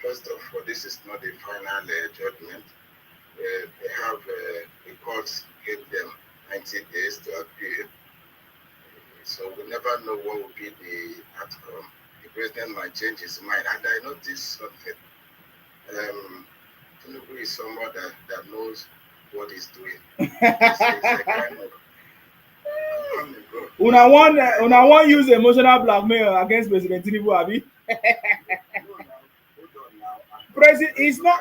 First of all, this is not the final judgment. They have the courts give them 90 days to appeal. So we never know what will be the outcome. The president might change his mind. And I noticed something. Tinubu is someone that knows what he's doing. Una want use emotional blackmail against President Tinubu, abi?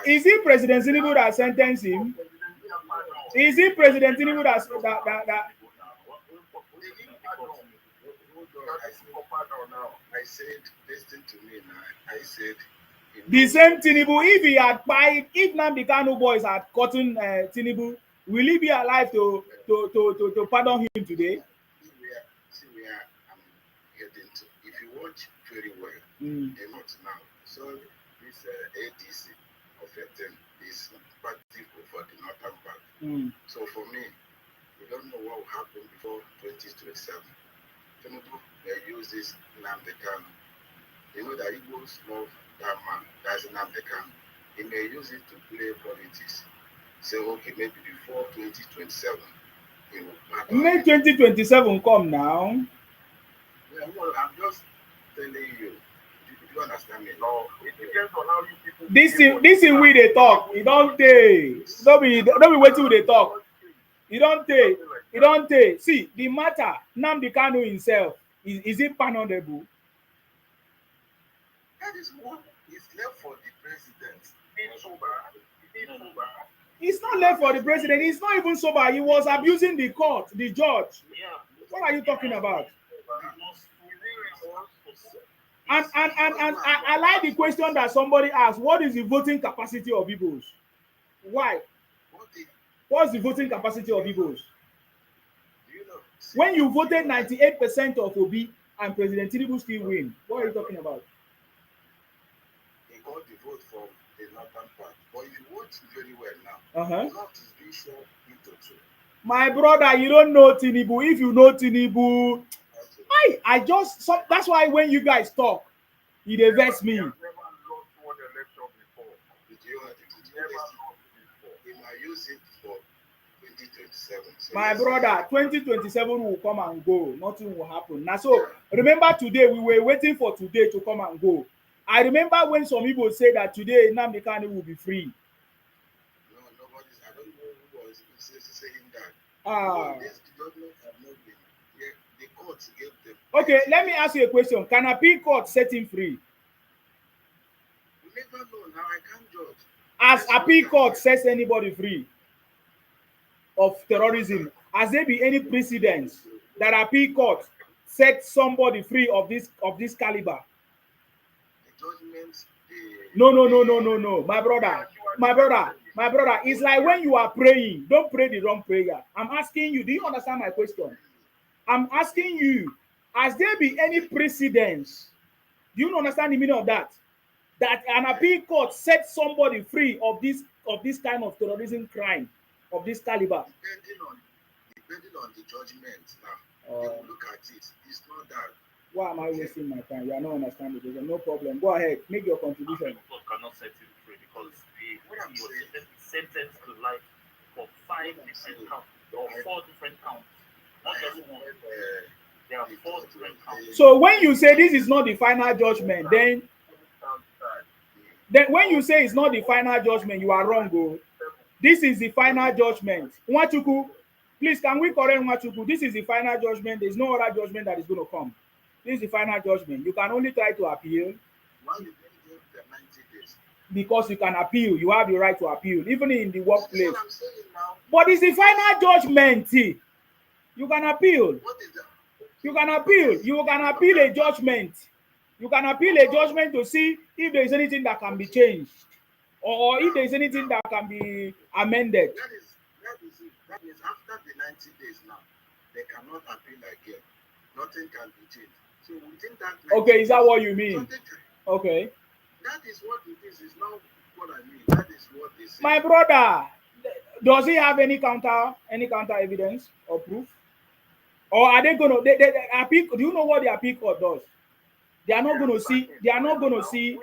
Is it President Tinubu that sentenced him? Is it President Tinubu that I said, listen to me now. I said the same Tinubu, if Nnamdi Kanu boys had gotten Tinubu, will he be alive to pardon him today? See where I'm heading to. If you watch very well, they're not now. So this ADC affecting this party for the northern part. So for me, we don't know what will happen before 2027. Tinubu use this Nnamdi Kanu They know that Igbos love that man, that's Nnamdi Kanu. He may use it to play politics. Say, okay, maybe before 2027, he will back on May it. 2027 come now. Yeah, well, I'm just telling you. Do you understand me? No, it depends on how you people. This is we they talk. You don't take. Don't be waiting with they talk. You don't take. You don't take. See, the matter, Nnamdi Kanu himself, is it pardonable? That is what is left for the president. It's so bad. It's so bad. It's not left for the president. He's not even sober. He was abusing the court, the judge. Yeah. What are you talking about? It's And I like the question that somebody asked. What is the voting capacity of Igbos? Why? What's the voting capacity of Igbos? Do you know? When you voted 98% of Obi and President Tinubu still win, what are you talking about? He got the vote from the northern part. But if you watch very well now, the north is being shown into two. My brother, you don't know Tinubu. If you know Tinubu, I just that's why when you guys talk, it vex me. He has never lost one election before. Did you Never lost before. he might use it for 2027. So My yes, brother, 2027 will come and go. Nothing will happen. Now, so remember today, we were waiting for today to come and go. I remember when some people say that today Nnamdi Kanu will be free. no, nobody's. I don't know who was saying that. Ah. This judgment have not been. Yeah, the courts gave them. Okay, let me ask you a question. Can appeal court set him free? We never know now. I can't judge. As appeal court sets anybody free of terrorism, has there been any precedents that appeal court set somebody free of this caliber? The judgments. No. My brother. It's like when you are praying, don't pray the wrong prayer. I'm asking you, do you understand my question? I'm asking you, has there been any precedents? Do you understand the meaning of that? That an appeal court set somebody free of this kind of terrorism crime of this caliber? Depending on the judgment now, they will look at it. It's not that. Why am I wasting my time? You are not understanding. There's no problem. Go ahead, make your contribution. Court cannot set him free because he was sentenced to life for 5 different counts or 4 different counts. Not just one. There are 4 different counts. So when you say this is not the final judgment, then when you say it's not the final judgment, you are wrong. Go. This is the final judgment. Nwachuku, please, can we correct Nwachuku? This is the final judgment. There's no other judgment that is going to come. This is the final judgment. You can only try to appeal. Why you didn't give them 90 days? Because you can appeal. You have the right to appeal, even in the workplace. That's what I'm saying now. But it's the final judgment. You can appeal. What is that? You can appeal. You can appeal a judgment. You can appeal a judgment to see if there is anything that can be changed or if there is anything that can be amended. That is it. That means after the 90 days now, they cannot appeal again. Nothing can be changed. So within that 90 Okay, is that what you mean? Okay. That is what it is. It's not what I mean. That is what they say. My brother, does he have any counter evidence or proof? Or are they going to appeal? Do you know what the appeal court does? They are not going to see. They are not going to see.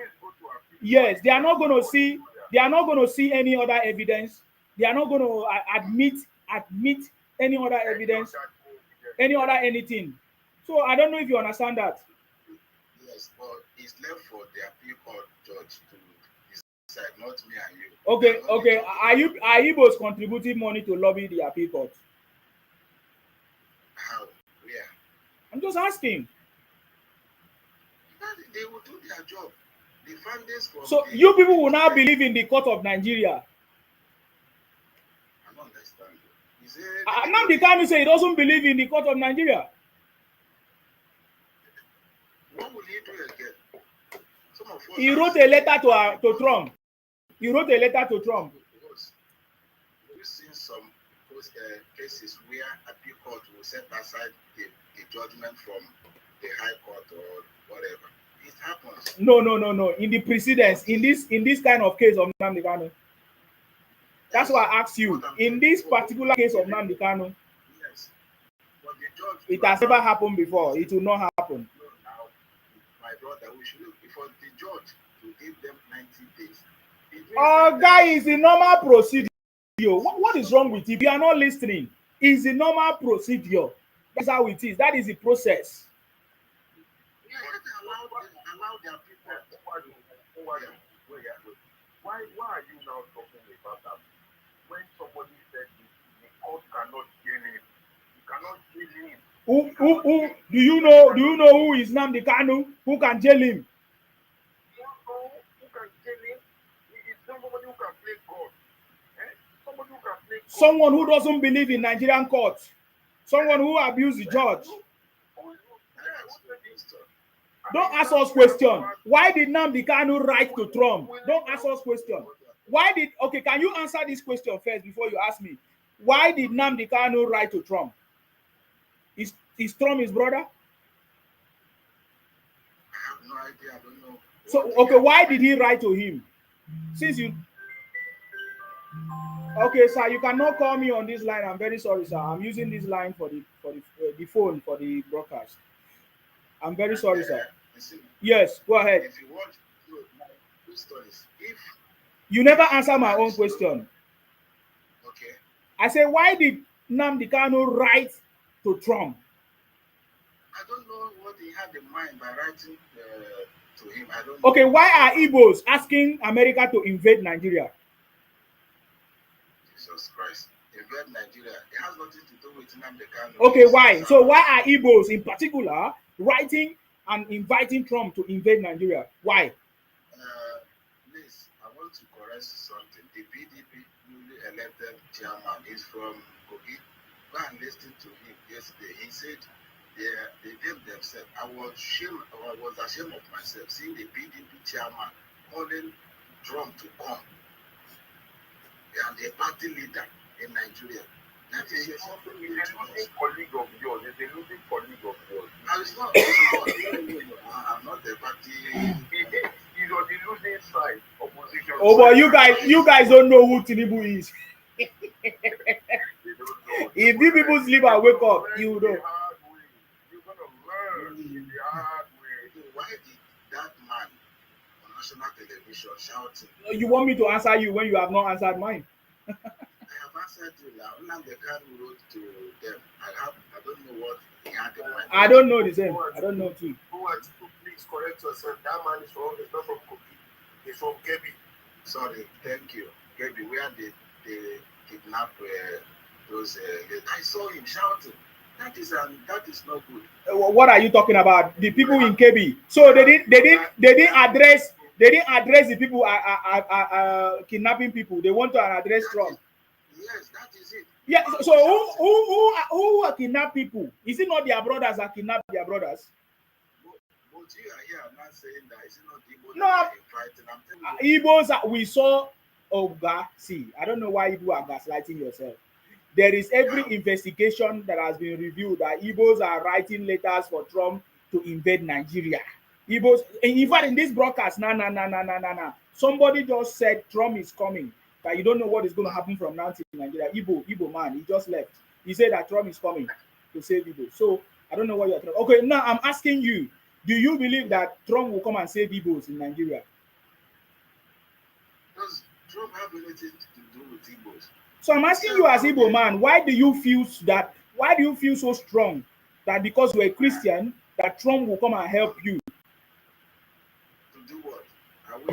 Yes, they are not going to see. They are not going to see any other evidence. They are not going to admit any other evidence, any other anything. So I don't know if you understand that. Yes, but it's left for the appeal court judge to decide, not me and you. Okay. Are you both contributing money to lobby the appeal court? How? Where? I'm just asking. They will do their job. The findings from So you people will now believe in the court of Nigeria. I don't understand. Nnamdi Kanu say he doesn't believe in the court of Nigeria. What will he do again? Some of us He wrote a letter to Trump. He wrote a letter to Trump. We've seen some cases where appeal court will set aside the judgment from the high court or whatever. It happens. No. In the precedence, in this kind of case of Nnamdi Kanu. That's why I asked you. In this particular case of Nnamdi Kanu, yes. But the judge, it has never happened before. It will not happen. Now, my brother, we should look for the judge to give them 90 days. Guy, is the normal procedure. What is wrong with you? You are not listening. It's the normal procedure. That's how it is. That is the process. Yeah, allow their people. Why are you now talking about that? When somebody said the court cannot kill him, you cannot kill him. Who do you know who is Nnamdi Kanu? Who can jail him? You know who can kill him? It's somebody who can play God. Somebody who can play God. Someone who doesn't believe in Nigerian courts. Someone who abused the judge. Don't ask us question. Why did Nnamdi Kanu write to Trump? Don't ask us question. Okay, can you answer this question first before you ask me? Why did Nnamdi Kanu write to Trump? Is Trump his brother? I have no idea. I don't know. So, okay, why did he write to him? Since you... Okay, sir, you cannot call me on this line. I'm very sorry, sir. I'm using this line for the phone for the broadcast. I'm very sorry, sir. Yes, go ahead. If you want two stories, if you never answer my own question. Okay. I say, why did Nnamdi Kanu write to Trump? I don't know what he had in mind by writing to him. I don't know. Okay, why are Igbos asking America to invade Nigeria? Jesus Christ. Invade Nigeria. It has nothing to do with Nnamdi Kanu. Okay, why? So why are Igbos in particular writing and inviting Trump to invade Nigeria? Why? Please, I want to correct something. The PDP newly elected chairman is from Kogi. Go and listen to him yesterday. He said they named themselves. I was ashamed of myself seeing the PDP chairman calling Trump to come. And the party leader in Nigeria. That is a losing colleague of yours. It's a losing colleague of yours. I'm not the party. He's on the losing side. Opposition. Oh, but you guys don't know who Tinubu is. If you people sleep and wake up, you know. You're gonna learn the hard way. Why did that man on national television shouting? You want me to answer you when you have not answered mine? I have answered you now. Nnamdi Kanu wrote to them. I don't know what he had in mind. I don't know the same. I don't know too. Please correct yourself. That man is not from Kogi. He's from Kebi. Sorry, thank you. Kebi, where they kidnap those. I saw him shouting. That is not good. What are you talking about? The people in Kebi. So they didn't address the people kidnapping people. They want to address Trump. Yes, that is it. Yeah. So who kidnap people? Is it not their brothers that kidnap their brothers? But you are here not saying that. Is it not Igbo No. that are fighting? Igbos, we saw. See, I don't know why you are gaslighting yourself. There is every investigation that has been reviewed that Igbos are writing letters for Trump to invade Nigeria. Igbos, in fact, in this broadcast, nah. Somebody just said Trump is coming. But you don't know what is going to happen from now to Nigeria. Igbo man, he just left. He said that Trump is coming to save Igbo. So I don't know what you're talking about. Okay, now I'm asking you, do you believe that Trump will come and save Igbos in Nigeria? Does Trump have anything to do with Igbos? So I'm asking you as Igbo man, why do you feel so strong that because you're a Christian, that Trump will come and help you? To do what?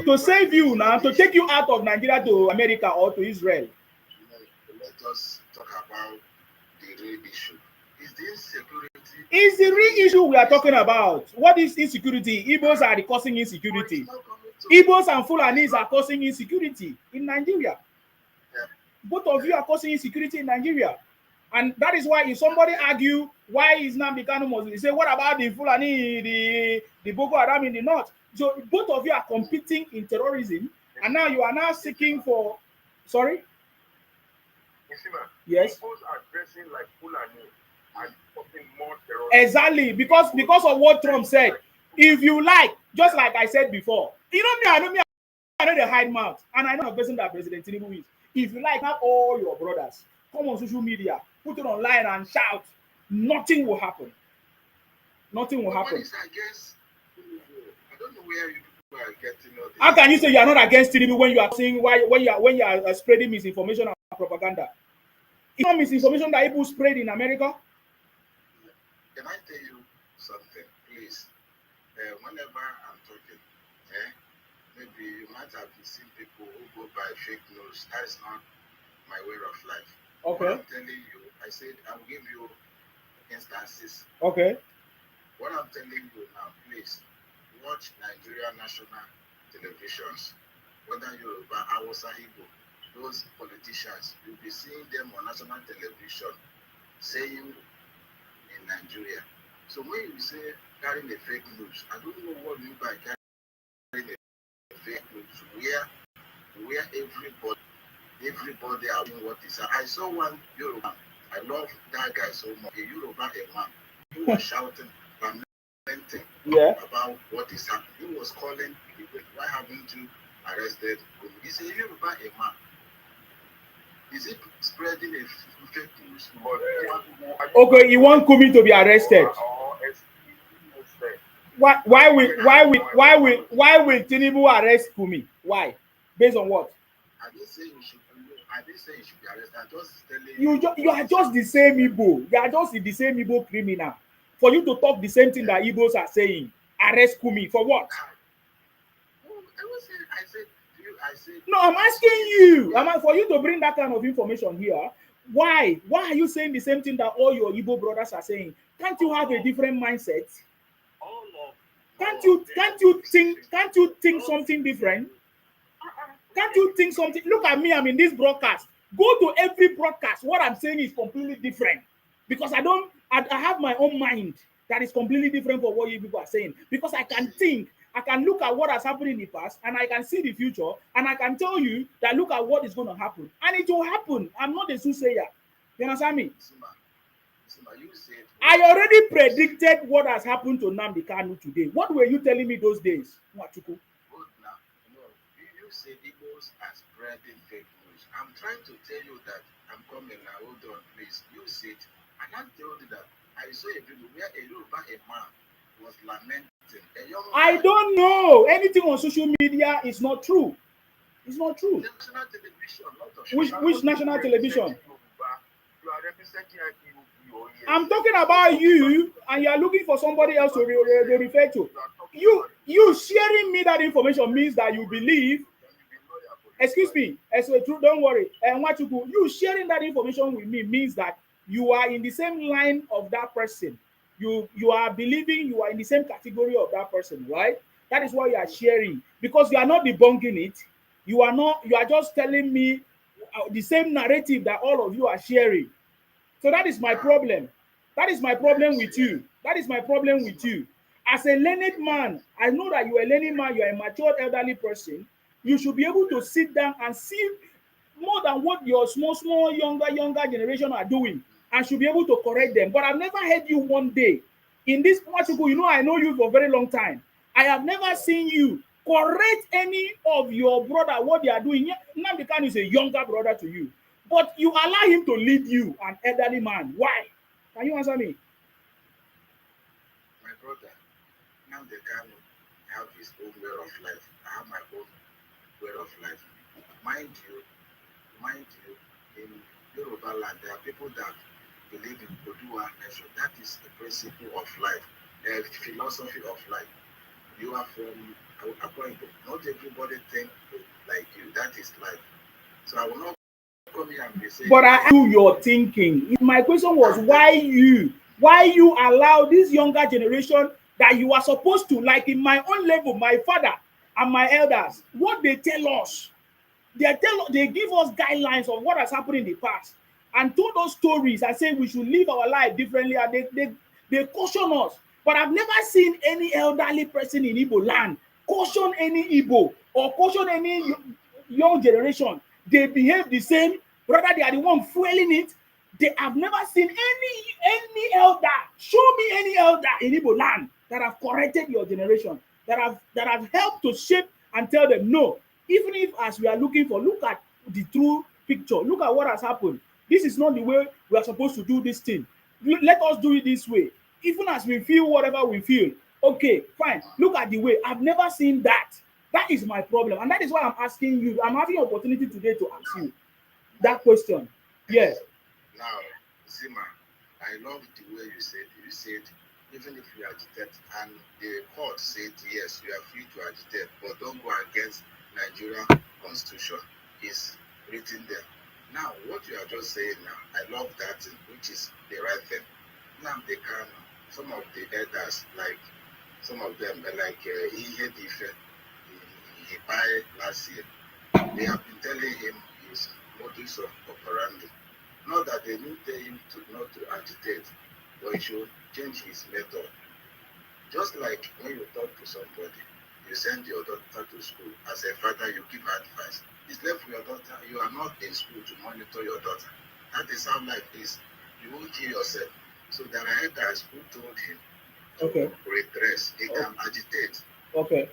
To save you now, to take you out of Nigeria to America or to Israel. Let us talk about the real issue. Is the insecurity? It's the real issue we are talking about. What is insecurity? Igbos are causing insecurity. Igbos and Fulanis are causing insecurity in Nigeria. Both of you are causing insecurity in Nigeria. And that is why if somebody argue why is Nnamdi Kanu Muslim, they say, what about the Fulani, the Boko Haram in the north? So both of you are competing in terrorism, and now you are now seeking for, sorry? You see, man, yes. Igbos are dressing like Fulani and something more terrorism. Exactly, because of what Trump said. If you like, just like I said before, you know me, I know the hide mouth, and I know the person that President Tinubu is. If you like, have all your brothers come on social media, put it online and shout. Nothing will happen. Nothing will happen. I guess, I don't know where you people are getting all this. How can you say you are not against Tinubu when you are saying when you are spreading misinformation and propaganda? It's not misinformation that people spread in America. Can I tell you something, please? Whenever I'm talking, maybe you might have seen people who go by fake news. That's not my way of life. Okay. What I'm telling you, I said I'll give you instances. Okay. What I'm telling you now, please watch Nigerian national televisions, whether Yoruba, Hausa, Igbo, those politicians, you'll be seeing them on national television saying in Nigeria. So when you say carrying a fake news, I don't know what you mean by carrying a fake news, where everybody are doing what is. I saw one Yoruba. I love that guy so much. A Yoruba, a man, he was shouting, lamenting about what is happening. He was calling people, why haven't you arrested? He's a Yoruba, a man. Is it spreading a fake news? Okay, you want Kumi to be arrested. Why will Tinubu arrest Kumi? Why? Based on what? I didn't say you should be arrested. I'm just telling you. You are just the same Igbo. You are just the same Igbo criminal. For you to talk the same thing that Igbos are saying, arrest Kumi for what? I said. No, I'm asking you. For you to bring that kind of information here. Why? Why are you saying the same thing that all your Igbo brothers are saying? Can't you have a different mindset? Can't you think something different? Can't you think something? Look at me, I'm in this broadcast. Go to every broadcast. What I'm saying is completely different. Because I have my own mind that is completely different from what you people are saying. Because I can think, I can look at what has happened in the past, and I can see the future, and I can tell you that look at what is going to happen. And it will happen. I'm not a soothsayer. You understand me? I already predicted what has happened to Nnamdi Kanu today. What were you telling me those days, Mwachuku? You said Igbos are spreading fake news. I'm trying to tell you that I'm coming now. Hold on, please. You said, and I told you that I saw a video where a man was lamenting. I don't know. Anything on social media is not true. It's not true. National television, which national television? You are representing I'm talking about you, and you are looking for somebody else to refer to. You sharing me that information means that you believe. Excuse me. Don't worry. And you sharing that information with me means that you are in the same line of that person. You are believing you are in the same category of that person, right? That is why you are sharing, because you are not debunking it. You are just telling me the same narrative that all of you are sharing. So that is my problem. That is my problem with you. That is my problem with you. As a learned man, I know that you are a learned man, you are a mature elderly person. You should be able to sit down and see more than what your small, younger generation are doing, and should be able to correct them. But I've never heard you one day in this Portugal. You know, I know you for a very long time. I have never seen you correct any of your brother what they are doing. Nnamdi Kanu is a younger brother to you, but you allow him to lead you, an elderly man. Why? Can you answer me? My brother, Nnamdi Kanu have his own way of life. I have my own way of life. Mind you, in Yoruba land, there are people that believe in Oduwa nation. That is the principle of life, a philosophy of life. You are from Akwa. Not everybody think like you. That is life. So I will not come here and be saying. But I do your thinking. My question was why you allow this younger generation that you are supposed to, like in my own level, my father and my elders, what they tell us. They give us guidelines of what has happened in the past and told us stories and say we should live our life differently, and they caution us. But I've never seen any elderly person in Igbo land caution any Igbo or caution any young generation. They behave the same. Rather, they are the one fueling it. They have never seen any elder. Show me any elder in Igbo land that have corrected your generation, that have helped to shape and tell them no. Even if, as we are looking for, look at the true picture. Look at what has happened. This is not the way we are supposed to do this thing. Let us do it this way. Even as we feel whatever we feel. Okay, fine. Look at the way. I've never seen that. That is my problem. And that is why I'm asking you. I'm having an opportunity today to ask you that question. Yes. Now, Zima, I love the way you said. You said even if you agitate, and the court said yes, you are free to agitate, but don't go against Nigerian constitution. It's written there. Now, what you are just saying now, I love that, which is the right thing. Nnamdi Kanu, some of the elders, like some of them, like Ihe Dife, he died last year. They have been telling him his modus of operandi. Not that they didn't tell him to not to agitate, but he should change his method. Just like when you talk to somebody, you send your daughter to school. As a father, you give advice. It's left for your daughter. You are not in school to monitor your daughter. That is how life is. You won't kill yourself. So there are elders who told him to redress. He can agitate. Okay.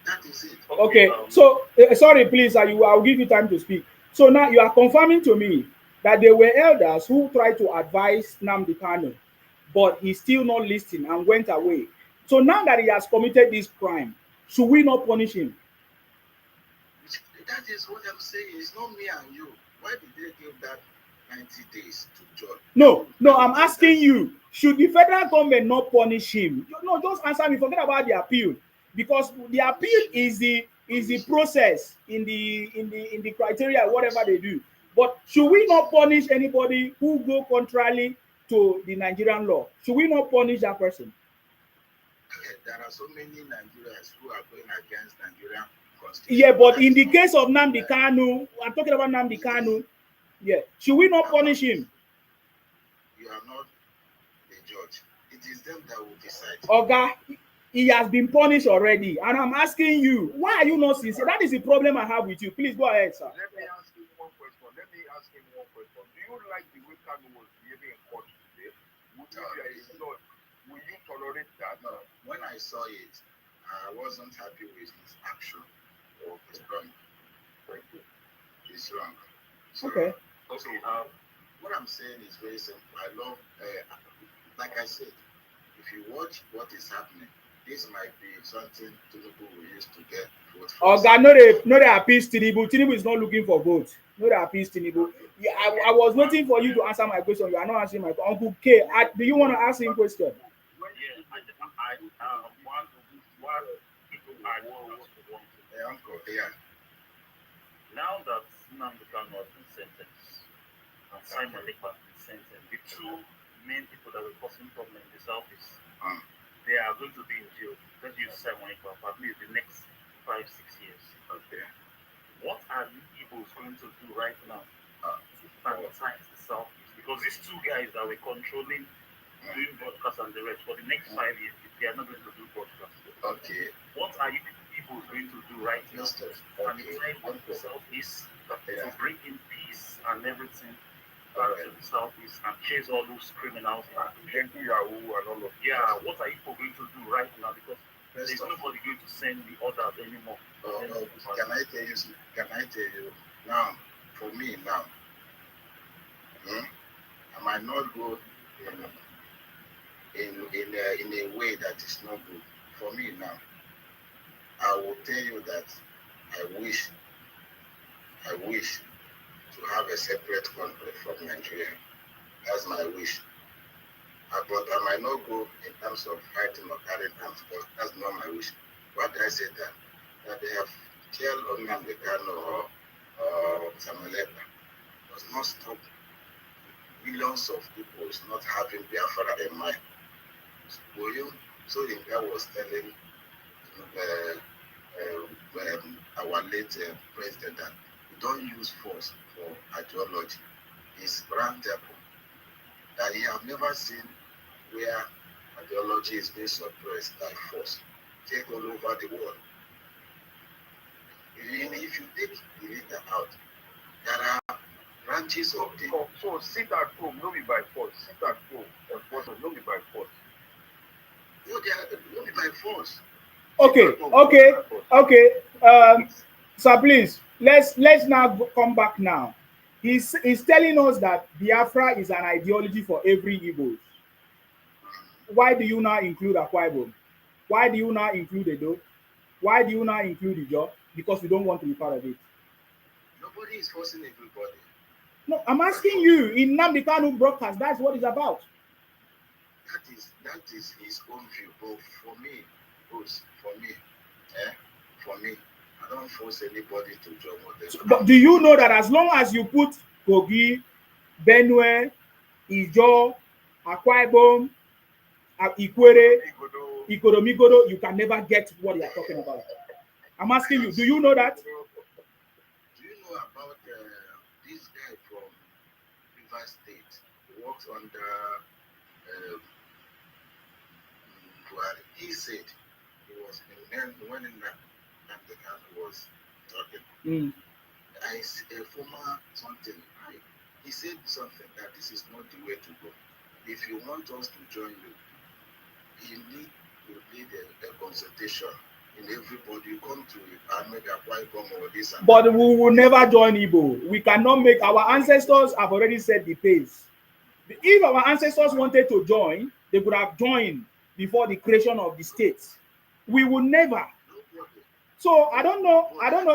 That is it. Okay. So sorry, please. I'll give you time to speak. So now you are confirming to me that there were elders who tried to advise Nnamdi Kanu, but he still not listening and went away. So now that he has committed this crime, should we not punish him? That is what I'm saying. It's not me and you. Why did they give that 90 days to judge? No, I'm asking you, should the federal government not punish him? No, just answer me. Forget about the appeal, because the appeal is the process in the criteria, whatever they do. But should we not punish anybody who go contrary to the Nigerian law? Should we not punish that person? There are so many Nigerians who are going against Nigerian constitution. Yeah, but in the case of Nnamdi Kanu, I'm talking about Nnamdi Kanu. Yeah, should we not punish him? You are not the judge. It is them that will decide. Oga, he has been punished already, and I'm asking you, why are you not sincere? That is the problem I have with you. Please go ahead, sir. Let me ask him one question. Do you like the way Kanu was behaving in court today? Will you tolerate that? No. When I saw it, I wasn't happy with his action. Oh, it's wrong. Thank you. It's wrong. So, Okay. What I'm saying is very simple. I love, like I said, if you watch what is happening, this might be something Tinubu will use to get vote for. Oga, no they appease Tinubu. Tinubu is not looking for votes. No they appease Tinubu. Yeah, I was waiting for you to answer my question. You are not answering my question. Uncle K, do you want to ask him a question? Uncle, yeah. Now that Nnamdi Kanu has been sentenced and Simon Ekpa has been sentenced, the two main people that were causing problem in the southeast, they are going to be in jail. Let's use Simon Ekpa for at least the next 5-6 years. Okay. What are the Igbos going to do right now to sanitize the southeast? Because these two guys that were controlling doing broadcast and the rest for the next 5 years, they are not going to do broadcast. Okay. What are you people going to do right now to sanitize the southeast to bring in peace and everything back to the southeast and chase all those criminals and Yahoo and all of what are you people going to do right now? Because there's nobody going to send the orders anymore. Can I tell you now? For me now, I might not go in a way that is not good. For me now, I will tell you that I wish to have a separate country from Nigeria. That's my wish. But I might not go in terms of fighting or carrying arms, but that's not my wish. What did I say that they have killed Nnamdi Kanu or Samuel Ekpa does not stop millions of people is not having Biafra in mind. So Yinka was telling our late president that we don't use force for ideology. It's round table that he have never seen where ideology is being suppressed by force. Take all over the world. Even if you take the leader out, there are branches of the. So sit at home, no be by force. Sit at home, enforcement, no be by force. No, they are not be by force. Okay. So please, let's now come back now. He's telling us that Biafra is an ideology for every Igbo. why do you not include Akwa Ibom? Why do you not include Edo? Why do you not include Ijo? Because we don't want to be part of it. Nobody is forcing everybody. No, I'm asking you, in Nnamdi Kanu broadcast, that's what it's about. That is his own view. But for me, I don't force anybody to join whatever. But do you know that as long as you put Kogi, Benue, Ijo, Akwa Ibom, Ikwere, Ikoromigodo, you can never get what they are talking about. I'm asking you, do you know that? Do you know about this guy from River State who works under Buhari? He said he was when Nnamdi Kanu was talking. A former something. He said something that this is not the way to go. If you want us to join you need a consultation in everybody. You come to Amega, or this and but we will never join Igbo. We cannot make, our ancestors have already set the pace. If our ancestors wanted to join, they could have joined before the creation of the states. We will never. So I don't know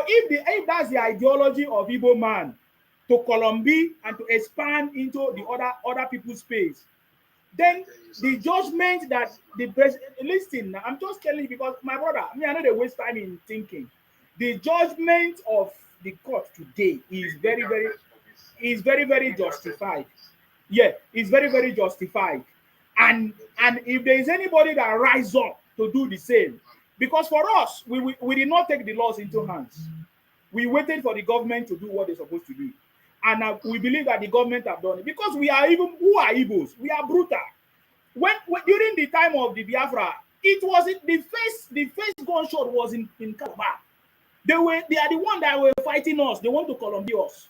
if that's the ideology of Igbo man, to Colombia and to expand into the other people's space. Then the judgment that the president, listen, I'm just telling you, because my brother, I know they waste time in thinking. The judgment of the court today is very, very justified. Yeah, it's very, very justified. And if there is anybody that rise up to do the same, because for us, we did not take the laws into hands. We waited for the government to do what they're supposed to do. And we believe that the government have done it, because we are even, who are Igbos? We are brutal. When during the time of the Biafra, it was the first gunshot was in Calabar. They are the one that were fighting us. They want to Colombia us.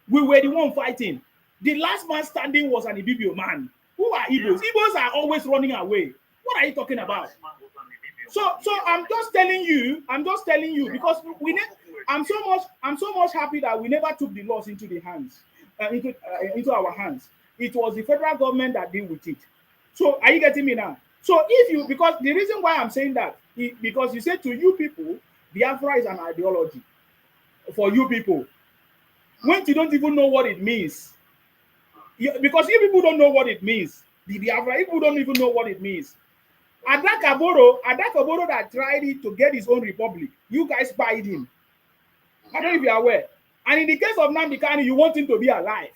We were the one fighting. The last man standing was an Ibibio man. Who are Igbos? Igbos are always running away. What are you talking about? So I'm just telling you because I'm so much happy that we never took the laws into the hands, into our hands. It was the federal government that deal with it. So are you getting me now? So because the reason why I'm saying that is because you said to you people, Biafra is an ideology for you people. When you don't even know what it means, because you people don't know what it means. The Biafra people don't even know what it means. Adakaboro that tried it to get his own republic, you guys buyed him. I don't know if you are aware. And in the case of Nnamdi Kanu, you want him to be alive.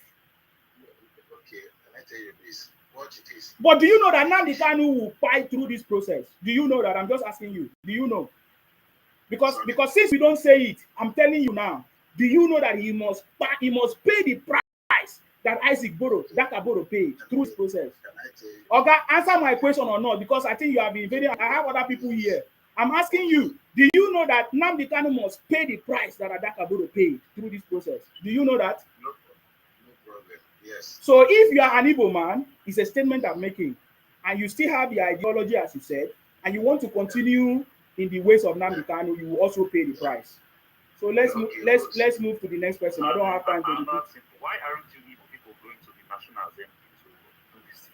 Okay, can I tell you this? Watch this. But do you know that Nnamdi Kanu will fight through this process? Do you know that? I'm just asking you. Do you know? Because since we don't say it, I'm telling you now. Do you know that he must pay the price that Dakaboro paid through this process? Okay, answer my question or not, because I think you have been I have other people here. I'm asking you, do you know that Nnamdi Kanu must pay the price that Dakaboro paid through this process? Do you know that? No problem. Yes. So if you are an Igbo man, it's a statement I'm making, and you still have the ideology, as you said, and you want to continue in the ways of Nnamdi Kanu, you will also pay the price. So let's move to the next person. I don't have time to repeat. Why aren't you people going to the National Assembly to do this?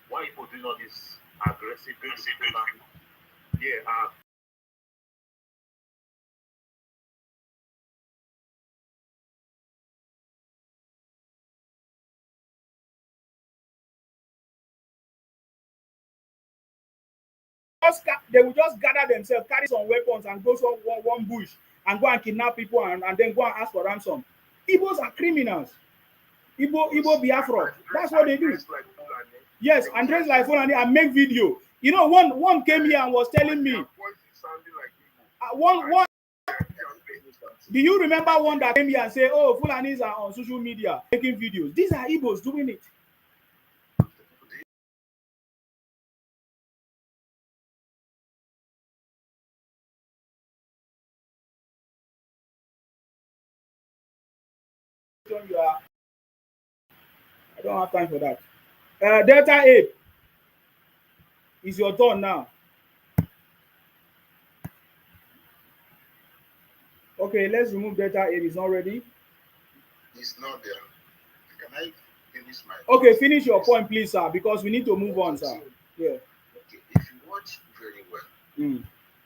Why people doing all this aggressive? Yeah, they will just gather themselves, carry some weapons, and go to one bush and go and kidnap people and then go and ask for ransom. Igbos are criminals. Igbo Biafra. That's what they do. Yes, and dress like Fulani and make video. You know, one came here and was telling me. One. Do you remember one that came here and said, "Oh, Fulanis are on social media making videos"? These are Igbos doing it. I don't have time for that. Delta 8 is your turn now. Okay, let's remove Delta 8. It's not ready. It's not there. Can I finish my Okay, finish your point, please, sir, because we need to move on, sir. Yeah. Mm.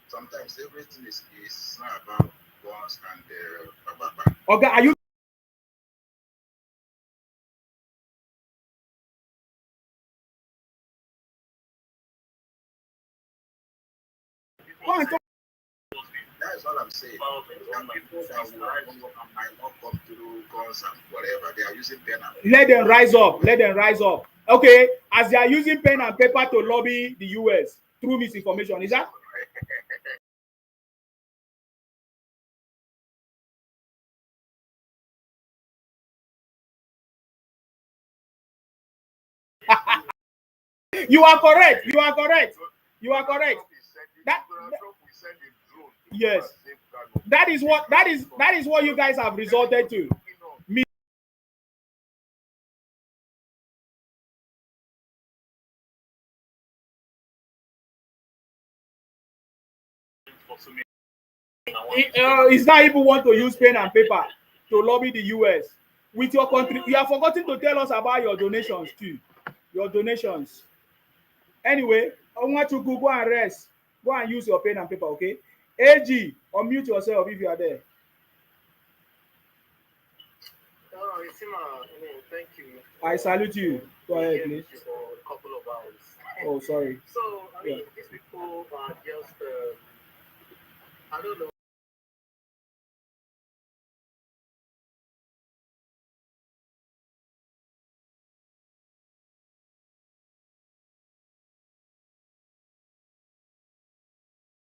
Sometimes everything is not about guns and baba. Okay, are you? Go and talk. That is all I'm saying. There are people that might not come through guns and whatever. They are using pen and Let them rise up. Let them rise up. Okay, as they are using pen and paper to lobby the US through misinformation, is that? You are correct. You are correct. You are correct. That, yes, that is what you guys have resorted to. Me. It's not even want to use pen and paper to lobby the US with your country. You have forgotten to tell us about your donations too. Your donations. Anyway, I want you to go and rest. Go and use your pen and paper, okay? AG, unmute yourself if you are there. Thank you. I salute you. Go ahead, please. For a couple of hours. Oh, sorry. So, these people are just, I don't know.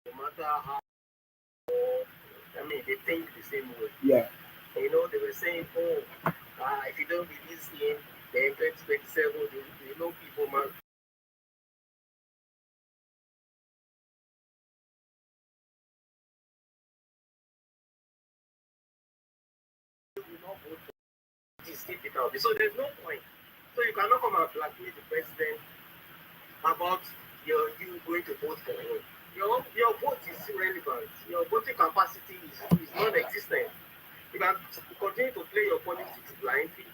No matter how, they think the same way. Yeah. They were saying, if you don't release him, then 2027, people, man. So there's no point. So you cannot come and blackmail the president about you going to vote for him. Your vote is irrelevant. Your voting capacity is non-existent. You can continue to play your politics blindly.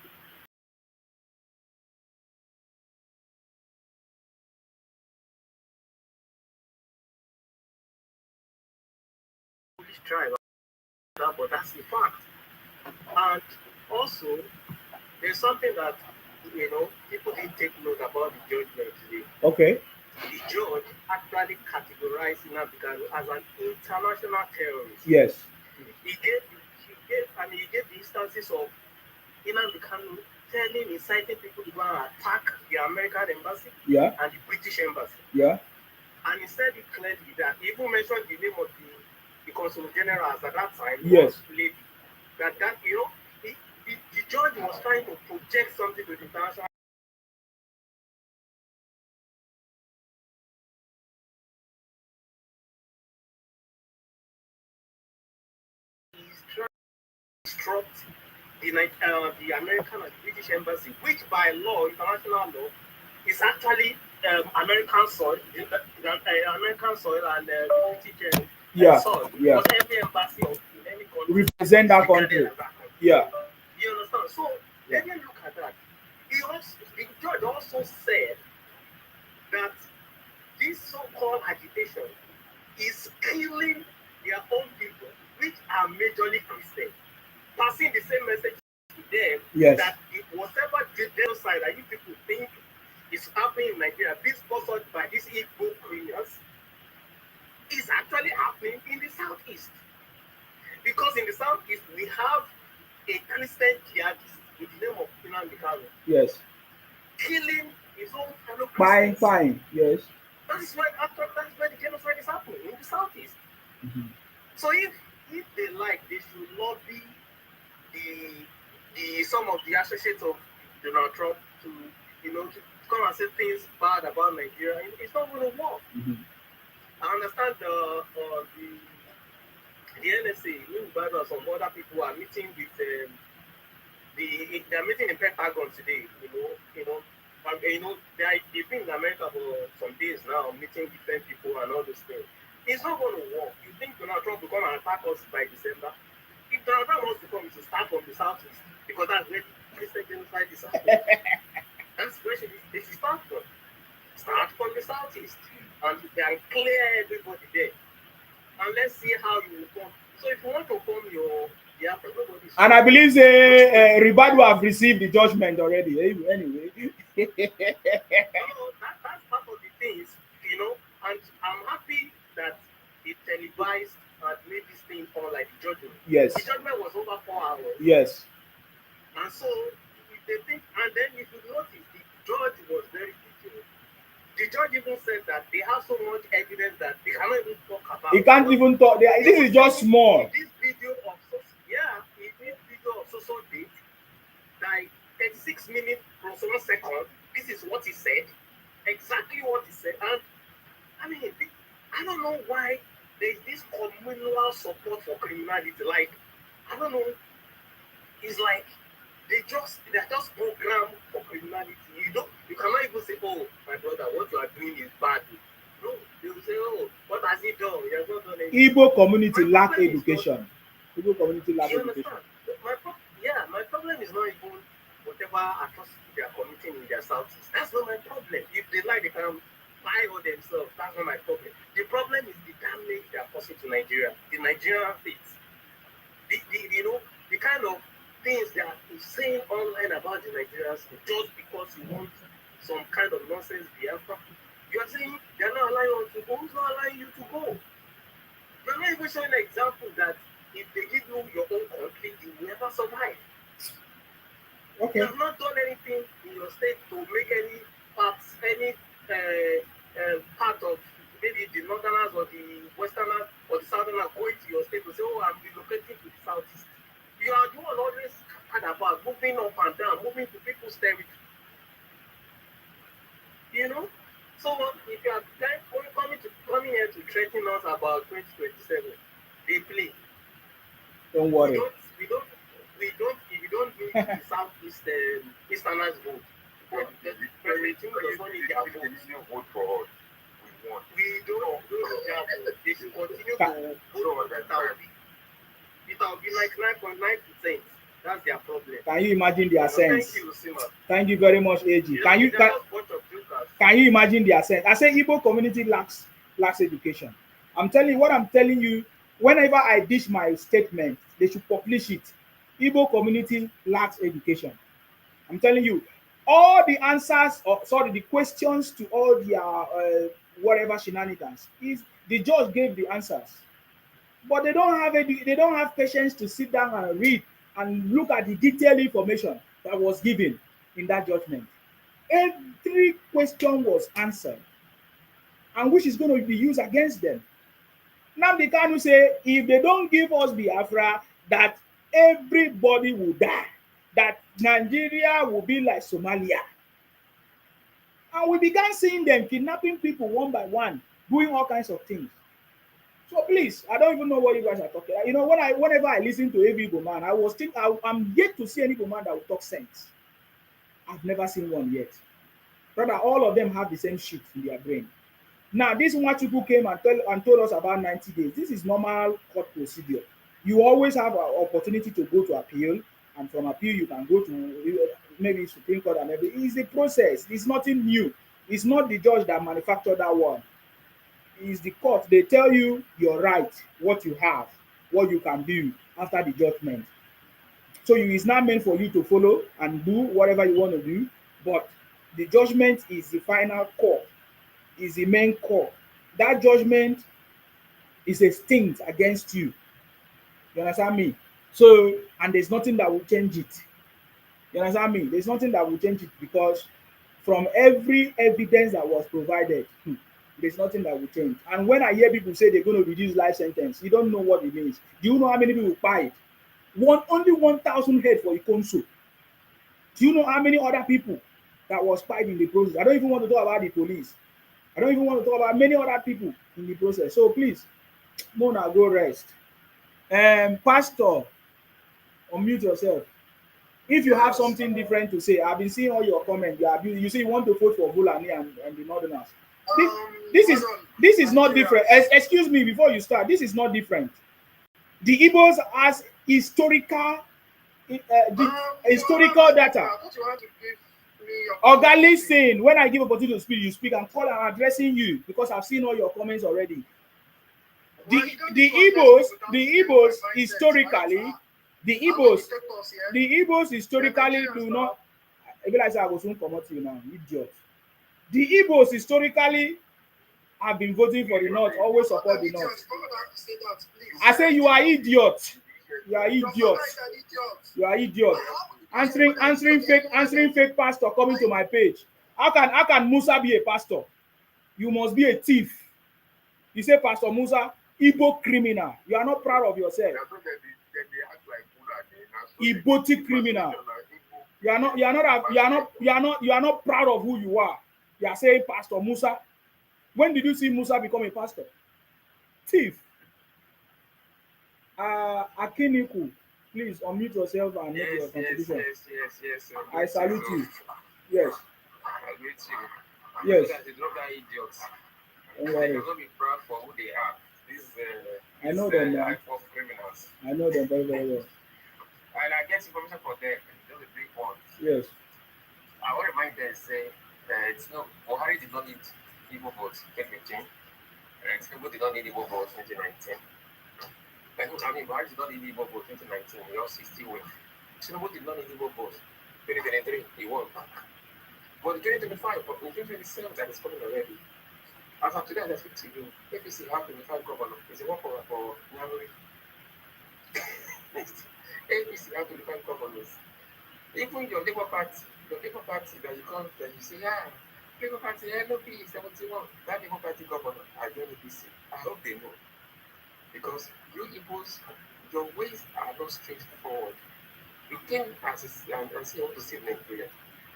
Police try, but that's the fact. And also, there's something that people didn't take note about the judgment today. Okay. The judge actually categorized Nnamdi Kanu as an international terrorist. Yes. He gave the instances of Nnamdi Kanu inciting people to go and attack the American embassy and the British embassy. Yeah. And he said it clearly that he even mentioned the name of the consul generals at that time. Yes. Lady. The judge was trying to project something to the international. He's trying to disrupt the American and British embassy, which by law, international law, is actually American soil, American soil and British soil. Yeah. Because every embassy in any country represent that country. Yeah. You understand? So let me look at that. The judge also said that this so-called agitation is killing their own people, which are majorly Christian, passing the same message to them that whatever genocide that you people think is happening in Nigeria, being sponsored by these Igbo criminals, is actually happening in the southeast. Because in the southeast, we have a Christian jihadist with the name of Nnamdi Kanu. Yes. Killing his own fellow Christians. Fine. Yes. That's where the genocide is happening in the southeast. Mm-hmm. So if they like, they should lobby the some of the associates of Donald Trump to to come and say things bad about Nigeria. It's not going to work. Mm-hmm. I understand the NSA, and some other people are meeting with they're meeting in Pentagon today. They've been in America for some days now, meeting different people and all those things. It's not going to work. You think Donald Trump will come and attack us by December? If Donald Trump wants to come, to start from the southeast, because that's where Christian genocide is happening. That's where they should start from. Start from the southeast, and you can clear everybody there. And let's see how you will come. So if you want to form your nobody. And I believe say Ribadu have received the judgment already. Anyway. So that's part of the things, you know, and I'm happy that it televised and made this thing on like the judgment. Yes. The judgment was over 4 hours. Yes. And so if they think, and then if you notice, the judge was very detailed. The judge even said that they have so much evidence that they cannot even talk about. He can't even talk. This is just small. This video of this video of social date, like 36 minutes plus 1 second. This is what he said, exactly what he said. And I mean, I don't know why there's this communal support for criminality. Like, I don't know. It's like they're just programmed for criminality. You cannot even say, oh, my brother, what you are doing is bad. No, they will say, oh, what has he done? He has not done anything. Igbo community lack education. Igbo community lack education. My problem is not even whatever atrocity they are committing in their southeast. That's not my problem. If they like, they can buy all themselves. That's not my problem. The problem is the damage they are causing to Nigeria, the Nigerian states. The kind of things they are saying online about the Nigerians just because you want some kind of nonsense Biafra. You are saying they are not allowing you to go. Who's not allowing you to go? You are not even showing an example that if they give you your own country, you will never survive. Okay. You have not done anything in your state to make any part of maybe the northerners or the westerners or the southerners going to your state to say, oh, I'm relocating to the southeast. You are the one always scattered about, moving up and down, moving to people's territory. You know? So if you are coming here to threaten us about 2027, they play. Don't worry. If you don't need the southeast easterners vote, the president does not need their vote for us. We don't have vote. They should continue to vote for that. It will be like 9.9%. That's their problem. Can you imagine their sense? Thank you, Sima. Thank you very much, AG. Can you imagine their sense? I say Igbo community lacks education. I'm telling you, whenever I dish my statement, they should publish it. Igbo community lacks education. I'm telling you, all the answers, the questions to all their whatever shenanigans, is the judge gave the answers. But they don't have patience to sit down and read and look at the detailed information that was given in that judgment. Every question was answered, and which is going to be used against them. Nnamdi Kanu say, if they don't give us Biafra, that everybody will die, that Nigeria will be like Somalia. And we began seeing them kidnapping people one by one, doing all kinds of things. So please, I don't even know what you guys are talking about. You know, whenever I listen to every Igbo man, I'm yet to see any Igbo man that will talk sense. I've never seen one yet. Rather, all of them have the same shit in their brain. Now, this Nwachukwu came and told us about 90 days. This is normal court procedure. You always have an opportunity to go to appeal, and from appeal you can go to maybe Supreme Court and everything. It's the process. It's nothing new. It's not the judge that manufactured that one. Is the court. They tell you your right, what you have, what you can do after the judgment. So it's not meant for you to follow and do whatever you want to do, but the judgment is the final call, is the main call. That judgment is a sting against you. You understand me? So, and there's nothing that will change it. You understand me? There's nothing that will change it, because from every evidence that was provided, there's nothing that will change. And when I hear people say they're going to reduce life sentence, you don't know what it means. Do you know how many people buy it? Only 1,000 head for Ikonso. Do you know how many other people that was spied in the process? I don't even want to talk about the police. I don't even want to talk about many other people in the process. So please, Mona, go rest. Pastor, unmute yourself. If you have something different to say, I've been seeing all your comments. You say you want to vote for Fulani and the Northerners. This is not different. Excuse me, before you start, this is not different. The Igbos has historical data. I thought you had to give Oga, listen. When I give opportunity to speak, you speak. I'm calling, I'm addressing you because I've seen all your comments already. The Igbos historically, the Igbos historically do not. I realize I will soon come out to you now, idiot. The Igbos historically have been voting for the North, always support the North. I say you are idiot. You are idiot. You are idiot. Answering fake pastor coming to my page. How can Musa be a pastor? You must be a thief. You say Pastor Musa, Igbo criminal. You are not proud of yourself. Igbo criminal. You are not proud of who you are. You are saying Pastor Musa. When did you see Musa become a pastor? Thief. Akiniku, please unmute yourself and make your contribution. Yes. I salute you. Yes. I greet you. Yes. They don't got idiots. Don't They worry. cannot be proud for who they are. I know them, man. Type of criminals. I know them very, very well. And I get information for them. Just a big one. Yes. I want to remind them, say that Buhari did not need Igbo votes 2015. And Tinubu did not need Igbo votes 2019. Buhari did not need Igbo votes 2019. We all 60 wins. Tinubu did not need Igbo votes 2023. He won. But in 2025, but in 2027, that is coming already. As of today, I speak to you. APC have 25 governors. It's a work for Nnamdi. APC have 25 governors. Even your Labour Party that you say, Labour Party, LOP 71, that Labour Party governor, I join APC. I hope they know. Because you Igbos, your ways are not straightforward. You came and say you want to save Nigeria,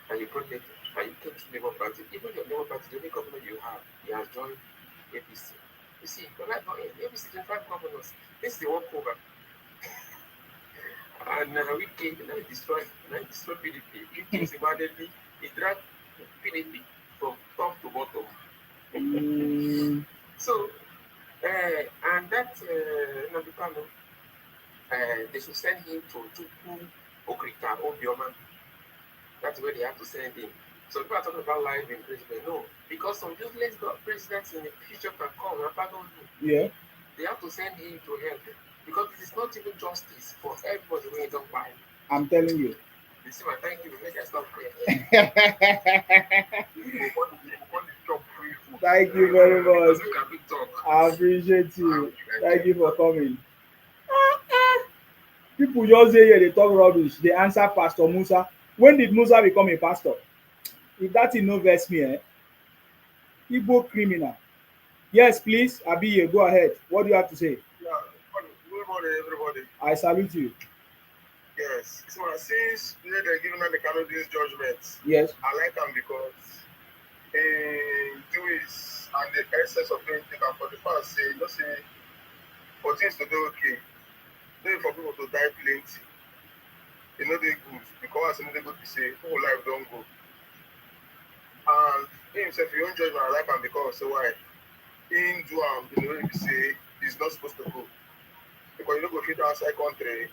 and you brought it, and you came to Labour Party. Even your Labour Party, the only governor you have, he has joined APC. You see, but like APC 25 governors, this is the walkover. And we came and I destroyed PDP. He came single-handedly, he dragged PDP from top to bottom. So, and that Nnamdi Kanu, they should send him to Tupu Okrika Obioma. That's where they have to send him. So people are talking about life imprisonment. No, because some useless presidents in the future can come and pardon him. Yeah. They have to send him to hell. Because it is not even justice for everybody when you don't buy. I'm telling you. You see, thank you. Make us stop here. Thank you very much. I appreciate you. Thank you for coming. People just say here they talk rubbish. They answer Pastor Musa. When did Musa become a pastor? If that is no verse me, Igbo criminal. Yes, please, Abiye, go ahead. What do you have to say? Yeah, good morning, everybody. I salute you. Yes. So since they're giving the Kanu this judgment, Yes. I like him because he do his and the essence of doing things and for the past say, for things to do okay, for people to die plenty. They know they good because they good to say whole life don't go. And he himself, he own judgment, I like him because so why? In Duam, he say he's not supposed to go. Because you don't go fit outside country.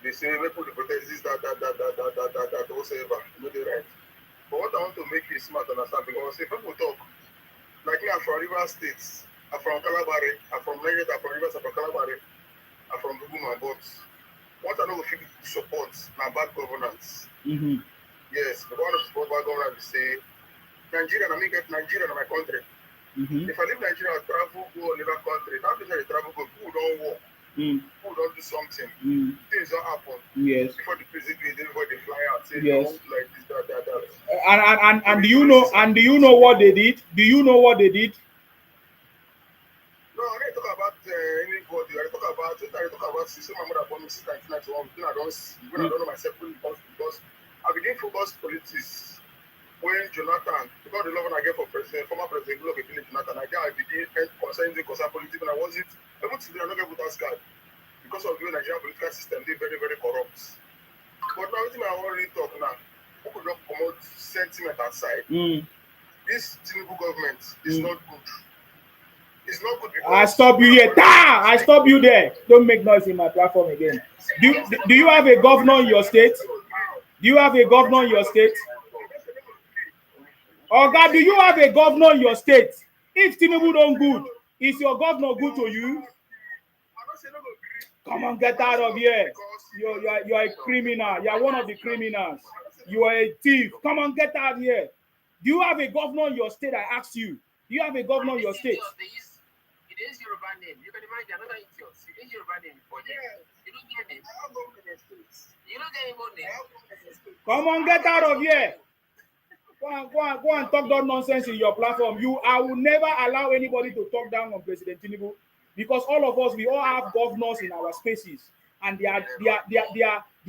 They say people to protest this, that, whatsoever. You know they right. But what I want to make you smart understand because if people talk, like me, I'm from River States, I'm from Calabari, I'm from Nigeria, I'm from Rivers, I'm from Calabari, I'm from Buguma, but what I know if you support now bad governance. Mm-hmm. Yes, the one of support bad governance say Nigeria, I make it Nigeria in my country. Mm-hmm. If I leave Nigeria, I travel go another country. That means I travel go, people don't work. People don't do something. Things don't happen. Yes. Before the president, before they fly out, say yes. Like this, that. And do you know what they did? Do you know what they did? No, I didn't talk about anybody. I talk about system. My mother born me since 1991. When I don't know myself because I began focus politics when Jonathan, because the love I get for president, former president, Goodluck Jonathan, I began concerning politics when I wasn't able to do another voter's card because of the Nigerian political system. They're very, very corrupt. But now, everything I already talk now, we could not promote sentiment aside. This Tinubu government is not good. It's not good because I stop you here. I stop you there. Don't make noise in my platform again. Do you have a governor in your state? Do you have a governor in your state? Oga, do you have a governor in your state? If Tinubu don't good, is your governor good to you? Come on, get out of here. You're a criminal. You're one of the criminals. You are a thief. Come on, get out of here. Do you have a governor in your state? I asked you. Do you have a governor in your state? It is Yoruba name. You can imagine another idiot. It is Yoruba name for them. You don't get it. You don't get Igbo name. Come on, get out of here. Go and talk that nonsense in your platform. I will never allow anybody to talk down on President Tinubu because all of us, we all have governors in our spaces, and they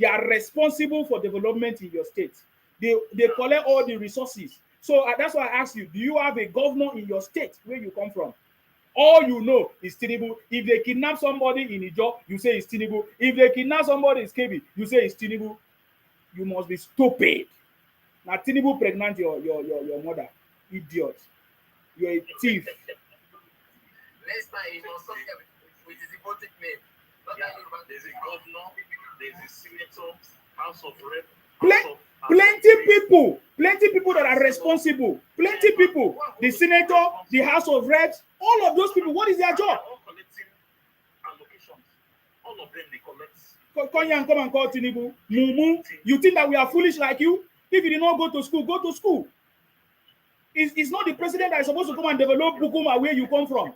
are responsible for development in your state. They collect all the resources. So that's why I ask you: do you have a governor in your state where you come from? All you know is Tinubu. If they kidnap somebody in Ijo, you say it's Tinubu. If they kidnap somebody in Kebbi, you say it's Tinubu. You must be stupid. Now Tinubu pregnant your mother. Idiot. You're a thief. Next time you must talk with his hypothetic name. There's a governor, there's a senator, House of Rep. Plenty people that are responsible. Plenty people. The senator, the House of Reps, all of those people, what is their job? All collecting allocations. All of them, they collect. Come and call Tinubu. Mumu, you think that we are foolish like you? If you did not go to school, go to school. It's not the president that is supposed to come and develop Bukuma where you come from.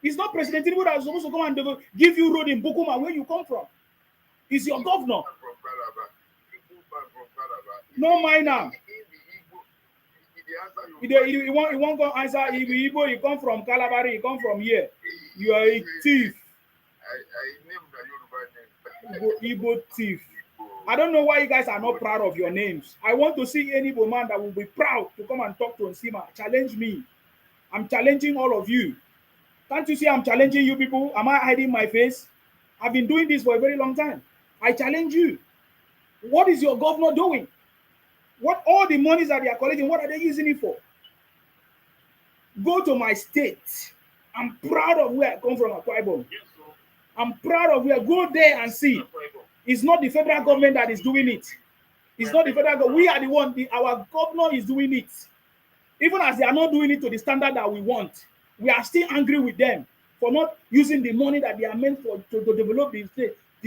It's not President Tinubu that is supposed to come and give you road in Bukuma where you come from. It's your governor. No minor. You won't go answer Igbo, you come from Calabari, you come from here. You are a thief. Igbo thief. I don't know why you guys are not proud of your names. I want to see any Igbo man that will be proud to come and talk to Nsima. Challenge me. I'm challenging all of you. Can't you see I'm challenging you people? Am I hiding my face? I've been doing this for a very long time. I challenge you. What is your governor doing? What all the monies that they are collecting, what are they using it for? Go to my state. I'm proud of where I come from, Akwa Ibom. I'm proud of where. Go there and see. It's not the federal government that is doing it. It's not the federal government. We are the one. Our governor is doing it. Even as they are not doing it to the standard that we want, we are still angry with them for not using the money that they are meant for to develop the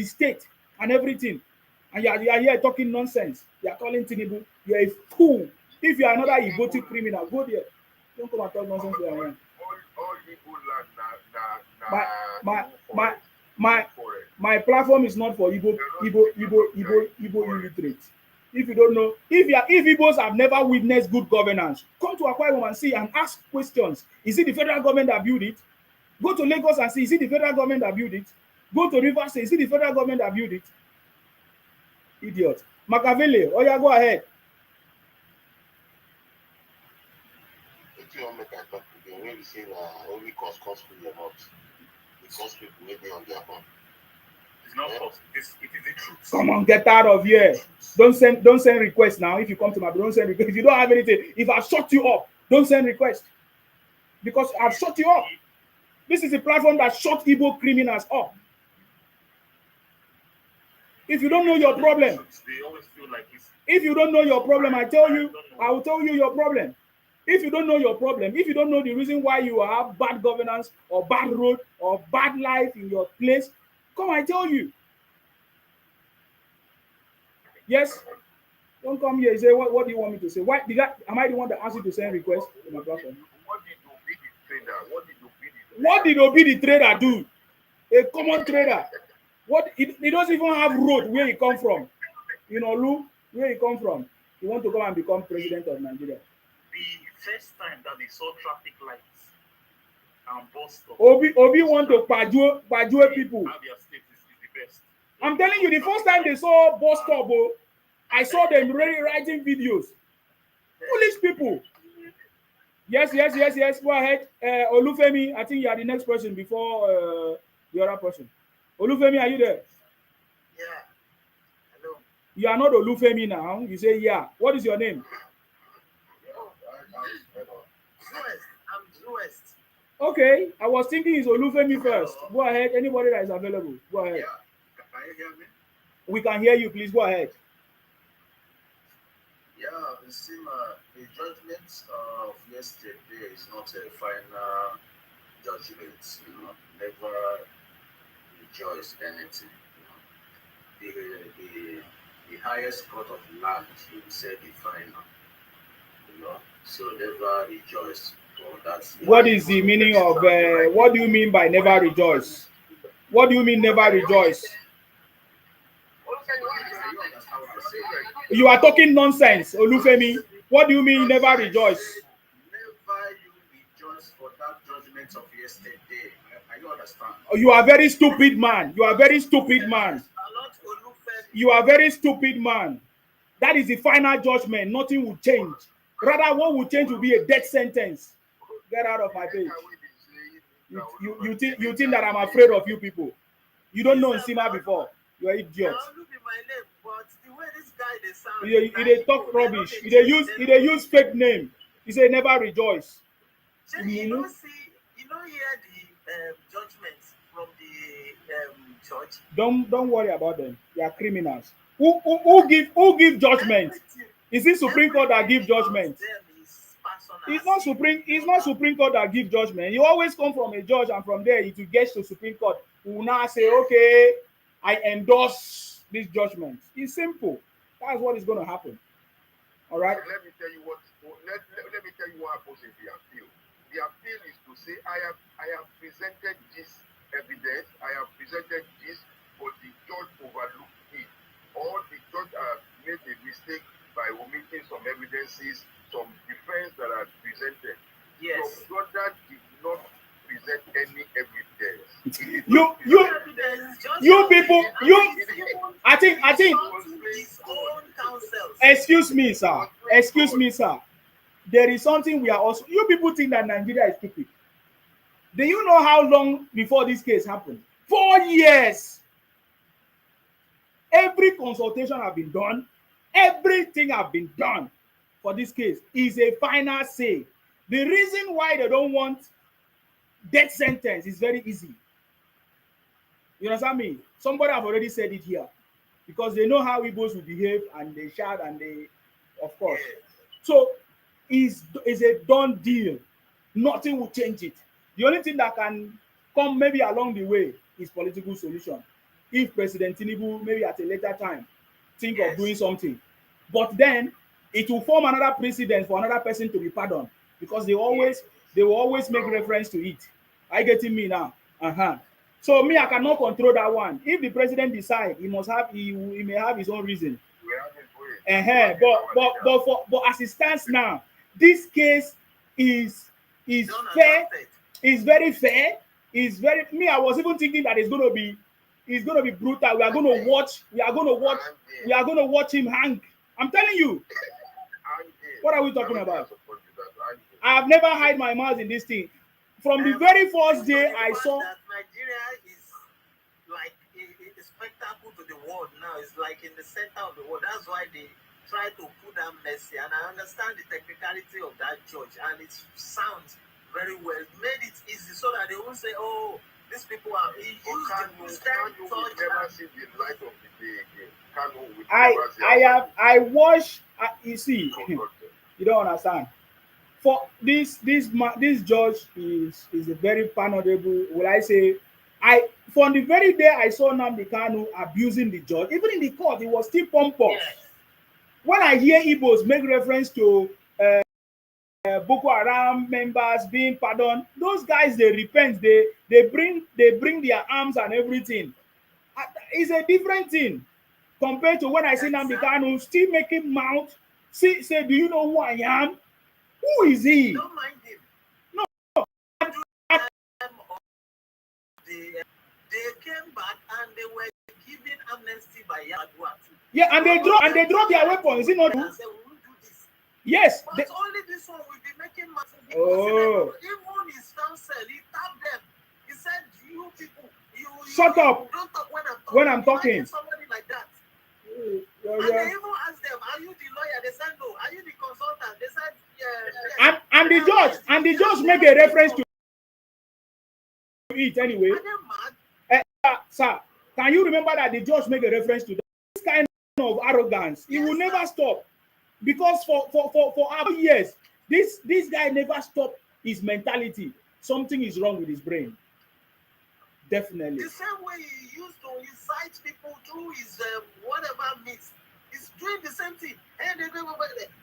state and everything. And you are here talking nonsense. You are calling Tinubu. You are a fool. If you are another Igbo criminal, go there. Don't come and talk nonsense to your my platform is not for Igbo illiterate. If you don't know, if Igbos have never witnessed good governance, come to Akwa Ibom and see and ask questions. Is it the federal government that built it? Go to Lagos and see, is it the federal government that built it? Go to Rivers, is it the federal government that built it? Idiot. Machiavelli, oh yeah, go ahead. When we say only cause people not, it cause people maybe on their own. It's not false. It is the truth. Come on, get out of here. Don't send requests now. If you come to my, don't send requests. If you don't have anything, if I've shut you up, don't send requests. Because I've shut you up. This is a platform that shut Igbo criminals up. If you don't know your problem, they always feel like it's. If you don't know your problem, I will tell you your problem. If you don't know your problem, if you don't know the reason why you have bad governance or bad road or bad life in your place, come I tell you. Yes? Don't come here and say, what do you want me to say? Am I the one that asked you to send requests to my platform? What did Obi the trader do? A common trader. He doesn't even have road where he come from. You know, Lu, where he come from. He want to come and become president of Nigeria. The first time that they saw traffic lights and bus stop. Obi want to Pajue people. Abia State is the best. I'm telling you, the first time they saw bus stop, I saw them really writing videos. Foolish people. Yes. Go ahead. Olufemi, I think you are the next person before the other person. Olufemi, are you there? Yeah. Hello. You are not Olufemi now. You say, yeah. What is your name? I'm West. Okay. I was thinking it's Olufemi first. Go ahead. Anybody that is available. Go ahead. Yeah. Can you hear me? We can hear you. Please go ahead. Yeah, the judgment of yesterday is not a final judgment. Never rejoice anything. The highest court of land will say the final. So never rejoice for that. What is the meaning of what do you mean by never rejoice? What do you mean never rejoice? You are talking nonsense, Olufemi. What do you mean never rejoice? Never you rejoice for that judgment of yesterday. Are you understand? You are very stupid man. You are very stupid man. You are very stupid man. That is the final judgment. Nothing will change. Rather, what will change will be a death sentence. Get out of my page. You think that I'm afraid of you people? You don't know Nsima before. You are idiot. They talk rubbish. They use fake name. He say never rejoice. You don't hear the judgment from the church. Don't worry about them. They are criminals. Who give judgment? Is it Supreme Court that give judgment? It's not Supreme Court that give judgment. You always come from a judge, and from there it will get to Supreme Court. Who will now say, okay, I endorse this judgment. It's simple. That's what is going to happen. All right. Let me tell you what. Let me tell you what happens in the appeal. The appeal is to say, I have presented this evidence. I have presented this, but the judge overlooked it, or the judge made a mistake by omitting some evidences, some defense that are presented. Yes. So Jordan did not present any evidence. You people, I think. Excuse me, sir. There is something we are also. You people think that Nigeria is stupid. Do you know how long before this case happened? 4 years. Every consultation have been done. Everything have been done for this case. Is a final say. The reason why they don't want death sentence is very easy. You understand me? Somebody have already said it here. Because they know how Igbos will behave, and they shout, and they, of course. So, is a done deal. Nothing will change it. The only thing that can come maybe along the way is political solution. If President Tinubu maybe at a later time think of doing something. But then it will form another precedent for another person to be pardoned, because they will always make reference to it. Are you getting me now? So me, I cannot control that one. If the president decide, he may have his own reason. But as it stands now, this case is fair. It's very fair. It's very me. I was even thinking that it's gonna be brutal. We are gonna watch him hang. I'm telling you. What are we talking about? I have never hide my mouth in this thing. From the very first day I saw that Nigeria is like a spectacle to the world now. It's like in the center of the world. That's why they try to put down mercy. And I understand the technicality of that judge, and it sounds very well. It made it easy so that they won't say, "Oh, these people are." I watch. You see, you don't understand. For this judge is a very pardonable. Will I say? From the very day I saw Nnamdi Kanu abusing the judge, even in the court, it was still pompous. Yes. When I hear Igbos make reference to Boko Haram members being pardoned, those guys, they repent, they bring their arms and everything. It's a different thing compared to when I see Nnamdi Kanu still making mouth. Say, do you know who I am? Who is he? Don't mind him. No. They came back and they were given amnesty by Yadua. Yeah, and they drop their weapons. Is it not? Yes. But only this one will be making massive. Oh. Even his counsel, he tapped them. He said, "You people, shut up don't talk when I'm talking." Somebody like that. Yeah. And they even asked them, "Are you the lawyer?" They said, "No." "Are you the consultant?" They said, "Yeah." And the judge make a reference to it anyway. Sir, can you remember that the judge make a reference to that? This kind of arrogance? He will never stop. Because for our years, this guy never stopped his mentality. Something is wrong with his brain. Definitely. The same way he used to incite people through his whatever means. He's doing the same thing. And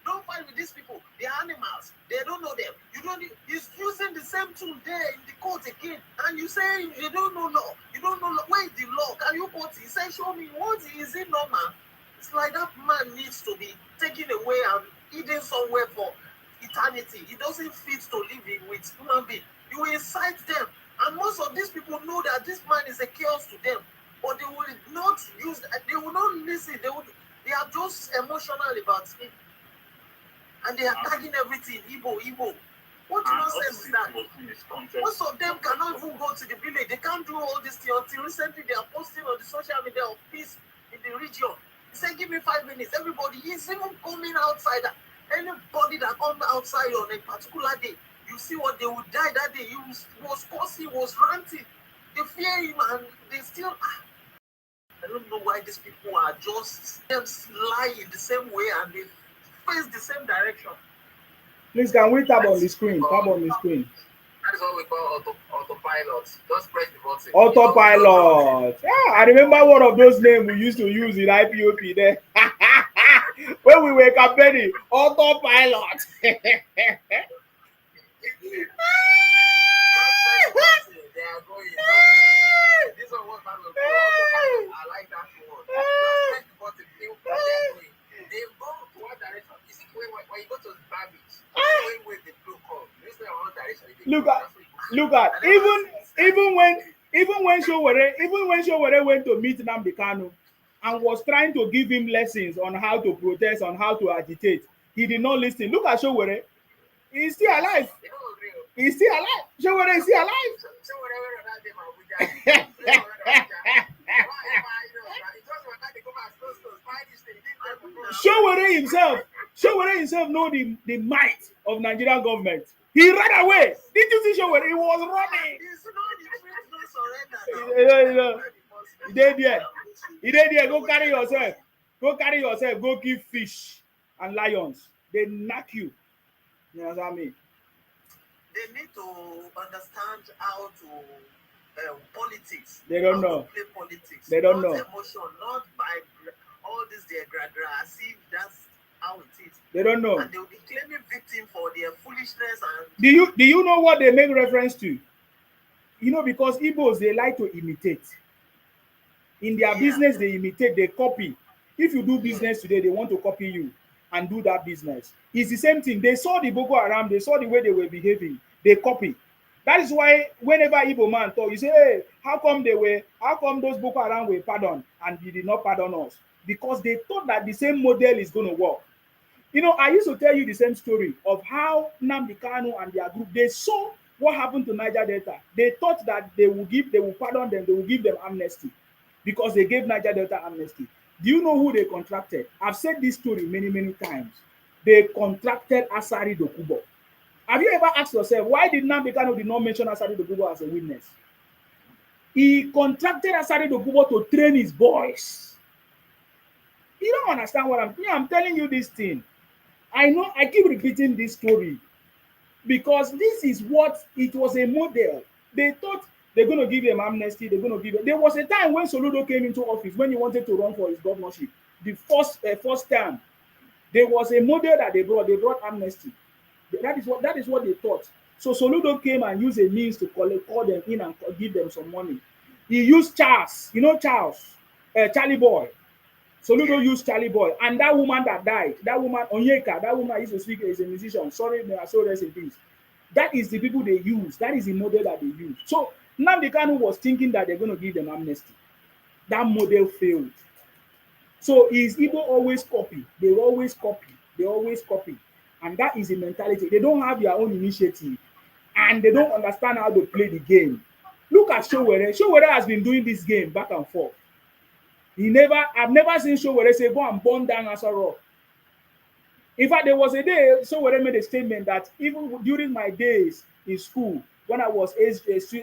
don't fight with these people. They're animals. They don't know them. You don't. He's using the same tool there in the court again. And you say you don't know law. You don't know law. Where is the law? Can you quote it? He said, show me what is it normal? It's like that man needs to be taken away and hidden somewhere for eternity. He doesn't fit to live in with human being. You incite them. And most of these people know that this man is a chaos to them. But they will not use, they will not listen. They are just emotional about it. And they are tagging everything. Igbo. What nonsense is that? Most of them cannot even go to the village. They can't do all this thing until recently they are posting on the social media of peace in the region. He said, give me 5 minutes. Everybody is even coming outside. Anybody that comes outside on a particular day, you see what they would die that day. He was cursing, was ranting. They fear him and they still. I don't know why these people are just them lie in the same way and they face the same direction. Please, can we tap on the screen? Tap on the screen. That is what we call autopilot. Just press the button. Autopilot. Yeah, I remember one of those names we used to use in IPOP there. When we were campaigning, autopilot. They are going. This one was not good. I like that one. Just press the button. They are going. They go to one direction. You see, when you go to the baggage, going with the blue call, you stay on one direction. Look at even when Showore went to meet Nnamdi Kanu and was trying to give him lessons on how to protest, on how to agitate, he did not listen. Look at Showore. He's still alive. He's still alive. Showore is still alive. Showore himself know the might of Nigerian government. He ran away. Did you see Showore? He was running. He did there. Go carry yourself. Go give fish and lions. They knock you. You know what I mean? They need to understand how to politics. They don't know. To play politics. They don't not know. Emotion, not by all this their as if that's how it is. They don't know. And they will be claiming victim for their foolishness and. Do you know what they make reference to? You know, because Igbos, they like to imitate. In their business, they imitate, they copy. If you do business today, they want to copy you and do that business. It's the same thing. They saw the Boko Haram, they saw the way they were behaving, they copy. That is why whenever Igbo man talk, you say, hey, how come those Boko Haram were pardoned and you did not pardon us? Because they thought that the same model is going to work. You know, I used to tell you the same story of how Nnamdi Kanu and their group, they saw what happened to Niger Delta. They thought that they will pardon them, they will give them amnesty because they gave Niger Delta amnesty. Do you know who they contracted? I've said this story many, many times. They contracted Asari Dokubo. Have you ever asked yourself, why did Nnamdi Kanu did not mention Asari Dokubo as a witness? He contracted Asari Dokubo to train his boys. You don't understand what I'm telling you this thing. I know I keep repeating this story because this is what it was a model. They thought they're going to give them amnesty. There was a time when Soludo came into office when he wanted to run for his governorship. The first time, there was a model that they brought. They brought amnesty. That is what they thought. So Soludo came and used a means to call them in and give them some money. He used Charles, Charlie Boy. Soludo used Charlie Boy, and that woman that died, that woman Onyeka, that woman used to speak as a musician. Sorry, may I so rest in peace. That is the people they use. That is the model that they use. So Nnamdi Kanu was thinking that they're going to give them amnesty. That model failed. So is Igbo always copy? They always copy. And that is the mentality. They don't have their own initiative. And they don't understand how to play the game. Look at Showore. Showore has been doing this game back and forth. I've never seen Showore say, go and burn down Asaro. In fact, there was a day Showore made a statement that even during my days in school, when I was a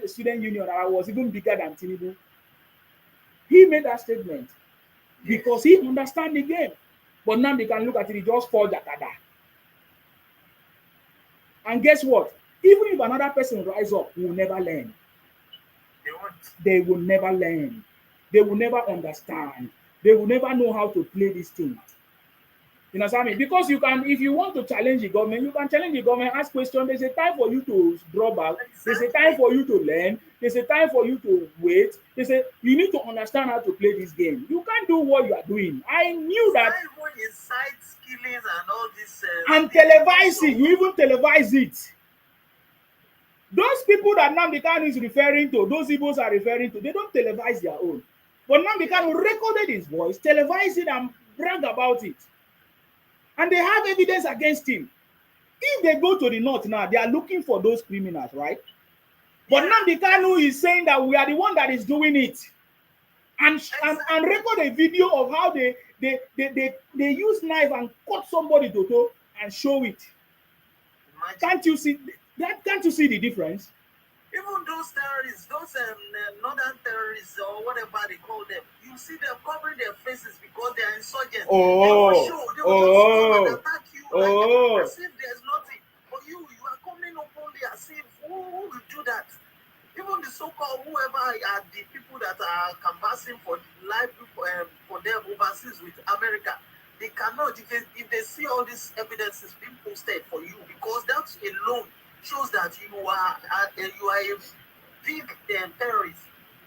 student union, I was even bigger than Tinubu. He made that statement because he understands the game. But now they can look at it, it just fall jakada. And guess what? Even if another person rise up, he will never learn. They won't. They will never learn. They will never understand. They will never know how to play this thing. You know what I mean? Because you can, if you want to challenge the government, you can challenge the government, ask questions. There's a time for you to draw back. There's a time for you to learn. There's a time for you to wait. There's a, you need to understand how to play this game. You can't do what you are doing. I knew that. Even inside skilling and all this. And televise it. You even televise it. Those people that Nnamdi Kanu is referring to, those Igbos are referring to, they don't televise their own. But Nnamdi Kanu recorded his voice, televised it, and brag about it. And they have evidence against him. If they go to the north now, they are looking for those criminals, right? But Nnamdi Kanu is saying that we are the one that is doing it. And record a video of how they use knife and cut somebody to and show it. Imagine. Can't you see that? Can't you see the difference? Even those terrorists, those northern terrorists or whatever they call them, you see them covering their faces because they are insurgents. They will just come and attack you like, as if there's nothing. But you are coming up only as if who will do that? Even the so-called whoever are the people that are canvassing for life for them overseas with America, they cannot, if they see all these evidences being posted for you, because that alone shows that you are a big terrorist.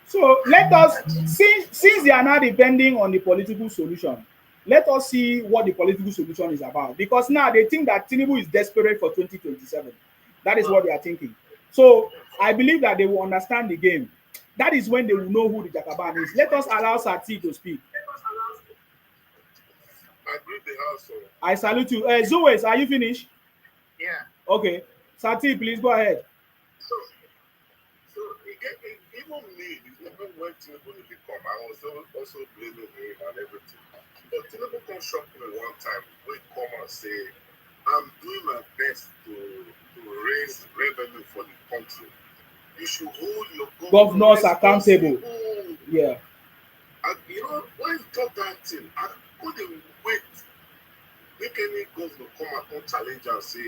So let us, since they are now depending on the political solution, let us see what the political solution is about. Because now they think that Tinubu is desperate for 2027. That is what they are thinking. So I believe that they will understand the game. That is when they will know who the Jakaban is. Let us allow Sati to speak. I agree the house. I salute you. Zuwes, are you finished? Yeah. Okay. Sati, please go ahead. So even me, even when Tinubu did come, I was also blaming him and everything. But Tinubu come shock me one time when he come and say, I'm doing my best to raise revenue for the country. You should hold your governors accountable. Yeah. And you know, when you talk that thing, I couldn't wait. Make any governor come and challenge and say,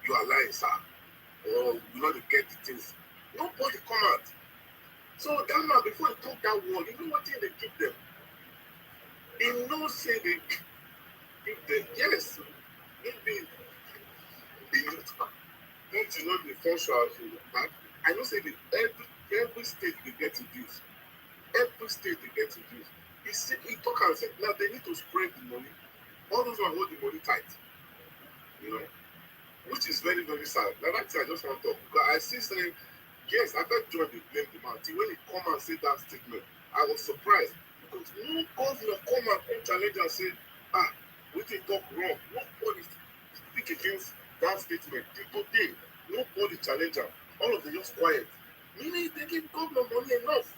you are lying, sir. Or you know to get the things. Nobody come out. So that man, before he talk that word, you know what thing they give them? He knows say they give them, yes. Maybe don't you know the function? I know say that every state they get to use. Every state they get to use. He talk and say, now they need to spread the money. All those who hold the money tight. You know? Which is very, very sad. Now that's I just want to talk. Because I see saying, yes, I thought John they blame the man. When he come and say that statement, I was surprised. Because no governor come and challenge and say, we can talk wrong. Nobody speak against that statement. Today, nobody challenge him. All of them just quiet. Meaning they give governor money enough.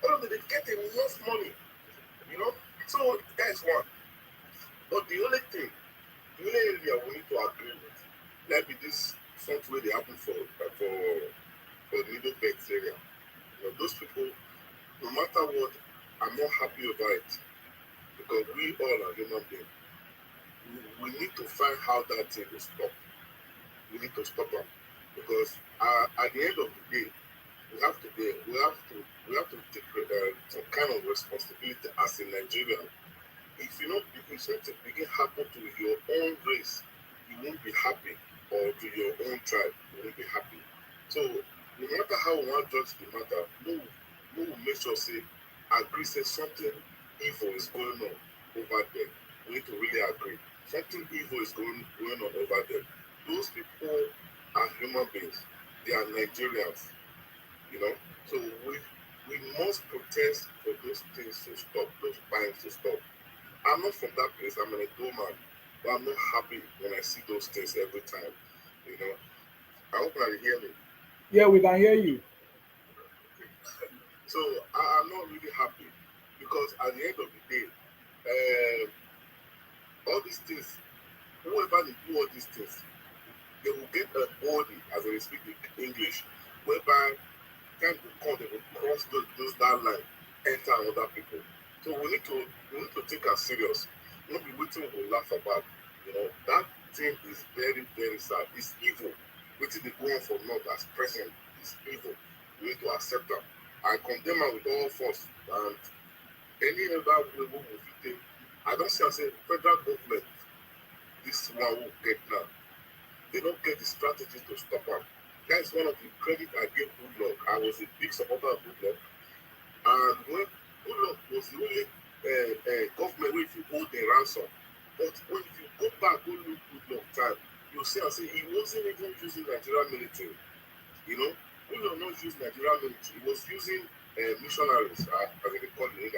All of them they get enough money. You know? So that is one. But the only thing, the only area we need to agree with, like with this something they happen for the Middle Belt area. You know, those people, no matter what, I'm not happy about it. Because we all are human beings. We need to find how that thing will stop. We need to stop them. Because at the end of the day, we have to take some kind of responsibility as a Nigerian. If something begin happen to your own race, you won't be happy, or to your own tribe, you won't be happy. So no matter how we want to judge the matter, we will make sure say agree say something evil is going on over there. We need to really agree. Something evil is going on over there. Those people are human beings. They are Nigerians. You know? So we must protest for those things to stop, those crimes to stop. I'm not from that place, I'm an Edo man, but I'm not happy when I see those things every time. You know? I hope you can hear me. Yeah, we can hear you. So I'm not really happy because at the end of the day, all these things, whoever they do all these things, they will get a body as they speak English, whereby time will come, they will cross that line, enter other people. So we need to take us serious. not be waiting we laugh about. That thing is very, very sad. It's evil. Waiting they go on for not as present is evil. We need to accept that. I condemn her with all force and any other way we will take. I don't say I say federal government, this one will get now. They don't get the strategy to stop her. That is one of the credit I give Goodluck. I was a big supporter of Goodluck. And when Goodluck was the only government where if you hold the ransom. But when you go back, go look Goodluck time, you'll see and say he wasn't even using Nigerian military. Goodluck not using Nigerian military. He was using missionaries, as they call it.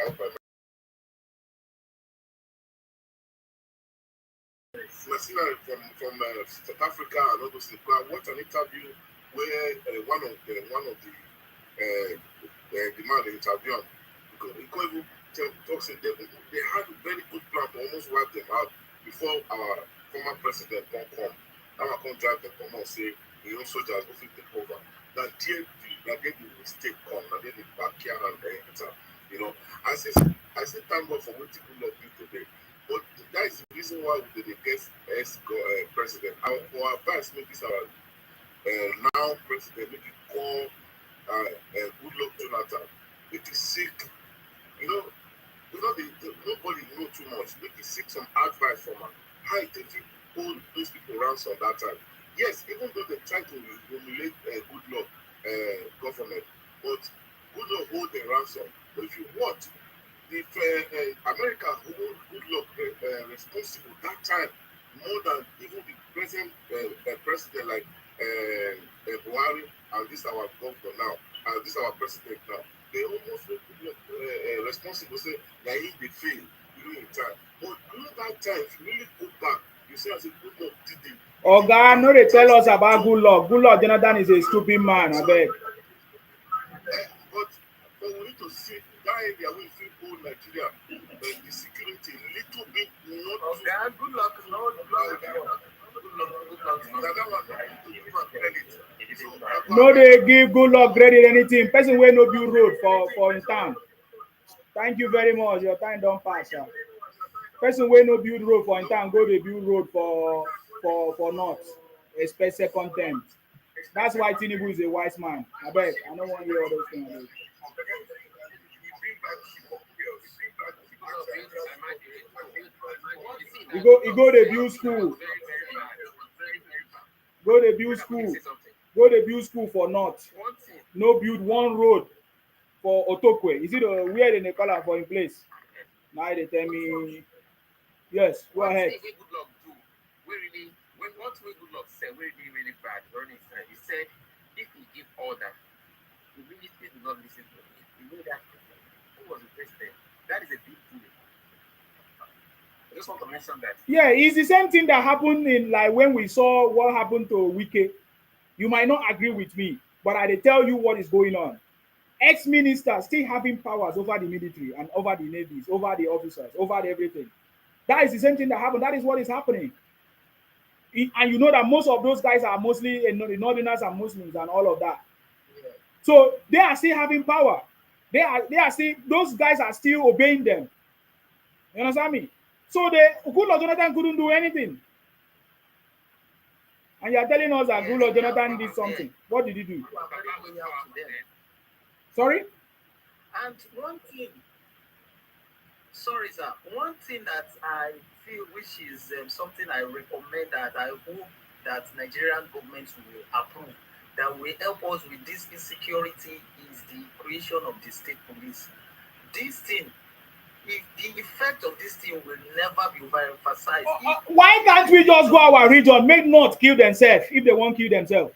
Mercenary from South Africa and all those things. I watched an interview where one of the man they interviewed he couldn't even talk to them. They had a very good plan to almost wipe them out before our former president can come. Now I can't drive them come and say soldiers go fit take over. That they the mistake come, that they the backyard and enter. I say thank God for what people not do today. But that is the reason why we did get ex-president. Our advice make this our now president, make it call Goodluck Jonathan, make it seek, nobody know too much, make it seek some advice from her. How it take to hold those people ransom that time. Yes, even though they try to emulate Goodluck government, but Goodluck hold the ransom. But if you watch, if America hold Goodluck responsible that time more than even the present president like Buhari and this our governor now and this our president now, they almost hold Goodluck responsible. Say that he they fail in time. But during that time, if you really go back, you see as a Goodluck did it. Oga, no they tell us about Goodluck. Goodluck Jonathan is a stupid man, I beg. But we need to see that area we feel hold Nigeria the security little bit not Good luck. No they give Goodluck credit anything. Person wey no build road for in town. Thank you very much. Your time don't pass. Sir. Person wey no build road for in town go dey build road for north. Expect second term. That's why Tinubu is a wise man. I beg. I don't want to hear all those things. You go to build school. Go to build school. Go to build school for north. No build one road for Otokwe. Is it where they call am for in place? Now they tell me. Yes, go ahead. What Goodluck said, really bad during his time, he said if he give order, the ministry do not listen to him. You know that who was the president? That is a big deal. I just want to mention that. Yeah, it's the same thing that happened in like when we saw what happened to Wike. You might not agree with me, but I tell you what is going on. Ex-ministers still having powers over the military and over the navies, over the officers, over everything. That is the same thing that happened. That is what is happening. And you know that most of those guys are mostly the Northerners and Muslims and all of that. Yeah. So they are still having power. They are still, those guys are still obeying them. You understand me? So Goodluck Jonathan couldn't do anything. And you are telling us that Goodluck Jonathan did something. What did he do? Sorry? And one thing, one thing that I feel which is something I recommend that I hope that Nigerian government will approve, that will help us with this insecurity, is the creation of the state police. This thing, the effect of this thing will never be overemphasized. Why can't we just go our region, make North kill themselves if they won't kill themselves?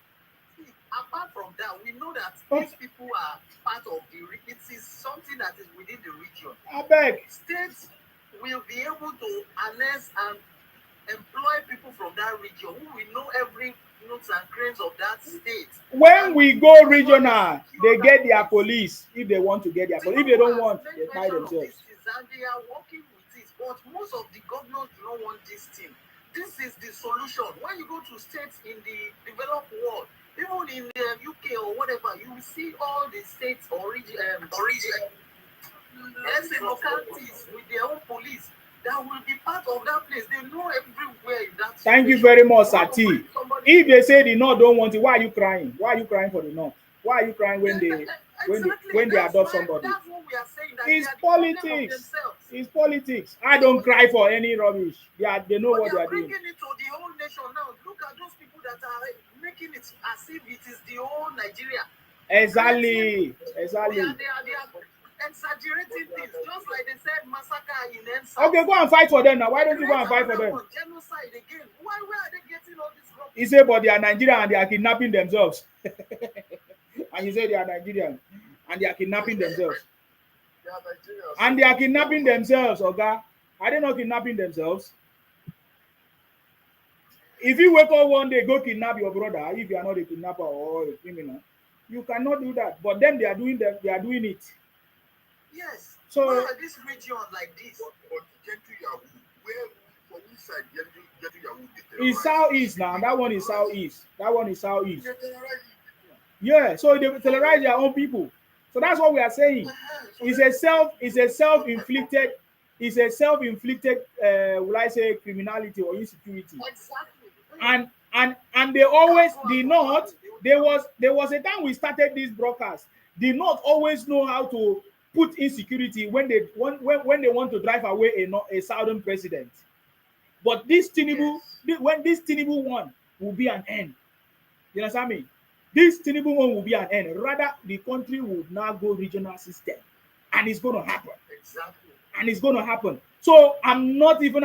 Apart from that, we know that these people are part of it is something that is within the region. I beg. States will be able to annex and employ people from that region who will know every nooks and crannies of that state. When we go regional, they get their police if they want to get their police. If they don't want, they fight themselves. And they are working with it, but most of the governors do not want this thing. This is the solution. When you go to states in the developed world, even in the UK or whatever, you will see all the states let's say localities with their own police. that will be part of that place. They know everywhere in that Thank you situation. very much, Why would Sati. somebody- If they say the North don't want it, why are you crying? Why are you crying for the North? Why are you crying when they when they That's adopt why- somebody? That's what we are saying. That It's they are the problem of politics. themselves. It's politics. I don't cry for any rubbish. They know But what they they are are doing. bringing it to the whole nation now. Look at those people that are making it as if it is the whole Nigeria. Exactly. They Exactly. are exaggerating things, just like they said massacre in Ensa. Okay, go and fight for them now. Why don't you go and fight for them? Genocide again. Where are they getting all this from? He said, but they are Nigerian and they are kidnapping themselves. And he said they are Nigerian and they are kidnapping themselves. They are Nigerians. And they are kidnapping themselves, Oga. Are they not kidnapping themselves? If you wake up one day, go kidnap your brother, if you are not a kidnapper or a criminal, you cannot do that. But them, they are doing it. Yes. So where are this region like this? But get to Yahoo. Where from which side get to Yahoo? it's southeast now. That one is southeast. That one is southeast. They terrorize people. Yeah, so they terrorize their own people. So that's what we are saying. It's a self-inflicted, will I say, criminality or insecurity. Exactly. And they always, the North, there was a time we started this broadcast. The North always know how to put insecurity when they want to drive away a southern president. But this Tinubu, when this Tinubu one will be an end. You understand me? This Tinubu one will be an end. Rather, the country will now go regional system. And it's going to happen. Exactly. And it's going to happen. So I'm not even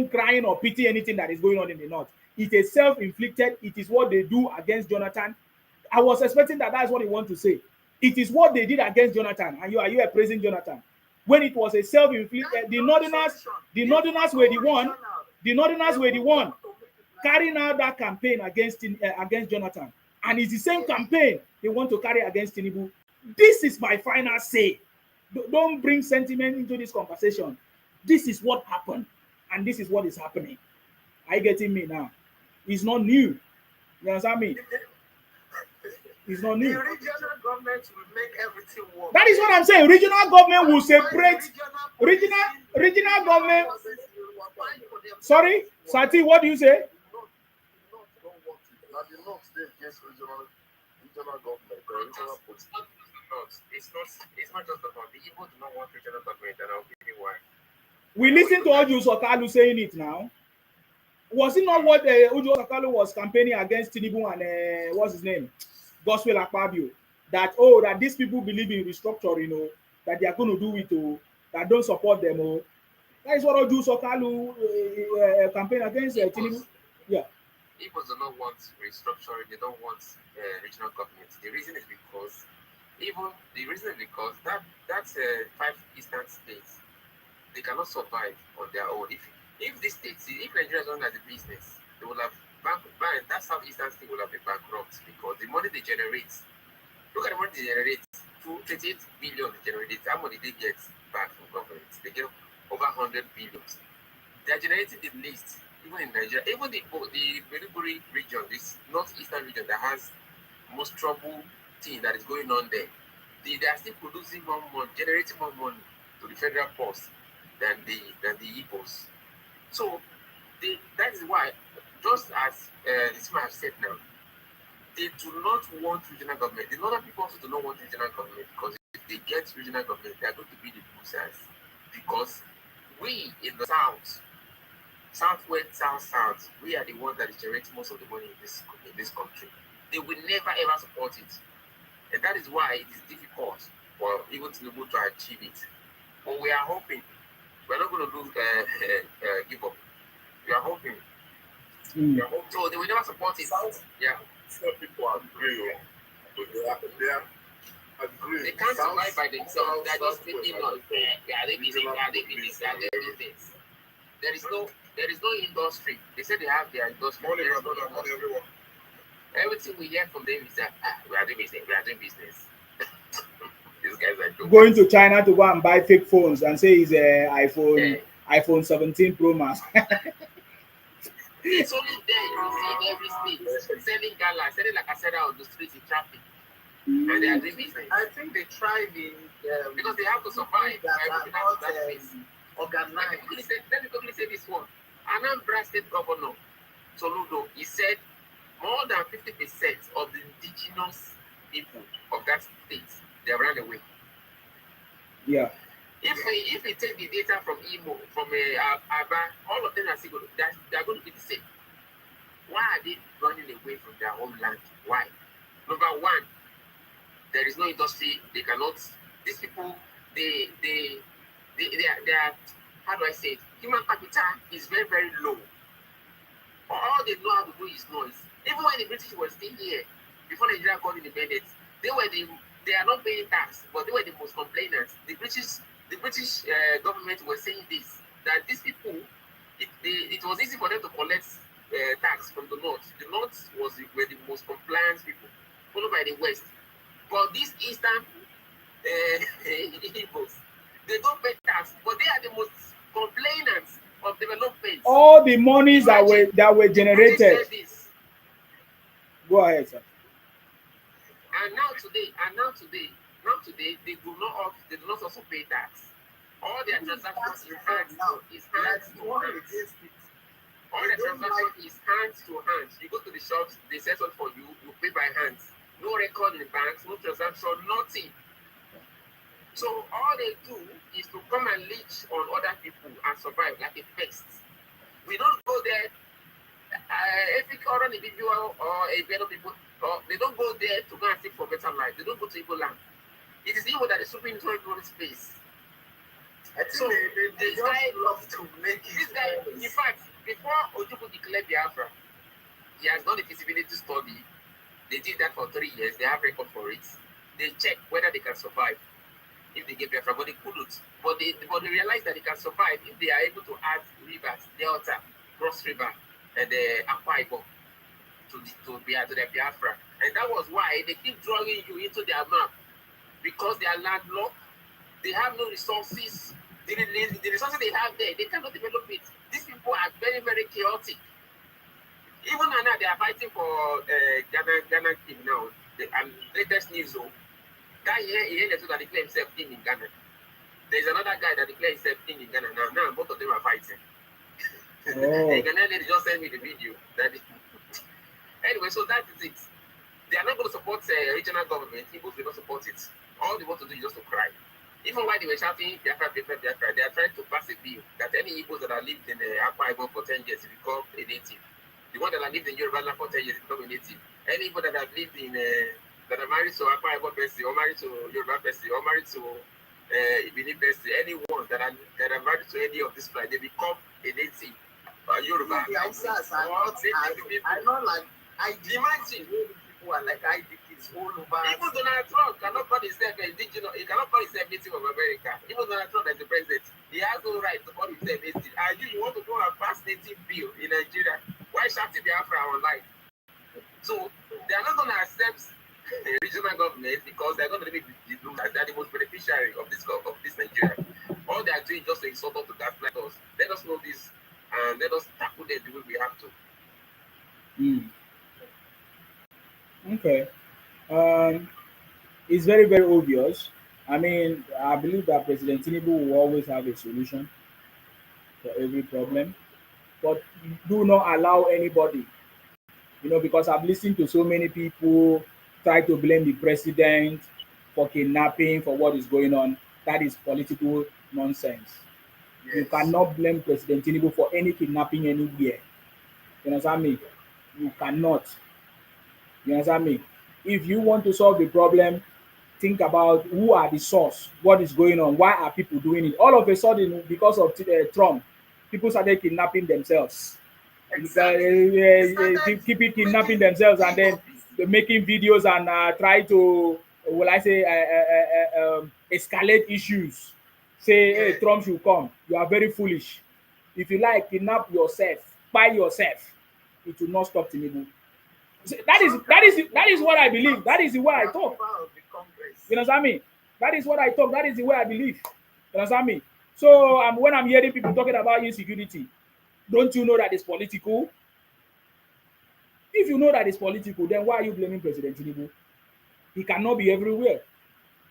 crying or pity anything that is going on in the North. It is self-inflicted. It is what they do against Jonathan. I was expecting that's what he want to say. It is what they did against Jonathan. And you are praising Jonathan. When it was a self-inflicted, the Northerners were the one carrying out that campaign against Jonathan. And it's the same campaign they want to carry against Tinubu. This is my final say. Don't bring sentiment into this conversation. This is what happened, and this is what is happening. Are you getting me now? It's not new. You understand me? It's not new. The regional government will make everything work. That is what I'm saying. Regional government will separate. Regional government. Sorry, Sati, what do you say? The North stay against regional government, regional police. It's not just about the Igbo do not want regional government, and I'll give you why. We listen to Uju Sokalu saying it now. Was it not what Uju Sokalu was campaigning against Tinubu and what's his name? Gospel Akpabio? That these people believe in restructuring, that they are going to do it, that don't support them, That is what Uju Sokalu campaign against Tinubu. Yeah. Igbos do not want restructuring. They don't want regional government. The reason is because that's 5 eastern states, they cannot survive on their own. If these states, if Nigeria is run as a business, they will have that southeastern state will have been bankrupt because the money they generate. Look at the money they generate. 28 billion they generate. How much did they get back from government? They get over 100 billion. They are generating the least. Even in Nigeria, even the Maiduguri region, this northeastern region that has most trouble thing that is going on there, they are still producing more money, generating more money to the federal force than the Igbos. So that is why, just as this man has said now, they do not want regional government. The northern people also do not want regional government because if they get regional government, they are going to be the losers. Because we in the southwest, south, we are the ones that generate most of the money in this country. They will never ever support it, and that is why it is difficult for even Tinubu to achieve it. But we are hoping. We're not going to give up. We are hoping. So they will never support it. Yeah. Some people agree, but they are agree. They can't survive by themselves. They are just thinking of they are living this. There is no industry. They say they have their industry. Money, everyone. Everything we hear from them is that we are doing business. These guys are doing going to China to go and buy fake phones and say it's iPhone 17 Pro Max. It's only there you see in every state selling gala, selling like I said on the streets in traffic. And they are doing business. I think they tried because they have to survive. organized. Let me quickly say this one. Anambra State Governor Soludo, he said more than 50% of the indigenous people of that state, they ran away. Yeah. If we take the data from Imo, from Aba, all of them are still they are going to be the same. Why are they running away from their homeland? Why? Number one, there is no industry. They cannot. These people, they are. How do I say it? Human capital is very very low. All they know how to do is noise. Even when the British were still here, before Nigeria got independent, they are not paying tax, but they were the most complainants. The British government was saying this, that these people, it was easy for them to collect tax from the north. The north were the most compliant people, followed by the west. But these eastern Igbos, they don't pay tax, but they are the most complainants of development. All the monies that were generated. Go ahead, sir. And now today, they do not also pay tax. All their transactions is hands to hands. All the transactions is hands to hands. You go to the shops, they settle for you, you pay by hands. No record in the banks, no transaction, nothing. So all they do is to come and leech on other people and survive like a pest. We don't go there. Every current individual or a fellow people, they don't go there to go and seek for better life. They don't go to Igbo land. It is Igbo that is sweeping into everyone's space. I think they just love to make this guy, in fact, before Ojukwu declared Biafra, he has done a feasibility study. They did that for 3 years. They have record for it. They check whether they can survive if they get Biafra, but they couldn't. But they realized that they can survive if they are able to add rivers, Delta, Cross River, and the Akwa Ibom to their Biafra. And that was why they keep drawing you into their map, because they are landlocked. They have no resources. The resources they have there, they cannot develop it. These people are very, very chaotic. Even now, they are fighting for Ghana king now. And latest news, that year, he had to declare himself king in Ghana. There's another guy that declared himself king in Ghana now. Now, both of them are fighting. Oh. The Ghanaian lady just sent me the video. Anyway, so that is it. They are not going to support regional government. Igbos will not support it. All they want to do is just to cry. Even while they were shouting Biafra, Biafra, Biafra, they are trying to pass a bill that any Igbos that have lived in Akwa Ibom for 10 years become a native. The one that have lived in Yoruba land for 10 years become a native. Any Igbo that have lived in, that are married to Akwa Ibom person, or married to Yoruba person, or married to Ibini person, anyone that are married to any of this tribe, they become a native. Yoruba. The answers are not like imagine people are like IDPs all over. Even Donald Trump cannot call himself indigenous. He cannot call himself native of America. Even Donald Trump as the president, he has no right to call himself native. And you want to go and pass native bill in Nigeria? Why shouting Biafra online? So they are not going to accept the regional government because they are going to be they are the most beneficiary of this Nigeria. All they are doing is just to insult us, to gaslight us. Let us know this and let us tackle them the way we have to. Okay. It's very, very obvious. I mean, I believe that President Tinubu will always have a solution for every problem, but do not allow anybody, because I've listened to so many people try to blame the president for kidnapping, for what is going on. That is political nonsense. Yes. You cannot blame President Tinubu for any kidnapping anywhere. You understand me? You cannot. You understand me? If you want to solve the problem, think about who are the source, what is going on, why are people doing it. All of a sudden, because of Trump, people started kidnapping themselves. Exactly. Keep kidnapping themselves and then making videos and try to, escalate issues. Say, hey, Trump should come. You are very foolish. If you like, kidnap yourself, by yourself. It will not stop Tinubu. That is what I believe. That is the way I talk. You understand me? That is what I talk. That is the way I believe. You understand me? So when I'm hearing people talking about insecurity, don't you know that it's political? If you know that it's political, then why are you blaming President Tinubu? He cannot be everywhere.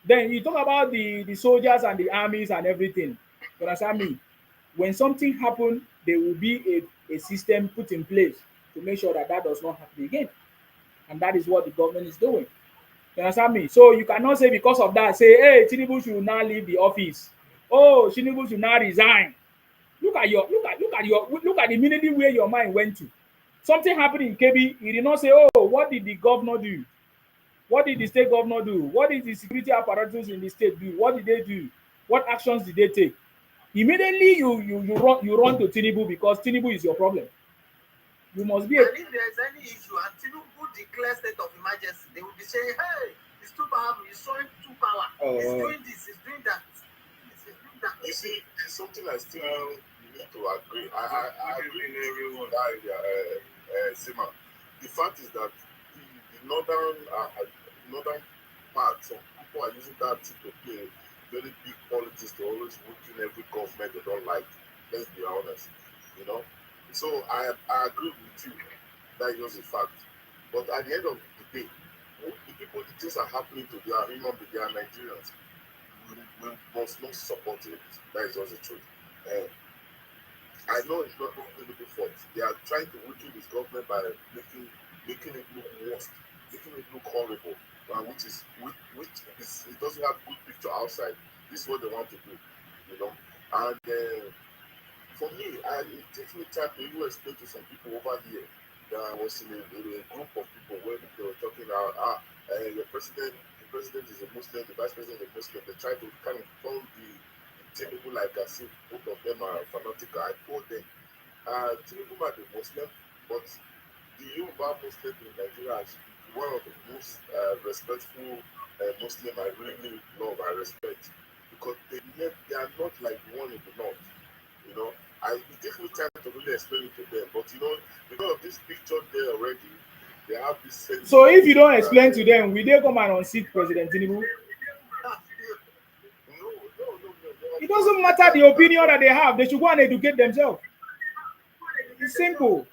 Then you talk about the soldiers and the armies and everything. You understand me? When something happen, there will be a system put in place to make sure that that does not happen again. And that is what the government is doing. You understand me? So you cannot say because of that, say, hey, Tinubu should now leave the office. Oh, Tinubu should now resign. Look at the immediately where your mind went to. Something happened in KB, you did not say, oh, what did the governor do? What did the state governor do? What did the security apparatus in the state do? What did they do? What actions did they take? Immediately you run to Tinubu because Tinubu is your problem. You must be a And if there is any issue and Tinubu declares state of emergency, they will be saying, hey, he's too powerful, he's showing too power, he's doing this, he's doing that. You see, something I still need to agree. I agree with everyone. Sima. The fact is that the northern part, some people are using that to play very big politics to always weaken every government they don't like. Let's be honest, you know. So I agree with you. That is just a fact. But at the end of the day, the people, the things are happening to their human beings, they are Nigerians. We must not support it. That is just the truth. I know it's not only the fault. They are trying to weaken this government by making it look worse, making it look horrible, which is it doesn't have good picture outside. This is what they want to do, you know. And for me, it takes me time to even explain to some people over here that I was in a group of people when they were talking about the president is a Muslim, the vice president is a Muslim. They try to kind of call the Tinubu like as if both of them are fanatical. I told them, Tinubu might be Muslim, but the Yoruba Muslim in Nigeria is one of the most respectful Muslim I really love and respect because they are not like the one in the north. You know, it takes me time to really explain it to them, but you know, because of this picture there already, they have this sense. So if you don't explain to them, will they come and unseat President Tinubu? It doesn't matter the opinion that they have. They should go and educate themselves. It's simple.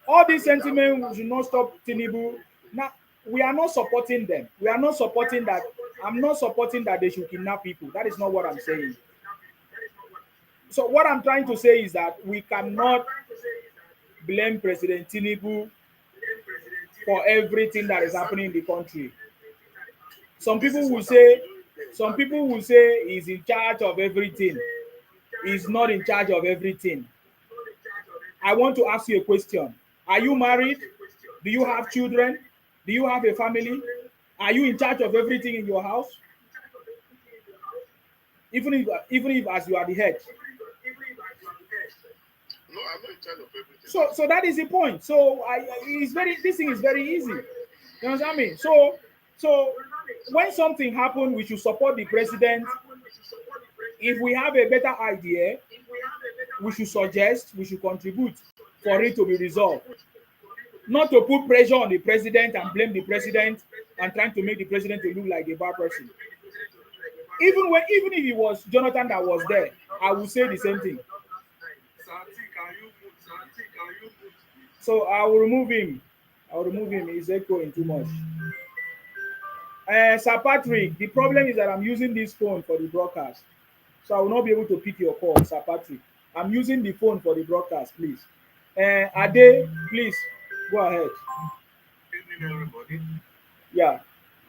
All these sentiments should not stop Tinubu. Now, we are not supporting them. We are not supporting that. I'm not supporting that they should kidnap people. That is not what I'm saying. So what I'm trying to say is that we cannot blame President Tinubu for everything that is happening in the country. Some people will say he's in charge of everything. He's not in charge of everything. I want to ask you a question. Are you married? Do you have children? Do you have a family? Are you in charge of everything in your house? Even if as you are the head. No, I'm not in charge of everything. So that is the point. So this thing is very easy. You understand me? So when something happens, we should support the president. If we have a better idea, we should suggest, we should contribute for it to be resolved. Not to put pressure on the president and blame the president and trying to make the president to look like a bad person. Even if it was Jonathan that was there, I would say the same thing. So I will remove him. He's echoing too much. Sir Patrick, the problem is that I'm using this phone for the broadcast. So I will not be able to pick your call, Sir Patrick. I'm using the phone for the broadcast, please. Ade, please, go ahead. Good evening, everybody. Yeah.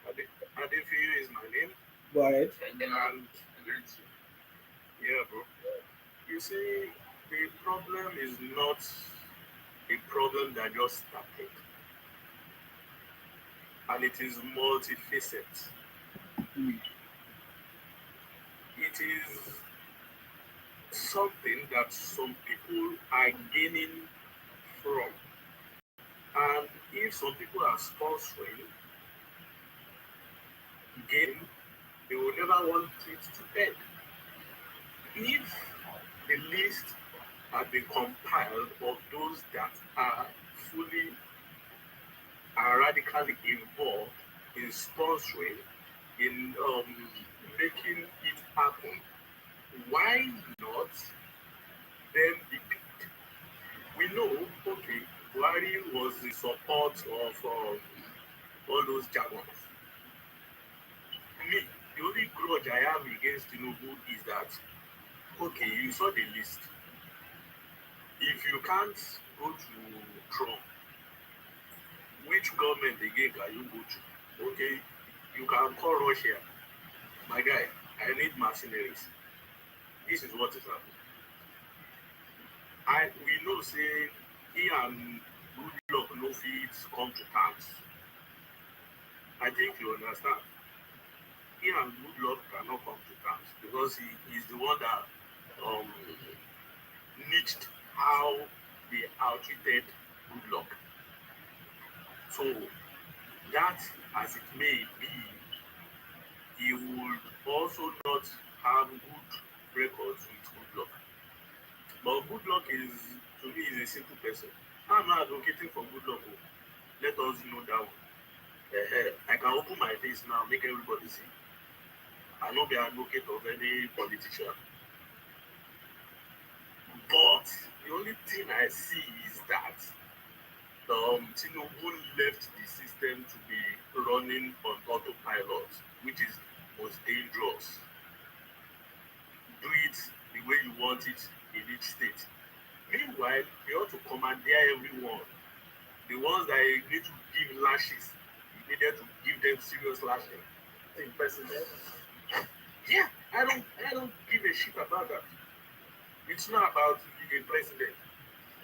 Ade for you is my name. Go ahead. And yeah, bro. You see, the problem is not a problem that just started. And it is multifaceted. It is something that some people are gaining from. And if some people are sponsoring gain, they will never want it to end. If the list had been compiled of those that are fully radically involved in sponsoring, in making it happen, why not then be picked? We know, okay, Buhari was in support of all those jargons. Me, the only grudge I have against Tinubu is that, okay, you saw the list. If you can't go to Trump, which government again can you go to? Okay, you can call Russia. My guy, I need mercenaries. This is what is happening. We know say he and Goodluck no fit come to terms. I think you understand. He and Goodluck cannot come to terms because he is the one that um niched how they outreated Goodluck. So that as it may be, he would also not have good records with Goodluck. But Goodluck is, to me, is a simple person. I'm not advocating for Goodluck. Let us know that one. I can open my face now, make everybody see. I not be advocate of any politician. But the only thing I see is that Tinubu left the system to be running on autopilot, which is most dangerous. Do it the way you want it in each state. Meanwhile, they ought to commandeer everyone. The ones that you need to give lashes, you needed to give them serious lashing. In president. Yeah, I don't give a shit about that. It's not about a president.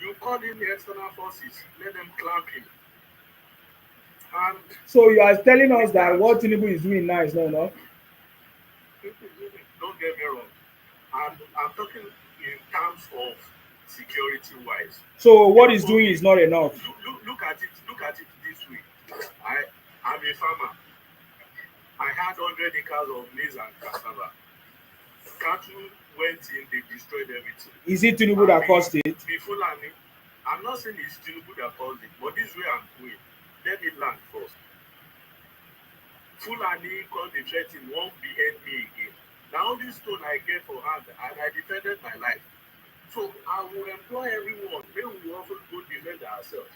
You call in the external forces, let them clamp him. And So you are telling us that what Tinubu is doing now is not enough? Don't get me wrong. I'm talking in terms of security wise. So what he's doing is not enough. Look at it this way. I'm a farmer. I had 100 acres of maize and cassava. Cattle went in, they destroyed everything. Is it Tinubu that caused it? Before landing, I'm not saying it's Tinubu that caused it, but this way I'm going. Let me land first. Fulani called the threaten won't behead me again. Now this stone I get for hand and I defended my life. So I will employ everyone. They will also go defend ourselves.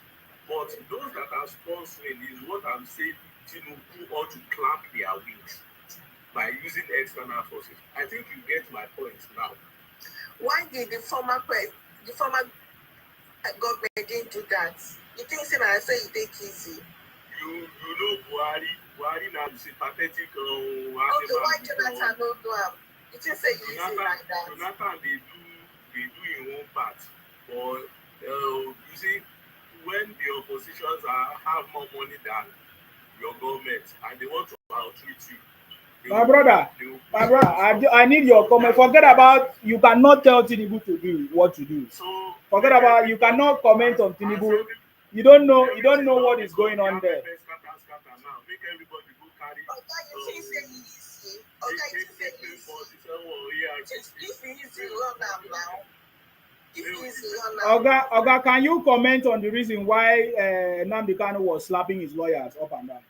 But those that are sponsoring is what I'm saying, Tinubu ought to clamp their wings by using external forces. I think you get my point now. Why did the former government didn't do that? You think I say you take easy? You know Buhari now is a pathetic okay, why Jonathan don't do am? You think say easy like that? Jonathan they do in one part. But you see, when the oppositions have more money than your government and they want to outreach you. My brother, I need your comment. Forget about, you cannot tell Tinubu to do what to do. So forget about, you cannot comment on Tinubu. You don't know what is going on there. Make everybody go carry. You say easy. You say easy. Oga, can you comment on the reason why Nnamdi Kanu was slapping his lawyers up and down?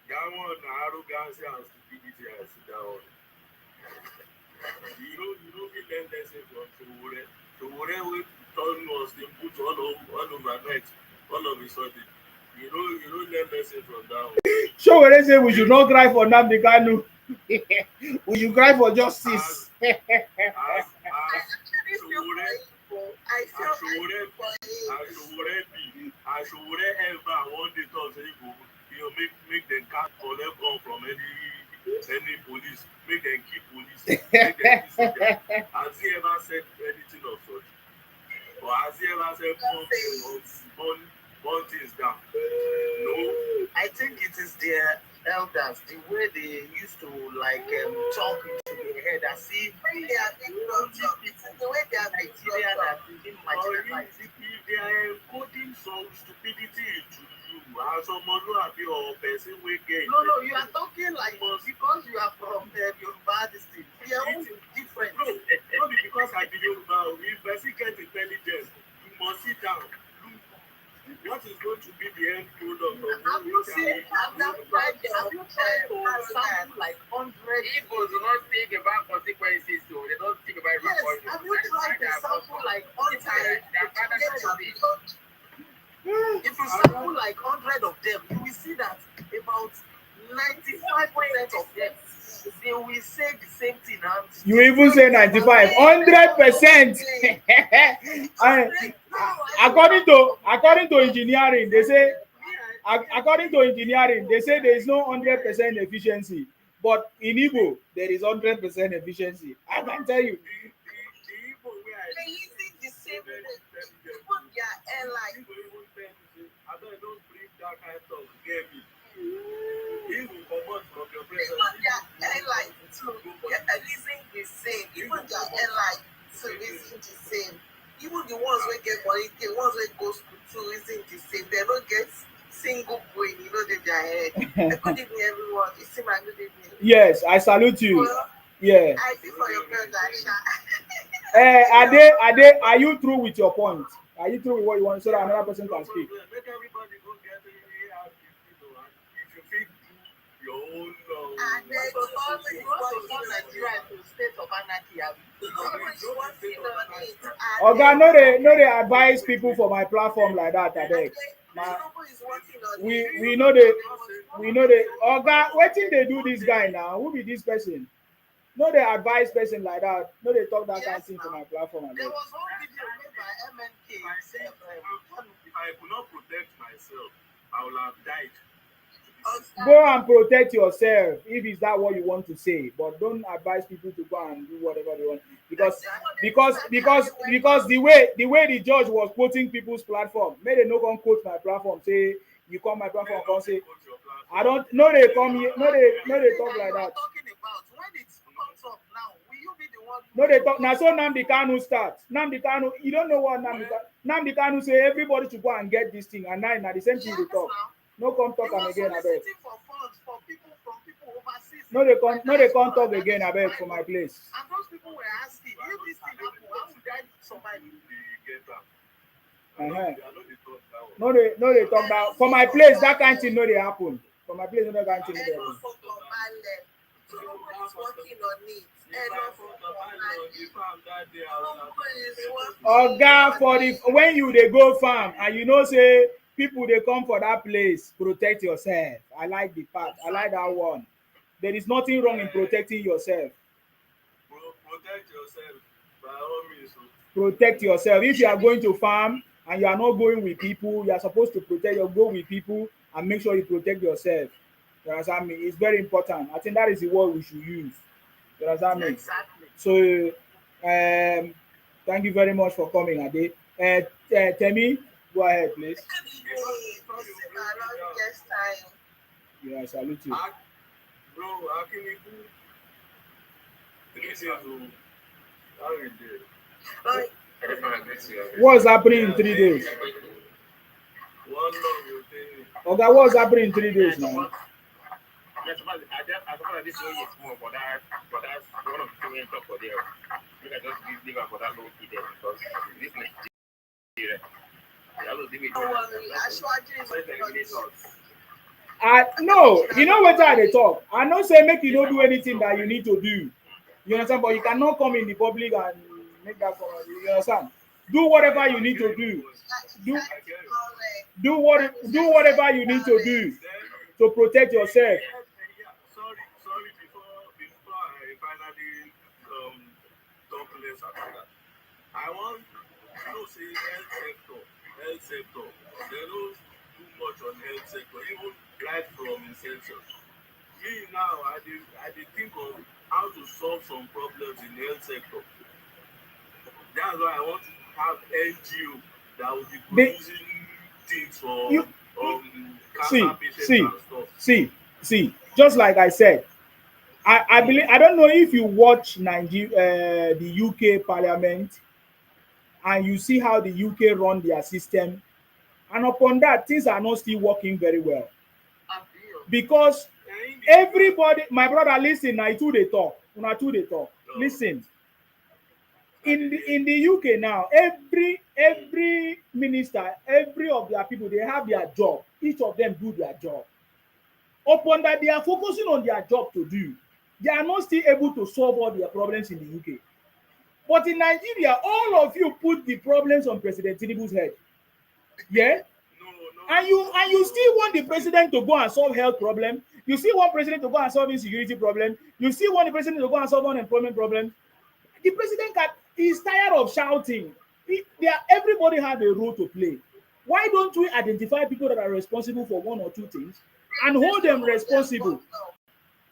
That one, arrogance and stupidity, I see that one. You know, we learn lesson from Towore. Towore will turn us, they put all overnight, all of a sudden. You know, learn lesson from that one. So when they say we should not cry for Nnamdi Kanu, we should cry for justice. I should ever one day talk say you make them can't collect gun from any police, make them keep police, make them keep soldiers. Has he ever said anything of such? Or has he ever said burn things down? No. I think it is their elders, the way they used to talk into their head as if they are the way they are Nigeria that been marginalized. They are encoding some stupidity into you as someone who have your person will gain. No, you are talking like because you are from the Yoruba district. We are all different. No, not because I be Yoruba. If person get intelligence, you must sit down. What is going to be the end product of have you tried to sample like 100 people do not think about consequences, so they don't think about repercussions. Have you tried to sample like 100? If you sample like 100 of them, you will see that about 95% of them they will say the same thing. You even say 95, 100%. According to engineering, they say according to engineering, they say there is no 100% efficiency, but in Igbo there is 100% efficiency. I can tell you. They're using the same way. Even their airline. I don't bring that kind of game. Even their airline too, reason the same. Even their airline too reason the same. Even the ones who get money, the ones who go school too reason the same. They don't get single brain, in their head. Good evening, everyone. You see my good evening. Yes, I salute you. Well, yeah. I think for your brother, Are you through with your point? Are you through with what you want so that another person can speak? Make everybody go get if you think your own. And then you want to turn Nigeria to a state of anarchy. Okay, no, they advise people for my platform like that. I beg. We know the. Okay, what did they do this guy now? Who be this person? No, they advise person like that. No, they talk that kind of thing for my platform. There was one video made by MNK. If I could not protect myself, I would have died. Go and protect yourself if is that what you want to say, but don't advise people to go and do whatever they want because the way the judge was quoting people's platform, may they no come quote my platform. Say you come my platform, come say I don't know they come here, no they talk like that. No, they talk now. So Nnamdi Kanu start. Nnamdi Kanu, you don't know what Nnamdi Kanu say. Everybody should go and get this thing, and now the same thing they talk. No come talk am again, I beg. No, they can't talk again, I beg, for my place. And those people were asking, if this thing happen, how would I survive? No, they talk that for my place. That kind of thing no they happen. For my place, no that kind of thing no they happen. Somebody's working on it. Oga, for the when you they go farm and you know say people they come for that place, protect yourself. I like the part. I like that one. There is nothing wrong in protecting yourself. Protect yourself by all means. Protect yourself. If you are going to farm and you are not going with people, you are supposed to protect your go with people and make sure you protect yourself. You understand me? It's very important. I think that is the word we should use. You understand me? Exactly. So, thank you very much for coming, Ade. Temi, go ahead, please. Yeah, I salute you. Bro, how can you do? How are you doing? What's happening in 3 days? Okay, what's happening in 3 days now? No, you know what they talk. I don't say make you don't do anything that you need to do. You understand? But you cannot come in the public and make that comment. You understand? Do whatever you need to do. Do whatever you need to do to protect yourself. Sorry, before I finally talk less about that. I want to say health sector. They don't do much on health sector, even right from inception. Me now, I did think of how to solve some problems in the health sector. That's why I want to have NGO that will be producing things for cancer patients and stuff. See, just like I said, I believe I don't know if you watch Nigeria, the UK Parliament, and you see how the UK run their system, and upon that things are not still working very well because everybody, my brother, listen. Now two they talk. Listen. In the UK now, every minister, every of their people, they have their job. Each of them do their job. Upon that, they are focusing on their job to do. They are not still able to solve all their problems in the UK. But in Nigeria, all of you put the problems on President Tinubu's head. Yeah? No. And you still want the president to go and solve health problem. You still want president to go and solve insecurity problem. You still want the president to go and solve unemployment problem. The president is tired of shouting. Everybody has a role to play. Why don't we identify people that are responsible for one or two things and hold them responsible?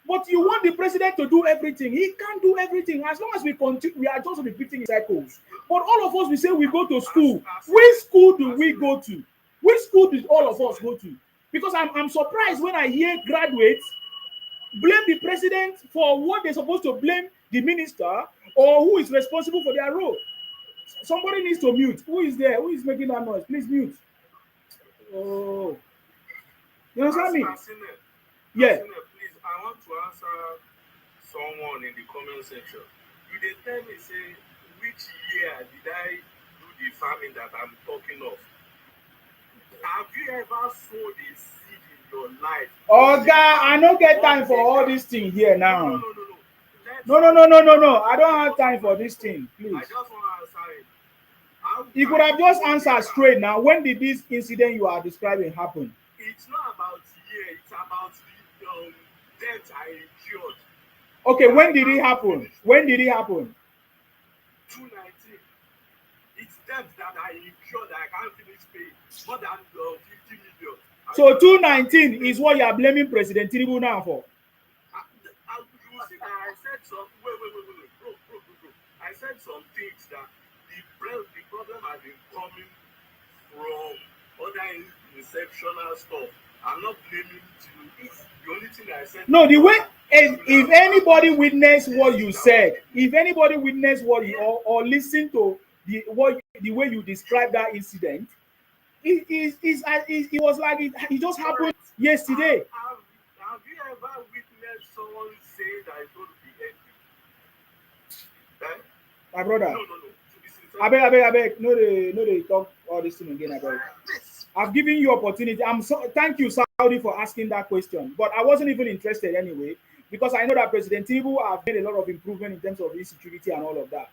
But you want the president to do everything. He can't do everything. As long as we continue, we are just repeating cycles. But all of us, we say we go to school. Which school do we go to? Which school did all of us go to? Because I'm surprised when I hear graduates blame the president for what they're supposed to blame the minister or who is responsible for their role. Somebody needs to mute. Who is there? Who is making that noise? Please mute. Oh, you understand me? Yeah. Please, I want to answer someone in the comment section. You dey tell me, say, which year did I do the farming that I'm talking of? Have you ever sown a seed in your life? Oh, God, I don't get time for all this thing here now. No. I don't have time for this thing, please. I just want to answer it. You could have just answered straight now. When did this incident you are describing happen? It's not about year, it's about the debt I incurred. Okay, when did it happen? When did it happen? 2019. It's debt that I incurred that I can't finish paying. More than 50 million. So 2019 is what you are blaming President Tinubu now for? You see that I said some. Wait. Bro. I said some things that the problem has been coming from other exceptional stuff. I'm not blaming you. The only thing I said. No, the way if anybody witnessed what you said, if anybody witnessed what you or listened to the way you described that incident, it was like it just happened yesterday. Have you ever witnessed someone say that it's going to be ending? My brother. No. I beg. No, they talk all this thing again. I beg. I've given you opportunity. Thank you, Saudi, for asking that question. But I wasn't even interested anyway, because I know that President Tinubu have made a lot of improvement in terms of insecurity and all of that.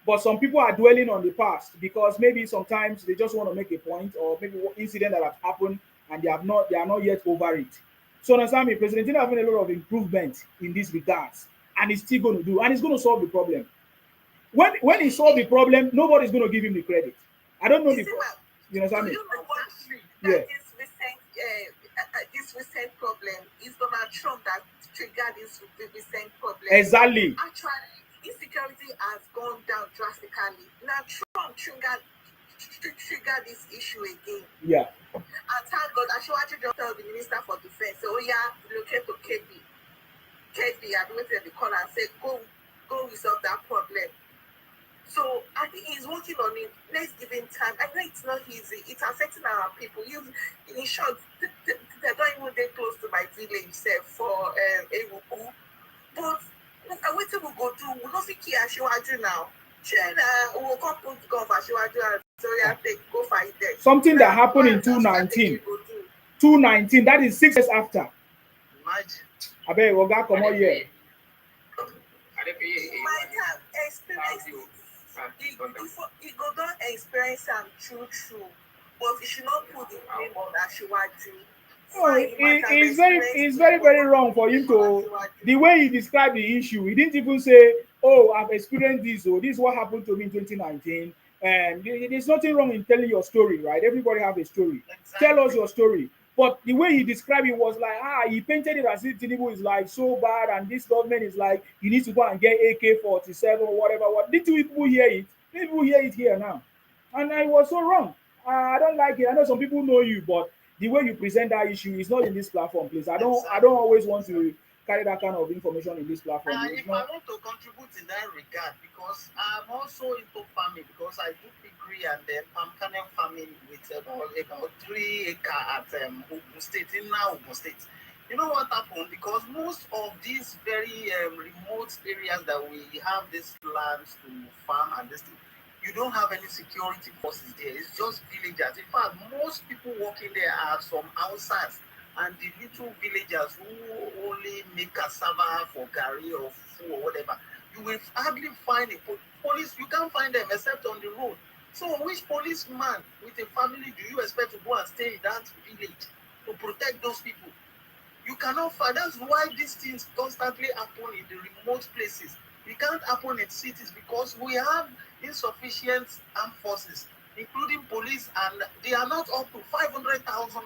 But some people are dwelling on the past because maybe sometimes they just want to make a point or maybe one incident that has happened and they are not yet over it. So understand me, President Tinubu have made a lot of improvement in these regards, and he's still going to do, and he's going to solve the problem. When he solved the problem, nobody's going to give him the credit. I don't know the problem. You know what I mean? Yeah. This recent problem is Donald Trump that triggered this recent problem. Exactly. Actually, insecurity has gone down drastically. Now Trump triggered this issue again. Yeah. And thank God, Ashwaji just tell the Minister for Defense, oh yeah, relocate to KB, and went to the corner and said, go resolve that problem. So I think he's working on it. Let's give him time. I know it's not easy. It's affecting our people. In short, they don't even get close to my village for Ebuku. But what we go do? We don't think Ashwaju now. We'll come put go for Ashwaju. So yeah, go fight them. Something that happened in 2019. 2019. That is 6 years after. Imagine. I bet we'll go come on here. You might have experienced it. You go don't experience them true. But you should not put the blame on Ashwaju. It's very wrong for him to the way he described the issue. He didn't even say, "Oh, I've experienced this," or "This is what happened to me in 2019." And there's nothing wrong in telling your story, right? Everybody have a story. Exactly. Tell us your story. But the way he described it was like, he painted it as if Tinubu is like so bad, and this government is like, you need to go and get AK-47 or whatever. What did people hear it? People hear it here now, and I was so wrong. I don't like it. I know some people know you, but the way you present that issue is not in this platform, please. I don't always want to carry that kind of information in this platform. If I want to contribute in that regard, because I'm also into farming, because I do piggery and palm kernel farming with about 3 acres at Ogun State, in now Ogun State. You know what happened? Because most of these very remote areas that we have these lands to farm and this thing, you don't have any security forces there. It's just villagers. In fact, most people working there are some outsiders, and the little villagers who only make cassava for curry or fufu or whatever. You will hardly find a police. You can't find them except on the road. So which policeman with a family do you expect to go and stay in that village to protect those people? You cannot find. That's why these things constantly happen in the remote places. It can't happen in cities because we have insufficient armed forces, including police, and they are not up to 500,000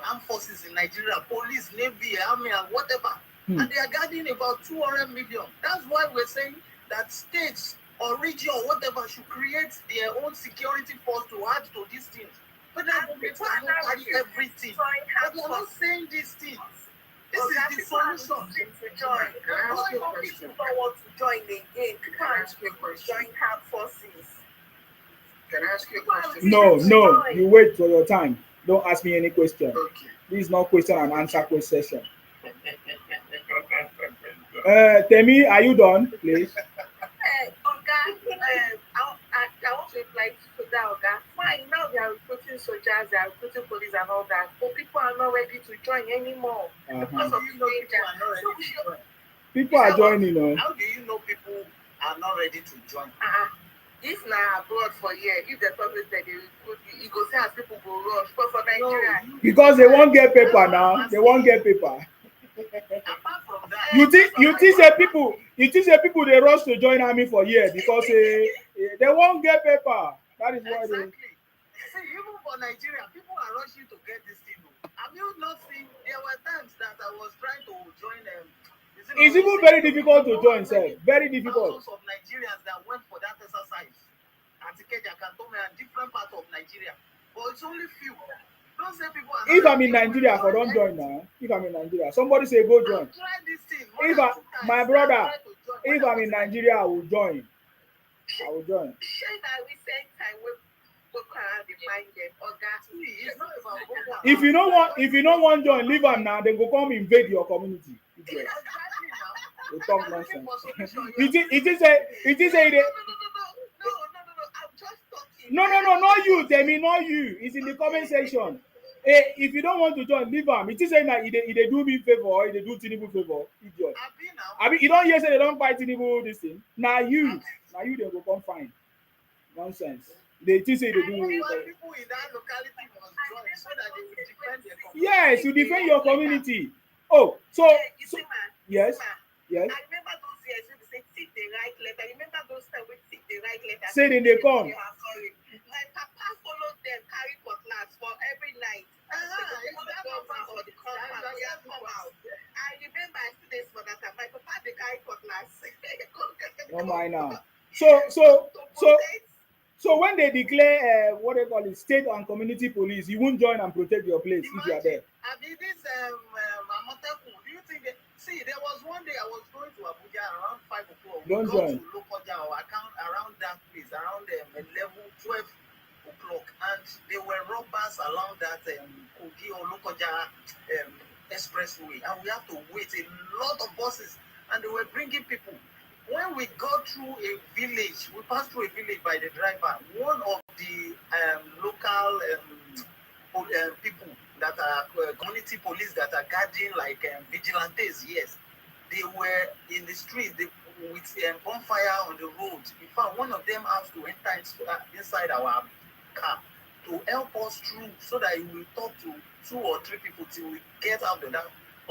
armed forces in Nigeria, police, navy, army, and whatever. And they are guarding about 200 million. That's why we're saying that states or region or whatever should create their own security force to add to these things. But that government cannot carry everything. But we're not saying these things. This is the solution. To join. People don't want to join again. People are join armed forces. Can I ask you a question? No, you wait for your time. Don't ask me any question. Okay. This is not question and answer session. Temi, are you done, please? I want to reply to that, Oga. Fine, now they are recruiting soldiers, they are recruiting police and all that, but people are not ready to join anymore because of the danger. People are joining, How do you know people are not ready to join? If na abroad for here, if the public that they recruit you go see as people go rush. But for Nigeria, because they won't get paper now. They won't get paper. Apart from that, You think say people they rush to join army for here because they won't get paper. That is why exactly. See, even for Nigeria, people are rushing to get this thing. Have you not seen? There were times that I was trying to join them. It's even very difficult to join, sir. Very difficult. Thousands of Nigerians that went for that exercise at Ikeja, Kantome, and different parts of Nigeria. But it's only few. Don't say people are not. If I'm in Nigeria, I don't join now. If I'm in Nigeria, somebody say go join. Try this thing. My brother, if I'm in Nigeria, I will join. Share that recent time with Boko Haram define them, Oga. It's not about Boko Haram. If you don't want join, leave them now. Then go come invade your community. Exactly now. You talk nonsense. It is say No, I'm just talking. No, not you, Temi, not you. It's in the comment section. If you don't want to join, leave them. It is saying that they do me favor or they do Tinubu favor. Idiot. I mean, you don't hear say they don't buy Tinubu this thing. Now you they go come find. Nonsense. They just say they do. People in that locality must join so that they will defend their community. Yes, you defend your community. Oh, so yes. I remember those years when they say take the right letter. Remember those times when take the right letter? Say then they come. My papa followed them, carry cutlass for every night. Or the compound. Come out. I remember I still this for that time. My papa they carry cutlass. No mind now. So when they declare what they call it, state and community police, you won't join and protect your place if you are there. I mean this Amotekun, do you think see there was one day I was going to Abuja around 5 o'clock. Don't join. To Lokoja or account around that place, around 12 o'clock, and there were robbers along that Kogi or Lokoja expressway, and we have to wait a lot of buses, and they were bringing people. When we got through a village, we passed through a village by the driver. One of the local people that are community police that are guarding like vigilantes, yes, they were in the street with bonfire on the road. In fact, one of them asked to enter inside our car to help us through so that he will talk to 2 or 3 people till we get out of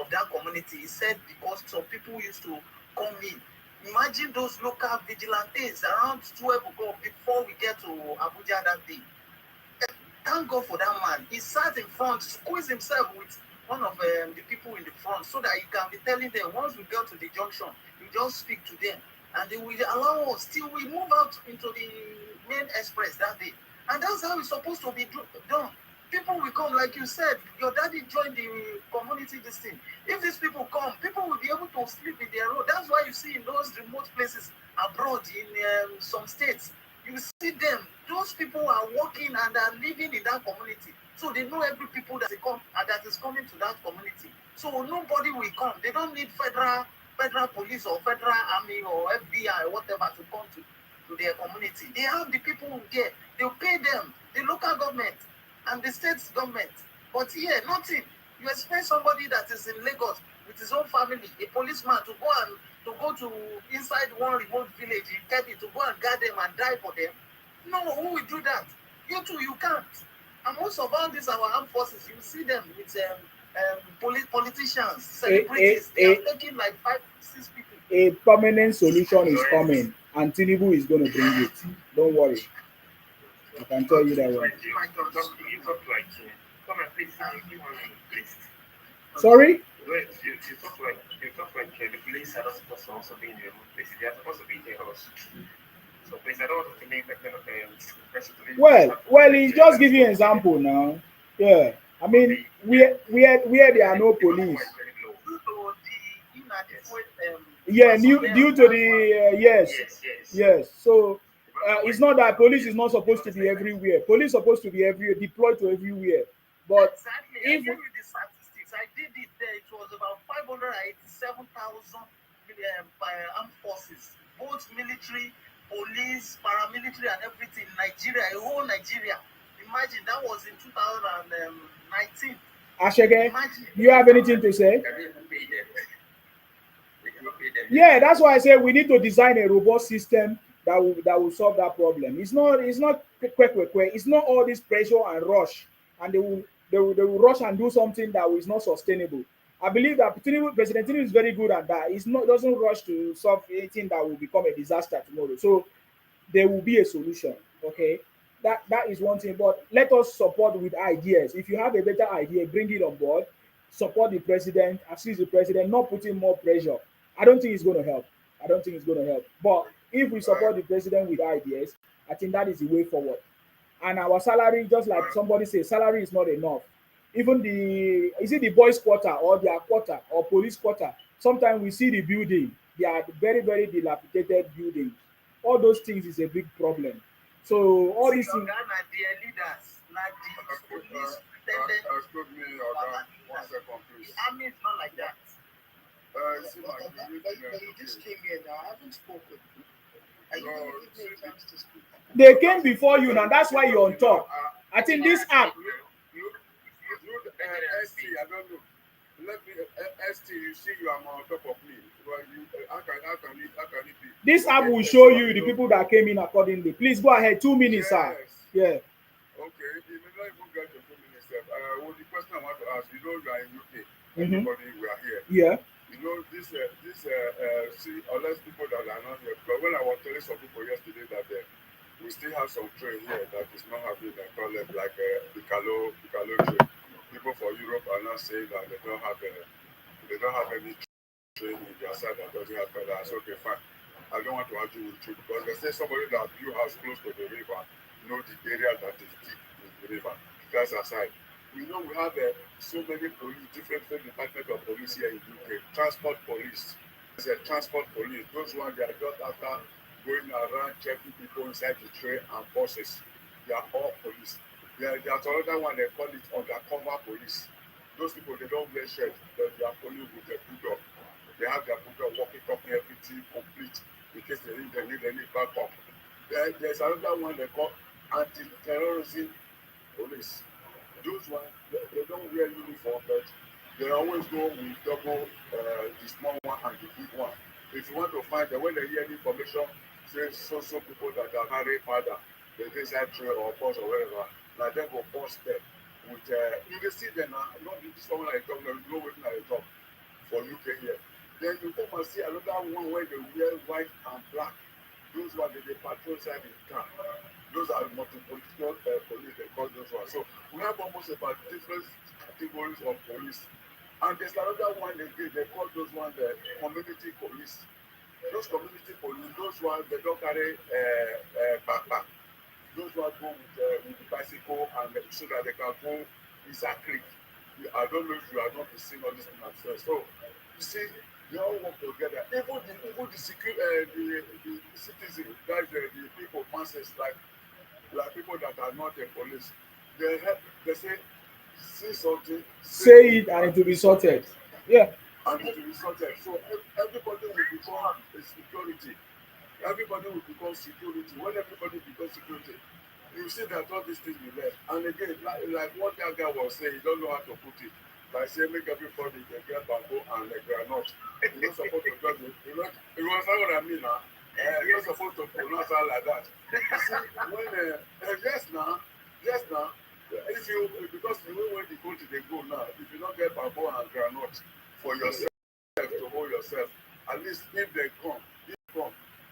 that community. He said because some people used to come in. Imagine those local vigilantes around 12 o'clock before we get to Abuja that day. Thank God for that man. He sat in front, squeezed himself with one of the people in the front so that he can be telling them once we get to the junction, you just speak to them and they will allow us till we move out into the main express that day. And that's how it's supposed to be done. People will come, like you said, your daddy joined the community this thing. If these people come, people will be able to sleep in their road. That's why you see in those remote places abroad in some states, you see them. Those people are working and are living in that community. So they know every people that is coming to that community. So nobody will come. They don't need federal police or federal army or FBI or whatever to come to their community. They have the people there. They'll pay them, the local government and the state government. But here, nothing. You expect somebody that is in Lagos with his own family, a policeman, to go to inside one remote village in Kebbi to go and guard them and die for them. No, who will do that? You too, you can't. And most of all these our armed forces, you see them with politicians, celebrities. They are taking like 5, 6 people. A permanent solution is coming, and Tinubu is going to bring it. Don't worry. I can tell you that one. Sorry? You talk like the police are not supposed to also be in the place. They are supposed to be there also. So please, I don't want to make that kind of Well, he's just giving you an example now. Yeah. I mean, where there are no police. Yeah, due to the yes. So it's not that police is not supposed to be everywhere. Police supposed to be deployed to everywhere. But Exactly. if I gave you the statistics. I did it there. It was about 587,000 armed forces, both military, police, paramilitary, and everything. Nigeria, a whole Nigeria. Imagine that was in 2019. Ashege, do you have anything to say? Yeah, that's why I say we need to design a robust system that will solve that problem. It's not quick. It's not all this pressure and rush, and they will rush and do something that is not sustainable. I believe that President Tinubu is very good at that. It's not doesn't rush to solve anything that will become a disaster tomorrow. So there will be a solution. Okay, that is one thing. But let us support with ideas. If you have a better idea, bring it on board. Support the president, assist the president, not putting more pressure. I don't think it's going to help. I don't think it's going to help. But if we support the president with ideas, I think that is the way forward. And our salary, just like somebody says, salary is not enough. Even is it the boys' quarter or their quarter or police quarter? Sometimes we see the building, they are very, very dilapidated buildings. All those things is a big problem. So all these things. Ghana, their leaders, like the police, Excuse me, Oga, 1 second, please. The army is not like that. See, my You just came here now. I haven't spoken. And you didn't give me a chance to speak. They came before you now. That's why you're on top. I think this app. ST, I don't know. Let me, ST, you see you are on top of me. Well, how can it be? This app will show you the people that came in accordingly. Please go ahead. 2 minutes, sir. Yeah. Okay, you may not even get to 2 minutes. Well, the question I want to ask, you are in UK. Everybody, we are here. Yeah. See, unless people that are not here, but when I was telling some people yesterday that we still have some train here that is not having a problem, like the Calo train. People for Europe are not saying that they don't have any train in their side that doesn't have pedal. I said, okay, fine. I don't want to argue with you because they say somebody that you house close to the river know the area that is deep in the river. That's aside. We know we have so many police, different department of police here in UK. Transport police. There's a transport police. Those ones, they are just after going around checking people inside the train and buses. They are all police. There's another one, they call it undercover police. Those people, they don't wear shirts, but they are police with a bulldog. They have their bulldog walking, talking everything complete in case they need any backup. There's another one they call anti-terrorism police. Those ones, they don't wear uniform, but they always go with double the small one and the big one. If you want to find them, when they hear the information, say so people that are carrying powder, they inside train or bus or whatever, like them go post them with you can see them now, not this one like talk, there is no waiting at the top for UK here. Then you come and see another one where they wear white and black. Those ones they patrol inside the town. Those are multi-political police, they call those ones. So we have almost about different categories of police. And there's another one again, they call those ones the community police. Those community police, those ones, they don't carry backpack. Those ones go with the bicycle and so that they can go inside creek. I don't know if you are not seeing all this thing at first. So you see, they all work together. Even the security, the citizens, that's the people, masses, like people that are not the police, they say something, say it and it will be sorted. Yeah. And it will be sorted. So everybody will become a security. Everybody will become security. When everybody becomes security, you see that all these things will left. And again, like what that guy was saying, he don't know how to put it. By saying make everybody they get bamboo and they are not. You're not supposed to just you understand what I mean now? You're not supposed to pronounce her like that. You see, when yes now, if you because the way when the country they go now, if you don't get bamboo and granite for yourself to hold yourself, at least if they come,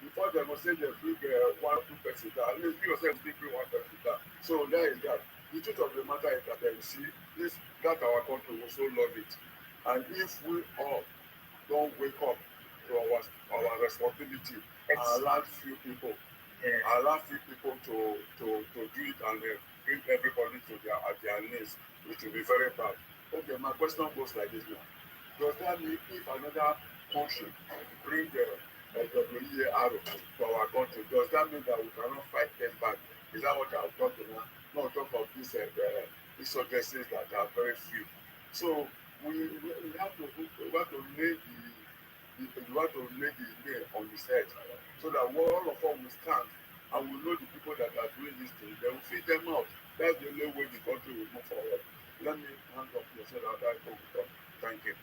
before they must say they bring 1 or 2 person down, at least you yourself still bring 1 person down. So there is that. The truth of the matter is that you see, that our country will so love it. And if we all don't wake up to our responsibility and allow few people to do it and bring everybody to their knees, which will be very bad. Okay, my question goes like this now. Does that mean if another country bring the WEAR to our country, does that mean that we cannot fight them back? Is that what I'm talking about? Not talk of these insurgencies that are very few. So we have to lay the nail on his head so that all of us will stand and we know the people that are doing this thing. They will feed them out. That's the only way the country will move forward. Let me hand up here so that I can talk. Thank you.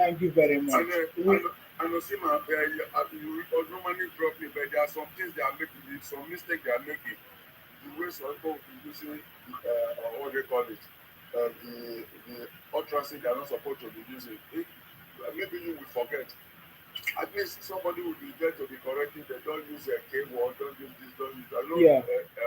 Thank you very much. And Osima, you normally drop me, but there are some things they are making, some mistakes they are making. The way some people using what they call it, the utterances they are not supposed to be using. Maybe you will forget. At least somebody will be there to be correcting. They don't use a K word, don't use this, don't use that.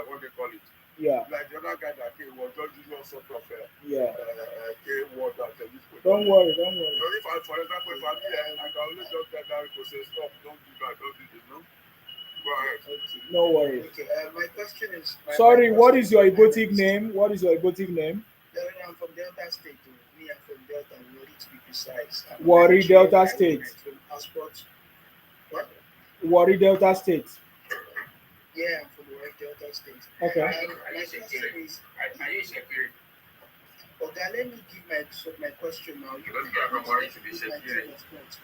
What they call it. Yeah. Like the other guy that K word, don't use all sort of K word that this. Don't worry. So if for example, if I'm here, I can always just tell that people say stop, don't do that, don't do this, no? Go ahead. No worries. Okay, my question is. Sorry, what is your Ibotic name? What is your Ibotic name? I'm from Delta State. Me, I'm from Delta, Warri to be precise. Warri, Delta State. From Passport. What? Warri, Delta State. Yeah, I'm from Warri, Delta State. Okay. My question is. Okay, let me give my question now. You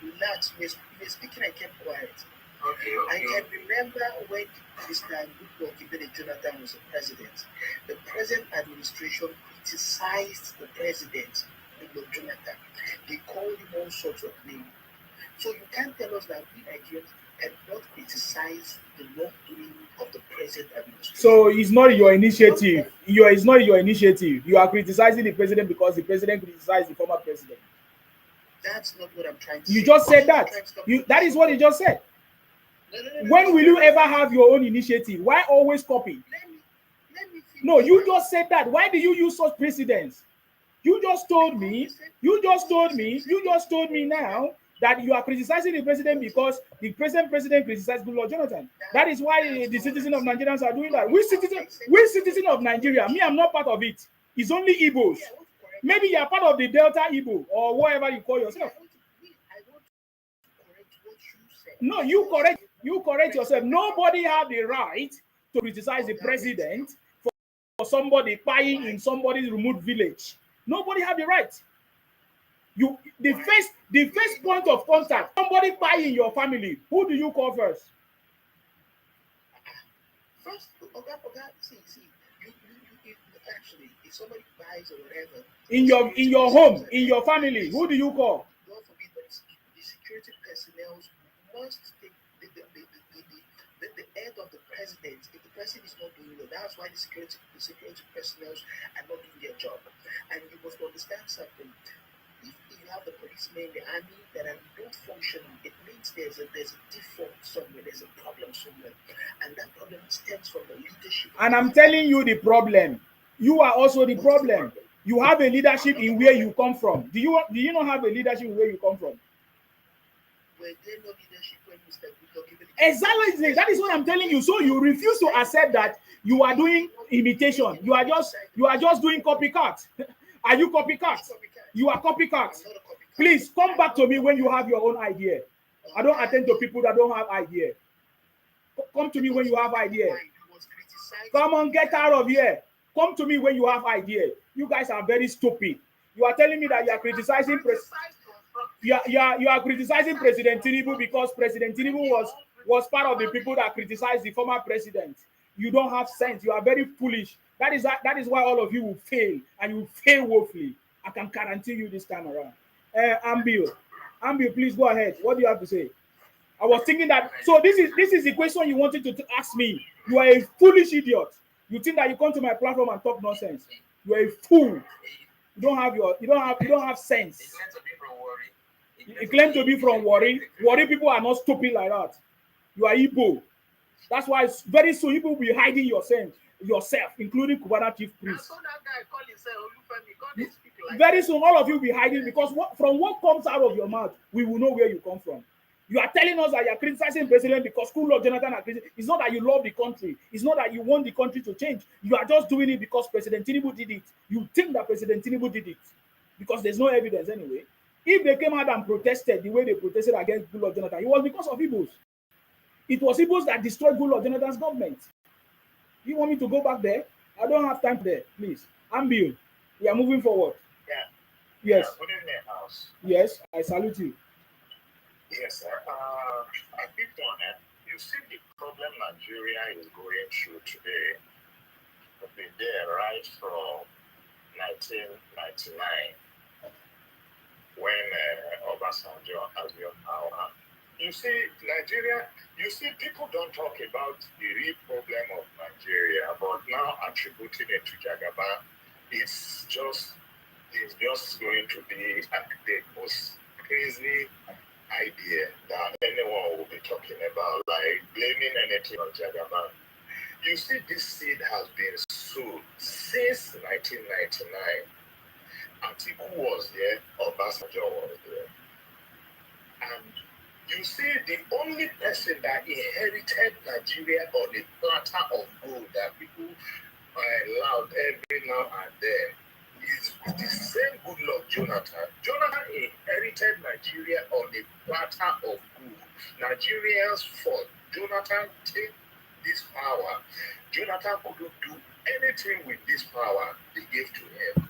relax. You were speaking, I kept quiet. Okay. I can remember when Mr. Goodluck Jonathan was the president. The present administration criticized the president, Goodluck Jonathan. They called him all sorts of names. So you can't tell us that we Nigerians cannot criticize the wrongdoing of the present administration. So it's not your initiative. It's not your initiative. You are criticizing the president because the president criticized the former president. That's not what I'm trying to say. You say. just said that. That is what you just said. When will you ever have your own initiative? Why always copy? Let me no, you just said that. Why do you use such precedents? You just told me now that you are criticizing the president because the present president criticized Goodluck Jonathan. That is why the citizens of Nigerians are doing that. We citizens of Nigeria, me, I'm not part of it. It's only Igbos. Maybe you are part of the Delta Igbo or whatever you call yourself. No, you correct yourself. Nobody have the right to criticize the president for somebody buying in somebody's remote village. Nobody have the right. The first point of contact, somebody buying in your family, who do you call first? First, see, actually, if somebody buys or whatever, in your home, in your family, who do you call? God forbid, but the security personnel must take the head of the president. If the president is not doing it, that's why the security personnel are not doing their job. And you must understand something. If you have the policemen, the army that are not functioning, it means there's a default somewhere, there's a problem somewhere, and that problem stems from the leadership. And I'm telling you the problem. You are also the problem. You have a leadership in where you come from. Do you not have a leadership in where you come from? Exactly. That is what I'm telling you. So you refuse to accept that you are doing imitation. You are just doing copycat. Are you copycat? You are copycat. Please come back to me when you have your own idea. I don't attend to people that don't have idea. Come to me when you have idea. Come on, get out of here. Come to me when you have idea. You guys are very stupid. You are telling me that you are criticizing you are criticizing President Tinubu because President Tinubu was part of the people that criticized the former president. You don't have sense. You are very foolish. That is why all of you will fail, and you will fail woefully. I can guarantee you this time around. Ambil, please go ahead. What do you have to say? I was thinking that. So this is the question you wanted to ask me. You are a foolish idiot. You think that you come to my platform and talk nonsense. You are a fool. You don't have sense. You claim to be from Warri. Warri people are not stupid like that. You are Igbo. That's why very soon people will be hiding yourself, including Kubana chief priest. So that guy call himself Olufemi. God dey speak like Very soon, all of you will be hiding because from what comes out of your mouth, we will know where you come from. You are telling us that you are criticizing president because school of Jonathan are criticizing. It's not that you love the country. It's not that you want the country to change. You are just doing it because President Tinubu did it. You think that President Tinubu did it because there's no evidence anyway. If they came out and protested the way they protested against Goodluck of Jonathan, it was because of Igbos. It was Igbos that destroyed Goodluck of Jonathan's government. You want me to go back there? I don't have time there. Please, Ambil. We are moving forward. Yeah. Yes. Yeah, good evening, House. Yes, I salute you. Yes, sir. I picked on it. You see the problem Nigeria is going through today. Have been there right from 1999 when Obasanjo has been power. You see, Nigeria, people don't talk about the real problem of Nigeria, but now attributing it to Jagaban, it's just going to be the most crazy idea that anyone will be talking about, like blaming anything on Jagaban. You see, this seed has been sowed since 1999. Atiku was there, Obasanjo was there. And you see, the only person that inherited Nigeria on a platter of gold that people allowed every now and then is the same Goodluck Jonathan. Jonathan inherited Nigeria on a platter of gold. Nigerians fought. Jonathan take this power. Jonathan couldn't do anything with this power they gave to him.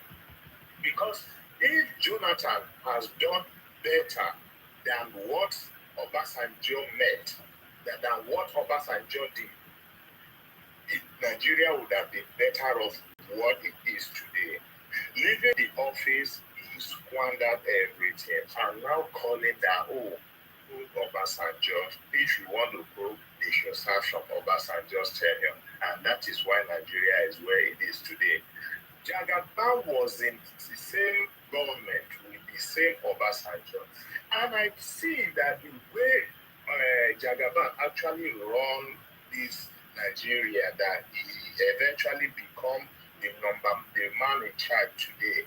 Because if Jonathan has done better than what Obasanjo met, than what Obasanjo did, Nigeria would have been better off what it is today. Leaving the office, he squandered everything. And now calling that, Obasanjo, if you want to go, they should start from Obasanjo's tenure. And that is why Nigeria is where it is today. Jagaban was in the same government with the same Obasanjo. And I see that the way Jagaban actually run this Nigeria, that he eventually become the man in charge today.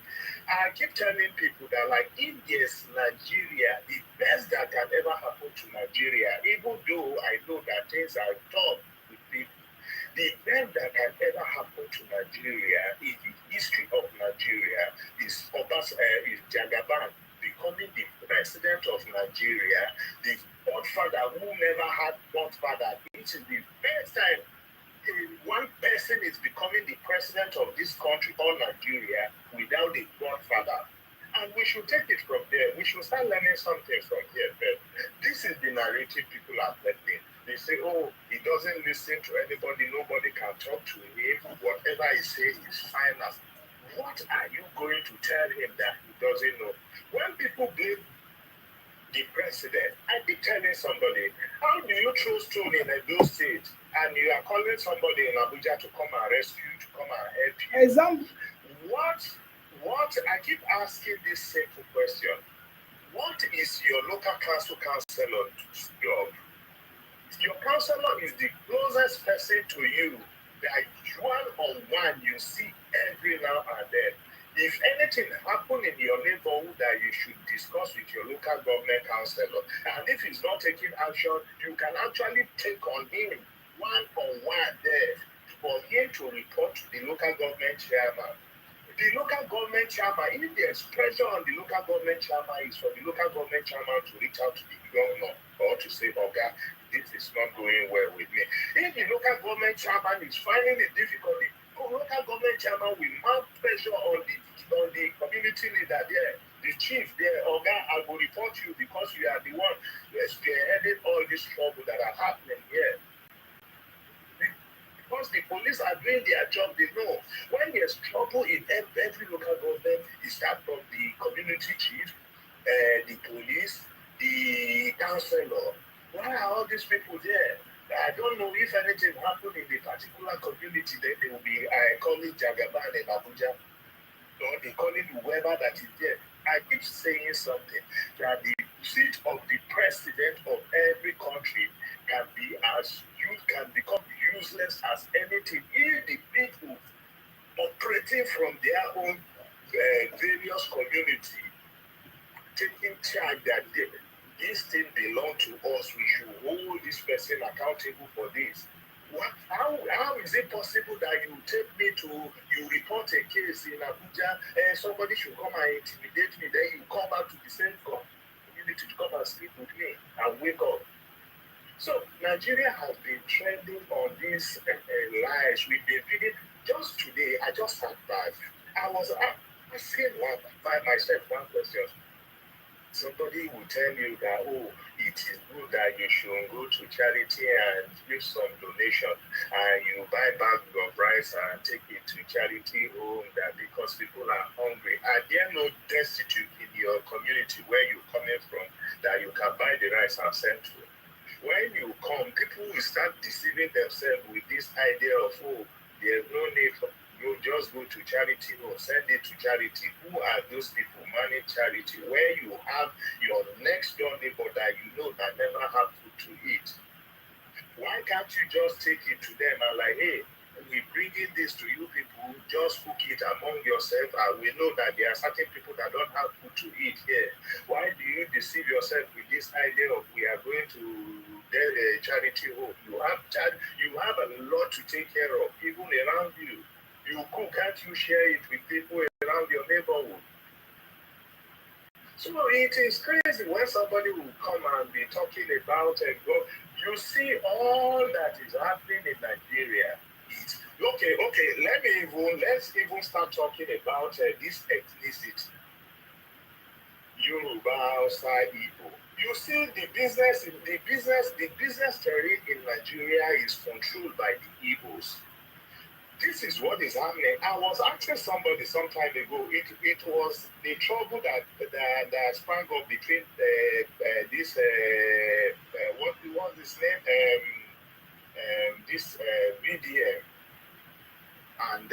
I keep telling people that, like, if there's Nigeria, the best that can ever happen to Nigeria, even though I know that things are tough with people, the best that can ever happen to Nigeria in the history of Nigeria is Jagaban becoming the president of Nigeria, the godfather who never had godfather. This is the first time one person is becoming the president of this country or Nigeria without a godfather. And we should take it from there. We should start learning something from here. But this is the narrative people are getting. They say, he doesn't listen to anybody. Nobody can talk to him. Whatever he says is fine. What are you going to tell him that he doesn't know? When people blame the president, I be telling somebody, how do you throw stone in Edo State and you are calling somebody in Abuja to come and rescue you, to come and help you? Example. What I keep asking this simple question. What is your local councilor's job? Your councilor is the closest person to you that one-on-one you see every now and then. If anything happen in your neighborhood that you should discuss with your local government councilor, and if he's not taking action, you can actually take on him one-on-one there for him to report to the local government chairman. The local government chairman, if there's pressure on the local government chairman, is for the local government chairman to reach out to the governor or to say, "Oga, this is not going well with me." If the local government chairman is finding it difficult, the local government chairman will mount pressure on the community leader there, the chief there. "Oga, I will report you because you are the one spearheading all this trouble that are happening here." Because the police are doing their job, they know. When there's trouble in every local government, it starts from the community chief, the police, the councillor. Why Why are all these people there? I don't know if anything happened in the particular community, then they will be calling Jagaban in Abuja, or they calling whoever that is there. I keep saying something that the seat of the president of every country can be can become useless as anything if the people operating from their own various community taking charge that this thing belong to us. We should hold this person accountable for this. How is it possible that you take me to, you report a case in Abuja and somebody should come and intimidate me, then you come back to the same community to come and sleep with me and wake up? So Nigeria has been trending on these lies. We've been reading. Just today, I just sat back. I was asking by myself one question. Somebody will tell you that, oh, it is good that you should go to charity and give some donation, and you buy bag of rice and take it to charity home, that because people are hungry. Are there no destitute in your community where you're coming from that you can buy the rice and send to? When you come, people will start deceiving themselves with this idea of, oh, there's no need for you, just go to charity or send it to charity. Who are those people manage charity? Where you have your next door neighbor that you know that never have food to eat. Why can't you just take it to them and like, hey, we're bringing this to you people, just cook it among yourself, and we know that there are certain people that don't have food to eat here. Why do you deceive yourself with this idea of we are going to charity home? You have a lot to take care of, even around you. You cook, can't you share it with people around your neighborhood? So it is crazy when somebody will come and be talking about and go. You see all that is happening in Nigeria. Let's even start talking about this ethnicity. Yoruba, Hausa, Igbo. You see the business terrain in Nigeria is controlled by the Igbos. This is what is happening. I was asking somebody some time ago. It was the trouble that sprang up between this what was his name this BDM and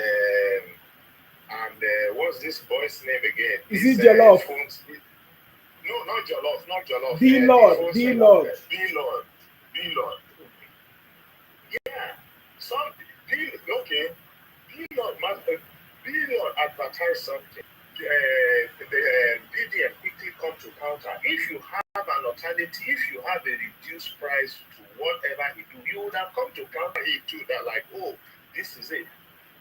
what's this boy's name again? Is it Jollof? No, not Jollof. D-Lord. Yeah. Okay. Billion advertise something. The BDM quickly come to counter. If you have an alternative, if you have a reduced price to whatever he do, you would have come to counter it too. That like, oh, this is it.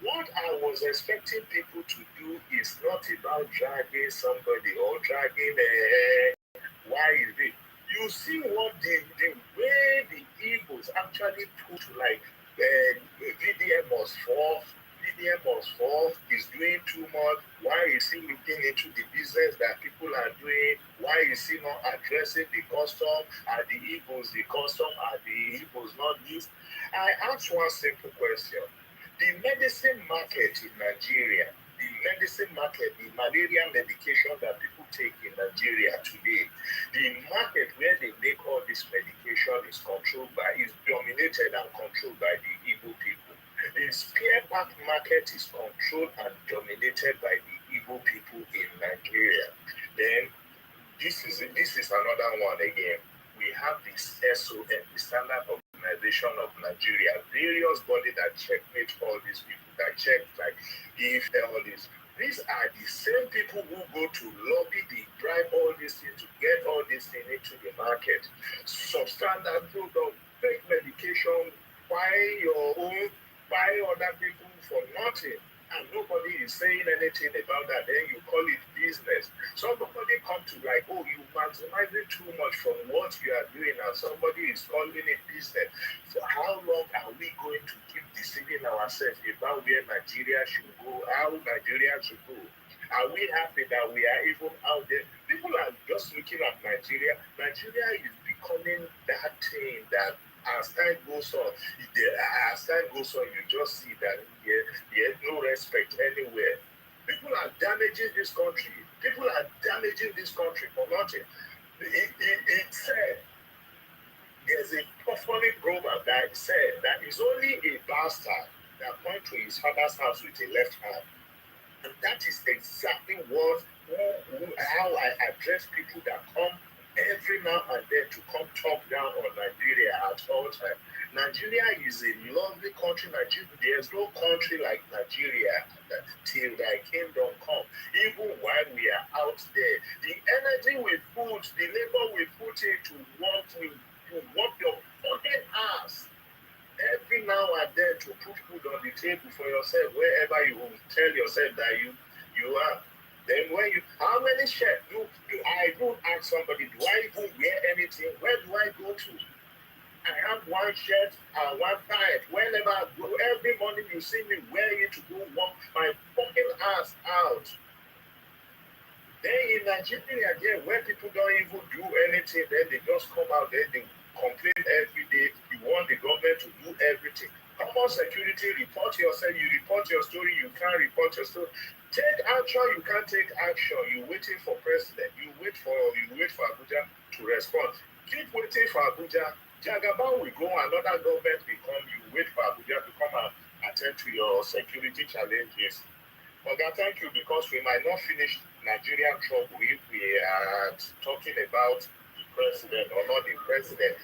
What I was expecting people to do is not about dragging somebody or dragging why is it? You see what the way the Igbos actually put like VDM was false, is doing too much. Why is he looking into the business that people are doing? Why is he not addressing the custom? Are the Igbos the custom? Are the Igbos not this? I asked one simple question. The medicine market in Nigeria, the malaria medication that people take in Nigeria today, the market where they make all this medication is dominated and controlled by the Igbo people. The spare part market is controlled and dominated by the Igbo people in Nigeria. Then this is another one again. We have this SON, the Standard Organization of Nigeria, various bodies that checkmate all these people, that check like if all this. These are the same people who go to lobby, they bribe all these things to get all these things into the market. Substandard product, fake medication, buy your own, buy other people for nothing. And nobody is saying anything about that. Then you call it business. Somebody come to like, oh, you maximizing too much from what you are doing, and somebody is calling it business. For how long are we going to keep deceiving ourselves about where Nigeria should go, how Nigeria should go? Are we happy that we are even out there? People are just looking at Nigeria. Nigeria is becoming that thing that as time goes on, you just see that there's no respect anywhere. People are damaging this country. For nothing. It said there's said that it's only a bastard that points to his father's house with a left hand. And that is exactly how I address people that come every now and then to come talk down on Nigeria at all times. Nigeria is a lovely country. There's no country like Nigeria till thy kingdom come. Even while we are out there, the energy we put, the labor we put in to work your fucking ass every now and then to put food on the table for yourself wherever you tell yourself that you are. Then when how many shirts do I even ask somebody, do I even wear anything? Where do I go to? I have one shirt and one tie. Whenever I go, every morning you see me wearing it to go walk my fucking ass out. Then in Nigeria, there where people don't even do anything, then they just come out, then they complain every day. You want the government to do everything. Common security, report yourself, you report your story, you can't report your story. Take action, you can't take action. You're waiting for president, you wait for Abuja to respond. Keep waiting for Abuja. Jagaban will go, another government will come, you wait for Abuja to come and attend to your security challenges. Oga, thank you, because we might not finish Nigerian trouble if we are talking about the president or not the president.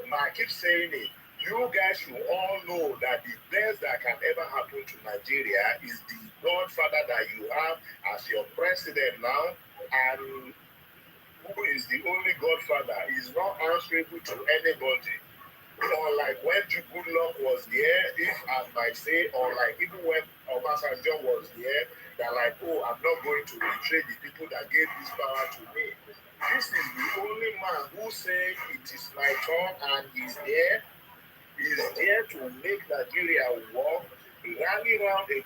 But I keep saying it, you guys should all know that the best that can ever happen to Nigeria is the godfather that you have as your president now, and who is the only godfather, is not answerable to anybody. Unlike when Goodluck was there, if I might say, or like even when Obasanjo was there, they're like, oh, I'm not going to betray the people that gave this power to me. This is the only man who said it is my turn, and he's there. He's there to make Nigeria work, rally around him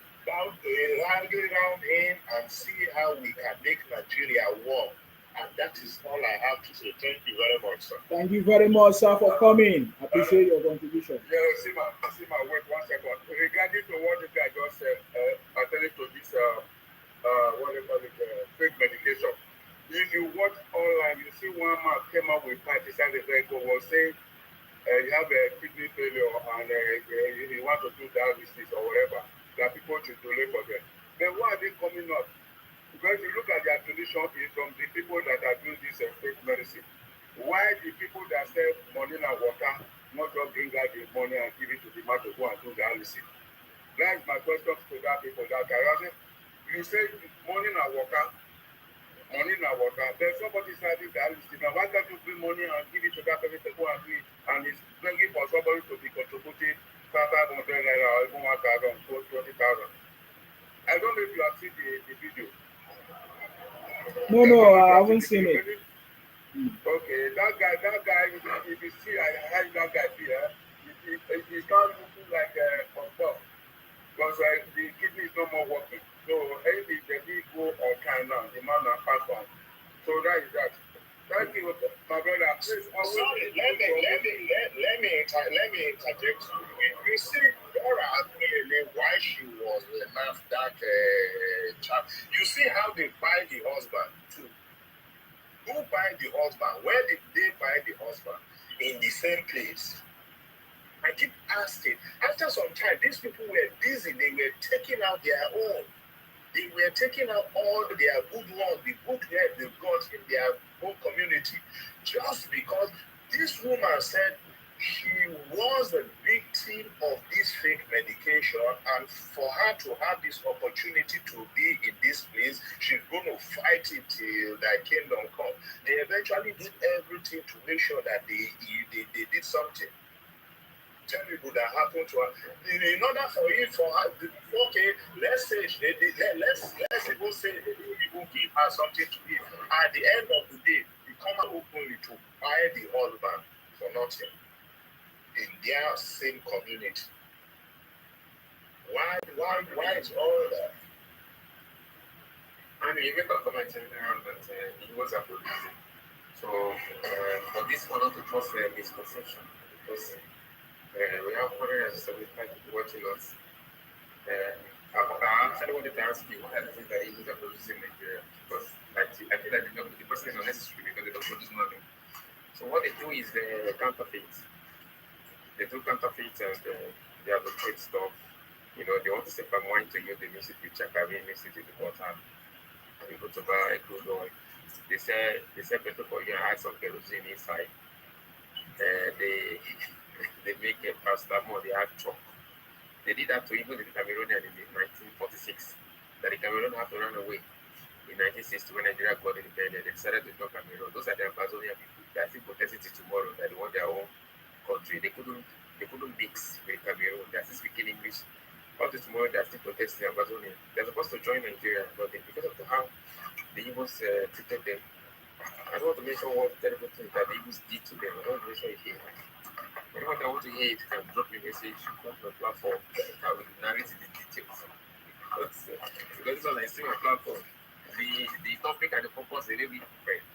and see how we can make Nigeria work. And that is all I have to say. Thank you very much, sir. Thank you very much, sir, for coming. Appreciate your contribution. Yeah, Sima, wait 1 second. Regarding to what this guy just said, pertaining to this, what do you call it, fake medication. If you watch online, you see one man came up with partisan vehicle was saying you have a kidney failure and you want to do dialysis or whatever, that people should donate for them. Then why are they coming up? Because you look at their condition is from the people that are doing this fake medicine. Why the people that sell money and water not just bring out the money and give it to the man to go and do dialysis? That is my question to that people that are. You say money and water. Then somebody started dialysis. Now why can't you bring money and give it to that person to go and do it? And it's begging for somebody to be contributing 500 naira or even 1,000 or 20,000. I don't know if you have seen the video. No, I haven't seen it. Okay, that guy, if you see how that guy here, he can't look like a puff because the kidney is no more working. So, maybe the need go on time now, the man are fast on. So, that is that. Thank you, my brother. Please, sorry, let me interject. You see, Dora Aguilera, why she was the NAFDAC chap. You see how they buy the husband too. Who buy the husband? Where did they buy the husband? In the same place. I keep asking. After some time, these people were busy. They were taking out their own. They were taking out all their good ones, the good head they got in their own community, just because this woman said she was a victim of this fake medication, and for her to have this opportunity to be in this place, she's going to fight it till thy kingdom come. They eventually did everything to make sure that they did something terrible that happened to her. In order for it for her, okay, let's say let's even say they didn't even give her something to eat. At the end of the day, they come out openly to buy the husband for nothing in their same community. Why is all that? And you make a comment around that he was a producer. So for this one not to cause a misconception, because we have 175 people watching us. I actually wanted to ask you what are the things that you are producing in Nigeria, because I feel like the person is unnecessary because they don't produce nothing. So what they do is the counterfeit. They do counterfeit and they adulterate stuff. You know, they want to say palm wine to you, they mix it with chakari, mix it with water, and you go to buy crude oil. They say better for you and add some kerosene inside. They they make a pasta more, they add chalk. They did that to even the Cameroonian in the 1946. That the Cameroon have to run away. In 1960, when Nigeria got independent, they decided to join Cameroon. Those are the Amazonian people. They are still protesting till tomorrow that they want their own country. They couldn't mix with Cameroon. They are still speaking English. Up to tomorrow, they are still protesting Amazonia. They're supposed to join Nigeria, but because of how the Igbos treated them, I don't want to mention what terrible things that the Igbos did to them. I don't want to mention it here. Anyone that wants to hear it can drop me a message, come to my platform. I will narrate the details. Because this one I see my platform. The topic and the purpose they really different.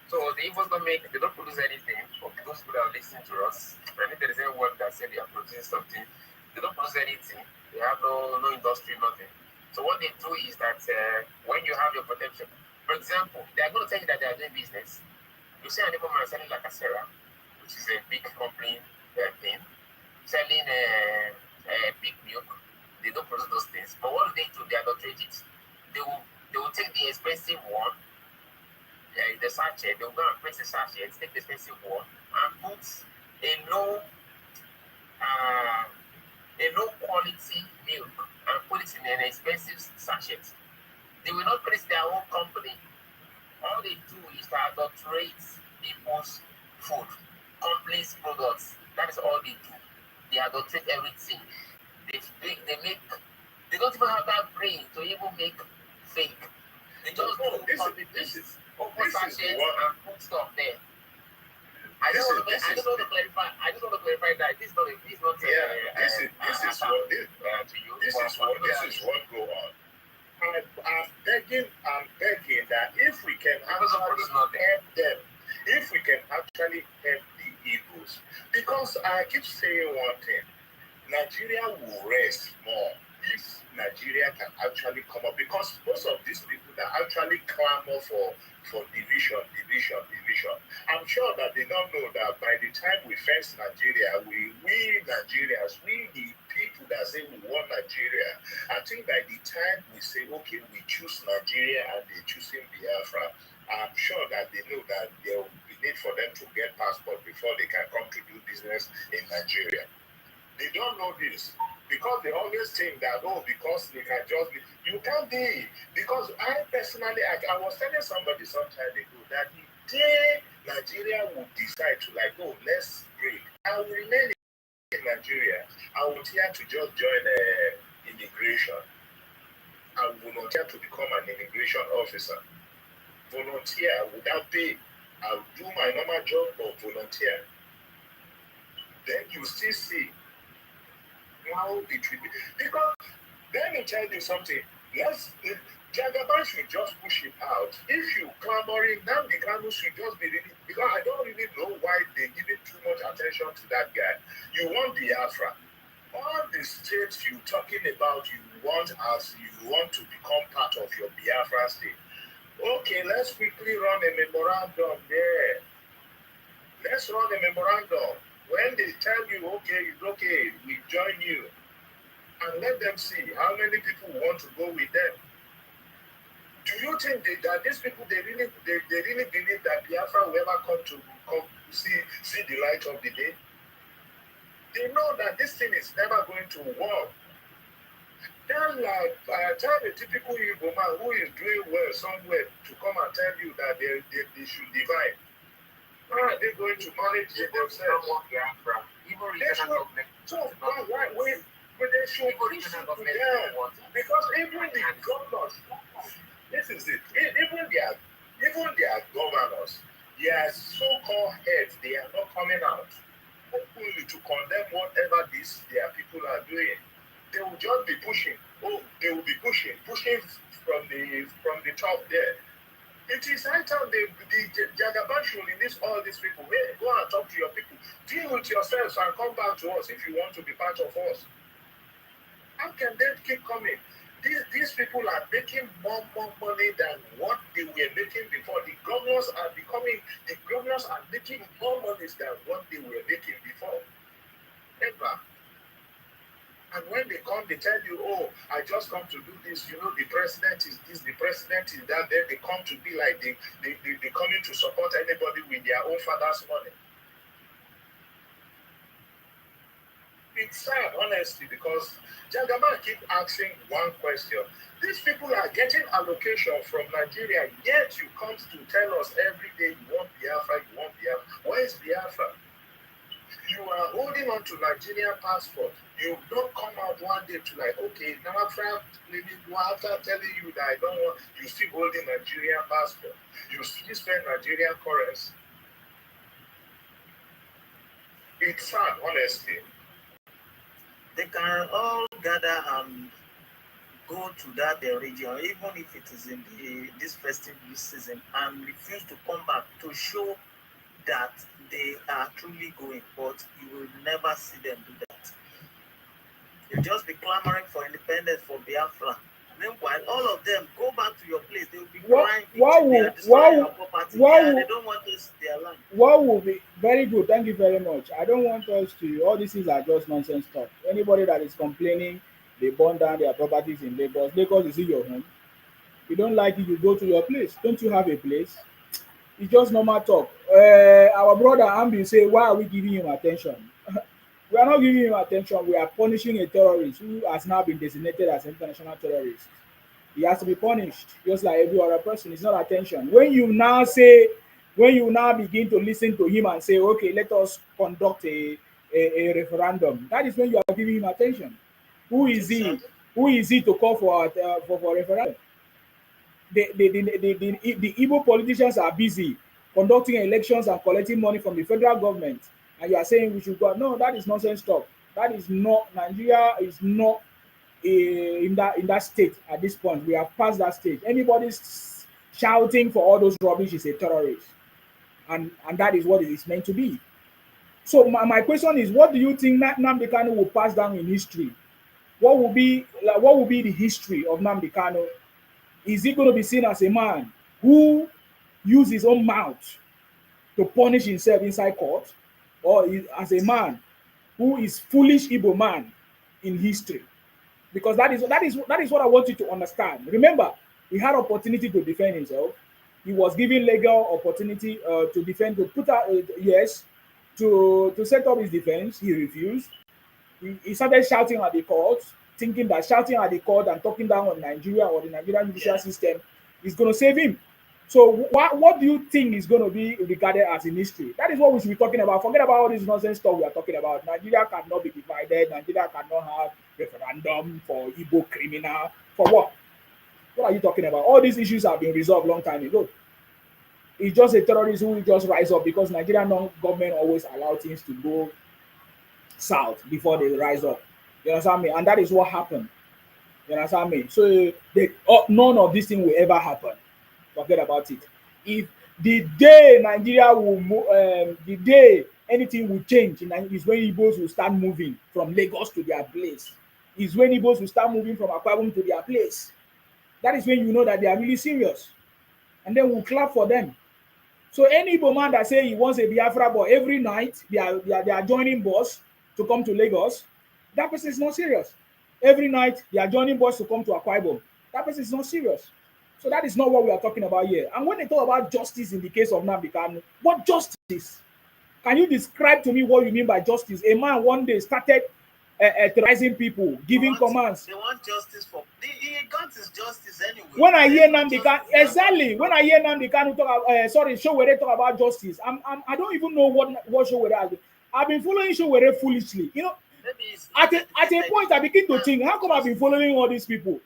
So the Igbos they don't produce anything for those people that are listening to us. And if there is anyone that say they are producing something, they don't produce anything. They have no industry, nothing. So what they do is that when you have your protection, for example, they are going to tell you that they are doing business. You see an man selling like a Sarah, which is a big company thing, selling big milk. They don't produce those things. But what do they do? They adulterate it. They will take the expensive one, the sachet, they will go and press the sachet, take the expensive one, and put a low quality milk and put it in an expensive sachet. They will not place their own company. All they do is to adulterate people's food, companies' products. That is all they do. They adulterate everything. They don't even have that brain to even make fake. They just do copy paste, open sachets and put stuff there. I just want to clarify that this is not to you. This is what go on. I'm begging that if we can actually help them, if we can actually help the Igbos, because I keep saying one thing, Nigeria will rest more if Nigeria can actually come up, because most of these people that actually clamor for division. I'm sure that they don't know that by the time we face Nigeria, we Nigerians, we the people that say we want Nigeria, I think by the time we say, okay, we choose Nigeria and they choosing Biafra, I'm sure that they know that there will be need for them to get passport before they can come to do business in Nigeria. They don't know this because they always think that, because they can just be, you can't be. Because I personally, I was telling somebody some time ago that the day Nigeria would decide to let's break, I will remain in Nigeria. I will volunteer to just join immigration. I will volunteer to become an immigration officer. Volunteer without pay. I'll do my normal job but volunteer. Then you still see how it will be. Because let me tell you something. Jagaban should just push it out. If you clamoring, Nnamdi Kanu should just be really, because I don't really know why they're giving too much attention to that guy. You want Biafra. All the states you're talking about, you want to become part of your Biafra state. Okay, let's quickly run a memorandum there. Let's run a memorandum. When they tell you, okay, we join you, and let them see how many people want to go with them. Do you think that these people they really believe that Biafra will ever come see the light of the day? They know that this thing is never going to work. Tell a typical Igbo man who is doing well somewhere to come and tell you that they should divide. How are they going to manage it themselves? So why they should push it to them? Because even the governors, this is it. Even their governors, their so-called heads, they are not coming out openly to condemn whatever their people are doing. They will just be pushing. They will be pushing from the top there. It is high time the Jagaban should release all these people. Hey, go and talk to your people. Deal with yourselves and come back to us if you want to be part of us. How can they keep coming? These people are making more money than what they were making before. The governors are making more money than what they were making before. ever. And when they come, they tell you, oh, I just come to do this. You know, the president is this, the president is that. Then they come to be like they come in to support anybody with their own father's money. It's sad, honestly, because Jagama keep asking one question. These people are getting allocation from Nigeria, yet you come to tell us every day you want Biafra, you want Biafra. Where is Biafra? You are holding on to Nigerian passport. You don't come out one day to like, okay, now after telling you that I don't want, you still holding Nigerian passport. You still spend Nigerian currency. It's sad, honestly. They can all gather and go to that region, even if it is in this festive season, and refuse to come back to show that they are truly going, but you will never see them do that. You'll just be clamoring for independence for Biafra. Meanwhile, all of them go back to your place. They will be crying. They are destroying your property. They don't want to see their land. What will be very good? Thank you very much. I don't want us to. All these things are just nonsense talk. Anybody that is complaining, they burn down their properties in Lagos. Lagos is your home. You don't like it, you go to your place. Don't you have a place? It's just normal talk. Our brother Ambi say, why are we giving him attention? We are not giving him attention. We are punishing a terrorist who has now been designated as an international terrorist. He has to be punished, just like every other person. It's not attention. When you now begin to listen to him and say, okay, let us conduct a referendum, that is when you are giving him attention. Who is he? Who is he to call for referendum? The Igbo politicians are busy conducting elections and collecting money from the federal government, and you are saying we should go. No, that is nonsense talk. That is not. Nigeria is not in that state at this point. We have passed that stage. Anybody shouting for all those rubbish is a terrorist, and that is what it is meant to be. So my question is, what do you think Nnamdi Kanu will pass down in history? What will be the history of Nnamdi Kanu? Is he going to be seen as a man who used his own mouth to punish himself inside court, or as a man who is foolish Igbo man in history? Because that is what I want you to understand. Remember, he had opportunity to defend himself. He was given legal opportunity to defend, to put out to set up his defense. He refused. He started shouting at the court, thinking that shouting at the court and talking down on Nigeria or the Nigerian judicial system is going to save him. So what do you think is going to be regarded as in history? That is what we should be talking about. Forget about all this nonsense stuff we are talking about. Nigeria cannot be divided. Nigeria cannot have referendum for Igbo criminal. For what? What are you talking about? All these issues have been resolved long time ago. It's just a terrorist who will just rise up because Nigerian government always allow things to go south before they rise up. You understand me? And that is what happened. You understand me? So none of this thing will ever happen. Forget about it. If the day Nigeria will the day anything will change is when Igbos will start moving from Lagos to their place. Is when Igbos will start moving from Akwa Ibom to their place. That is when you know that they are really serious. And then we'll clap for them. So any Igbo man that say he wants a Biafra boy, every night they are joining bus to come to Lagos, that person is not serious. Every night they are joining bus to come to Akwa Ibom, that person is not serious. So that is not what we are talking about here. And when they talk about justice in the case of Nnamdi Kanu, what justice? Can you describe to me what you mean by justice? A man one day started terrorizing people, giving commands. They want justice for. He got his justice anyway. When I hear Nnamdi Kanu, exactly. When I hear Nnamdi Kanu talk, Showere talk about justice, I don't even know what Showere has been. I've been following Showere foolishly. You know, at a point I begin to think, how come I've been following all these people?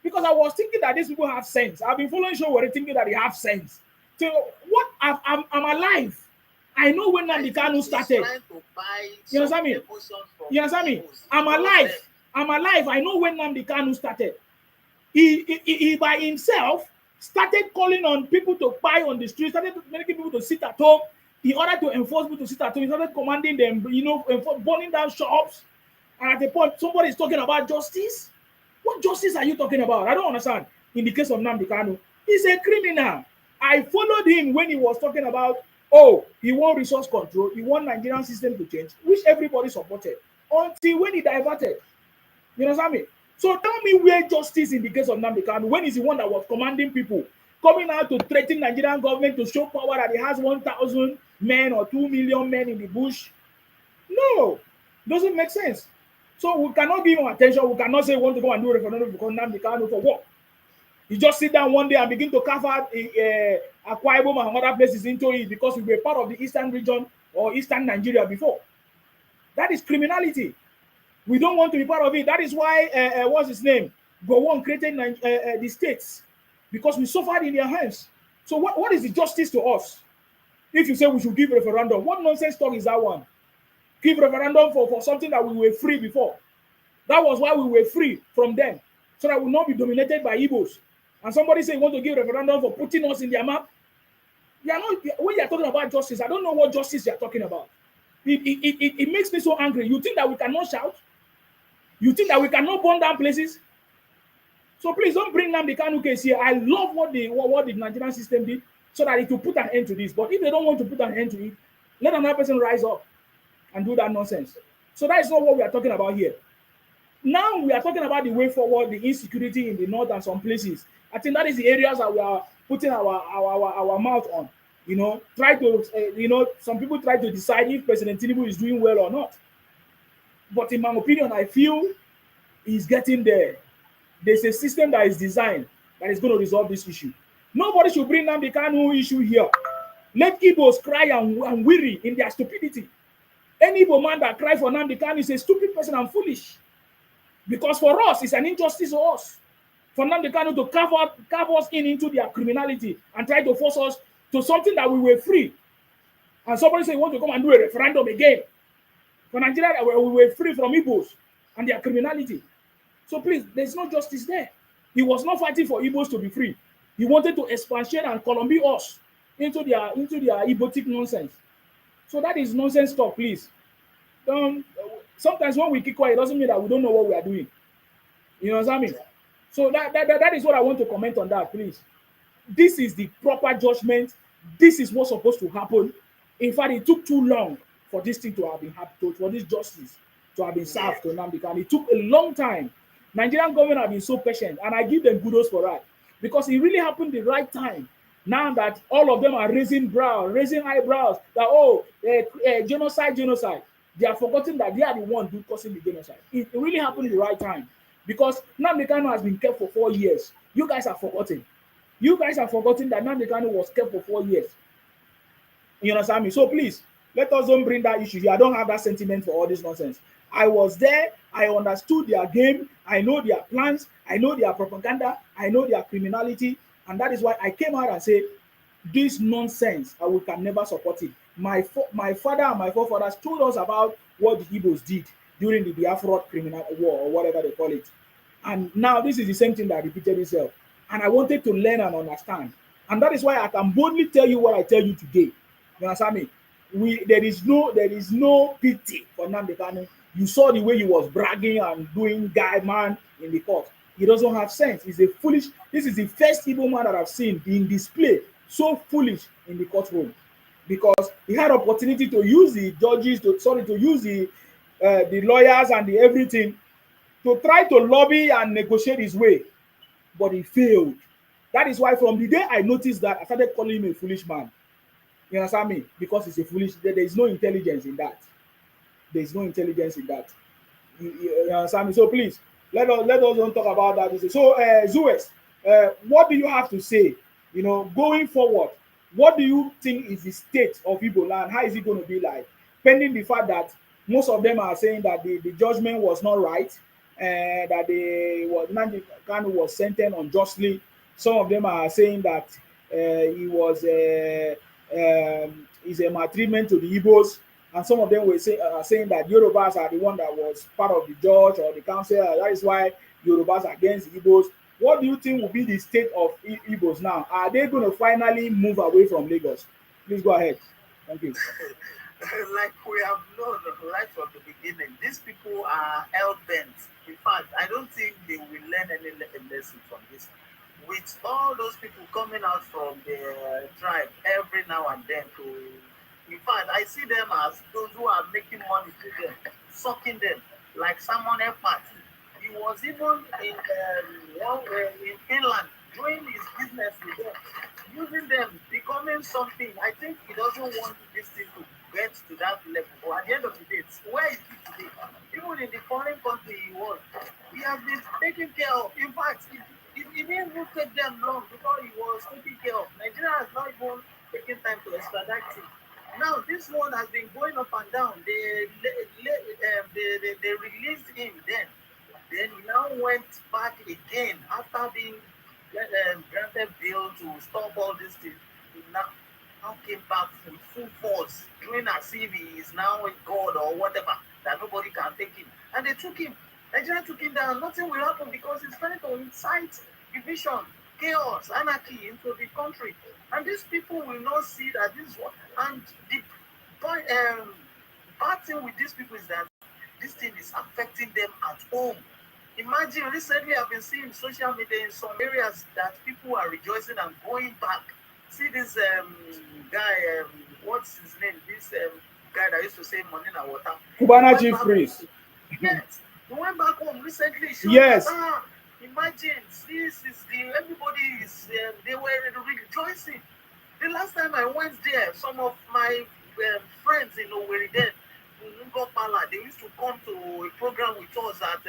Because I was thinking that these people have sense. I've been following Showere thinking that they have sense. So what? I'm alive. I know when Nnamdi Kanu started. You understand me? You understand me? I'm alive. I'm alive. I know when Nnamdi Kanu started. He by himself started calling on people to buy on the street, started making people to sit at home. In order to enforce people to sit at home, he started commanding them, burning down shops. And at the point, somebody is talking about justice. What justice are you talking about? I don't understand. In the case of Nnamdi Kanu, he's a criminal. I followed him when he was talking about, he want resource control, he want Nigerian system to change, which everybody supported. until when he diverted. You understand me? So tell me where justice in the case of Nnamdi Kanu, when he's the one that was commanding people, coming out to threaten Nigerian government to show power that he has 1,000 men or 2 million men in the bush. No, doesn't make sense. So we cannot give him attention. We cannot say we want to go and do a referendum because Nnamdi Kanu for what? You just sit down one day and begin to carve out Akwa Ibom and other places into it because we were part of the eastern region or eastern Nigeria before. That is criminality. We don't want to be part of it. That is why, what's his name? Gowon created the states because we suffered in their hands. So what is the justice to us? If you say we should give referendum, what nonsense talk is that one? Give referendum for something that we were free before. That was why we were free from them, so that we will not be dominated by Igbos. And somebody say you want to give referendum for putting us in their map. You are not, when you are talking about justice, I don't know what justice you are talking about. It makes me so angry. You think that we cannot shout? You think that we cannot burn down places? So please don't bring Nnamdi Kanu case here. I love what the Nigerian system did so that it will put an end to this. But if they don't want to put an end to it, let another person rise up and do that nonsense. So that is not what we are talking about here. Now we are talking about the way forward, the insecurity in the north and some places. I think that is the areas that we are putting our mouth on. You know, try to, some people try to decide if President Tinubu is doing well or not. But in my opinion, I feel he's getting there. There's a system that is designed that is going to resolve this issue. Nobody should bring Nnamdi Kanu issue here. Let Igbos cry and weary in their stupidity. Any Igbo man that cries for Nnamdi Kanu is a stupid person and foolish. Because for us, it's an injustice to us. For Nnamdi Kanu to carve us into their criminality and try to force us to something that we were free. And somebody say, you want to come and do a referendum again. For Nigeria, we were free from Igbos and their criminality. So please, there's no justice there. He was not fighting for Igbos to be free. He wanted to expatiate and Columbia us into their Igbotic nonsense. So that is nonsense talk, please. Sometimes when we keep quiet, it doesn't mean that we don't know what we are doing. You know what I mean? So that is what I want to comment on that, please. This is the proper judgment. This is what's supposed to happen. In fact, it took too long for this thing to have been happened, for this justice to have been served to Nnamdi Kanu. It took a long time. Nigerian government have been so patient, and I give them kudos for that because it really happened the right time. Now that all of them are raising eyebrows, that genocide, they are forgetting that they are the ones who causing the genocide. It really happened the right time because Nnamdi Kanu has been kept for 4 years. You guys have forgotten. You guys have forgotten that Nnamdi Kanu was kept for 4 years. You understand me? So please, let us don't bring that issue here. I don't have that sentiment for all this nonsense. I was there. I understood their game. I know their plans. I know their propaganda. I know their criminality. And that is why I came out and said, this nonsense, we can never support it. My father and my forefathers told us about what the Igbos did during the Biafra criminal war or whatever they call it. And now this is the same thing that repeated itself. And I wanted to learn and understand. And that is why I can boldly tell you what I tell you today. You understand me? There is no pity for Nnamdi Kanu. You saw the way he was bragging and doing guy man in the court. He doesn't have sense. He's a foolish. This is the first Igbo man that I've seen being displayed so foolish in the courtroom, because he had opportunity to use the judges, to use the lawyers and the everything to try to lobby and negotiate his way, but he failed. That is why from the day I noticed that, I started calling him a foolish man. You understand me? Because he's a foolish. There is no intelligence in that. There is no intelligence in that. You understand me? So please, let us don't talk about that. So, Zues, what do you have to say? You know, going forward, what do you think is the state of Igbo land? How is it going to be like? Pending the fact that most of them are saying that the judgment was not right, and that Nnamdi Kanu was sentenced unjustly. Some of them are saying that he was is a maltreatment to the Igbos. And some of them were saying that Yorubas are the one that was part of the judge or the council. That is why Yorubas are against the Igbos. What do you think will be the state of Igbos now? Are they going to finally move away from Lagos? Please go ahead. Thank you. Like we have known right from the beginning, these people are hell-bent. In fact, I don't think they will learn any lesson from this. With all those people coming out from the tribe every now and then to... In fact, I see them as those who are making money to them. sucking them like salmon party. He was even in Finland doing his business with them, using them, becoming something. I think he doesn't want this thing to get to that level. But at the end of the day, where is he today? Even in the foreign country he was, he has been taken care of. In fact, it didn't even take them long before he was taken care of. Nigeria has not even taken time to extradite him. Now this one has been going up and down. They released him then. Then he now went back again after being granted bail to stop all these things. He now came back with full force, doing as if he is now a god or whatever, that nobody can take him. And they took him. Nigeria took him down. Nothing will happen because he's trying to incite division, chaos, anarchy into the country. And these people will not see that this is what. And the point, bad thing with these people is that this thing is affecting them at home. Imagine, recently I've been seeing social media in some areas that people are rejoicing and going back. See this guy, what's his name? This guy that used to say money na water. Cubana Chief Priest. Yes, he went back home recently. Yes. That, imagine, this is everybody is, they were rejoicing. The last time I went there, some of my friends in Owerri then, they used to come to a program with us at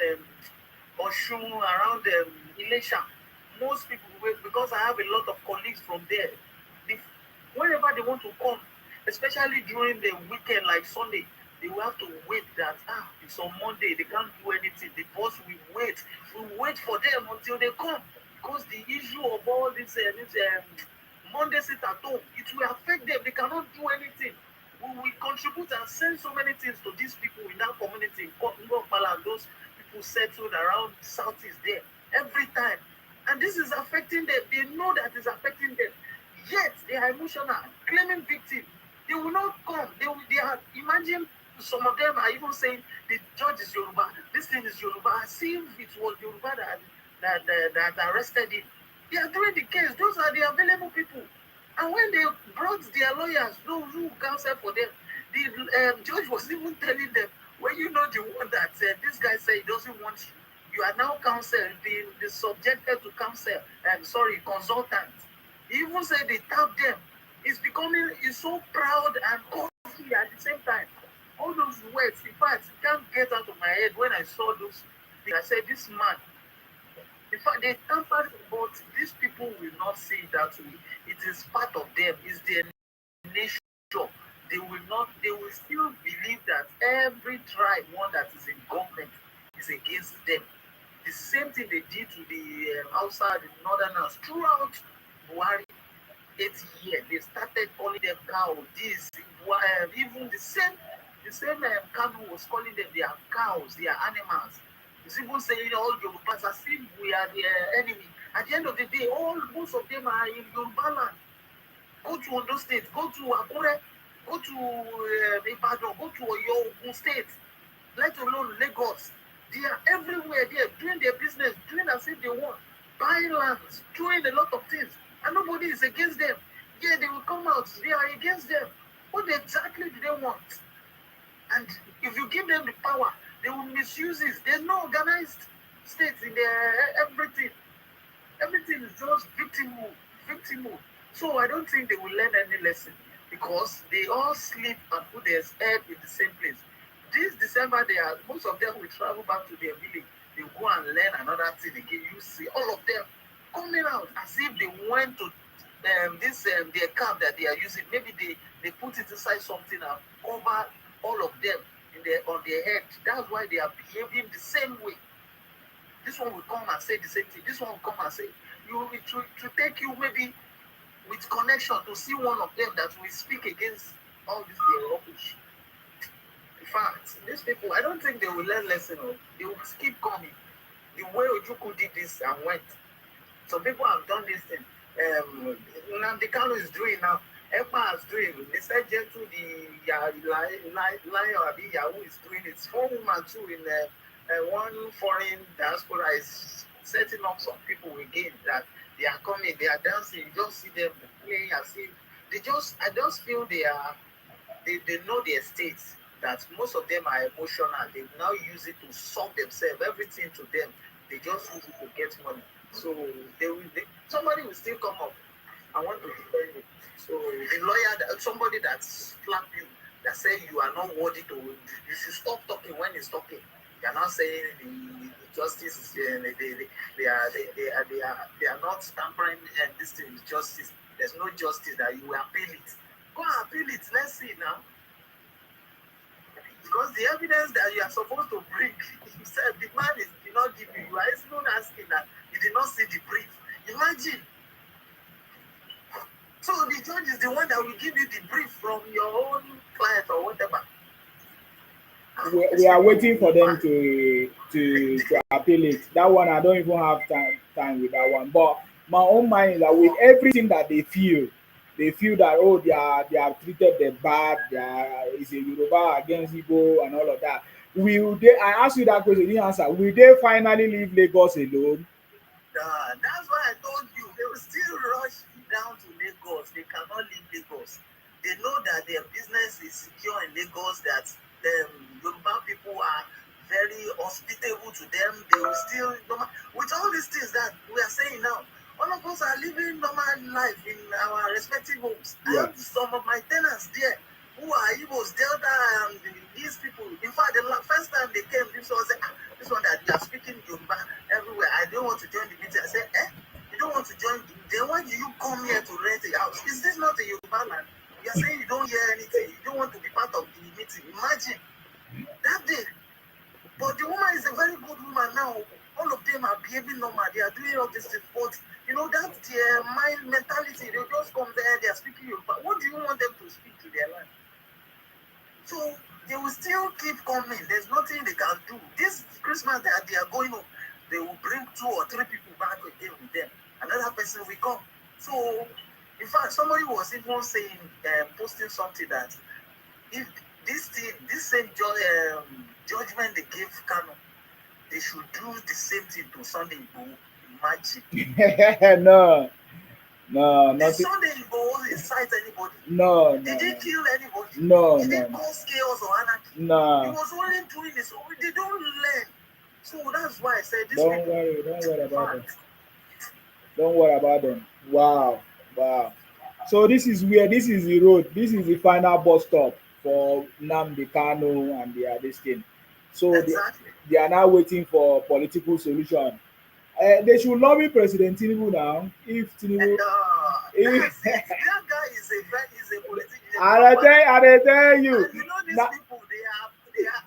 Oshun around Ilesha. Most people, because I have a lot of colleagues from there, whenever they want to come, especially during the weekend like Sunday, they will have to wait that it's on Monday, they can't do anything. The boss will wait. We wait for them until they come. Because the issue of all this Monday sit at home, it will affect them. They cannot do anything. We will contribute and send so many things to these people in that community. Those people settled around Southeast there every time. And this is affecting them. They know that it's affecting them. Yet they are emotional, claiming victim. They will not come. They are, imagine some of them are even saying the judge is Yoruba. This thing is Yoruba. As if it was Yoruba that arrested him. They are doing the case. Those are the available people. And when they brought their lawyers, those who counsel for them, the judge was even telling them, when you know the one that this guy said he doesn't want you, you are now counsel, being subjected to counsel, consultant. He even said they tapped them. He's so proud and cocky at the same time. All those words, in fact, it can't get out of my head. When I saw those things, I said, this man, in fact, they tampered, but these people will not see it that way. It is part of them. It's their nature. They will still believe that every tribe, one that is in government, is against them. The same thing they did to the outside, the northerners, throughout Buhari 8 years. They started calling them cow. Even the same Kanu was calling them their cows, their animals. He's even saying all Yorubas as if we are their enemy. At the end of the day, most of them are in Yoruba land. Go to Ondo State, go to Akure, go to Ibadan, go to Oyo State, let alone Lagos. They are everywhere there, doing their business, doing as if they want, buying lands, doing a lot of things, and nobody is against them. Yeah, they will come out, they are against them. What exactly do they want? And if you give them the power, they will misuse it. There's no organized state in their everything. Everything is just victimhood. So I don't think they will learn any lesson because they all sleep and put their head in the same place. This December, most of them will travel back to their village. They go and learn another thing again. You see all of them coming out as if they went to their cap that they are using. Maybe they put it inside something and cover all of them on their head. That's why they are behaving the same way. This one will come and say the same thing. This one will come and say, to take you maybe with connection to see one of them that will speak against all this rubbish. In fact, these people, I don't think they will learn lesson. They will keep coming. The way Ojukwu did this and went. Some people have done this thing. Nnamdi Kanu is doing now. EPA is doing. They said Gentle, the lion, Yahoo is doing it. 4 women too in one foreign diaspora is setting up some people again that they are coming, they are dancing. You just see them playing as if I just feel they know their states. that most of them are emotional. They now use it to solve themselves. Everything to them, they just use it to get money. So somebody will still come up. I want to defend you. So the lawyer, somebody that slapped you, that said you are not worthy to, you should stop talking when he's talking. They are not saying the justice is they are not tampering and this thing is justice. There's no justice that you will appeal it. Go and appeal it. Let's see now. Because the evidence that you are supposed to bring, you said the man did not give you. You are even asking that you did not see the brief. Imagine. So the judge is the one that will give you the brief from your own client or whatever. We are waiting for them to appeal it. That one I don't even have time with that one. But my own mind is that with everything that they feel that oh they are treated them bad. Is a Yoruba against Igbo and all of that. Will they? I asked you that question. You didn't answer. Will they finally leave Lagos alone? That's why I told you they will still rush down to Lagos. They cannot leave Lagos. They know that their business is secure in Lagos, that Yoruba people are very hospitable to them. They will still, with all these things that we are saying now, all of us are living normal life in our respective homes. Yeah. I have some of my tenants there who are Igbos, Delta, and these people. In fact, the first time they came, this one that you are speaking Yoruba everywhere. I don't want to join the meeting. I said, you don't want to join? Then why do you come here to rent a house? Is this not a Yoruba land? You are saying you don't hear anything. You don't want to be part of the meeting. Imagine that day. But the woman is a very good woman now. All of them are behaving normal. They are doing all this thing. But you know, that's their mind mentality. They just come there, they are speaking Yoruba. What do you want them to speak to their land? So they will still keep coming. There's nothing they can do. This Christmas that they are going on, they will bring 2 or 3 people back again with them. Another person will come. So, in fact, somebody was even saying, posting something that if this same judgment they gave Kanu, they should do the same thing to Sunday Igboho. Imagine. No. Did Sunday Igboho incite anybody? No. Did he kill anybody? No. Did he cause chaos or anarchy? No. He was only doing this. They don't learn. So that's why I said this. Don't worry about them. Don't worry about them. Wow. So this is the road. This is the final bus stop for Nnamdi Kanu and this thing. So exactly. they are now waiting for political solution. They should lobby President Tinubu now. If Tinubu, that guy is a politician. I tell you. And you know these people, they are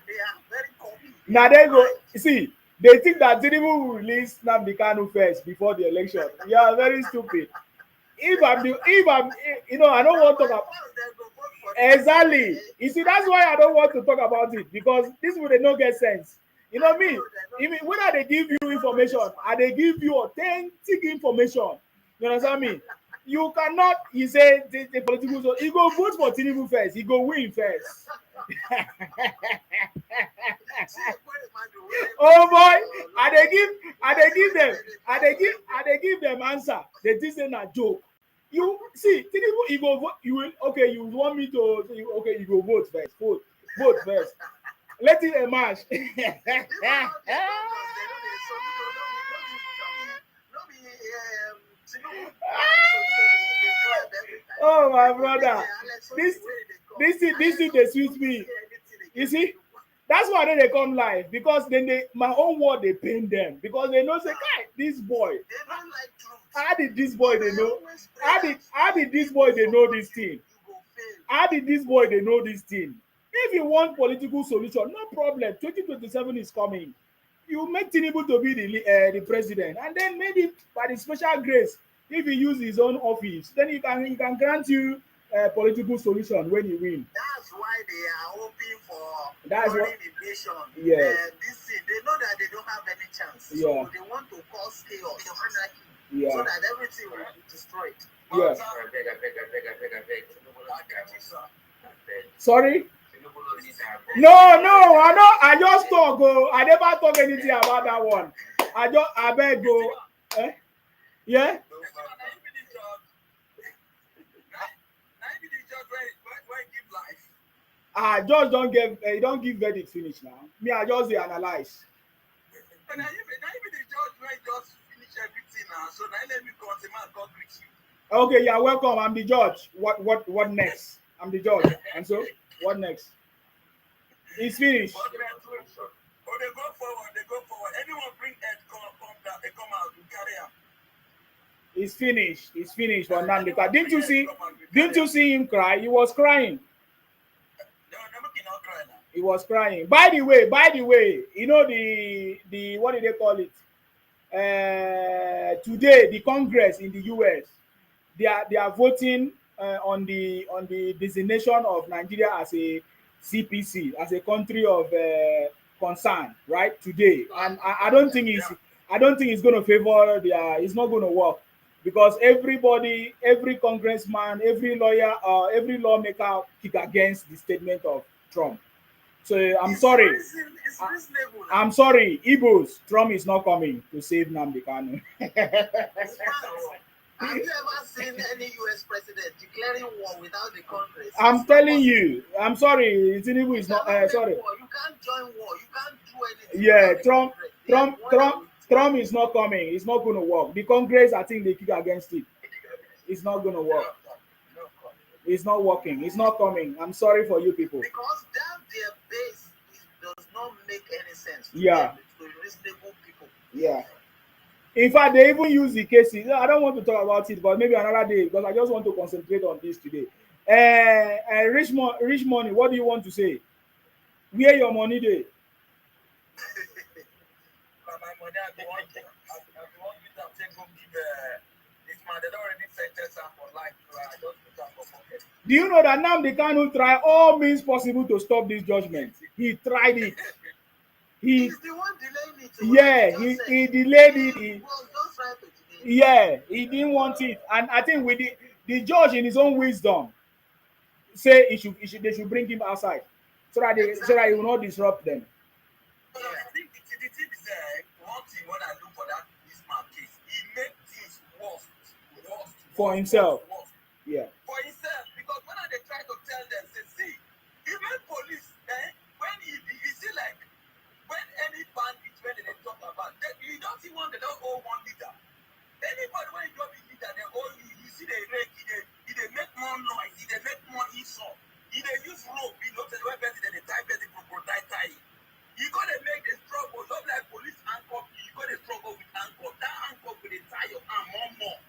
very cocky. Now they go see. They think that Tinubu will release Nnamdi Kanu first before the election. You are very stupid. If I'm, I don't want to talk about. Exactly. You see, that's why I don't want to talk about it, because this will not get sense. You know me. Even whether they give you information and they give you authentic information, you understand me? You cannot. You say the political. So you go vote for Tinubu first. He go win first. Oh boy! And they give them answer. They just say na joke. You see, Tinubu, you go vote. You will okay. You want me to? Okay, you go vote first. Vote first. Let it emerge. Oh my brother, this thing they suit me. You see, that's why they come live, because then my own word they pain them, because they know say, "Guy, this boy, how did this boy they know? How did this boy they know this thing? How did this boy they know this thing?" If you want political solution, no problem. 2027 is coming. You make Tinubu to be the president, and then maybe by the special grace, if he use his own office, then he can grant you a political solution when you win. That's why they are hoping for foreign invasion. Yes. They know that they don't have any chance. Yeah. So they want to cause chaos, anarchy, yeah. so that everything will be destroyed. Yeah. I beg. Sorry? No, I just talk. I never talk anything about that one. I beg go. Yeah? Judge don't give verdict finish now. Me, I just dey analyze. And now even the judge wey just finish everything now, so now let me come, the man come greet you. Okay, you're welcome. I'm the judge. What next? I'm the judge. And so, what next? It's finished. But they go forward. Anyone bring head come down, they come out, we carry am. It's finished. It's finished for Nnamdi Kanu. Didn't you see him cry? He was crying. No, he not cry now. He was crying. By the way, you know the what did they call it? Today, the Congress in the US, they are voting on the designation of Nigeria as a CPC, as a country of concern, right? Today, and I don't think it's going to favor their. It's not going to work because every congressman, every lawyer, every lawmaker kick against the statement of Trump. So I'm sorry. I'm sorry, Igbos. Trump is not coming to save Nnamdi Kanu. Have you ever seen any US president declaring war without the Congress? I'm telling you. I'm sorry. Tinubu is not. Sorry. War. You can't join war. You can't do anything. Yeah, Trump is not coming. It's not going to work. The Congress, I think they kick against it. It's not going to work. It's not working. It's not coming. I'm sorry for you people. Because that their base does not make any sense. Yeah. To reasonable people. Yeah. In fact, they even use the cases. I don't want to talk about it, but maybe another day because I just want to concentrate on this today. Rich money, what do you want to say? Where your money dey? My money, I want you to take go give this man. They don't already sentence him for life. So I just put him for pocket. Do you know that Nnamdi Kanu try all means possible to stop this judgment? He tried it. He's the one delaying it. Yeah, he delayed it. Yeah, he didn't want it, and I think with the judge in his own wisdom say they should bring him outside so that he will not disrupt them. I think the thing is one thing when I look for this man case, he made things worse For himself. Worse. Yeah. For himself, because when they try to tell them, say, see, even police, when he see like when any bandit when they talk about, you don't see one they don't owe one leader. Anybody when you don't be leader, they owe you see they rake, he they make more noise, he they make more insult, he they use rope, you know, when they tie the crocodile tie. You gotta make the struggle, not like police handcuff you gotta struggle with handcuff. That handcuff will tie your arm more.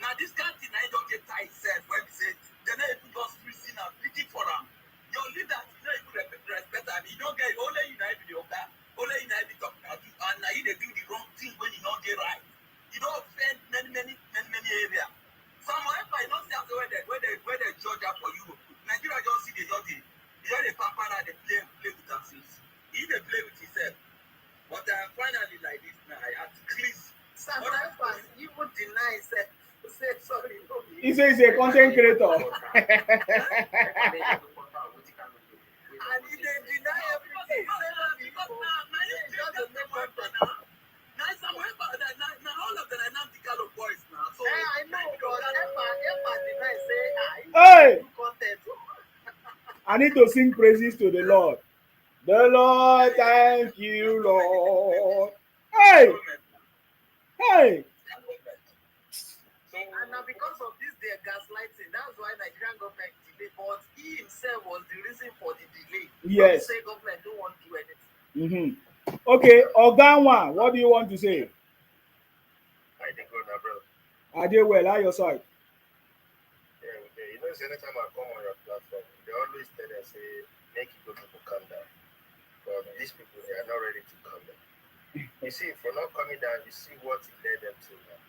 Now this kind of thing I don't get tie itself when we say they're not even just freezing and picking for them. Your leader, you know, you respect and you don't get only you know the okay, only you know the talk and now you they do the wrong thing when you don't get right. You don't offend many areas. However, you don't see after where they judge up for you. Nigeria just see the judge. You know the papara they play with themselves. He they play with himself. But finally like this now, I have to cleanse. Sometimes you would deny say sorry. He says he's a content creator. And he they deny everything. Now all of them are Nnamdi Kanu boys now. So I know, but Emma deny say Hey! content. I need to sing praises to the Lord. The Lord, thank you, Lord. Hey! Hey! And now because of this their gaslighting, that's why Nigerian government delayed. But he himself was the reason for the delay. Yes. Don't say government don't want to do anything. Mm-hmm. Okay, Oganwa, what do you want to say? I think good, brother. I did well. How your side? Yeah, okay. You know, anytime I come on your platform, they always tell us, say, make people calm down. But these people, they are not ready to calm down. You see, for not coming down, you see what it led them to now.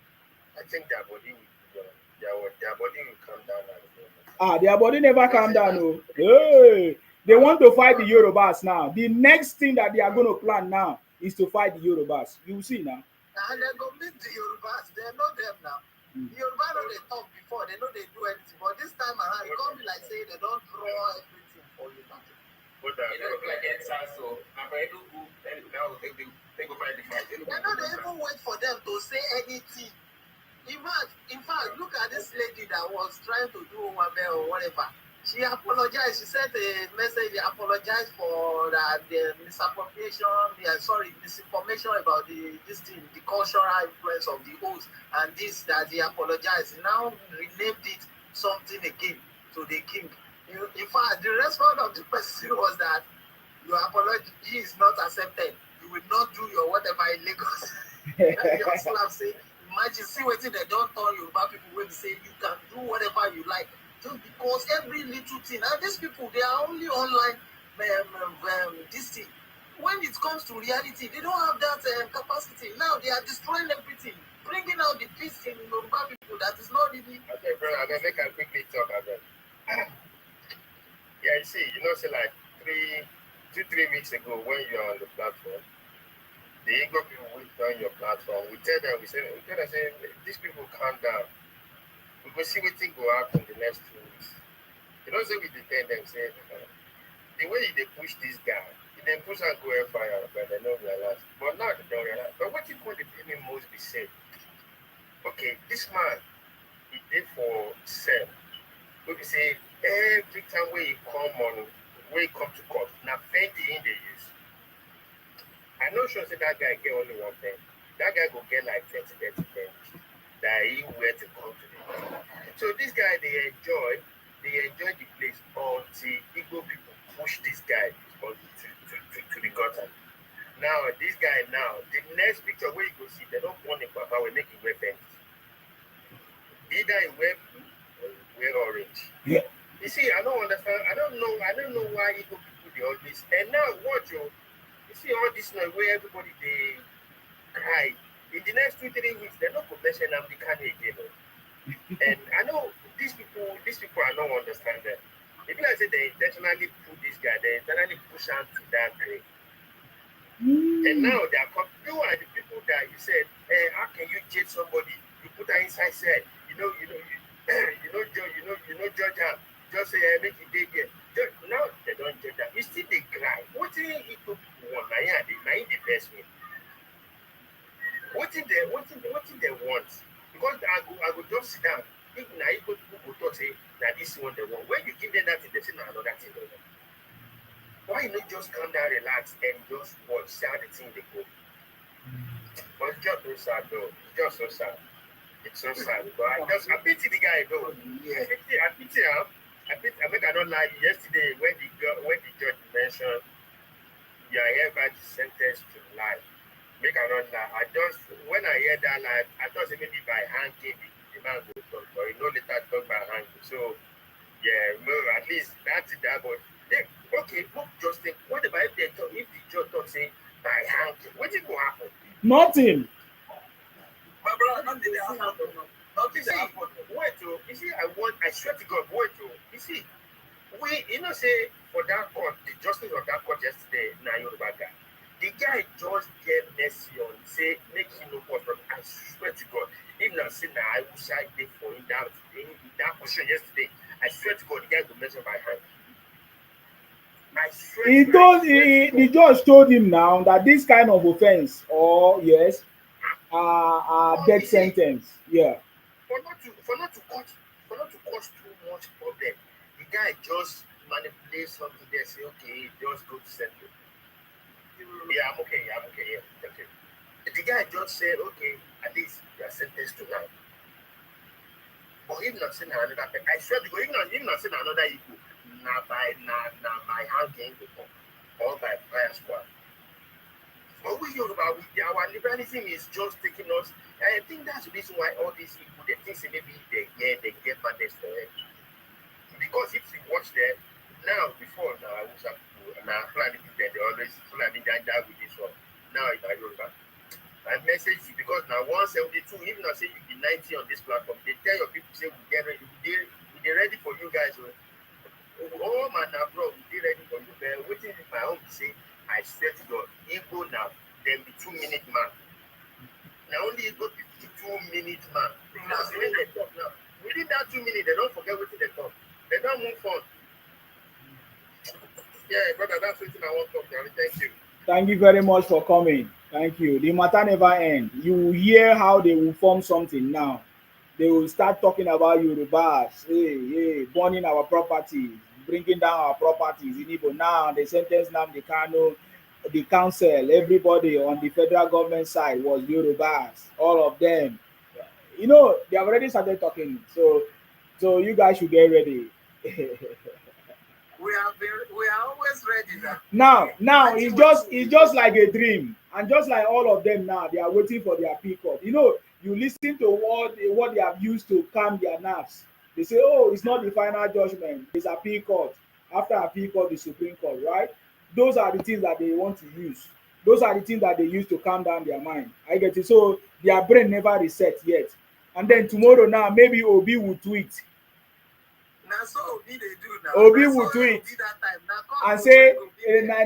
I think their body will calm down now. Their body never calm down. No. Hey, they want to fight the Yorubas now. The next thing that they are going to plan now is to fight the Yorubas. You will see now. And they go meet the Yorubas. They know them now. The Yoruba know they talk before. They know they do anything. But this time around, it can't be like say they don't draw everything for you. You know, like so I'm ready to go. Now they go fight the fight. They know they even wait for them to say anything. In fact, look at this lady that was trying to do Omabe or whatever. She apologized. She sent a message, apologized for the misappropriation, misinformation about this thing, the cultural influence of the host, and this that he apologized. He now renamed it something again to the king. In fact, the response of the person was that your apology is not accepted. You will not do your whatever in Lagos. Your slap say, imagine, see what they don't tell you about people when they say you can do whatever you like. Just because every little thing, and these people, they are only online, this thing. When it comes to reality, they don't have that capacity. Now they are destroying everything, bringing out the peace in Yoruba people that is not really. Okay, bro, I make a quickly talk about. Yeah, you see, say like 3 weeks ago when you're on the platform, the Igbo people will join your platform. We tell them, say, these people calm down. We will see what thing go happen in the next 2 weeks. Say we detain them, say, the way they push this guy, they push and go fire, but they don't realize. But now they don't realize. But what you call the people most be said? Okay, this man, he did for self. We can say every time when he come to court, now Fenty in the use. I know sure say that guy get only one thing. That guy will get like 20 things that he were to come to the court. So this guy they enjoy the place until Igbo people push this guy to the gutter. Now this guy the next picture where you go see, they don't want him papa will make him wear Fenty. Either he wear blue or he wear orange. Yeah. You see, I don't understand. I don't know why Igbo people they always. And now watch you see all this now where everybody they cry. In the next 2-3 weeks, they're not going to mention Nnamdi Kanu again. And I know these people are not understand that. If I say they intentionally put this guy, they intentionally push him to that grave. And now they are you are the people that you said, hey, how can you judge somebody? You put her inside cell, judge her. Just say, make it day there. Now they don't judge that. You still they cry. What do you people want? Now the best way. What did they want? Because I go just sit down. If now people go talk say that this one they want. When you give them that thing, they say another thing they want. Why not just come down, relax, and just watch, see how the thing they go? But it's just so sad though. It's just so sad. It's so sad. But I pity the guy though. Yeah. I pity him. I make I don't lie. Yesterday when the judge mentioned you are hereby sentenced to life. Make I not lie. When I hear that lie, I thought maybe by hand the man will talk, but later talk by hand. So yeah, no, at least that's it. But okay, look, just think. What about if the judge talk say by hand? What is going to happen? Nothing. My brother, nothing will happen. Nothing will happen. Wait, you see, I swear to God, wait, you see, say for that court, the justice of that court yesterday, now you're the guy. The guy just get messy on, say, make him no problem. I swear to God, even now, say, now I wish I did for him that question yesterday. I swear to God, the guy will measure my hand. I swear. The judge told him now that this kind of offense, yes, death sentence. Yeah. For not to cause too much problem, the guy just manipulates something there, say, okay, just go to center. Yeah, I'm okay. Yeah, okay. The guy just said, okay, at least you are sentenced to life. But if not saying another thing, I swear to God, if not saying another equal, my hand game before, or by fire squad. But we Yoruba, our liberalism is just taking us. I think that's the reason why all these people, they think maybe they get madness for it. Because if you watch them, before I was up Fulani people, they always Fulani Janja with this one. Now it's Yoruba. I message you because now 172, even I say you be 90 on this platform, they tell your people say we're ready for you guys. Oh man, bro, we're ready for you. But waiting in my home to say, I swear to God, Igbo now, then be 2-minute man. Now only Igbo be 2-minute man. Because when they talk now, within that 2 minutes, they don't forget what they talk. They don't move on. Yeah, brother, that's what I want to talk about. Thank you. Thank you very much for coming. Thank you. The matter never ends. You will hear how they will form something now. they will start talking about Yorubas, hey, burning our properties, bringing down our properties in Igbo. Now they sentenced Nnamdi Kanu, the council, everybody on the federal government side was Yorubas, all of them. You know, they have already started talking. So you guys should get ready. We are always ready now. Now it's just like a dream, and just like all of them now, they are waiting for their appeal court. You know, you listen to what they have used to calm their nerves. They say, "Oh, it's not the final judgment; it's appeal court. After appeal court, the Supreme Court." Right? Those are the things that they want to use. Those are the things that they use to calm down their mind. I get it. So their brain never reset yet. And then tomorrow now, maybe Obi will tweet. Now so Obi they do now. Obi Na will so tweet that time. and say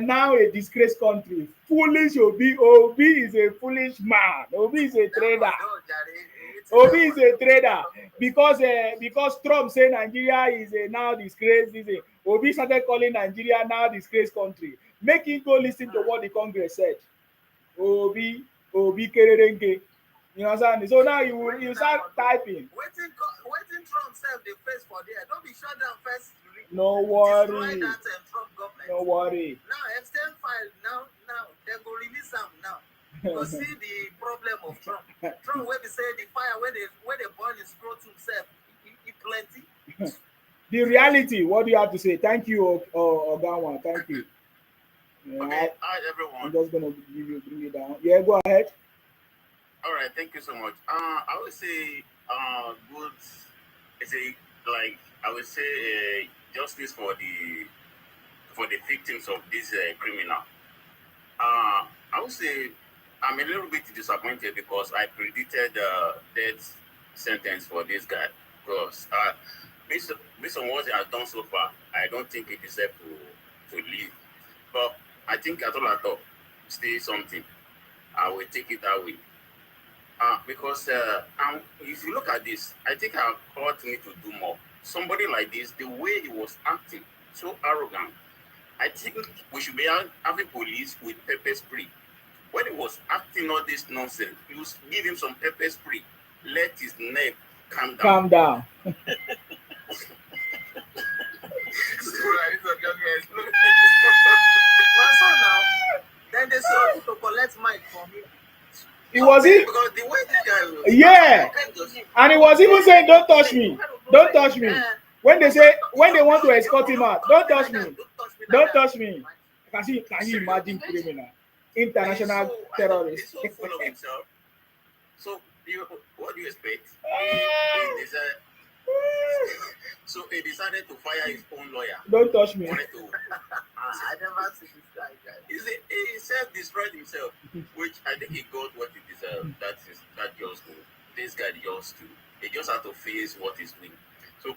now a disgraced country, foolish Obi is a foolish man, Obi is a trader, Obi is a trader, because Trump say Nigeria is a now disgraced, Obi started calling Nigeria now disgraced country. Make him go listen to what the Congress said. Obi Kererenge. You understand? So now you start typing. Waiting Trump self the face for there. Don't be shut down first. No worry. Destroy that Trump government. No worry. Now extend file now they go release them now. You see the problem of Trump. Trump when they say the fire when they burn his scrotum self, he plenty. The reality. What do you have to say? Thank you, Ogawa. Thank you. Okay, hi everyone. I'm just gonna bring you down. Yeah, go ahead. All right, thank you so much. I would say, good. It's a like I would say justice for the victims of this criminal. I would say I'm a little bit disappointed because I predicted death sentence for this guy because based on what he has done so far, I don't think he deserves to live. But I think at all, still something. I will take it that way. Because if you look at this, I think our court need to do more. Somebody like this, the way he was acting, so arrogant, I think we should be having police with pepper spray. When he was acting all this nonsense, you give him some pepper spray, let his neck calm down. Calm down. Then they saw to collect mic from me. It was it. Because the way this guy was, yeah, and he was even saying, "Don't touch me, don't touch me." When they want to escort him out, "Don't touch me, don't touch me." Can you imagine criminal, international terrorist? He's so full of himself. So what do you expect? So he decided to fire his own lawyer. Don't touch me. I never see this guy. He self-destroyed himself, which I think he got what he deserved. That just good. This guy just too. He just had to face what he's doing. So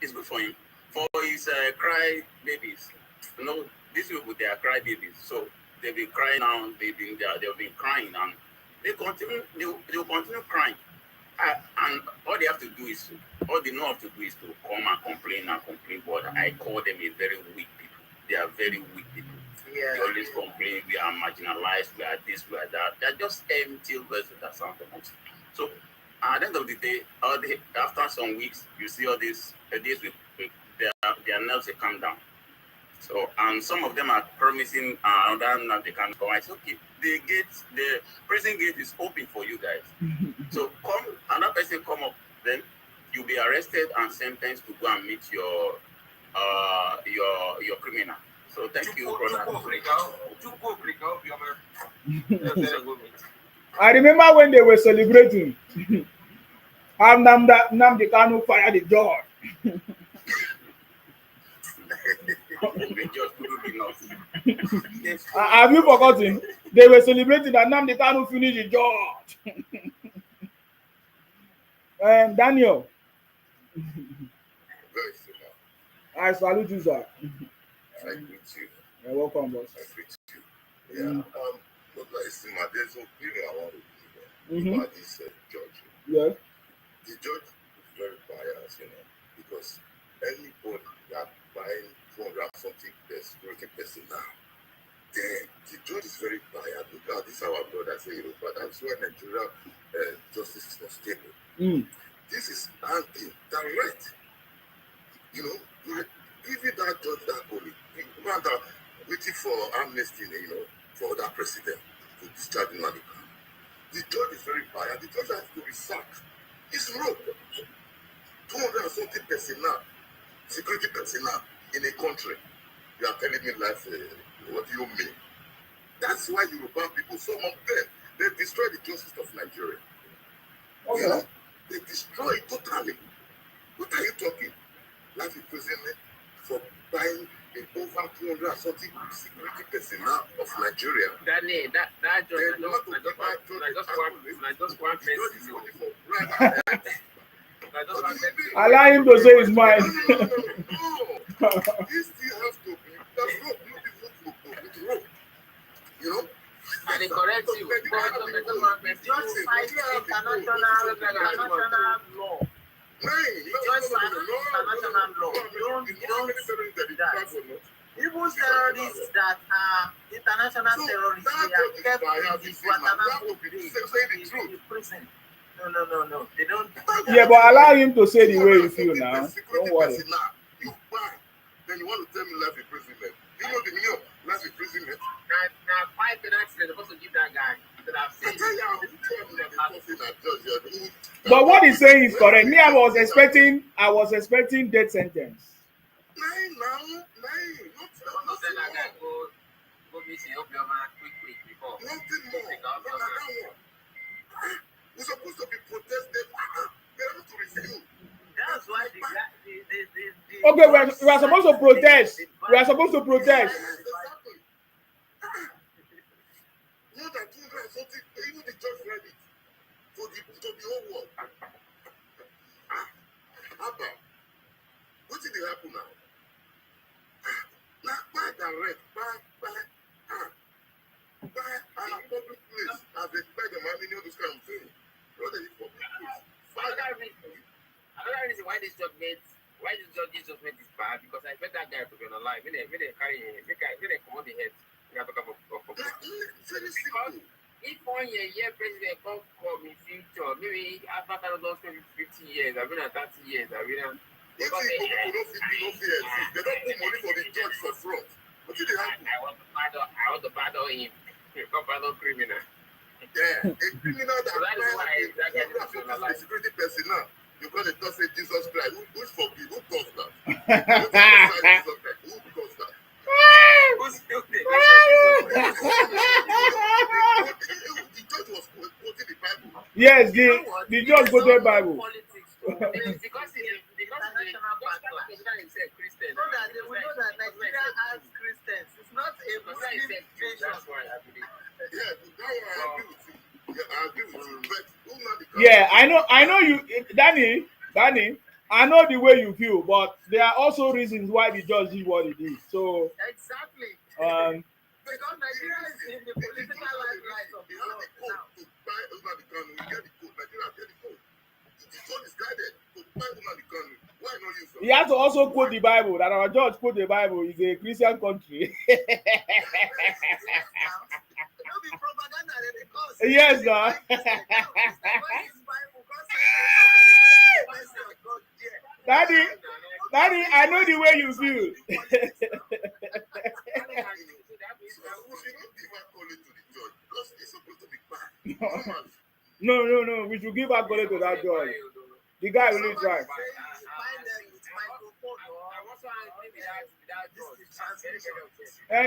it's good for him. For his cry babies. You know, these people they are cry babies. So they've been crying now. They've been crying and they will continue crying. And all they know how to do is to come and complain. But I call them a very weak people. They are very weak people. Yeah. They always complain, we are marginalized, we are this, we are that. They're just empty words that sound the most. So at the end of the day, after some weeks, you see all this, their nerves will calm down. So, and some of them are promising that they can come. I said, okay, the prison gate is open for you guys. So another person come up, then you'll be arrested and sentenced to go and meet your criminal. So thank you, brother. I remember when they were celebrating. How Nnamdi Kanu fired the judge. Have you forgotten? They were celebrating that Nnamdi Kanu finished the judge. And Daniel. I salute you, sir. I greet you. You're welcome, boss. I greet you. Yeah. Look, there's no feeling I want to do about this judge. Yes. The judge is very biased, because anybody that buying 200 something security person now, then the judge is very biased. Look at this, our brother say, but that's why Nigeria justice is not stable. This is direct. You know, like giving that judge that only man that waiting for amnesty, you know, for that president to discharge Nnamdi Kanu. The judge is very biased. The judge has to be sacked. It's wrong. 200 and something personnel, security personnel in a country. You are telling me life, what do you mean? That's why Yoruba people, some of them, they destroy the justice of Nigeria. You know, they destroy it totally. What are you talking? Life imprisonment for buying over 200 and something security personnel of Nigeria. Danny, that judge, I just want allow him to say his mind. No. This still has to be. That's not beautiful rope. You know? And they correct you. Just fight international law. Just international law. You don't do that. Even terrorists that are international terrorists, they are kept in the Guantanamo in prison. No. They don't. Yeah, but allow him to say the way you feel now. Don't worry. You buy. Then you want to tell me life imprisonment. You know the meaning of life imprisonment? now 5 minutes they're supposed to give that guy. But what he's saying is correct. Me, I was expecting death sentence. Nine. Go miss your man quick before. Nothing more. We're supposed to be protested. They have to refuse. That's why Okay, we are supposed to protest. We are supposed to protest. Exactly. More than 200 and something, even the judge read it to the whole world. Abba, what did it happen now? Now, buy direct, buy public place. As they buy the money, you know this kind of thing. Brother, it's public place. Another reason why this judgment is bad, because I expect that guy to be on alive. When they come on the head, we have to come up. Very Because simple. if 1 year president come in future, maybe after 50 years, I've been at 30 years, I've been If people don't fear, they don't put money for the judge for fraud. What did it happen? I want to battle him. Not battle criminal. Yeah, a criminal that So that is why that guy is on alive. security personnel. You got to say Jesus Christ. Who's forgive? Who does that? Who does that? Who's still there? The judge was quoting the Bible. Yes, the judge quoted Bible. Because Christian. So that they will know that Nigeria has Christians. It's not a Muslim nation. That's why I believe. Yeah, I agree with you. Yeah, I agree with you. But Yeah, I know you, Danny, I know the way you feel, but there are also reasons why the judge did what he did. So Exactly. Because Nigeria is in the political limelight of the world now. To buy Nnamdi Kanu, we get the code. Nigeria get the code. The code is guided to buy Nnamdi Kanu. Why not use them? he has to also quote the Bible, that our judge quote the Bible is a Christian country. Yes, no. Daddy, I know the way you feel. No. We should give accolade to that judge. The guy really tried.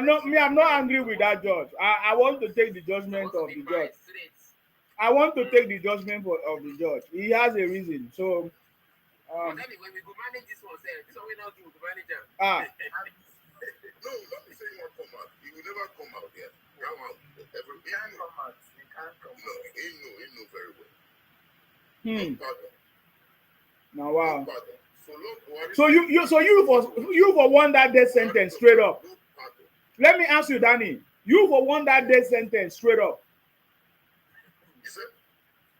No, me, I'm not angry with that judge. I want to take the judgment of the judge. I want to take the judgment of the judge. He has a reason. So, when we go manage this one, this one we not do to manage them. No, let me say he won't come out. He will never come out yet. Come out. He can't come out. No, he know very well. No pardon. Now, wow. No pardon. So you for one that death sentence straight up. No pardon. Let me ask you, Danny. You for one that death sentence straight up. You said?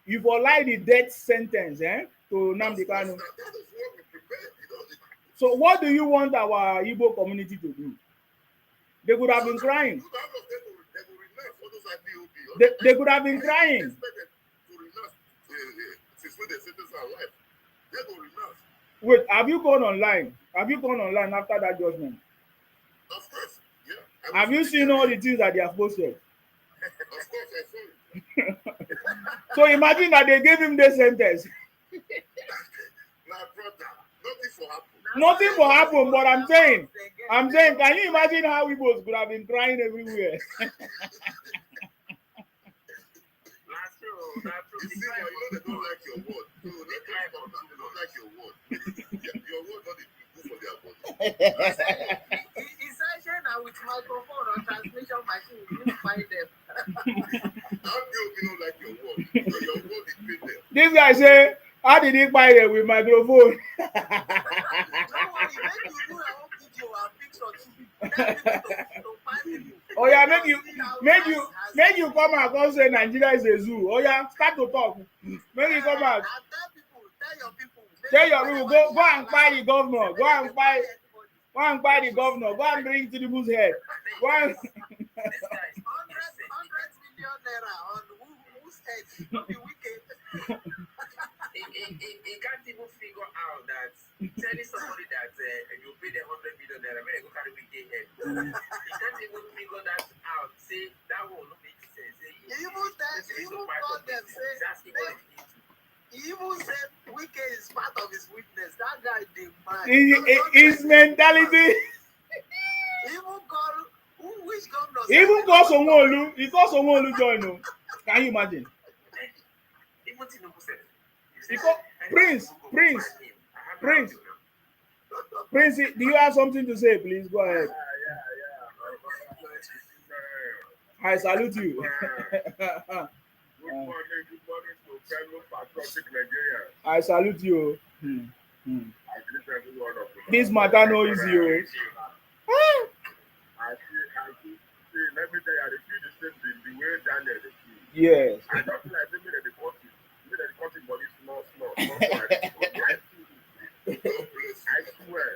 You for like the death sentence, to Nnamdi Kanu. That is what we prepared. So what do you want our Igbo community to do? They could have been crying. They could have been crying. they go renounce. Wait, have you gone online? Have you gone online after that judgment? Of course, yeah. Have you seen all the things that they have posted? Of course, I saw it. So imagine that they gave him the sentence. My brother, nothing for happen. Nothing will happen, but I'm saying, can you imagine how Igbos could have been crying everywhere? That's true. That's true. You see, now, you know they don't like your word. So they don't like your word. Your word not the good for their body. It's actually now with microphone or transmission machine, you find them. How do you don't like your word? So your word is paid them. This guy say, how did he buy it with microphone? No worry, make you do your own video and picture too. Tell people to find people. Oh yeah, make you come out and say Nigeria is a zoo. Oh yeah, start to talk. Make you come out. Tell your people. Tell your people, go and buy the governor. Go and buy the governor. Go and bring to the bull's head. Go and... This guy is 100 million naira on whose head? Not the wicked. He can't even figure out that telling somebody that you pay the 100 million naira when they go carry wicked head. He can't even figure that out. Say that will not make sense. He even called them. He even said wicked is part of his weakness. That guy did mad. His mentality. He even called which governor? He even called Sonwolu. He called Sonwolu join him. Can you imagine? Even Tinubu said. He called Prince, do you have something to say? Please go ahead. I salute you. Good morning to fellow patriotic Nigerians. I salute you. I greet every one of you. This matter no easy. Let me tell you, I feel the same thing the way Daniel is feeling. Yes. I don't feel like they made the cutting body small. I swear.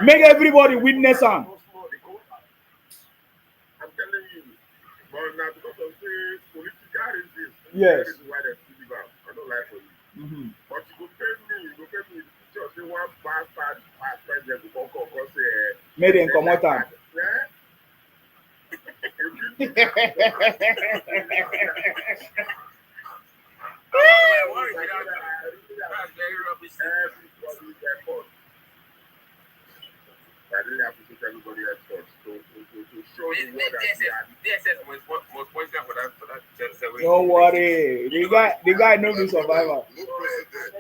Make everybody witness him. I'm telling you. But now because of the political reasons, yes. That is why they still give out. I don't lie for you. Mm-hmm. But you go pay me, just say one bad president will come say made him come out. I really appreciate everybody else to show the world DSS was pointing for that Don't worry. The guy knows the survivor. No president.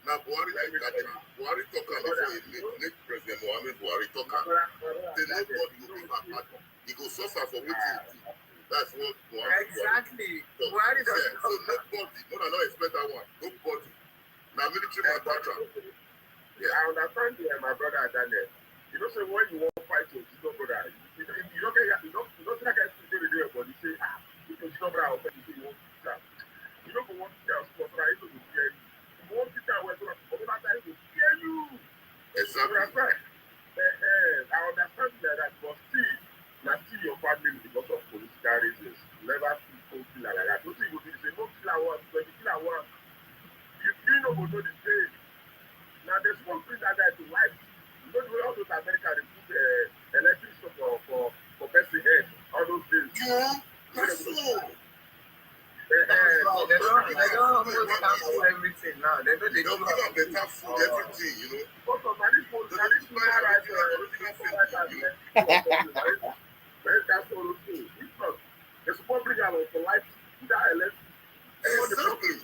Now Buhari talk before he make President Muhammad Buhari talk. They let God go give a pardon. He go suffer for waiting. That's what Buhari. Exactly. Buhari doesn't. So nobody. No, I don't expect that one. Nobody. Now military manufacturer. Yeah, I understand my brother Daniel. You know, say when you want to fight your brother, you don't get like I see the day, but you say, if your brother will say you want to start. You don't go want to tell your brother, he will fear you. You want to tell your brother, he will fear you. Exactly. I understand that, but still your family because of political reasons. Never see something like that. Don't think you will say, no kill our one, when you kill our one, you know the same. Now there's one thing that guy to like. You know the way all those Americans they put electric stuff for person head, all those things. Yeah, that's so. They don't almost cancel everything now. They don't give up better food, everything, you know. But for this food, they're supposed to bring out for life that electric. Exactly.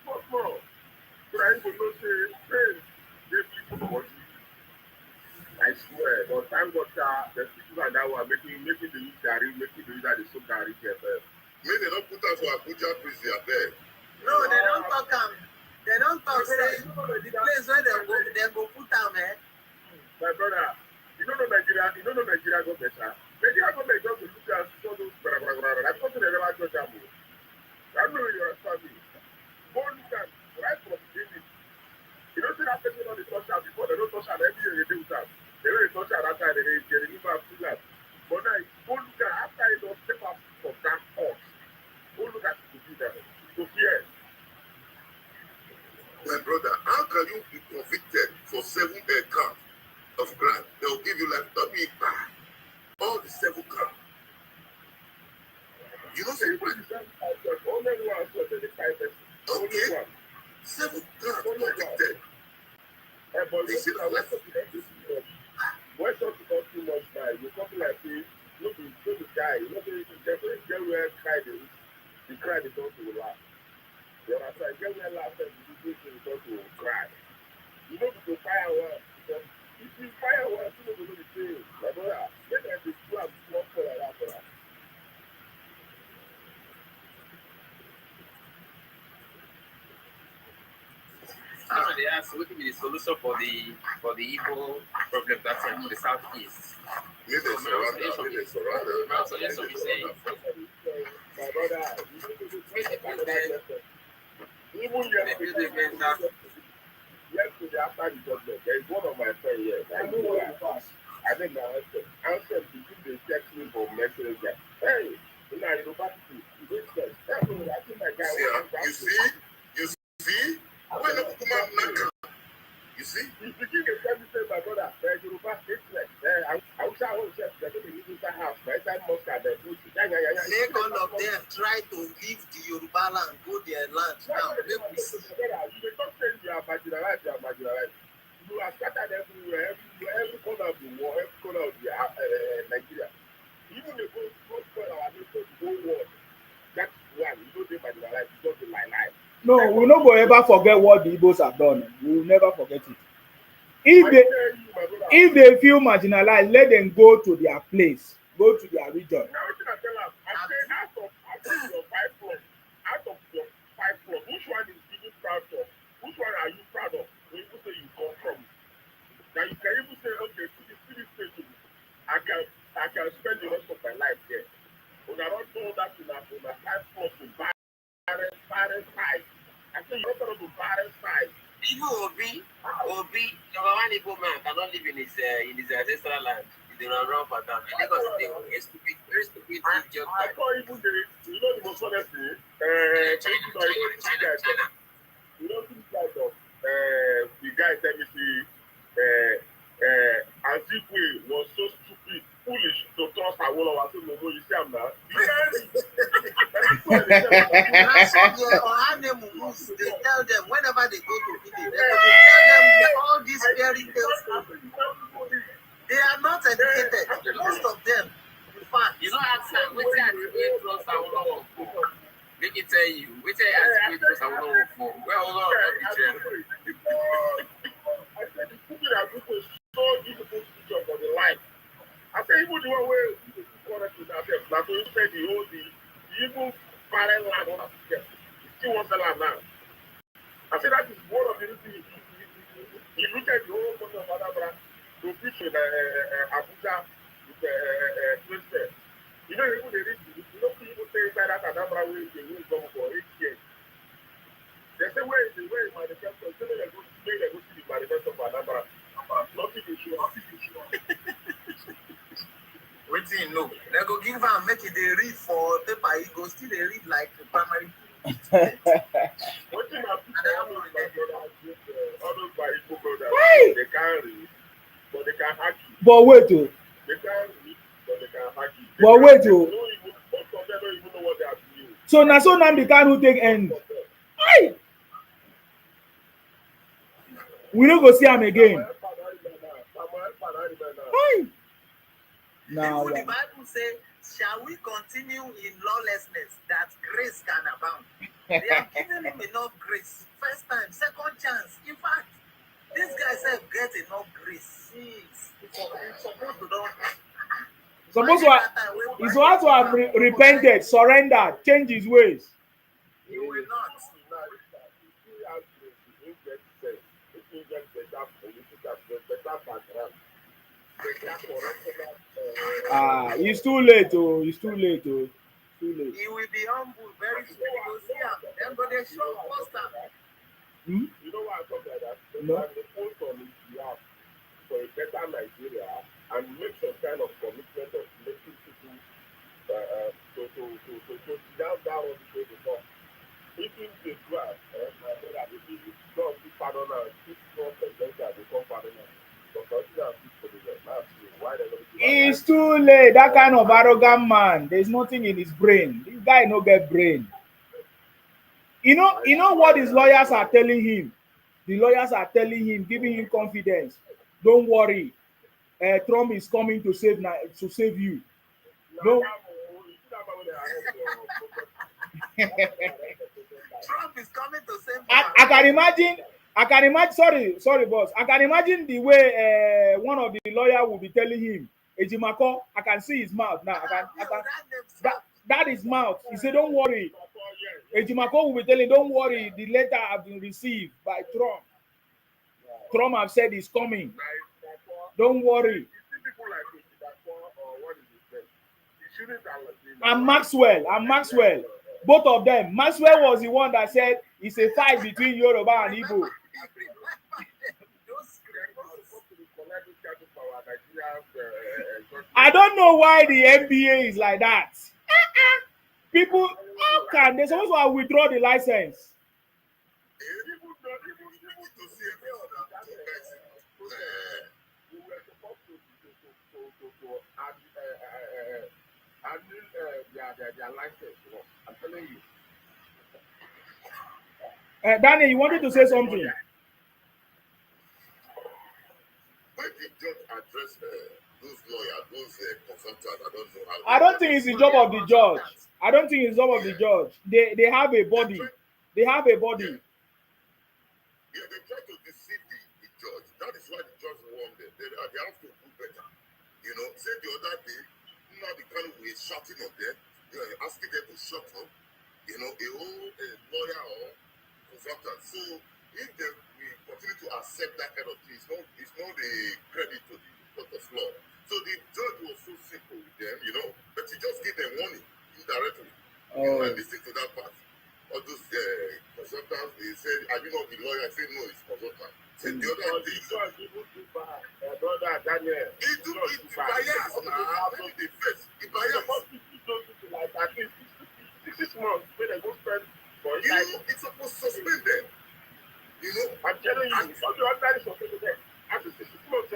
What's more? Trying to say, I swear, but thank God the people like that were making the youth carry, making the youth that they so carry themselves. Maybe they don't put us for Abuja prison there. No, they don't talk them. They don't talk say the place where they go put them, eh? My brother, you don't know Nigeria go better. Nigeria go better to look at all those I thought they never touch them. I don't know you understand me. Go look at right from the beginning. You don't see that person on the touch out before they don't touch out every year they do that. They don't touch out that time they remove our food lab. But now go look at after it don't step up from that court. Go look at the do that. To fear. My brother, how can you be convicted for 7 counts of crime? They'll give you life. Don't be bad. All the 7 counts. You know, say only one shot at the 5 person. Okay. 7 counts convicted. They say that life of the why talk about too much now? You talking like this, look the guy, you know, the girl where cried, the cry is also laugh. You understand? Girl where laugh and the situation is also cry. You know, to fire one, because if you fire one, you know, to do the same. My brother, get that the two have small for that, brother. They ask what will be the solution for the Igbo problem that's in the southeast. Yes, So my suggestion is saying, my brother, even yesterday after the judgment, there is one of my friends here. I think my answer between the text me for message that, hey, you know, you back to this place. I think my guy you see? When the woman you see? You begin to tell me, say, my brother, you back this place. I wish I was just going to use the house. By the time most of them, make all of them try to leave the Yoruba land, go their land now. You don't say you are marginalized, you are marginalized. You are scattered everywhere, every corner of the world, every corner of the Nigeria. Even the most corner of the whole world. That's one. You don't say marginalized, you don't say lie. No, we no go ever forget what the Igbos have done. We will never forget it. If they feel marginalized, let them go to their place, go to their region. Now, what I tell us, I say out of your 5 plots, which one is even proud of? Which one are you proud of? When you say you come from, now you can even say, okay, see this station, I can spend the rest of my life here. When I don't know that in a 5 plots to barren size. I say you don't to barren size. Even Obi, number one Igbo man cannot live in his ancestral land. He's in a wrong pattern. Because they were very stupid idiot guy. I thought even you know the most honest thing, you know things like the guy tell me Azikwe was so stupid, foolish to trust her wall of her. No, you see him now. That's what they tell them whenever they go to village. They tell them all these fairy tales. They are not educated. Most of them, in fact. You know, which I trust I will not for. Let me tell you, which I trust I will not for. Well, hold on, I said the stupid Azikwe is so beautiful picture for the life. I say even the one where you correct with that, like you said, the even parent land on us, yes, he still wants the land now. I say that is one of the reasons he looked at the whole money of Anambra to preach with Abuja with Twister. You know, even the rich, you know, people say inside that Anambra way they will go for 8 years. They say where is the manifesto? They say they go see the manifesto for Anambra. Nothing is sure. Waiting, you know. They go give am make it they read for paper. He go still they read like primary. What thing are people all those by Igbo brothers? They can't read, but they can hack you. But wait, They can't read, but they can hack you. but wait, They don't even know what they are doing. so na so Nnamdi Kanu take end. Aye. We no go see am again. Aye. Now, Even the Bible says, shall we continue in lawlessness that grace can abound? They have given him enough grace. First time, second chance. In fact, this guy said get enough grace. He's supposed to don't. He's supposed to have repented, surrendered, changed his ways. He will not. It's too late, oh. It's too late, oh. Too late. He will be humble very soon. He will see him. Then go they show poster. You know why I talk like that? No. And the point on his behalf for a better Nigeria and make some kind of commitment of making people to sit down on the way before. Even the grass, my brother, God It's too late. That kind of arrogant man, there's nothing in his brain. This guy no get brain. You know what his lawyers are telling him? The lawyers are telling him, giving him confidence. Don't worry. Trump is coming to save you. No. Trump is coming to save I can imagine. Sorry, boss. I can imagine the way one of the lawyer will be telling him, Ejimako. I can see his mouth now. That is mouth. He said, "Don't worry." Ejimako will be telling, "Don't worry. The letter have been received by Trump. Trump have said he's coming. Don't worry." And Maxwell. Both of them. Maxwell was the one that said it's a fight between Yoruba and Igbo. I don't know why the NBA is like that. People, how can they supposed to withdraw the license? I'm telling you. Danny, you wanted to say something? When the judge address those lawyers, those consultants, I don't think it's the job of the judge. They have a body. Yeah, they try to deceive the judge. That is why the judge warned them. They have to do better. You know, say the other day, Nnamdi Kanu was shouting on them, asking them to shut up. You know, a whole lawyer or consultant. So if they will continue to accept that kind of thing, it's not a credit to the court of law. So the judge was so simple with them, you know, but he just gave them warning indirectly. You know, and listen to that part. All those consultants, they said, "Are you not the lawyer?" I said, "No, it's consultant." Said the other thing. Brother Daniel, He do it bias now. The first, the bias. Like at least 6 months when they go spend for it. You know, it's supposed to suspend them. You know, I'm telling you, it's not the ordinary suspend them. At least 6 months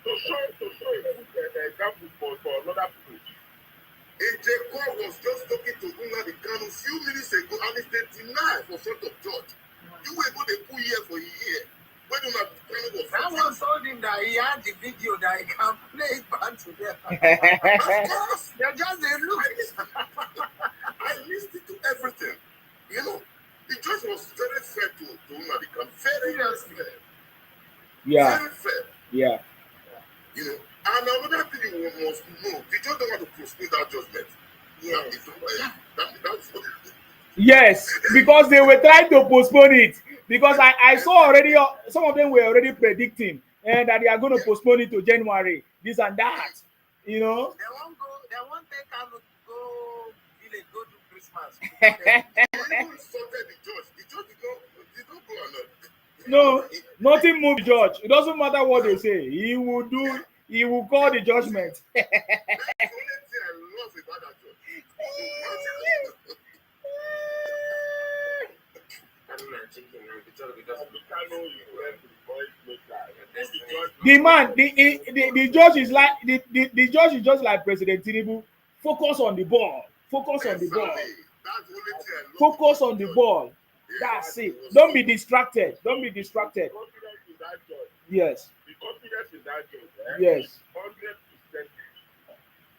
to show a good example for another people. AJ Cole was just talking to Nnamdi Kanu a few minutes ago, and it's 39 for front of judge. You were going to put here for a year. When Nnamdi Kanu was that one told him that he had the video that he can play it back to them. Of course, they're just a look. I listened to everything. You know, the judge was very fair to Nnamdi Kanu. Very fair. Yeah. Very fair. Yeah. You know, and another thing you must know, the judge don't want to postpone that judgment. Yes. That's what Yes, because they were trying to postpone it. Because I saw already, some of them were already predicting and that they are going to postpone it to January, this and that. You know? They won't take time to go village, go to Christmas. even insulted the judge. The judge did not go on. No, nothing moved the judge. It doesn't matter what they say. He will call the judgment. That's the only thing I love about that judge. The judge is like the judge is just like President Tinubu. Focus on the ball. Focus on the ball. Focus on the ball. That's it. Don't be distracted. Don't be distracted. Yes. The confidence in that judge. Yes.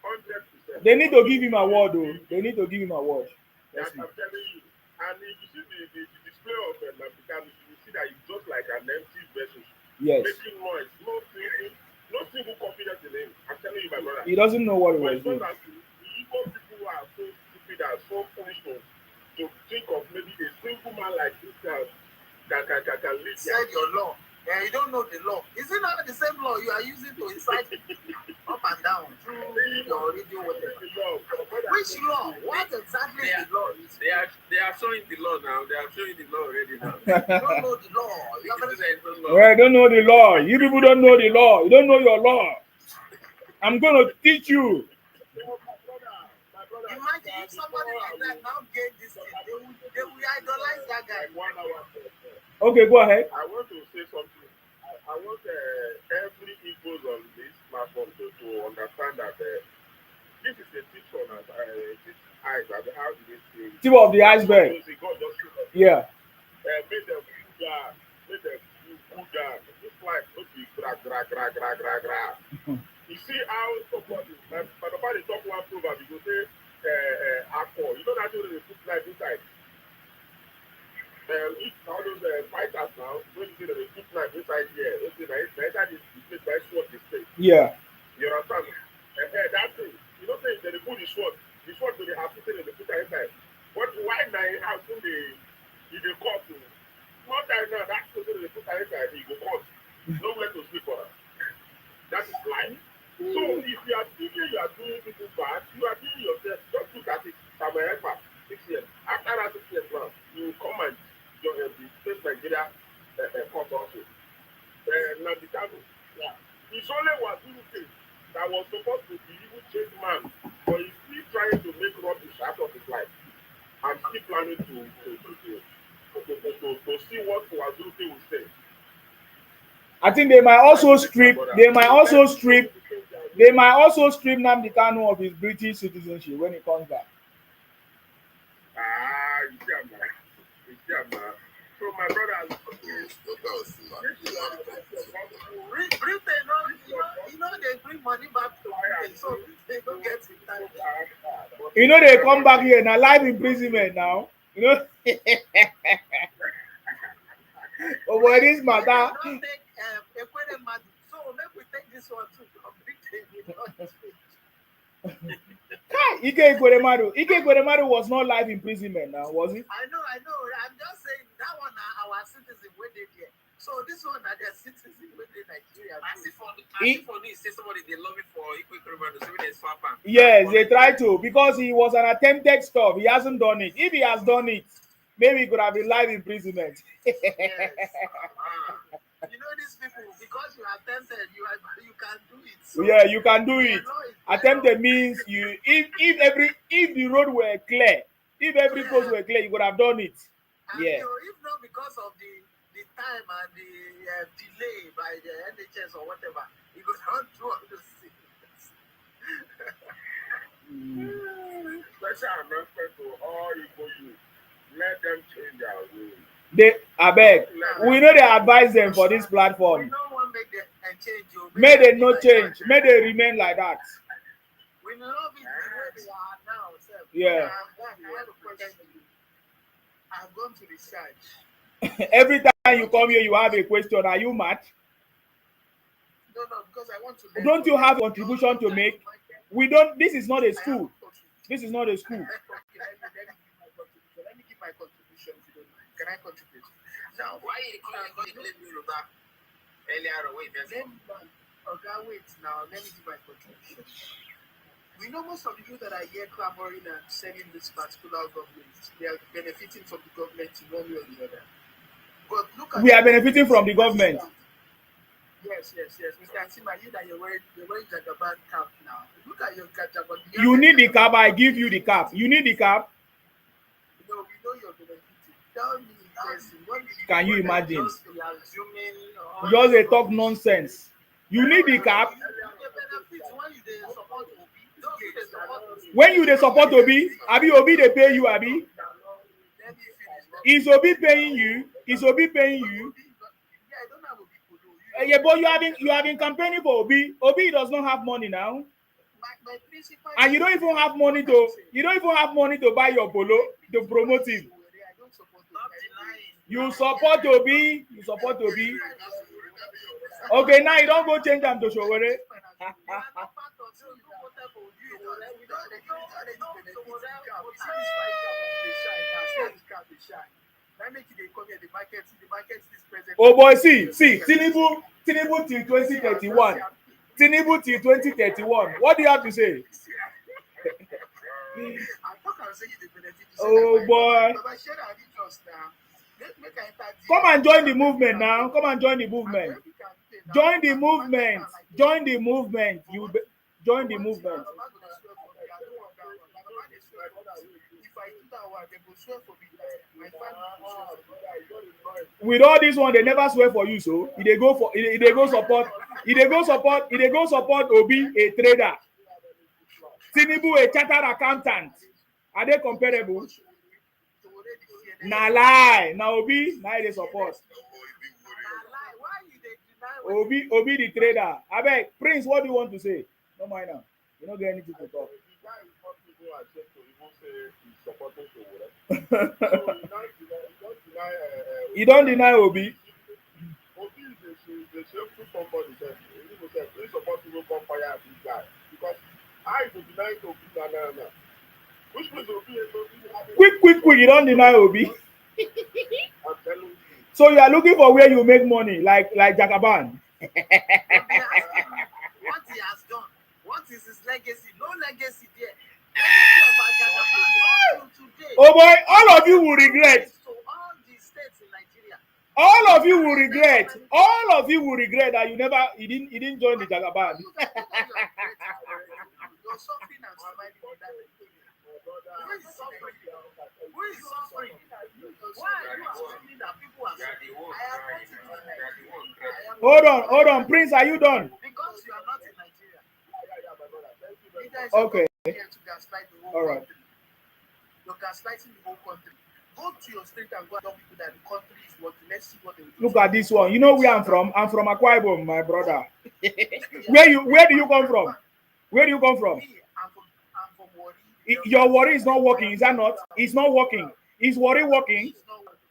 100%. They need to give him a award, though. They need to give him a award. Yes, I'm telling you. And if you see the display of Nnamdi Kanu, you will see that it's just like an empty vessel. Yes. Making noise. No single confidence in him. I'm telling you, my brother. He doesn't know what he was doing. The Igbo people are so stupid and so foolish to think of maybe a single man like this guy that can lead. Said your law. Yeah, you don't know the law. Is it not the same law you are using to incite up and down through your radio whatever? Which law? What exactly is the law? They are showing the law now. They are showing the law already now. You don't know the law. You don't know the law. You people don't know the law. You don't know your law. I'm going to teach you. Imagine if somebody like that now gain this thing, they will idolize that guy. 1 hour. Okay, go ahead. I want to say something. I want every Igbo on this platform to understand that this is a tip on this iceberg. How do they say it? Tip of the iceberg. God just Yeah. made them cool down, made them cool down. This life not be gra. You see how somebody, but nobody talk one proverb, you go say, alcohol. You know that they put life inside. If all those fighters now, when you say that they put life inside here, okay, that is the place where sword is stay. Yeah. You understand? That thing, you don't say that they put the sword will have to say that they put it inside. But why now how come they caught you? One time now, that's the they put it inside, you go caught. Nowhere to sleep for. That is life. So if you are thinking you are doing people bad, you are doing yourself. Just look at it. America, 6 years. After that 6 years now, you come and join the State Nigeria court also. Nnamdi Kanu. Yeah. It's only Waziri that was supposed to be even changed man, but he's still trying to make rubbish out of his life. I'm still planning to see what Waziri will say. I think they might also strip Nnamdi Kanu of his British citizenship when he comes back. So my brother, Britain, they bring money back to Britain, so they don't get it. You know they come back here now, life imprisonment now. You know. Oh boy, this matter. So maybe we take this one too. Ike Ekweremadu was not life imprisonment now, was it? I know. I'm just saying that one our citizen when they there. So this one are their citizen when they Nigeria. Somebody they love it for Ike Ekweremadu, so they swap him. Yes, they try to because he was an attempted stop. He hasn't done it. If he has done it, maybe he could have been life imprisonment. Yes. You know these people, because you are tempted, you can do it. So yeah, you can do it. Attempted means if the road were clear, if every coast were clear, you could have done it. And yeah. If not because of the time and the delay by the NHS or whatever, you could not do all those things. Special announcement to all Igbo youth. Let them change their ways. We know they advise them for this platform. We don't want to make them change. May they not change. May they remain like that. We love it the way they are now. Yeah. I've gone to research. Every time you come here, you have a question. Are you mad? No, because I want to. Don't you have a contribution to make? We don't. This is not a school. This is not a school. Let me give my contribution if you don't mind. Can I contribute? Now, why you calling Yoruba earlier? Wait now. Let me give my contribution. We know most of the people that are here clamoring and selling this particular government, they are benefiting from the government in one way or the other. But look at we are benefiting from the government. Yes. Mr. Ansima, you that you're wearing Jagaban cap now. Look at your Jagaban. You need the cap. I give you the cap. You need the cap. No, we know you're benefiting. Tell me, person, can you imagine? Just they talk nonsense. You need the cap. When you they support Obi, Obi they pay you, Abi. Is Obi paying you? Yeah, but you have been campaigning for Obi. Obi does not have money now. And you don't even have money to buy your polo to promote him. You support Obi. Okay, now you don't go change them to Showore. Oh boy, see, Tinubu till 2031. Tinubu till 2031. What do you have to say? Oh boy. Come and join the movement now. Join the movement. Join the movement. Join the movement. If I With all this one, they never swear for you, so they go for they go support. They go support Obi, a trader. Tinubu, a chartered accountant. Are they comparable? Na lie. Na Obi, na they support. Obi the trader. I beg, Prince, what do you want to say? No mind now. You don't get anything to talk. You don't deny Obi. Obi is the shameful somebody. Please support people come fire at this guy. Because I do deny Obi. No. Which means Obi is Quick, you don't deny Obi. I'm telling you. So you are looking for where you make money, like Jagaban. What he has done. What is his legacy? No legacy there. Legacy of Jagaban today. Oh boy, all of you will regret. So all the states in Nigeria. All of you will regret. All of you will regret that you didn't join the Jagaban. You're suffering and surviving on that. Who is suffering? Why are you assuming that people are suffering? I am not in Nigeria. Hold on, Prince, are you done? Because you are not in Nigeria. Okay. All right. You're gaslighting the whole country. Go to your state and go and tell people that the country is working. Let's see what they will do. Look at this one. You know where I'm from? I'm from Akwa Ibom, my brother. Where do you come from? Where do you come from? I'm from Wari. Your worry is not working, is that not? It's not working. Is worry working?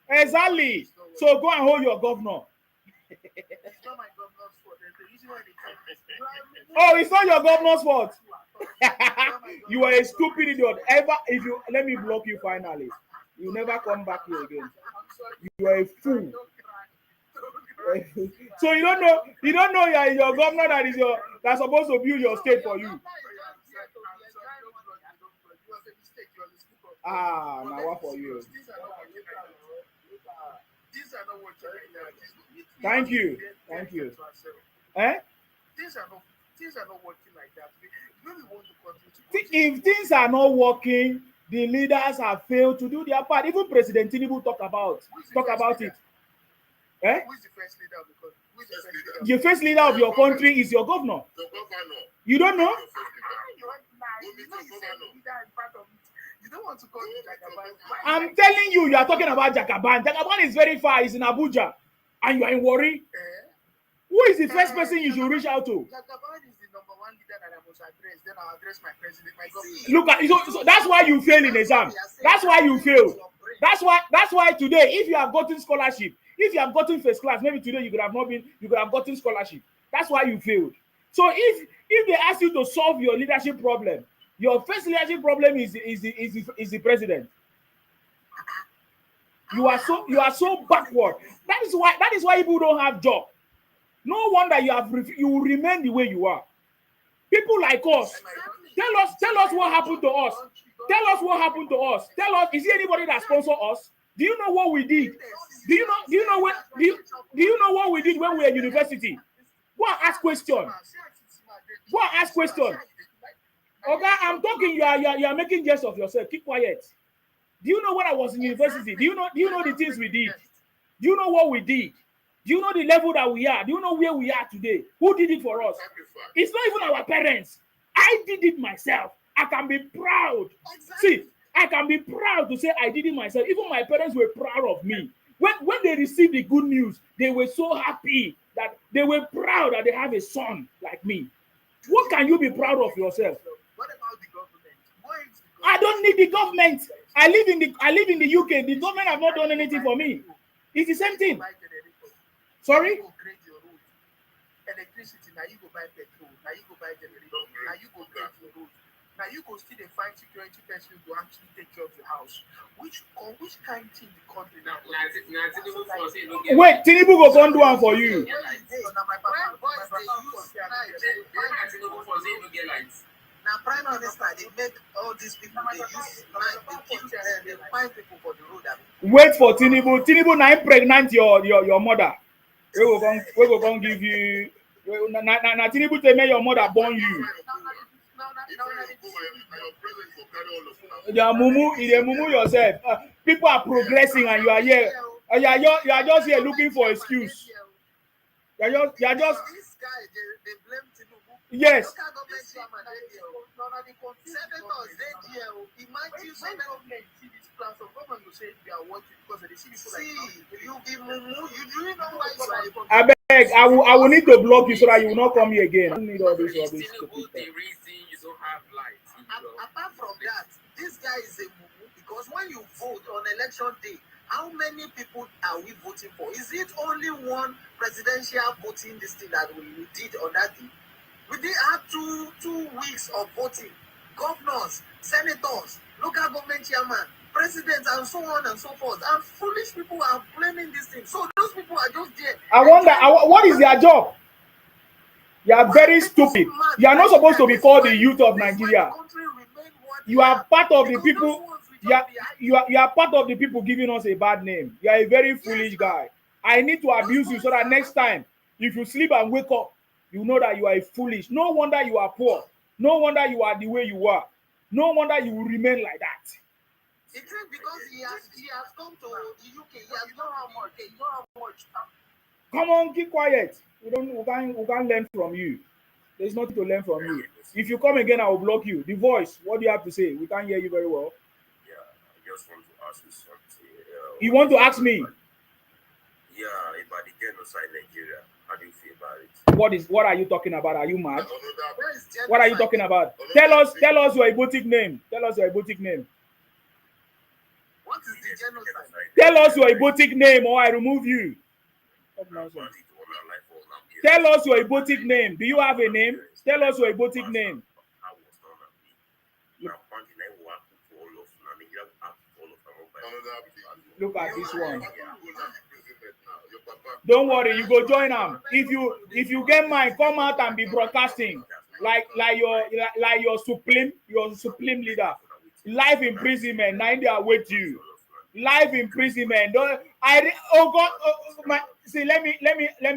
Exactly. So go and hold your governor. It's not my governor's fault. There's the reason why they tell me. Oh, it's not your governor's fault. You are a stupid idiot. Let me block you finally. You never come back here again. You are a fool. So you don't know your governor that's supposed to build your state for you. Now what for you? Thank you. Eh? Things are not working like that. When we want to continue If things are not working, the leaders have failed to do their part. Even President Tinubu talk about it. Eh? Who is the first leader of the country? The first leader of your country is your governor. You don't know? You don't want to call it Jagaban. I'm telling you, you are talking about Jagaban. Jagaban is very far. He's in Abuja. And you are in worry. Who is the first person you should reach out to? Jagaban is the number one leader that I must address. Then I'll address my president, my government. Look at so that's why you fail in exam. That's why you fail. That's why today, if you have gotten scholarship, if you have gotten first class, maybe today you could have gotten scholarship. That's why you failed. So if they ask you to solve your leadership problem, your first leadership problem is the president. You are so backward. That is why people don't have job. No wonder you will remain the way you are. People like us, tell us what happened to us. Tell us what happened to us. Tell us, is there anybody that sponsor us? Do you know what we did? Do you know what we did when we were in university? Go and ask question. Okay, I'm talking. You are making jest of yourself. Keep quiet. Do you know when I was in university? Do you know the things we did? Do you know what we did? Do you know the level that we are? Do you know where we are today? Who did it for us? It's not even our parents. I did it myself. I can be proud. See, I can be proud to say I did it myself. Even my parents were proud of me. When they received the good news, they were so happy that they were proud that they have a son like me. What can you be proud of yourself? What about the government? I don't need the government. I live in the UK. The government have not done anything for me. It's the same thing. Sorry? Electricity, now you go buy petrol, now you go buy generator, now you go build your road. Now you go still find security person to actually take care of your house. Which kind of thing the country now? Wait, Tinubu go come do one for you. Now Prime Minister, they make all these people, they use light, they kill them, they find people for the road. Wait for Tinubu. Tinubu now pregnant your mother. We go come give you. Na Tinubu tell me your mother born you. You are mumu yourself. People are progressing and you are here. You are just here looking for excuse. You are just. This guy, they blame Tinubu. Yes. Local government chairman, senators, imagine government see this plan of government will say they are watching because they see people like you be mumu. You do know why you are. I beg, I will need to block you so that you will not come here again. I don't need all this rubbish. The reason you don't have light. Apart from that, this guy is a mumu because when you vote on election day, how many people are we voting for? Is it only one presidential voting this thing that we did on that day? We did have two weeks of voting. Governors, senators, local government chairman, presidents, and so on and so forth. And foolish people are blaming this thing. So those people are just there. I wonder, what is their job? You are very stupid. You are not supposed to be called the youth of Nigeria. You are part of the people. You are part of the people giving us a bad name. You are a very foolish guy. I need to abuse you so that next time, if you sleep and wake up, you know that you are a foolish. No wonder you are poor. No wonder you are the way you are. No wonder you will remain like that. It is because he has come to the UK. He has known how much. Come on, keep quiet. We can't learn from you. There's nothing to learn from you. If you come again, I will block you. The voice, what do you have to say? We can't hear you very well. Yeah, I just want to ask you something. You want to ask me? Yeah, about the genocide in Nigeria. How do you feel about it? What are you talking about? Are you mad? What are you talking about? Tell us your Ibotic name. Tell us your Ibotic name. What is the genocide? Tell us your Ibotic name or I remove you. Tell us your Ibotic name. Do you have a name? Tell us your Ibotic name. Look at this one. Don't worry, you go join them. If you get mine, come out and be broadcasting like your supreme leader. Life imprisonment. Now they are with you. Life imprisonment. Don't see. Let me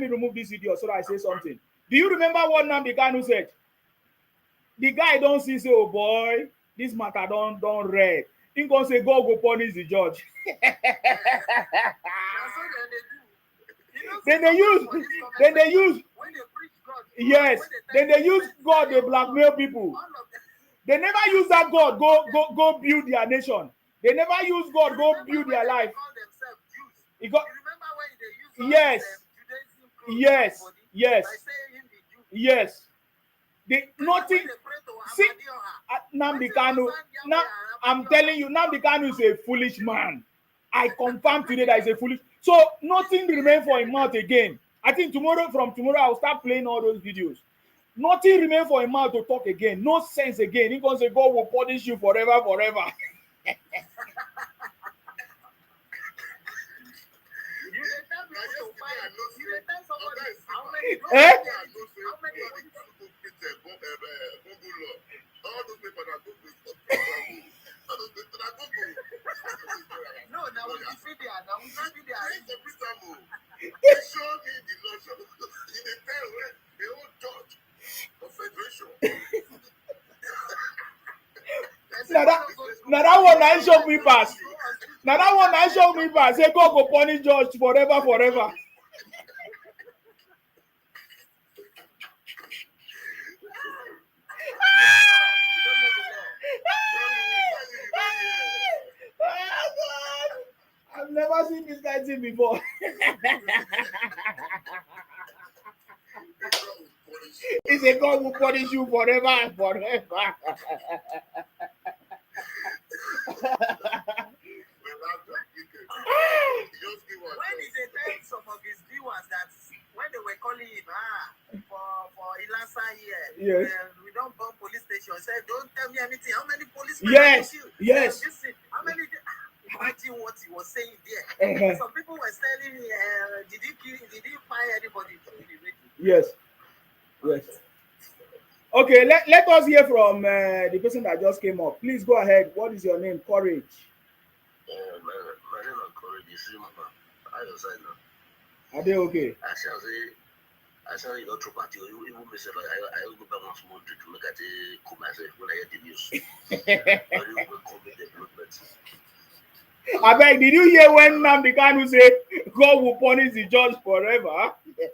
remove this video so that I say something. Do you remember what Nnamdi Kanu said? The guy don't see say, oh boy, this matter don't read. He gonna say God go punish the judge. Then they use yes. Then they use God to blackmail people. They never use that God go build their nation. They never use God go build their life. Yes. Nothing. See, Nnamdi Kanu. Now I'm telling you, Nnamdi Kanu is a foolish man. I confirm today that he's a foolish. So nothing remain for him mouth again. I think from tomorrow, I'll start playing all those videos. Nothing remain for him mouth to talk again. No sense again. He gonna say God will punish you forever. Now that one I show me pass. Say God go punish judge forever. I've never seen this guy thing before. He said God will punish you forever. When he said some of his viewers that when they were calling him for Ilasa here, yes. We don't bomb police station. Said, don't tell me anything. How many policemen? Yes. How many? Imagine what he was saying there. Some people were telling me, did he fire anybody? Yes. Okay, let us hear from the person that just came up. Please go ahead. What is your name? Courage. My name is Courage. You see, Mama. I don't say no. Are they okay? I shall say, I said, you don't true party. You even myself, I go back one small drink to look at it, cool myself when I hear the news. Very welcome development. I beg, did you hear when Nnamdi Kanu say God will punish the judge forever? Not be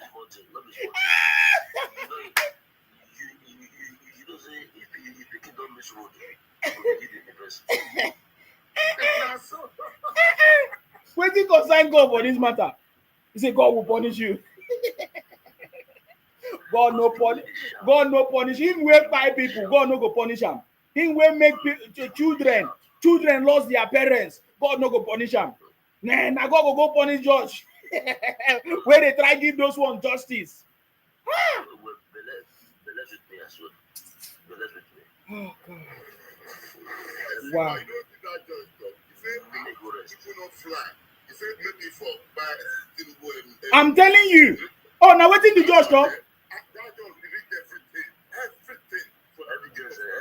small thing. You know, say if you don't miss road, you will give the person. Wetin concern God for this matter? He say God will punish you. God no punish him. Wey kpai people, God no go punish am. Him wey make children lost their parents, God no go punish am. Nah, na God go punish judge. Wey dey try give those one justice. Believe with me as well. Believe with me. Oh God. Wow. Wow. You know that judge talk. He said people not fly. He said maybe for by I'm telling you. Oh, now wetin the judge talk? That judge read everything for Evidence to the end.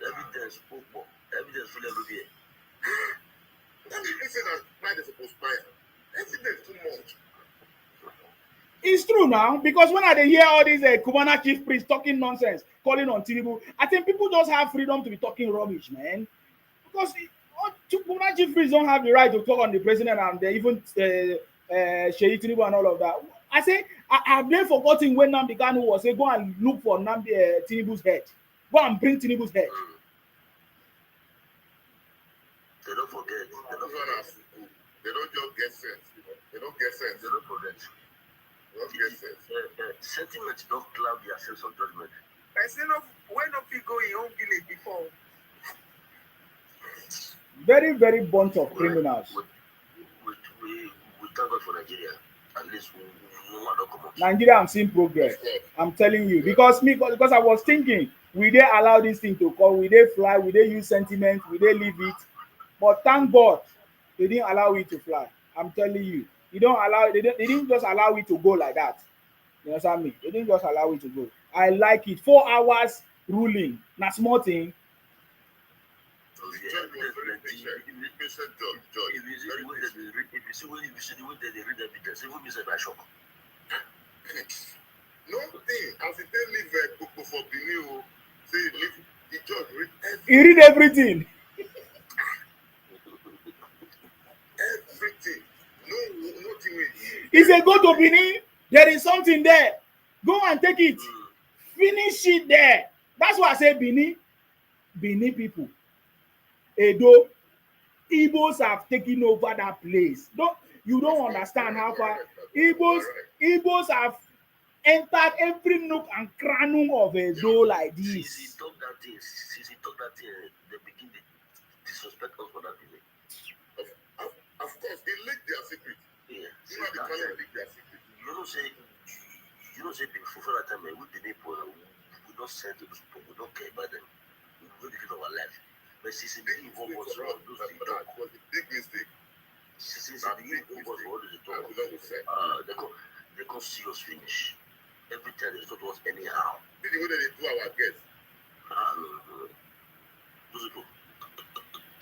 Evidence full everywhere. That means listen that why they supposed to buy evidence too much. It's true now, because when I dey hear all these Kumana chief priests talking nonsense, calling on Tinubu, I think people just have freedom to be talking rubbish, man. Because Kumana chief priests don't have the right to talk on the president and even Sheyi Tinubu and all of that. I say, have they forgotten when Nnamdi Kanu was say, go and look for Tinubu's head. Go and bring Tinubu's head. They don't forget. They don't just get sense. You know? They don't get sense. They don't forget. Sentiment don't cloud their sense of judgment. When of you go in your own village before? Very, very bunch of criminals. We thank God for Nigeria. At least we don't come out. Nigeria, I'm seeing progress. I'm telling you. Because I was thinking, will they allow this thing to come? Will they fly? Will they use sentiment? Will they leave it? But thank God, they didn't allow it to fly. I'm telling you. They didn't just allow it to go like that. You understand me? They didn't just allow it to go. I like it. 4 hours ruling. Not small thing. If you see the way they read evidence, even me say I shock. No thing. As if they leave book for Benin, say leave the judge read everything. He read everything. Everything. Nothing. He said, go to Benin. There is something there. Go and take it. Finish it there. That's why I say Benin. Benin people. Edo. Igbos have taken over that place. You don't understand how far Igbos have entered every nook and cranny of Edo like this. Since he talk that thing, they begin to disrespect us for that village. Of course, they leak their secret. Yeah. You know the kind of leak their secret. You don't say before that time, we people, we don't send to those people, we don't care about them. We don't live our life. But since the beginning of us, those that was a big mistake. Since the beginning of us, all the talk, they can't see us finish. Every time they talk to us anyhow. This is the way they do our guests. Those people.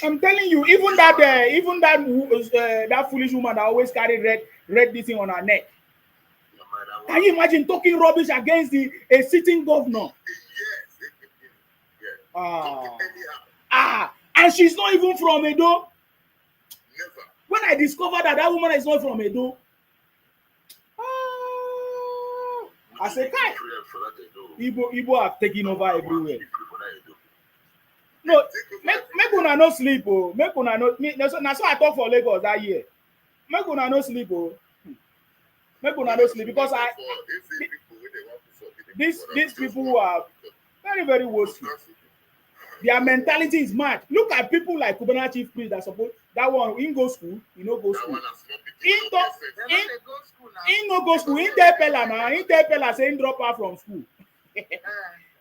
I'm telling you, even that foolish woman that always carry red this thing on her neck. Can you imagine talking rubbish against a sitting governor? Yes. And she's not even from Edo. Never. When I discovered that woman is not from Edo, I said, "Kai, Igbo have taken over everywhere." No, make una no sleep, oh. Make una no. Na so I talk for Lagos that year. Make una no sleep, oh. Make una no sleep because these people who are very, very woeful. Their mentality is mad. Look at people like Kubana Chief Priest that suppose that one in go school, he no go school. In no go school. In tell Pella say he drop out from school.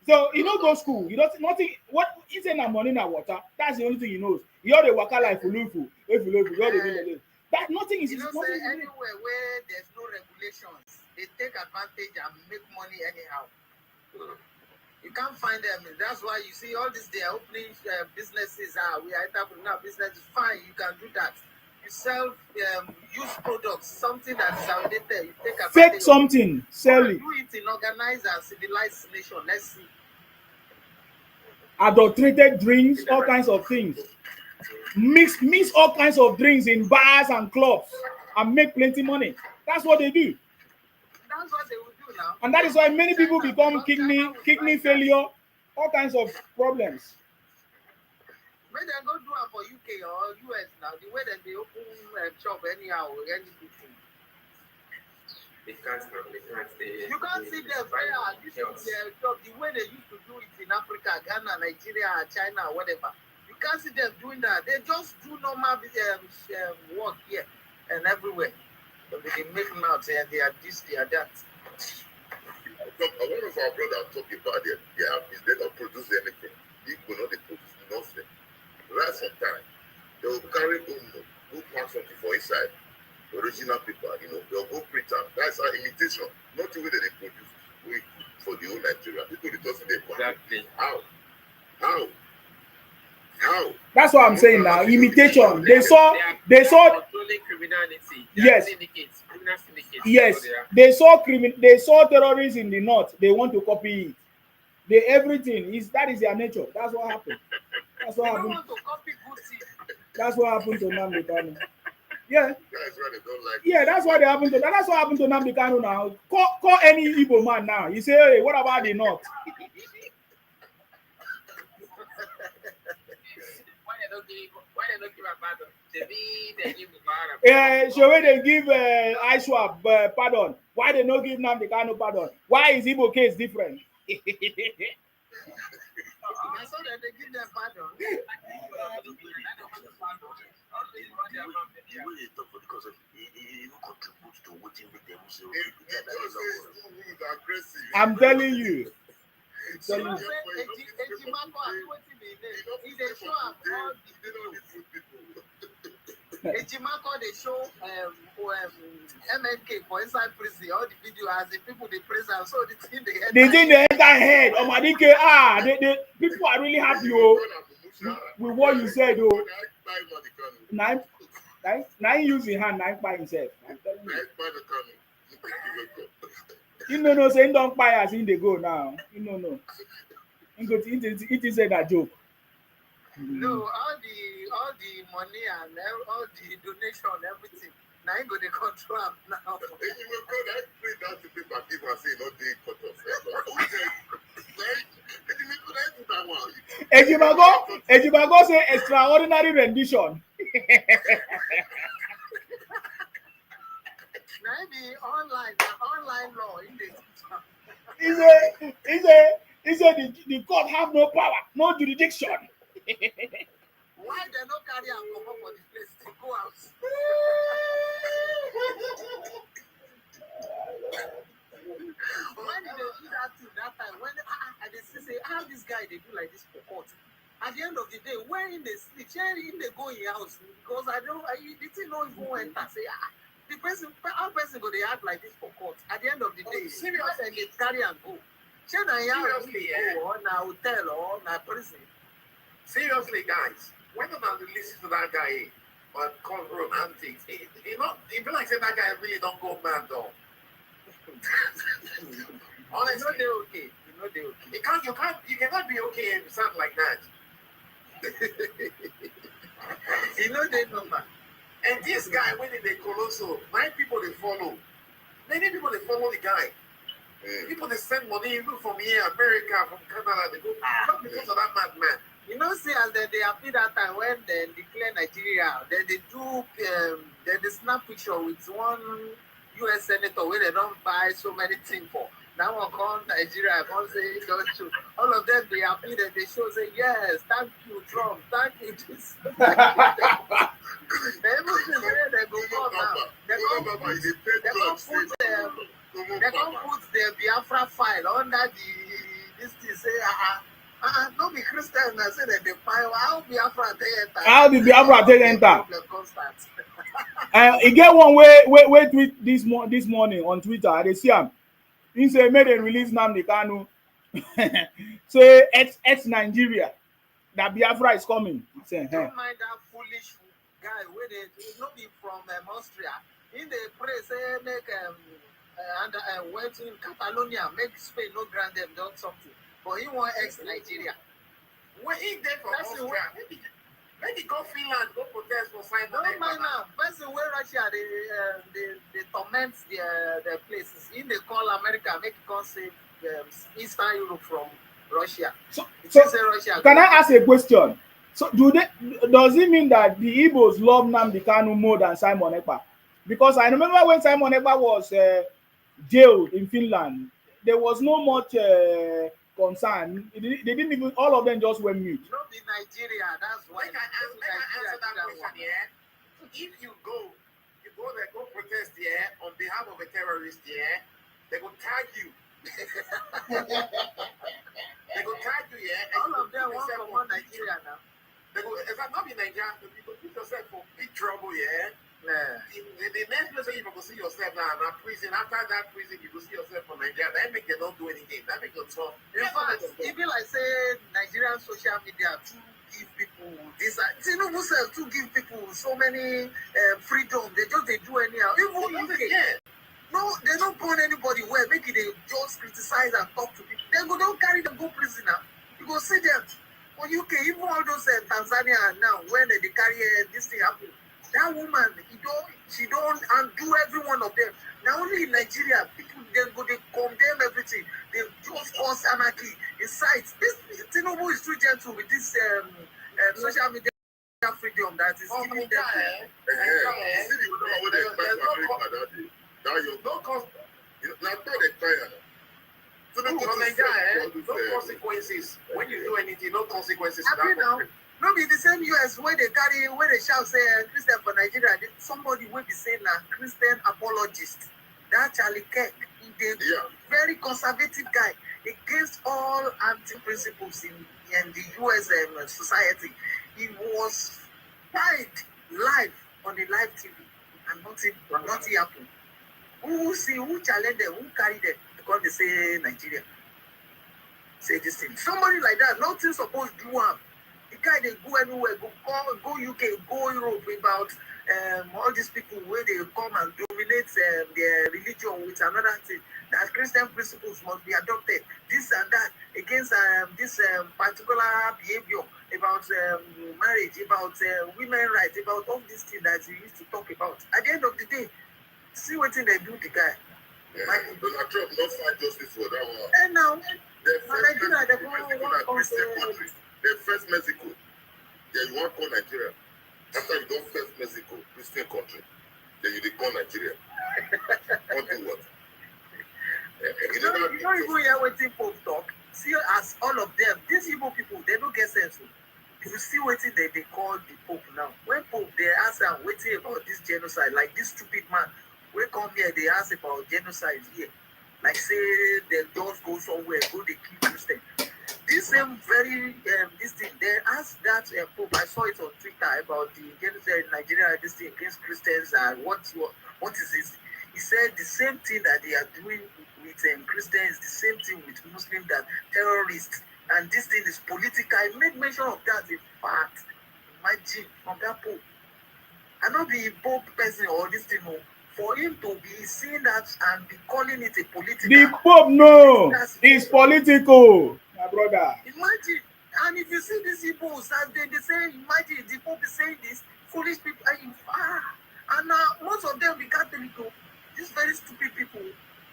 So he no go school. He don't nothing. What he say na money na water. That's the only thing he knows. He all the waka like fulufu. That nothing is. You know, say anywhere where there's no regulations, they take advantage and make money anyhow. You can't find them. That's why you see all this. They are opening businesses. We are establishing our business. Fine, you can do that. you sell used products, something that is outdated, you take advantage Fake of something, sell it. do it in organized and civilized nation. Let's see. Adulterated drinks, all kinds of things. Mix all kinds of drinks in bars and clubs and make plenty money. That's what they do. That's what they will do now. And that is why many people become kidney failure, all kinds of problems. When they go do it for UK or US now, the way that they open shop anyhow, any people. They can't. You can't see them there. This is their job. The way they used to do it in Africa, Ghana, Nigeria, China, whatever. You can't see them doing that. They just do normal work here and everywhere. But they make mouths and they are this, they are that. One of our brothers talk about their business. They don't produce anything. People know they produce nothing. Right sometime, they will carry go pack something for inside. Original paper, they'll go print out. That's our imitation. Not the way that they produce for the whole Nigeria. People they just say Exactly. How? That's what I'm saying now. Imitation. They saw controlling criminality. Yes. Syndicates, criminal syndicates. Yes. They saw terrorists in the north. They want to copy it. Everything is that is their nature. That's what happened. That's what happened. Want to copy good things. That's what happened to Nnamdi Kanu. Yeah. That's why they don't like Yeah, that's what happened to. That's what happened to Nnamdi Kanu now. Call any Igbo man now. You say, hey, what about the north? Why they don't give a pardon? They give They give ISWAP pardon. Why they not give Nnamdi Kanu pardon? Why is Igbo case different? I saw that they give them pardon. The way they talk for the cause he contributes to what make them say I'm telling you. Ejimako they show MNK for inside prison, all the video as the people they praise and so the thing they enter head. The people are really happy with what you said. Now using hand by himself. You know, saying don't buy as in they go now. You know. It is a joke. No, all the money and all the donation, everything. Now you go to control now. Ejimago say extraordinary rendition. Now the online law in He said the court have no power, no jurisdiction. Why they not carry and come up for the place to go out? When did they do that thing that time? When they say, how this guy they do like this for court? At the end of the day, when in the sleep, in the go in house, because the thing not even enter. Say, our person go they act like this for court. At the end of the day, seriously, they carry and go. Seriously, or na hotel or na prison. Seriously, guys, when I listen to that guy on courtroom antics, it be like say that guy really don't go mad though. Honestly, they okay. They okay. You cannot be okay and sound like that. They number. And this guy, when they colossal, many people they follow. Many people they follow the guy. People they send money even from here, America, from Canada, they go not because of that madman. See as they appear that time when they declare Nigeria, then they do they snap picture with one US senator where they don't buy so many things for. Now one come Nigeria, come say don't show. All of them they appear that they show say yes, thank you Trump, thank you this. Everything where they go now. They come put the Biafra file under this thing say don't be Christian and say that the file how Biafra they enter. How the Biafra they enter? He get one way tweet this morning on Twitter. They see him. He say made a release Nnamdi Kanu. Say ex Nigeria that Biafra is coming. Say, don't mind that foolish guy where they not be from Austria. In the pray say make and went in Catalonia, make Spain no grant them done something. But he want ex Nigeria. When he there for Austria, maybe go Finland, go protest for sign. No mind now. Person where Russia they torment their places. In they call America, make it come save Eastern Europe from Russia. So Russia, can I ask a question? So does it mean that the Igbos love Nnamdi Kanu more than Simon Ekpa? Because I remember when Simon Ekpa was jailed in Finland, there was no much concern. They didn't even, all of them just went mute. Not in Nigeria, that's why. Make I answer that question here. If you go there, go protest here on behalf of a terrorist here, they will tag you. They will tag you here. All of them want to come Nigeria now. They go, if I'm not in Nigeria, you go put yourself for big trouble here. Yeah. The next place you go see yourself now in prison. After that prison, you go see yourself for Nigeria. That make you not do anything. That make you talk. In fact, even like say Nigerian social media to give people this. Tinubu self to give people so many freedom. They do anyhow. Even UK. No, they don't burn anybody well. Make it they just criticize and talk to people. They go don't carry them go prison now. You go see them. For UK, even all those Tanzania now when they carry this thing happen. That woman, she don't undo every one of them. Now only in Nigeria, people they condemn everything. They just cause anarchy. Besides, this Tinubu is too gentle with this social media freedom that is giving them. No consequences. When you do anything, no consequences. No be the same US where they shout say Christian for Nigeria. Somebody will be saying a Christian apologist. That Charlie Kirk, very conservative guy against all anti-principles in the US society. He was fired live on the live TV and nothing happened. Who challenge them? Who carry them? Because they say Nigeria. Say this thing. Somebody like that, nothing supposed to do him. The guy they go anywhere, go UK, go Europe about all these people where they come and dominate their religion with another thing. That Christian principles must be adopted. This and that against this particular behavior about marriage, about women rights, about all these things that he used to talk about. At the end of the day, see what thing they do the guy. Donald Trump not find justice for that one. And now, Nigeria, the first Mexico. Yeah, you want to call Nigeria. After you don't first Mexico, Christian country, then you call Nigeria. What do what? You don't even hear what people talk. See, as all of them, these Igbo people, they don't get sense. If you see what they call the Pope now, when Pope, they ask them waiting about this genocide, like this stupid man, we come here, they ask about genocide here. Like say, they just go somewhere, go they kill Christians. This same very this thing, they asked that Pope, I saw it on Twitter about the genocide in Nigeria, this thing against Christians, and what is this? He said the same thing that they are doing with Christians, the same thing with Muslims, that terrorists, and this thing is political. I made mention of that in fact. Imagine from that Pope. I not be Pope person or this thing, no. For him to be seeing that and be calling it a political. The Pope, no, it's political, my brother. Imagine, and if you see these people, they say, imagine the Pope is saying this, foolish people, and most of them be Catholic, these very stupid people.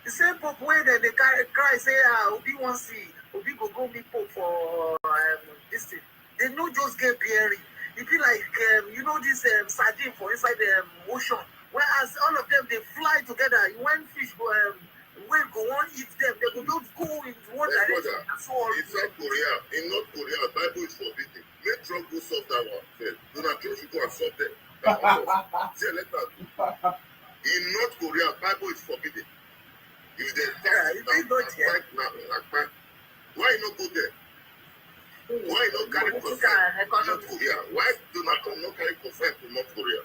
The same Pope where they cry, say, Obi wants see, Obi go meet Pope for this thing. They no just get bearing. It be like, this sardine for inside the ocean. Whereas all of them, they fly together. When fish go on eat them, they will not go into one direction. In South Korea, in North Korea, Bible is forbidden. Let Trump go solve that one first. Donald Trump should go and solve them. In North Korea, Bible is forbidden. If they why not go there? Why not carry consent to North Korea? Why Donald Trump not carry consent to North Korea?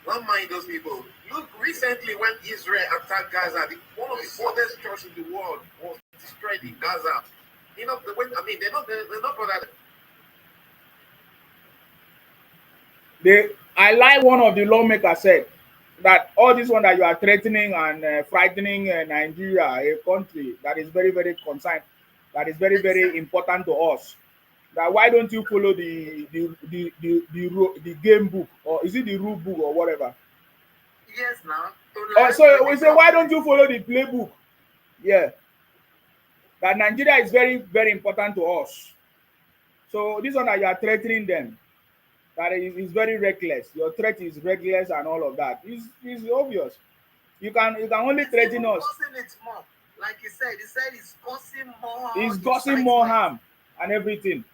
Don't mind those people. Look, recently when Israel attacked Gaza, one of the oldest churches in the world was destroyed in Gaza. They're not bothered. I like one of the lawmakers said that all this one that you are threatening and frightening Nigeria, a country that is very, very concerned, that is very, very important to us. That why don't you follow the game book, or is it the rule book or whatever? Yes, now. So we say, why don't you follow the playbook? Yeah, that Nigeria is very, very important to us. So this one that you are threatening them, that is very reckless. Your threat is reckless and all of that. It's obvious. You can only threaten us. It more. Like he said it's causing more. It's causing more harm and everything.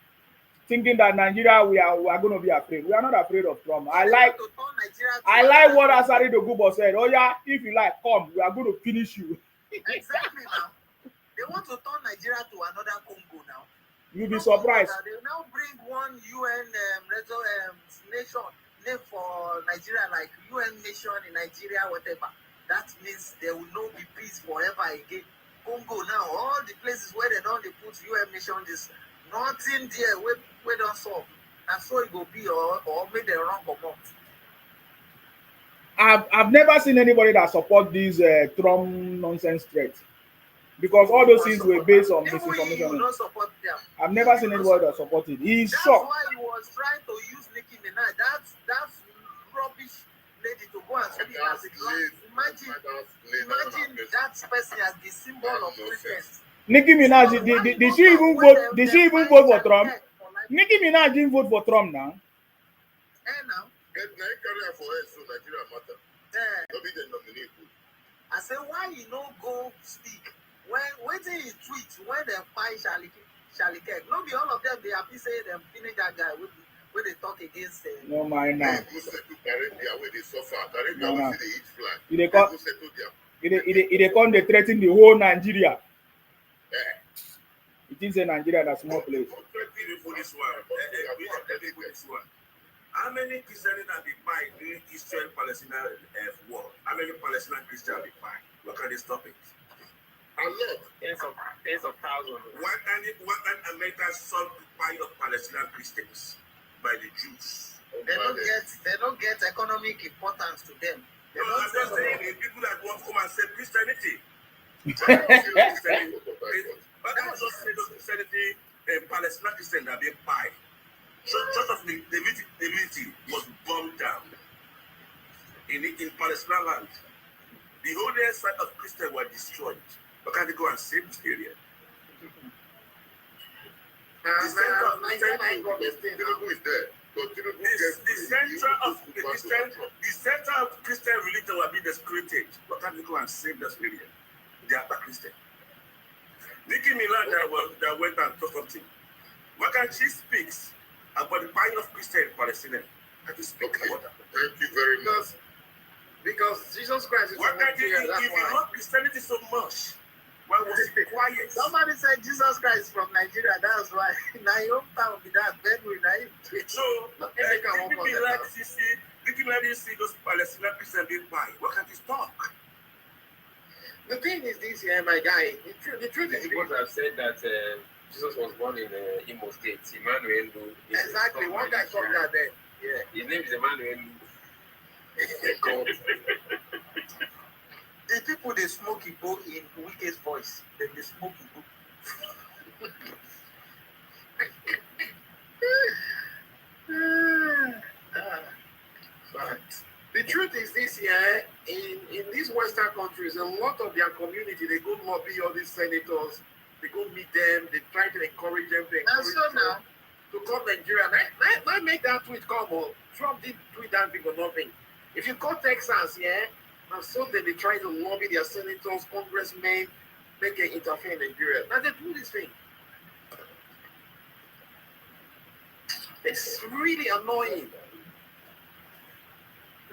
Thinking that Nigeria we are going to be afraid. We are not afraid of Trump. I like what Asari Dogubo said. Oh yeah, if you like, come. We are going to finish you. Exactly now. They want to turn Nigeria to another Congo now. You'll be surprised. They will now bring one UN nation name for Nigeria, like UN nation in Nigeria, whatever. That means there will not be peace forever again. Congo now, all the places where they don't put UN nation, is nothing there where don't solve. And so it will be or make the wrong amount. I've never seen anybody that support these Trump nonsense threats. Because all those things were based on misinformation. I've never seen anybody that supported. He's shocked. That's why he was trying to use Nicki Minaj. That's rubbish lady to go and speak as a class. Imagine that person as the symbol of Christians. Nicki Minaj, did she even vote? Did she even vote for Trump? Nicki Minaj didn't vote for Trump now. Now. I say, why you no go speak? When they tweet, when they find Charlie Kirk, no be all of them, they happy say them finish that guy when they talk against them. No mind now. They come, they threaten the whole Nigeria. It is a Nigeria, that's small place. How many Christians have been by during Israel-Palestinian war? How many Palestinian Christians have been by? What can they stop it? A lot. Tens of thousands. Why can America solve the fight of Palestinian Christians by the Jews? They don't get economic importance to them. I'm just saying the people that want to come and say Christianity. But that's just say Christianity and Palestinian Christians have been by. So Church of the Divinity was bombed down in Palestinian land. The whole side of Christians were destroyed. But can they go and save this area? The center of Christian religion will be desecrated. But can they go and save this area? They are Christian. Nicki Minaj that went and talked something. Why can't she speak about the buying of Christian in Palestine? Can you speak about that? Thank you very much. Because Jesus Christ is why can't you, if you love Christianity so much, why was it quiet? Somebody said Jesus Christ from Nigeria, that's why. Now your hometown be that Benue, now. So, Nicki Minaj see those Palestinian Christians being buying. Why can't you talk? The thing is this here, my guy. The truth is people have said that Jesus was born in Imo State. Emmanuel. Exactly. One guy told that there. Yeah. His name is Emmanuel. The people they smoke Igbo in Wike's voice. Then they smoke Igbo. The truth is this here, in these Western countries, a lot of their community, they go lobby all these senators, they go meet them, they try to encourage them to come Nigeria. Now make that tweet come on. Trump did tweet that big or nothing. If you go Texas, yeah, and so they try to lobby their senators, congressmen, make it interfere in Nigeria. Now they do this thing. It's really annoying.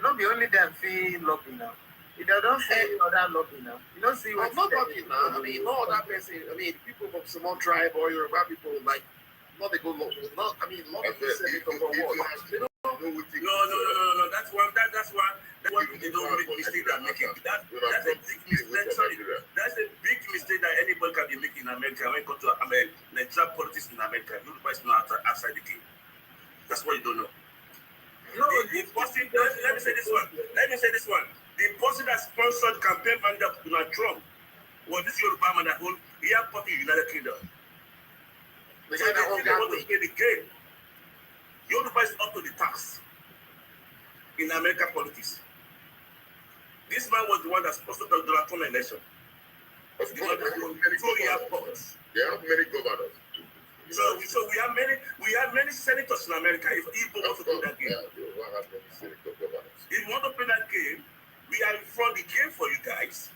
Not the only them feel lobby now. You don't see other lobby now. You don't see what's not lobby now. I mean, no other person. I mean, people from Simon tribe or Yoruba people, like, not they go lobby. Not, I mean, lobby senator for what? No. That's one. They don't make mistake that making. That's a big mistake. Sorry, that's a big mistake that anybody can be making in America when it comes to Nigerian politics in America. Nobody's not outside the game. That's what you don't know. No, the person, let me say this one. Let me say this one. The person that sponsored campaign manager of Donald Trump was this Yoruba man that owned airport in the United Kingdom. So they want to play the game. Yoruba is up to the task in American politics. This man was the one that sponsored the Donald Trump election. Of The course, one that owned two airports. they have many governors. So we have many senators in America. If people want to play that game, Yeah, they will have many senator governors. if you want to play that game, we are in front of the game for you guys.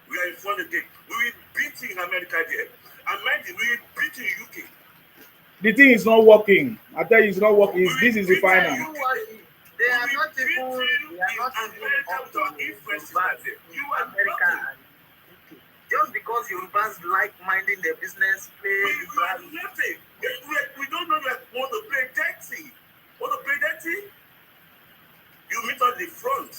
We are in front of the game. We will beat you in America there. And mind you, we will beat you in UK. The thing is not working. I tell you, it's not working. This is the final. They are not even. They are not even up to Yorubas in America and UK. Just because Yorubas like minding their business, play. We are nothing. We don't know that want to play dirty. Want to play dirty? You meet on the front.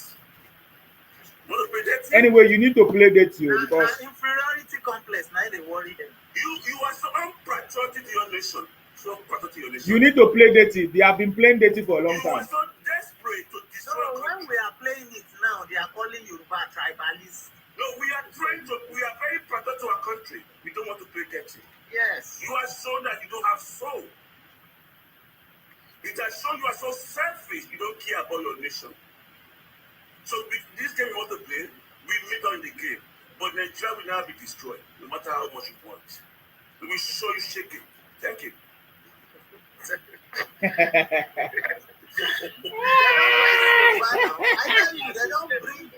Want to play dirty? Anyway, you need to play that too because Inferiority complex. Now they worry them. You are so unpatriotic to your nation. So unpatriotic to your nation. you need to play dirty. They have been playing dirty for a long You are time. so desperate to destroy. So when we are playing it now, they are calling Yoruba tribalists. No, we are very patriotic to our country. We don't want to play dirty. Yes. You are shown that you don't have soul. It has shown you are so selfish. You don't care about your nation. So with this game you want to play, we meet on the game. But Nigeria will now be destroyed, no matter how much you want. We will show you shaking. Thank you. I tell you, they don't bring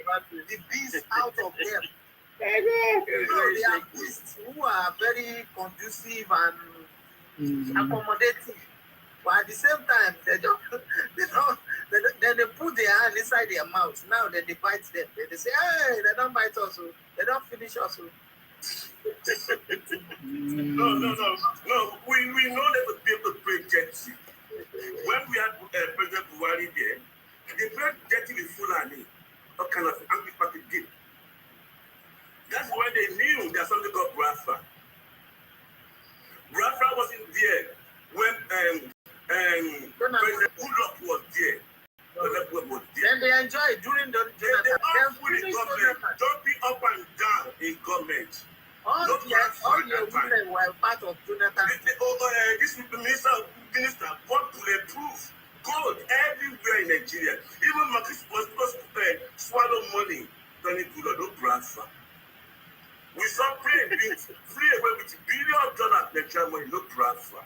the beast out of them. No, they are beasts who are very conducive and accommodating. But at the same time, they put their hand inside their mouth. Now they bite them. They say, hey, they don't bite us. They don't finish us. No. We know that the people play dirty. When we had President Buhari there, they played dirty with Fulani. What kind of angry party game? That's when they knew there's something called Biafra. Biafra wasn't there when President Goodluck was there. Then they enjoy it during the They all fully government, jumping up and down in government. all your women were part of Jonathan. This minister bought bulletproof gold everywhere in Nigeria. Even Marcus was supposed to swallow money. Don't need good, don't transfer. We saw plane being free away with $1 billion Nigerian money, no transfer.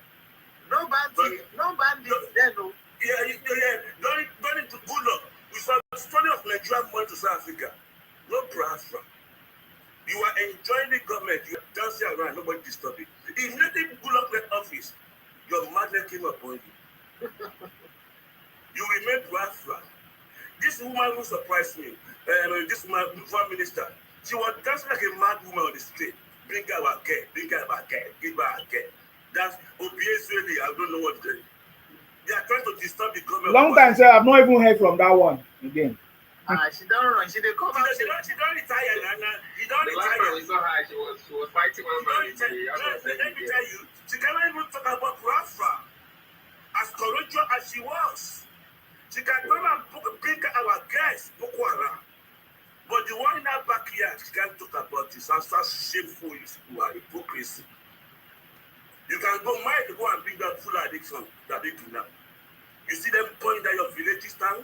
No bandits then, no. Yeah. Don't need to good luck. We saw the story of Nigerian money to South Africa. No transfer. You are enjoying the government. You are dancing around. Nobody disturb it. If nothing good luck left office, your madness came upon you. You remain transfer. This woman who surprised me, this woman, foreign minister, she was dancing like a mad woman on the street. Bring her our care, give her our care. That's obviously, I don't know what they are trying to disturb the government. Long time, sir. I've not even heard from that one again. She don't run. She don't come out. She don't retire. She don't The last retire. time we saw her, she was fighting one man. Let me tell you, she cannot even talk about Biafra. As courageous as she was, she can come and bring our guys, Boko Haram. But the one in her backyard, she can't talk about this. And such shameful hypocrisy. You can go mad to go and bring that full addiction that they do now. You see them point at your villages town,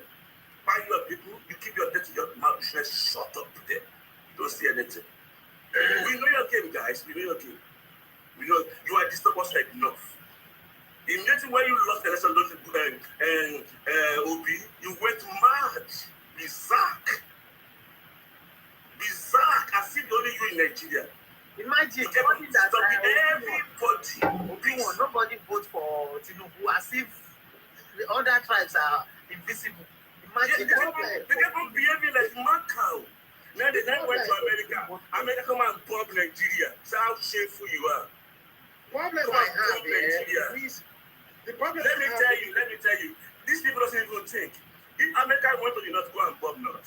find your people, you keep your death in your mouth, shut up there. You don't see anything. We know your game, guys. We know your game. We know you are disturbed us enough. Immediately when you lost the election, Obi, you went mad, bizarre, as if only you in Nigeria. Imagine Everybody, nobody vote for Tinubu as if the other tribes are invisible. Imagine they kept on behaving like Macau. Now they went to America. America come and bomb Nigeria. That's how shameful you are. Problem Come I and have bomb Nigeria. the problem Let me tell you. These people doesn't even think. If America went to the north, go and bomb north.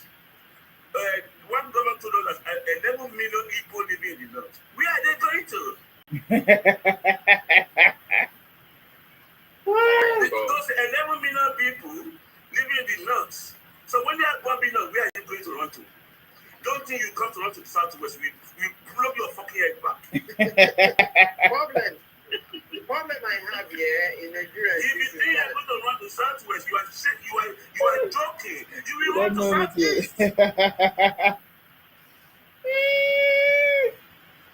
One government told us that 11 million people living in the north. Where are they going to? Those 11 million people The problem I have here in Nigeria is If you this think you're going to run to Southwest, you are joking. You will run to Southeast.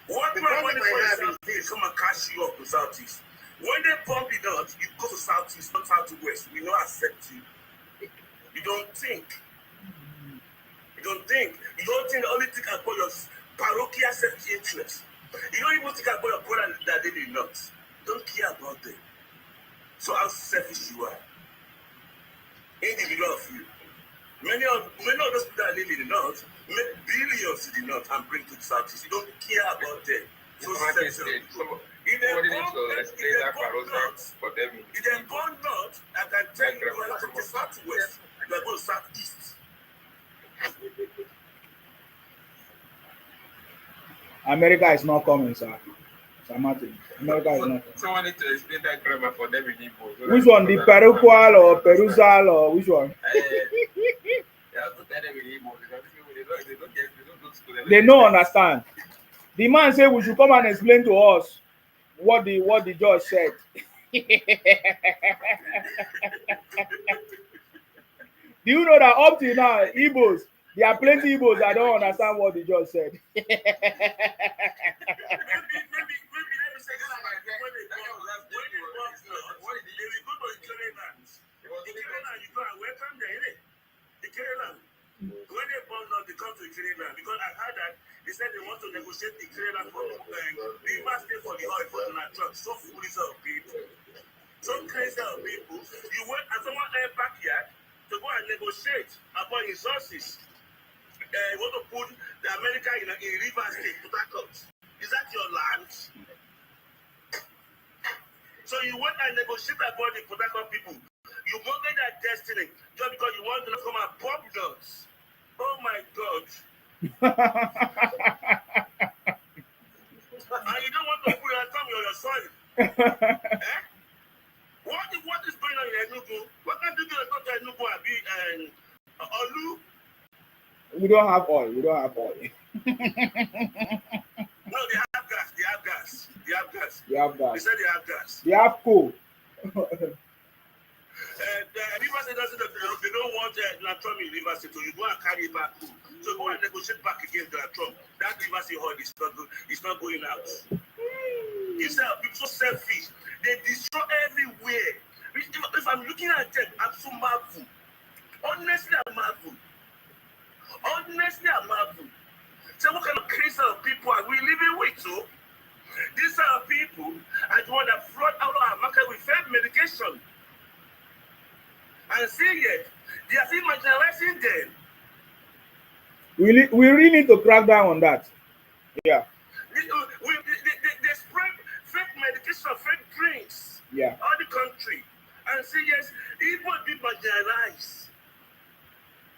What The man problem money I for have yourself, they come and cash you up to Southeast. When they pump it out, you go to Southeast, not Southwest. We don't accept you. You don't think. You don't think. You don't think the only thing about your parochial self-interest. You don't even think about your brother that they did not. Don't care about them. So how selfish you are. Individual of you. Many of those people that live in the north make billions in the north and bring to the southeast. You don't care about them. So selfish. If they born north, I can tell you you are to the southwest, you are going to southeast. America is not coming, sir. America is not coming. Someone need to explain that grammar for them in Igbo. Which one? The Peruqual or Perusal or which one? They don't understand. The man said we should come and explain to us what the judge said. Do you know that up till now, Igbos, there are plenty Igbos that don't understand what the judge said. Maybe let me say this like when they go to Ikereland, you go and welcome them, innit? Ikereland. When they bomb now, they come to Ikereland because I heard that they said they want to negotiate Ikereland for the must pay for the oil for the truck. So foolish of people. So crazy of people. You went at someone backyard to go and negotiate about resources. You want to put the America in River State, Port Harcourt. Is that your land? So you went and negotiate about the Port Harcourt people. You mortgage their destiny just because you want them to come and pop guns. Oh my God. And you don't want to put your thumb on your soil. Eh? What is going on in Enugu? What can you do to Enugu and Olu? We don't have oil. We don't have oil. No, they have gas. They have gas. They have gas. They have gas. They said they have gas. They have coal. River State doesn't. They don't want Nnamdi in River State, so you go and carry it back home. So go and negotiate back against Nnamdi. That River State oil is not good. It's not going out. Instead of people so selfish, they destroy everywhere. If I'm looking at them, I'm so marvel. Honestly, I'm marvel. So what kind of crazy people are we living with? So these are people are the one that flood out of our market with fake medication. And see yet, they are still marginalizing them. We really need to crack down on that. Yeah. They spread fake medication, fake drinks. Yeah. All the country. And see yes, people be marginalized.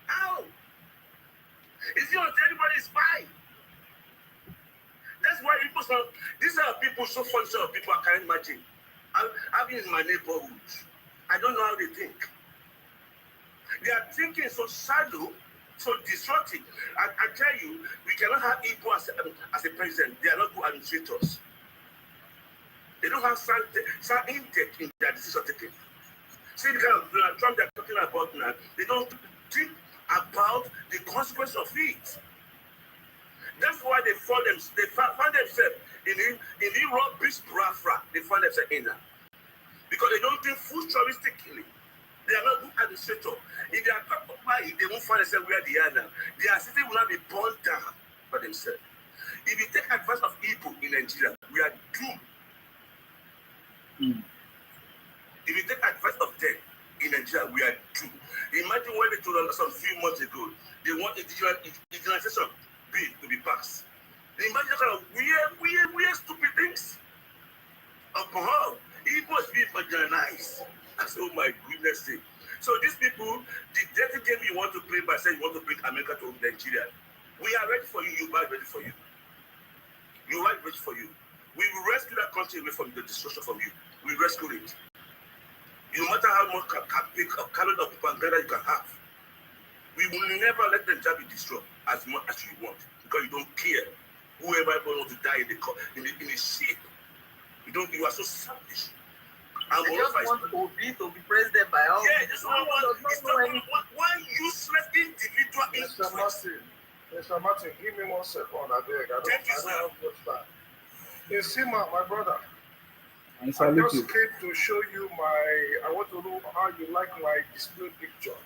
How? Is it on anybody's spy? That's why people say these are people so funny, so people I can't imagine. I've been in my neighborhood. I don't know how they think. They are thinking so shallow, so destructive. I tell you, we cannot have Igbo as a president. They are not good administrators. They don't have sound intake in their decision taking. See the kind of Trump they're talking about now. They don't think about the consequence of it. That's why they find themselves in the rubbish brafra. They find themselves in that. Because they don't think futuristically. They are not good administrators. If they are talking about it, they won't find themselves where they are now. Their city will not be burned down by themselves. If you take advice of people in Nigeria, we are doomed. If you take advice of them in Nigeria, we are doomed. Imagine when they told us some few months ago, they want indigenization bill to be passed. Imagine kind of weird, stupid things. Alcohol, it must be marginalized. I said, oh my goodness sake. So these people, the dirty game you want to play by saying you want to bring America to Nigeria, we are ready for you. You are ready for you. You are ready for you. We will rescue that country away from the destruction from you. We rescue it. No matter how much calorie of propaganda you can have, we will never let the job be destroyed as much as you want because you don't care. Whoever wants to die in the ship You are so selfish. They just want Obi to be president by all. Yeah, just one useless individual. Mr. Martin, give me 1 second, I beg. I don't have much time. Insima, my brother. I just came to show you I want to know how you like my display picture.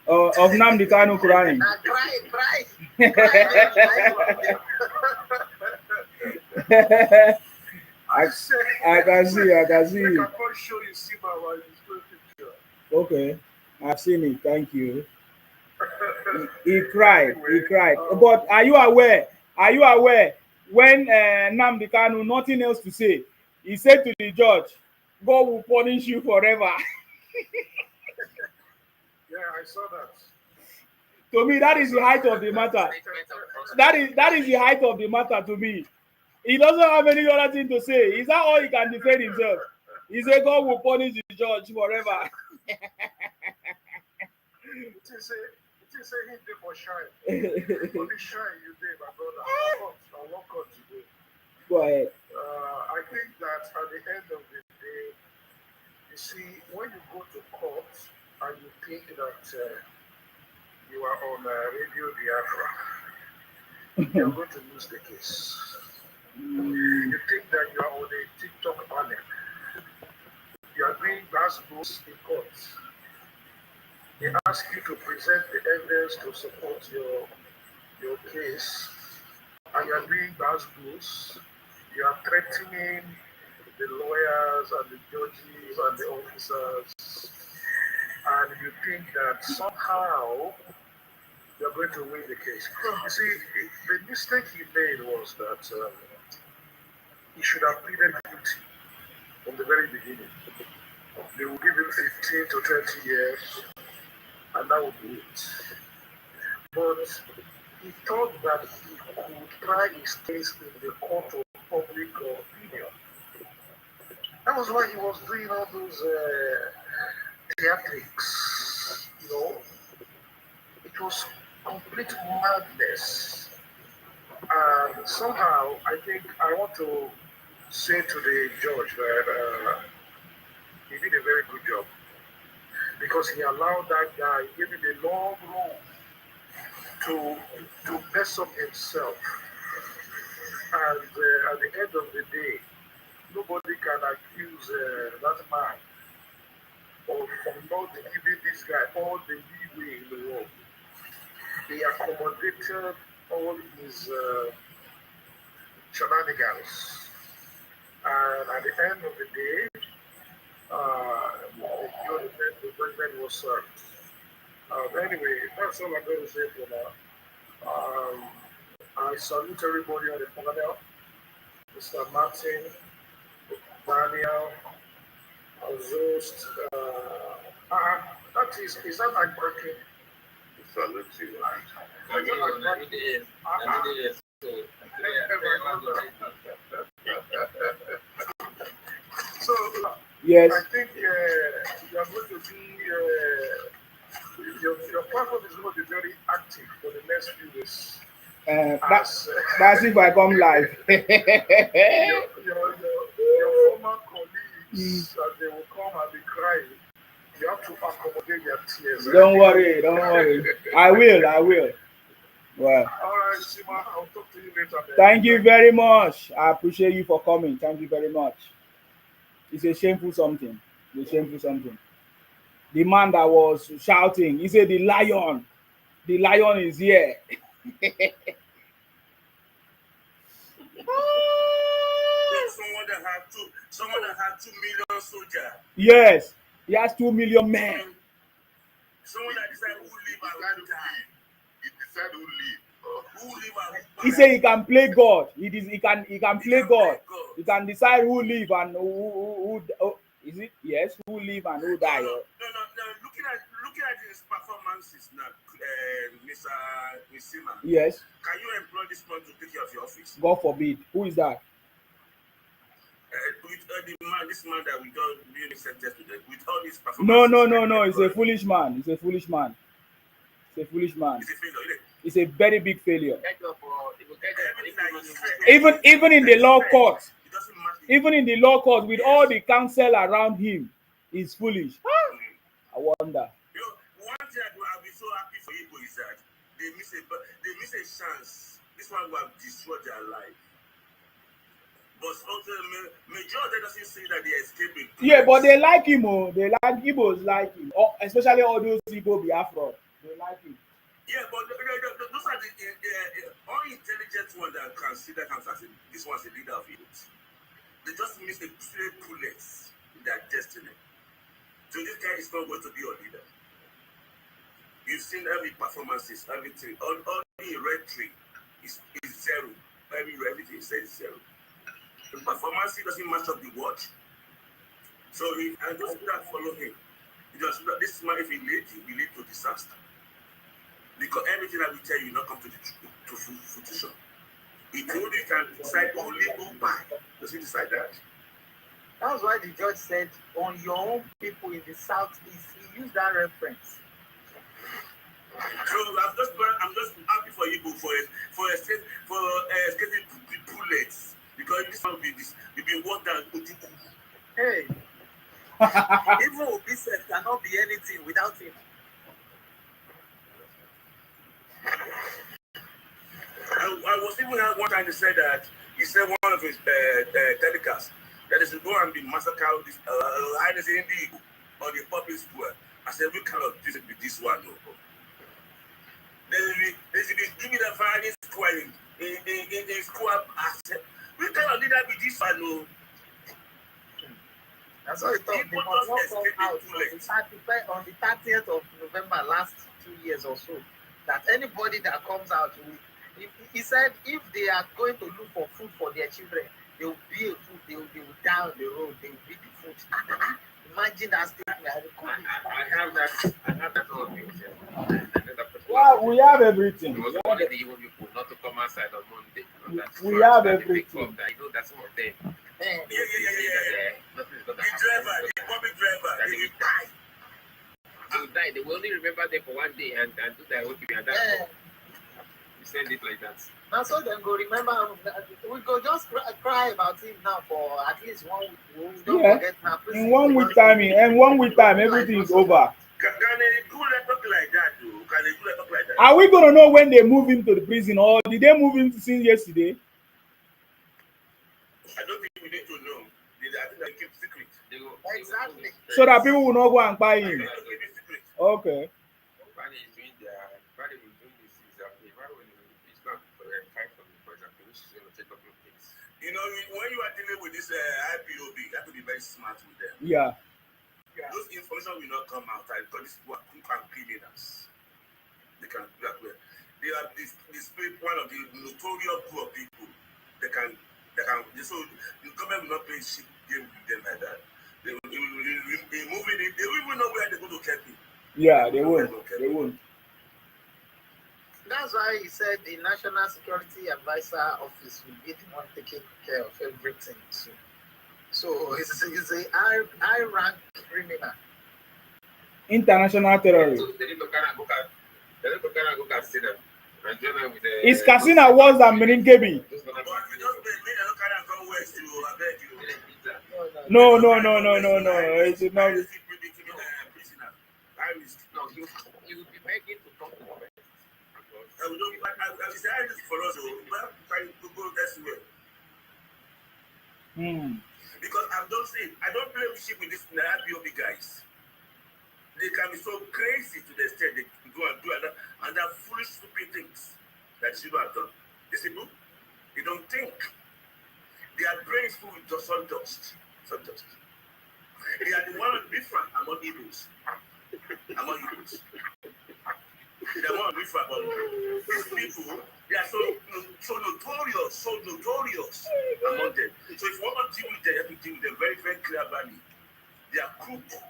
Of Nnamdi Kanu crying. I can see. I can show you my display picture. Okay, I've seen it. Thank you. He cried. He cried. But are you aware? When Nnamdi Kanu nothing else to say, he said to the judge, "God will punish you forever." Yeah, I saw that. To me, that is the height of the matter. That is the height of the matter to me. He doesn't have any other thing to say. Is that all he can defend himself? He said God will punish the judge forever. It is a hit for shine. Only shine you did, my brother. I walk out today. Go ahead. I think that at the end of the day, you see, when you go to court and you think that you are on Radio Biafra, you're going to lose the case. You think that you are on a TikTok panel. You are doing grassroots in court. They ask you to present the evidence to support your case, and you are doing grassroots. You are threatening the lawyers and the judges and the officers, and you think that somehow you are going to win the case. You see, the mistake he made was that he should have pleaded guilty from the very beginning. They will give him 15 to 20 years, and that would be it. But he thought that he could try his case in the court of public opinion. That was why he was doing all those theatrics, you know. It was complete madness. And somehow, I think I want to say to the judge that he did a very good job, because he allowed that guy, gave him a long road to mess up himself. And at the end of the day, nobody can accuse that man of not giving this guy all the leeway in the world. They accommodated all his shenanigans. And at the end of the day, the judgment was served. Anyway, that's all I'm going to say for now. I salute everybody on the panel. Mr. Martin, Daniel, Zost. Is that like working? Salute you. So, yes. I think you are going to be, your platform is going to be very active for the next few days. That's if I come live. your former colleagues, they will come and be crying. You have to accommodate their tears. Don't worry. I will. Well. All right, Sima, I'll talk to you later. Thank you very much. I appreciate you for coming. Thank you very much. It's a shameful something. The man that was shouting, he said, the lion is here. Someone that had 2 million soldiers. Yes, he has 2 million men. Someone that decided who live and who die. He decided who live. Who live and who He said he can play God. He can play God. He can decide who live and who is it? Yes, who live and who die. No. Looking at his performances now, Mr. Wisima. Yes. Can you employ this man to take care of your office? God forbid. Who is that? This man that we don't really sentence to them with all these performances. No. He's a foolish man. He's a failure. It's a very big failure. Even in the law court. It doesn't matter even in the law court with all the counsel around him, is foolish. I wonder. One thing I'll be so happy for Igbo is that they miss a chance. This one will have destroyed their life. But also, majority doesn't say that they escape it. Yeah, but they like him. Oh, they like Igbos like him. Oh, especially all those Igbo Biafra. They like him. Yeah, but those are the unintelligent ones that consider themselves as this one's a leader of youth. They just miss a straight bullets in their destiny. So this guy is not going to be your leader. You've seen every performances, everything. All the rhetoric is zero. Everything says zero. The performance doesn't match up the watch. So and those people that follow him, this man, if he lead to disaster. Because everything that we tell you will not come to fruition. He told you can decide only who buy. Does he decide that? That's why the judge said, on your own people in the southeast, he used that reference. So I'm just happy for you for escaping the bullets. Because this one will be worse than Ojuku. Hey, even Obiset cannot be anything without him. I was even at one time he said one of his telecasts that they should go and be massacred this on the public square. I said, we cannot do it with this one. No. They should be giving the violence square in square. I said, we cannot do that with this one. No. That's why I thought they must not come out on the 30th of November last 2 years or so. That anybody that comes out with, he said if they are going to look for food for their children, they will be a food, they will down the road, they will be the food. Imagine that statement. I have that all things. Well, we have everything. It was only the Igbo people not to come outside on Monday. We have everything. I know that some of them. Yeah. The driver, the public driver, they will die. They will die. They will only remember them for one day and do their own thing. And that's you said it like that. Now, so then go remember, we go just cry about him now for at least 1 week. Don't forget now. In 1 week time, everything is over. Can they do a talk like that, though? Can they do a talk like that? Are we going to know when they move him to the prison, or did they move him since yesterday? I don't think we need to know. I think they keep secret. Exactly. So that people will not go and buy him. Okay. You know, when you are dealing with this IPOB, you have to be very smart with them. Yeah. Those information will not come out because these people are quick and criminals. They can do that well. They are this one of the notorious group of people. So the government will not play shit game with them like that. They will be moving it. They will even know where they're going to keep it. Yeah, they won't. They won't. That's why he said the National Security Advisor Office will be the one taking care of everything too. So he's a high-rank criminal. International terrorist. Is Katsina worse than Meringebi? No. It's not. You will be begging to talk to them. Because I don't play shit with these IPOB guys. They can be so crazy to the extent they go and do other foolish, stupid things that you have done. These people, they don't think. Their brains full with sawdust. They are the one different among Igbos. They are one different among these people. They are so notorious among them. So if you want to deal with them, you have to deal with them very, very clear value. They are crooked.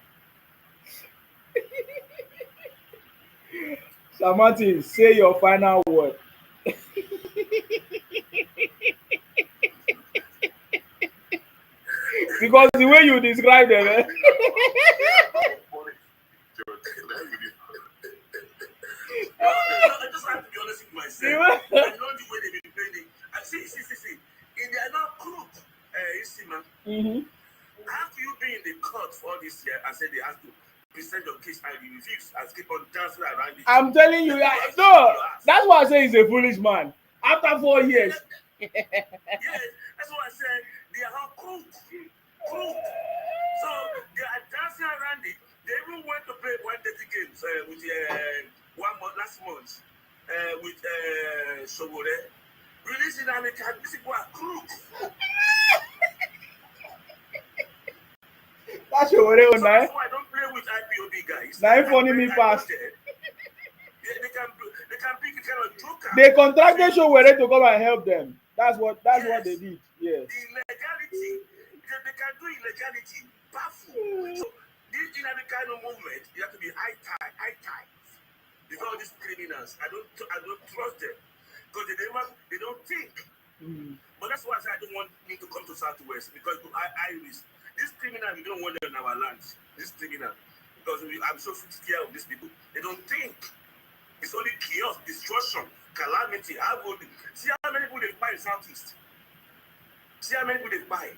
Samati, say your final word. Because the way you describe them, I just have to be honest with myself. I know the way they've been playing it. See. They are not crooked. see, man. Mm-hmm. How do you be in the court for all this year and say they have to present your case and you refuse and keep on dancing around it? I'm telling you, no, that's why I say he's a foolish man. After 4 years. Yes, that's why I said they are all crooked. So they are dancing around it. They even went to play 130 games with 1 month last month with Sobore. Releasing and these people are crooks. That's your way, So that's why I don't play with IPOB guys. Now funny me pass. They can pick a kind of joker. They contracted Showere to come and help them. That's what they did. Yes. The illegality, they can do illegality, powerful. So this Nnamdi Kanu movement, you have to be high tie. Because all these criminals, I don't trust them. Because they don't think. But that's why I say I don't want me to come to Southwest, because I risk. This criminal, we don't want them in our land. This criminal. Because I'm so scared of these people. They don't think. It's only chaos, destruction, calamity. See how many people they buy in Southeast. See how many people they buy.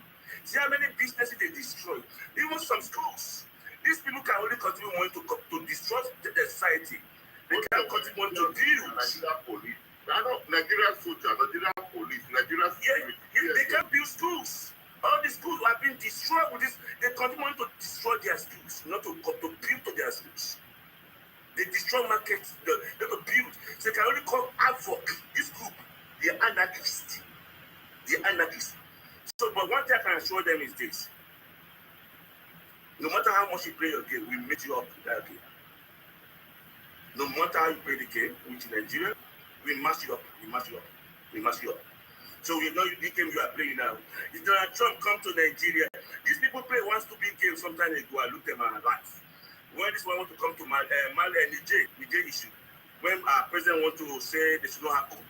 See how many businesses they destroy. Even some schools. These people can only continue wanting to destroy the society. They can't continue wanting to build. Nigeria police. Nigerian soldiers, Nigerian police, Nigerian security. They can't build schools. All the schools have been destroyed with this. They continue to destroy their schools, not to build to their schools. They destroy markets, they don't build. So they can only call havoc. This group, they're anarchists. So, but one thing I can assure them is this. No matter how much you play your game, we make you up in that game. No matter how you play the game, which in Nigeria, we mash you up. So we know the game you are playing now. If Donald Trump come to Nigeria, these people play one stupid game sometime ago. I looked at my life. When this one want to come to Mali and Niger issue, when our president want to say they should not happen,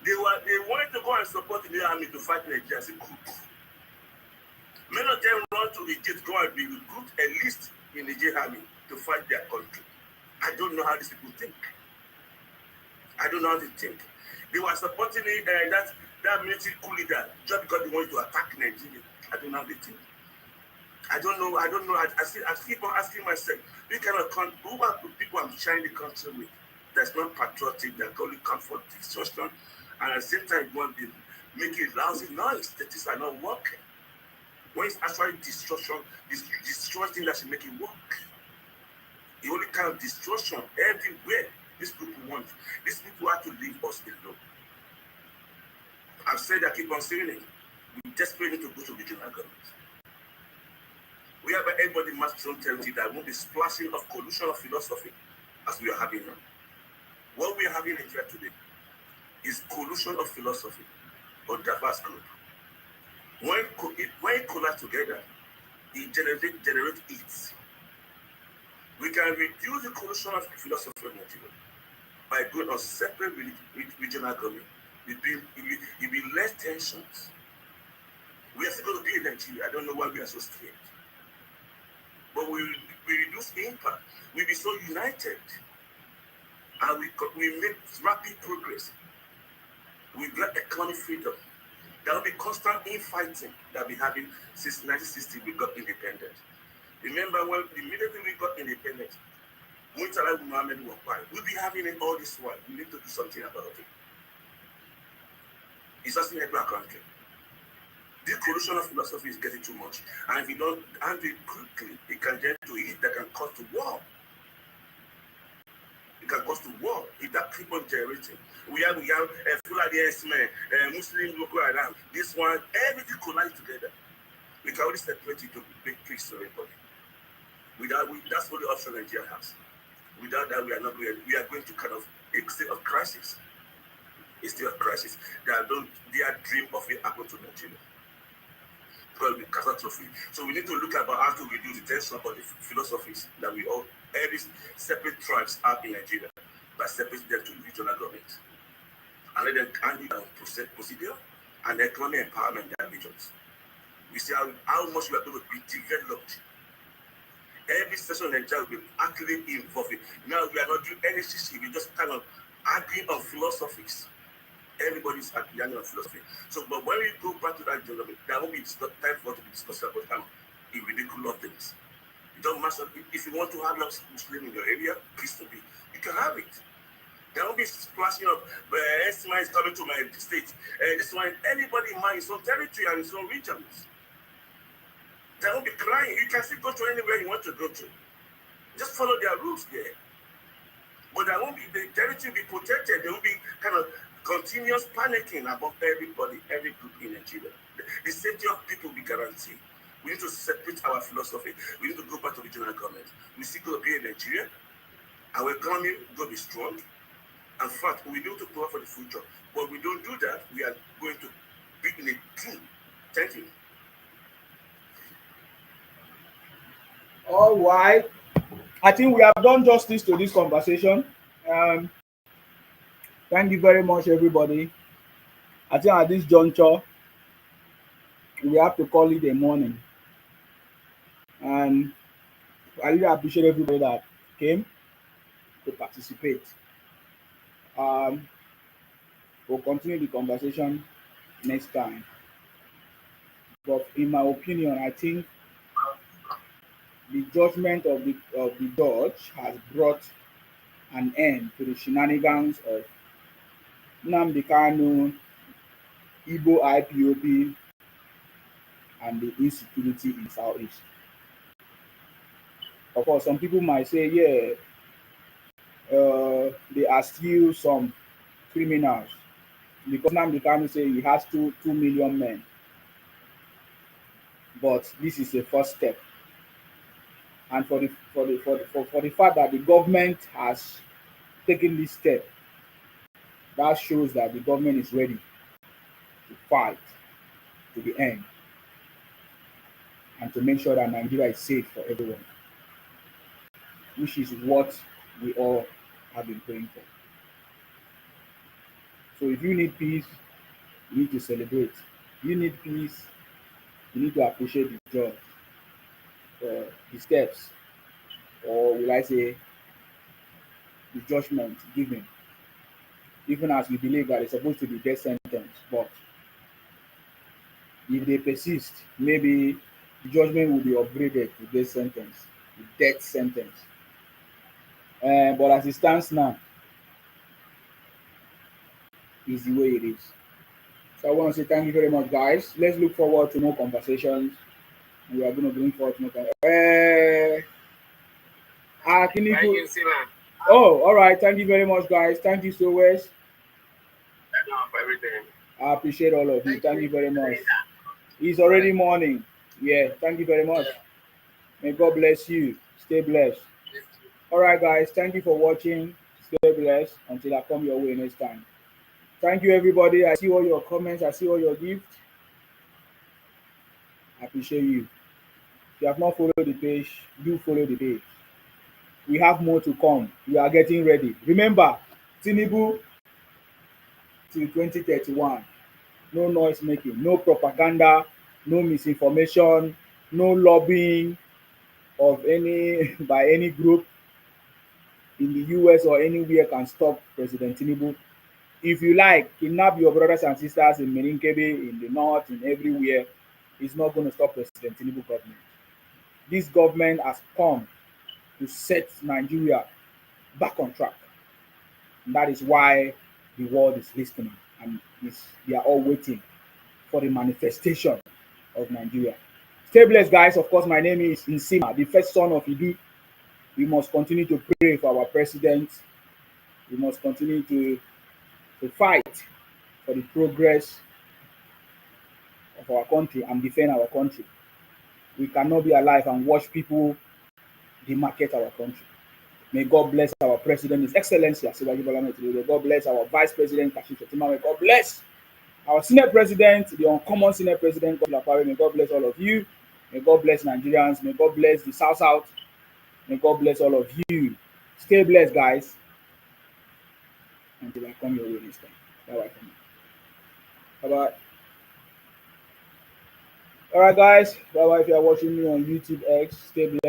they wanted to go and support the army to fight Nigeria as a group. Many of them run to Egypt, go and be recruited at least in the Niger army to fight their country. I don't know how these people think. They were supporting that military coup leader just because they wanted to attack Nigeria. I don't know how they think. I don't know. I keep on asking myself, who are the people I'm sharing the country with that's not patriotic, that only come for destruction, and at the same time want to make a lousy noise that things are not working. When it's actually destruction, destroy things that should make it work. The only kind of destruction everywhere these people want. These people have to leave us alone. I've said I keep on saying it. We desperately need to go to regional government. We have everybody must show territory that won't be splashing of collusion of philosophy as we are having now. What we are having in here today is collusion of philosophy or diverse group. When it collapse together, it generates it. We can reduce the collusion of philosophy in Nigeria by going on separate regional government. It will be less tensions. We are still going to be in Nigeria. I don't know why we are so scared. But we reduce impact. We'll be so united. And we make rapid progress. We get economic freedom. There will be constant infighting that we having since 1960 we got independent. Remember when immediately we got independent, Muntala Muhammad was quiet. We'll be having it all this while. We need to do something about it. It's just in a black country. This corruption of philosophy is getting too much. And if you don't handle it quickly, it can get to it that can cause the war. It can cause the war if that keep on generating. We have Fulani S-men, Muslim local around. This one, everything collides together. We can only separate it to big peace to everybody. That's what the option Nigeria has. Without that, we are going to kind of a state of crisis. A state of crisis. Their dream of it happen to Nigeria. Because we catastrophe. So we need to look about how to reduce the tension about the philosophies that every separate tribes have in Nigeria by separating them to regional government. And let them handle procedure and economic empowerment in their regions. We see how much we are going to be developed. Every session in Nigeria will be actively involved. Now we are not doing any CC, we just kind of arguing on philosophies. Everybody's at the end of philosophy. So, but when we go back to that geography, there won't be time for us to be discussing about kind of ridiculous things. It doesn't matter if you want to have Muslim in your area, peace to be. You can have it. There won't be splashing of Estima is coming to my state. This one, anybody in mind his own territory and his own regions. There won't be crying. You can still go to anywhere you want to go to. Just follow their rules there. But there won't be, the territory will be protected. There will be kind of continuous panicking about everybody, every group in Nigeria. The safety of people will be guaranteed. We need to separate our philosophy. We need to go back to regional government. We still going to be in Nigeria. Our economy will be strong. In fact, we need to plan for the future. But we don't do that, we are going to be in a doom. Thank you. All right. I think we have done justice to this conversation. Thank you very much, everybody. I think at this juncture, we have to call it a morning. And I really appreciate everybody that came to participate. We'll continue the conversation next time. But in my opinion, I think the judgment of the judge has brought an end to the shenanigans of Nnamdi Kanu, Igbo IPOB, and the insecurity in Southeast. Of course, some people might say, yeah, they are still some criminals because Nnamdi Kanu say he has 2 million men. But this is a first step. And for the fact that the government has taken this step, that shows that the government is ready to fight to the end and to make sure that Nigeria is safe for everyone, which is what we all have been praying for. So if you need peace, you need to celebrate. If you need peace, you need to appreciate the judge for the steps, or will I say, the judgment given. Even as we believe that it's supposed to be death sentence, but if they persist, maybe the judgment will be upgraded to death sentence, but as it stands now, is the way it is. So I want to say thank you very much, guys. Let's look forward to more conversations. We are going to bring forth more. Oh, all right. Thank you very much, guys. Thank you so much. I appreciate all of you. Thank you very much. It's already morning. Yeah, thank you very much. May God bless you. Stay blessed. All right, guys. Thank you for watching. Stay blessed until I come your way next time. Thank you, everybody. I see all your comments. I see all your gifts. I appreciate you. If you have not followed the page, do follow the page. We have more to come. We are getting ready. Remember, Tinubu till 2031. No noise making, no propaganda, no misinformation, no lobbying of any by any group in the US or anywhere can stop President Tinubu. If you like, kidnap your brothers and sisters in Merinkebe, in the north, in everywhere. It's not going to stop President Tinubu government. This government has come to set Nigeria back on track. And that is why the world is listening and they are all waiting for the manifestation of Nigeria. Stay blessed, guys. Of course, my name is Nsima, the first son of Idu. We must continue to pray for our president. We must continue to fight for the progress of our country and defend our country. We cannot be alive and watch people demarcate our country. May God bless our president, His Excellency Asiwaju Bola Ahmed Tinubu. May God bless our vice president, Kashim Shettima. May God bless our Senate president, the uncommon Senate president, God Lapare. May God bless all of you. May God bless Nigerians. May God bless the South. May God bless all of you. Stay blessed, guys. Until I come your way next time. Bye-bye for now. Bye-bye. All right, guys. Bye-bye if you are watching me on YouTube X. Stay blessed.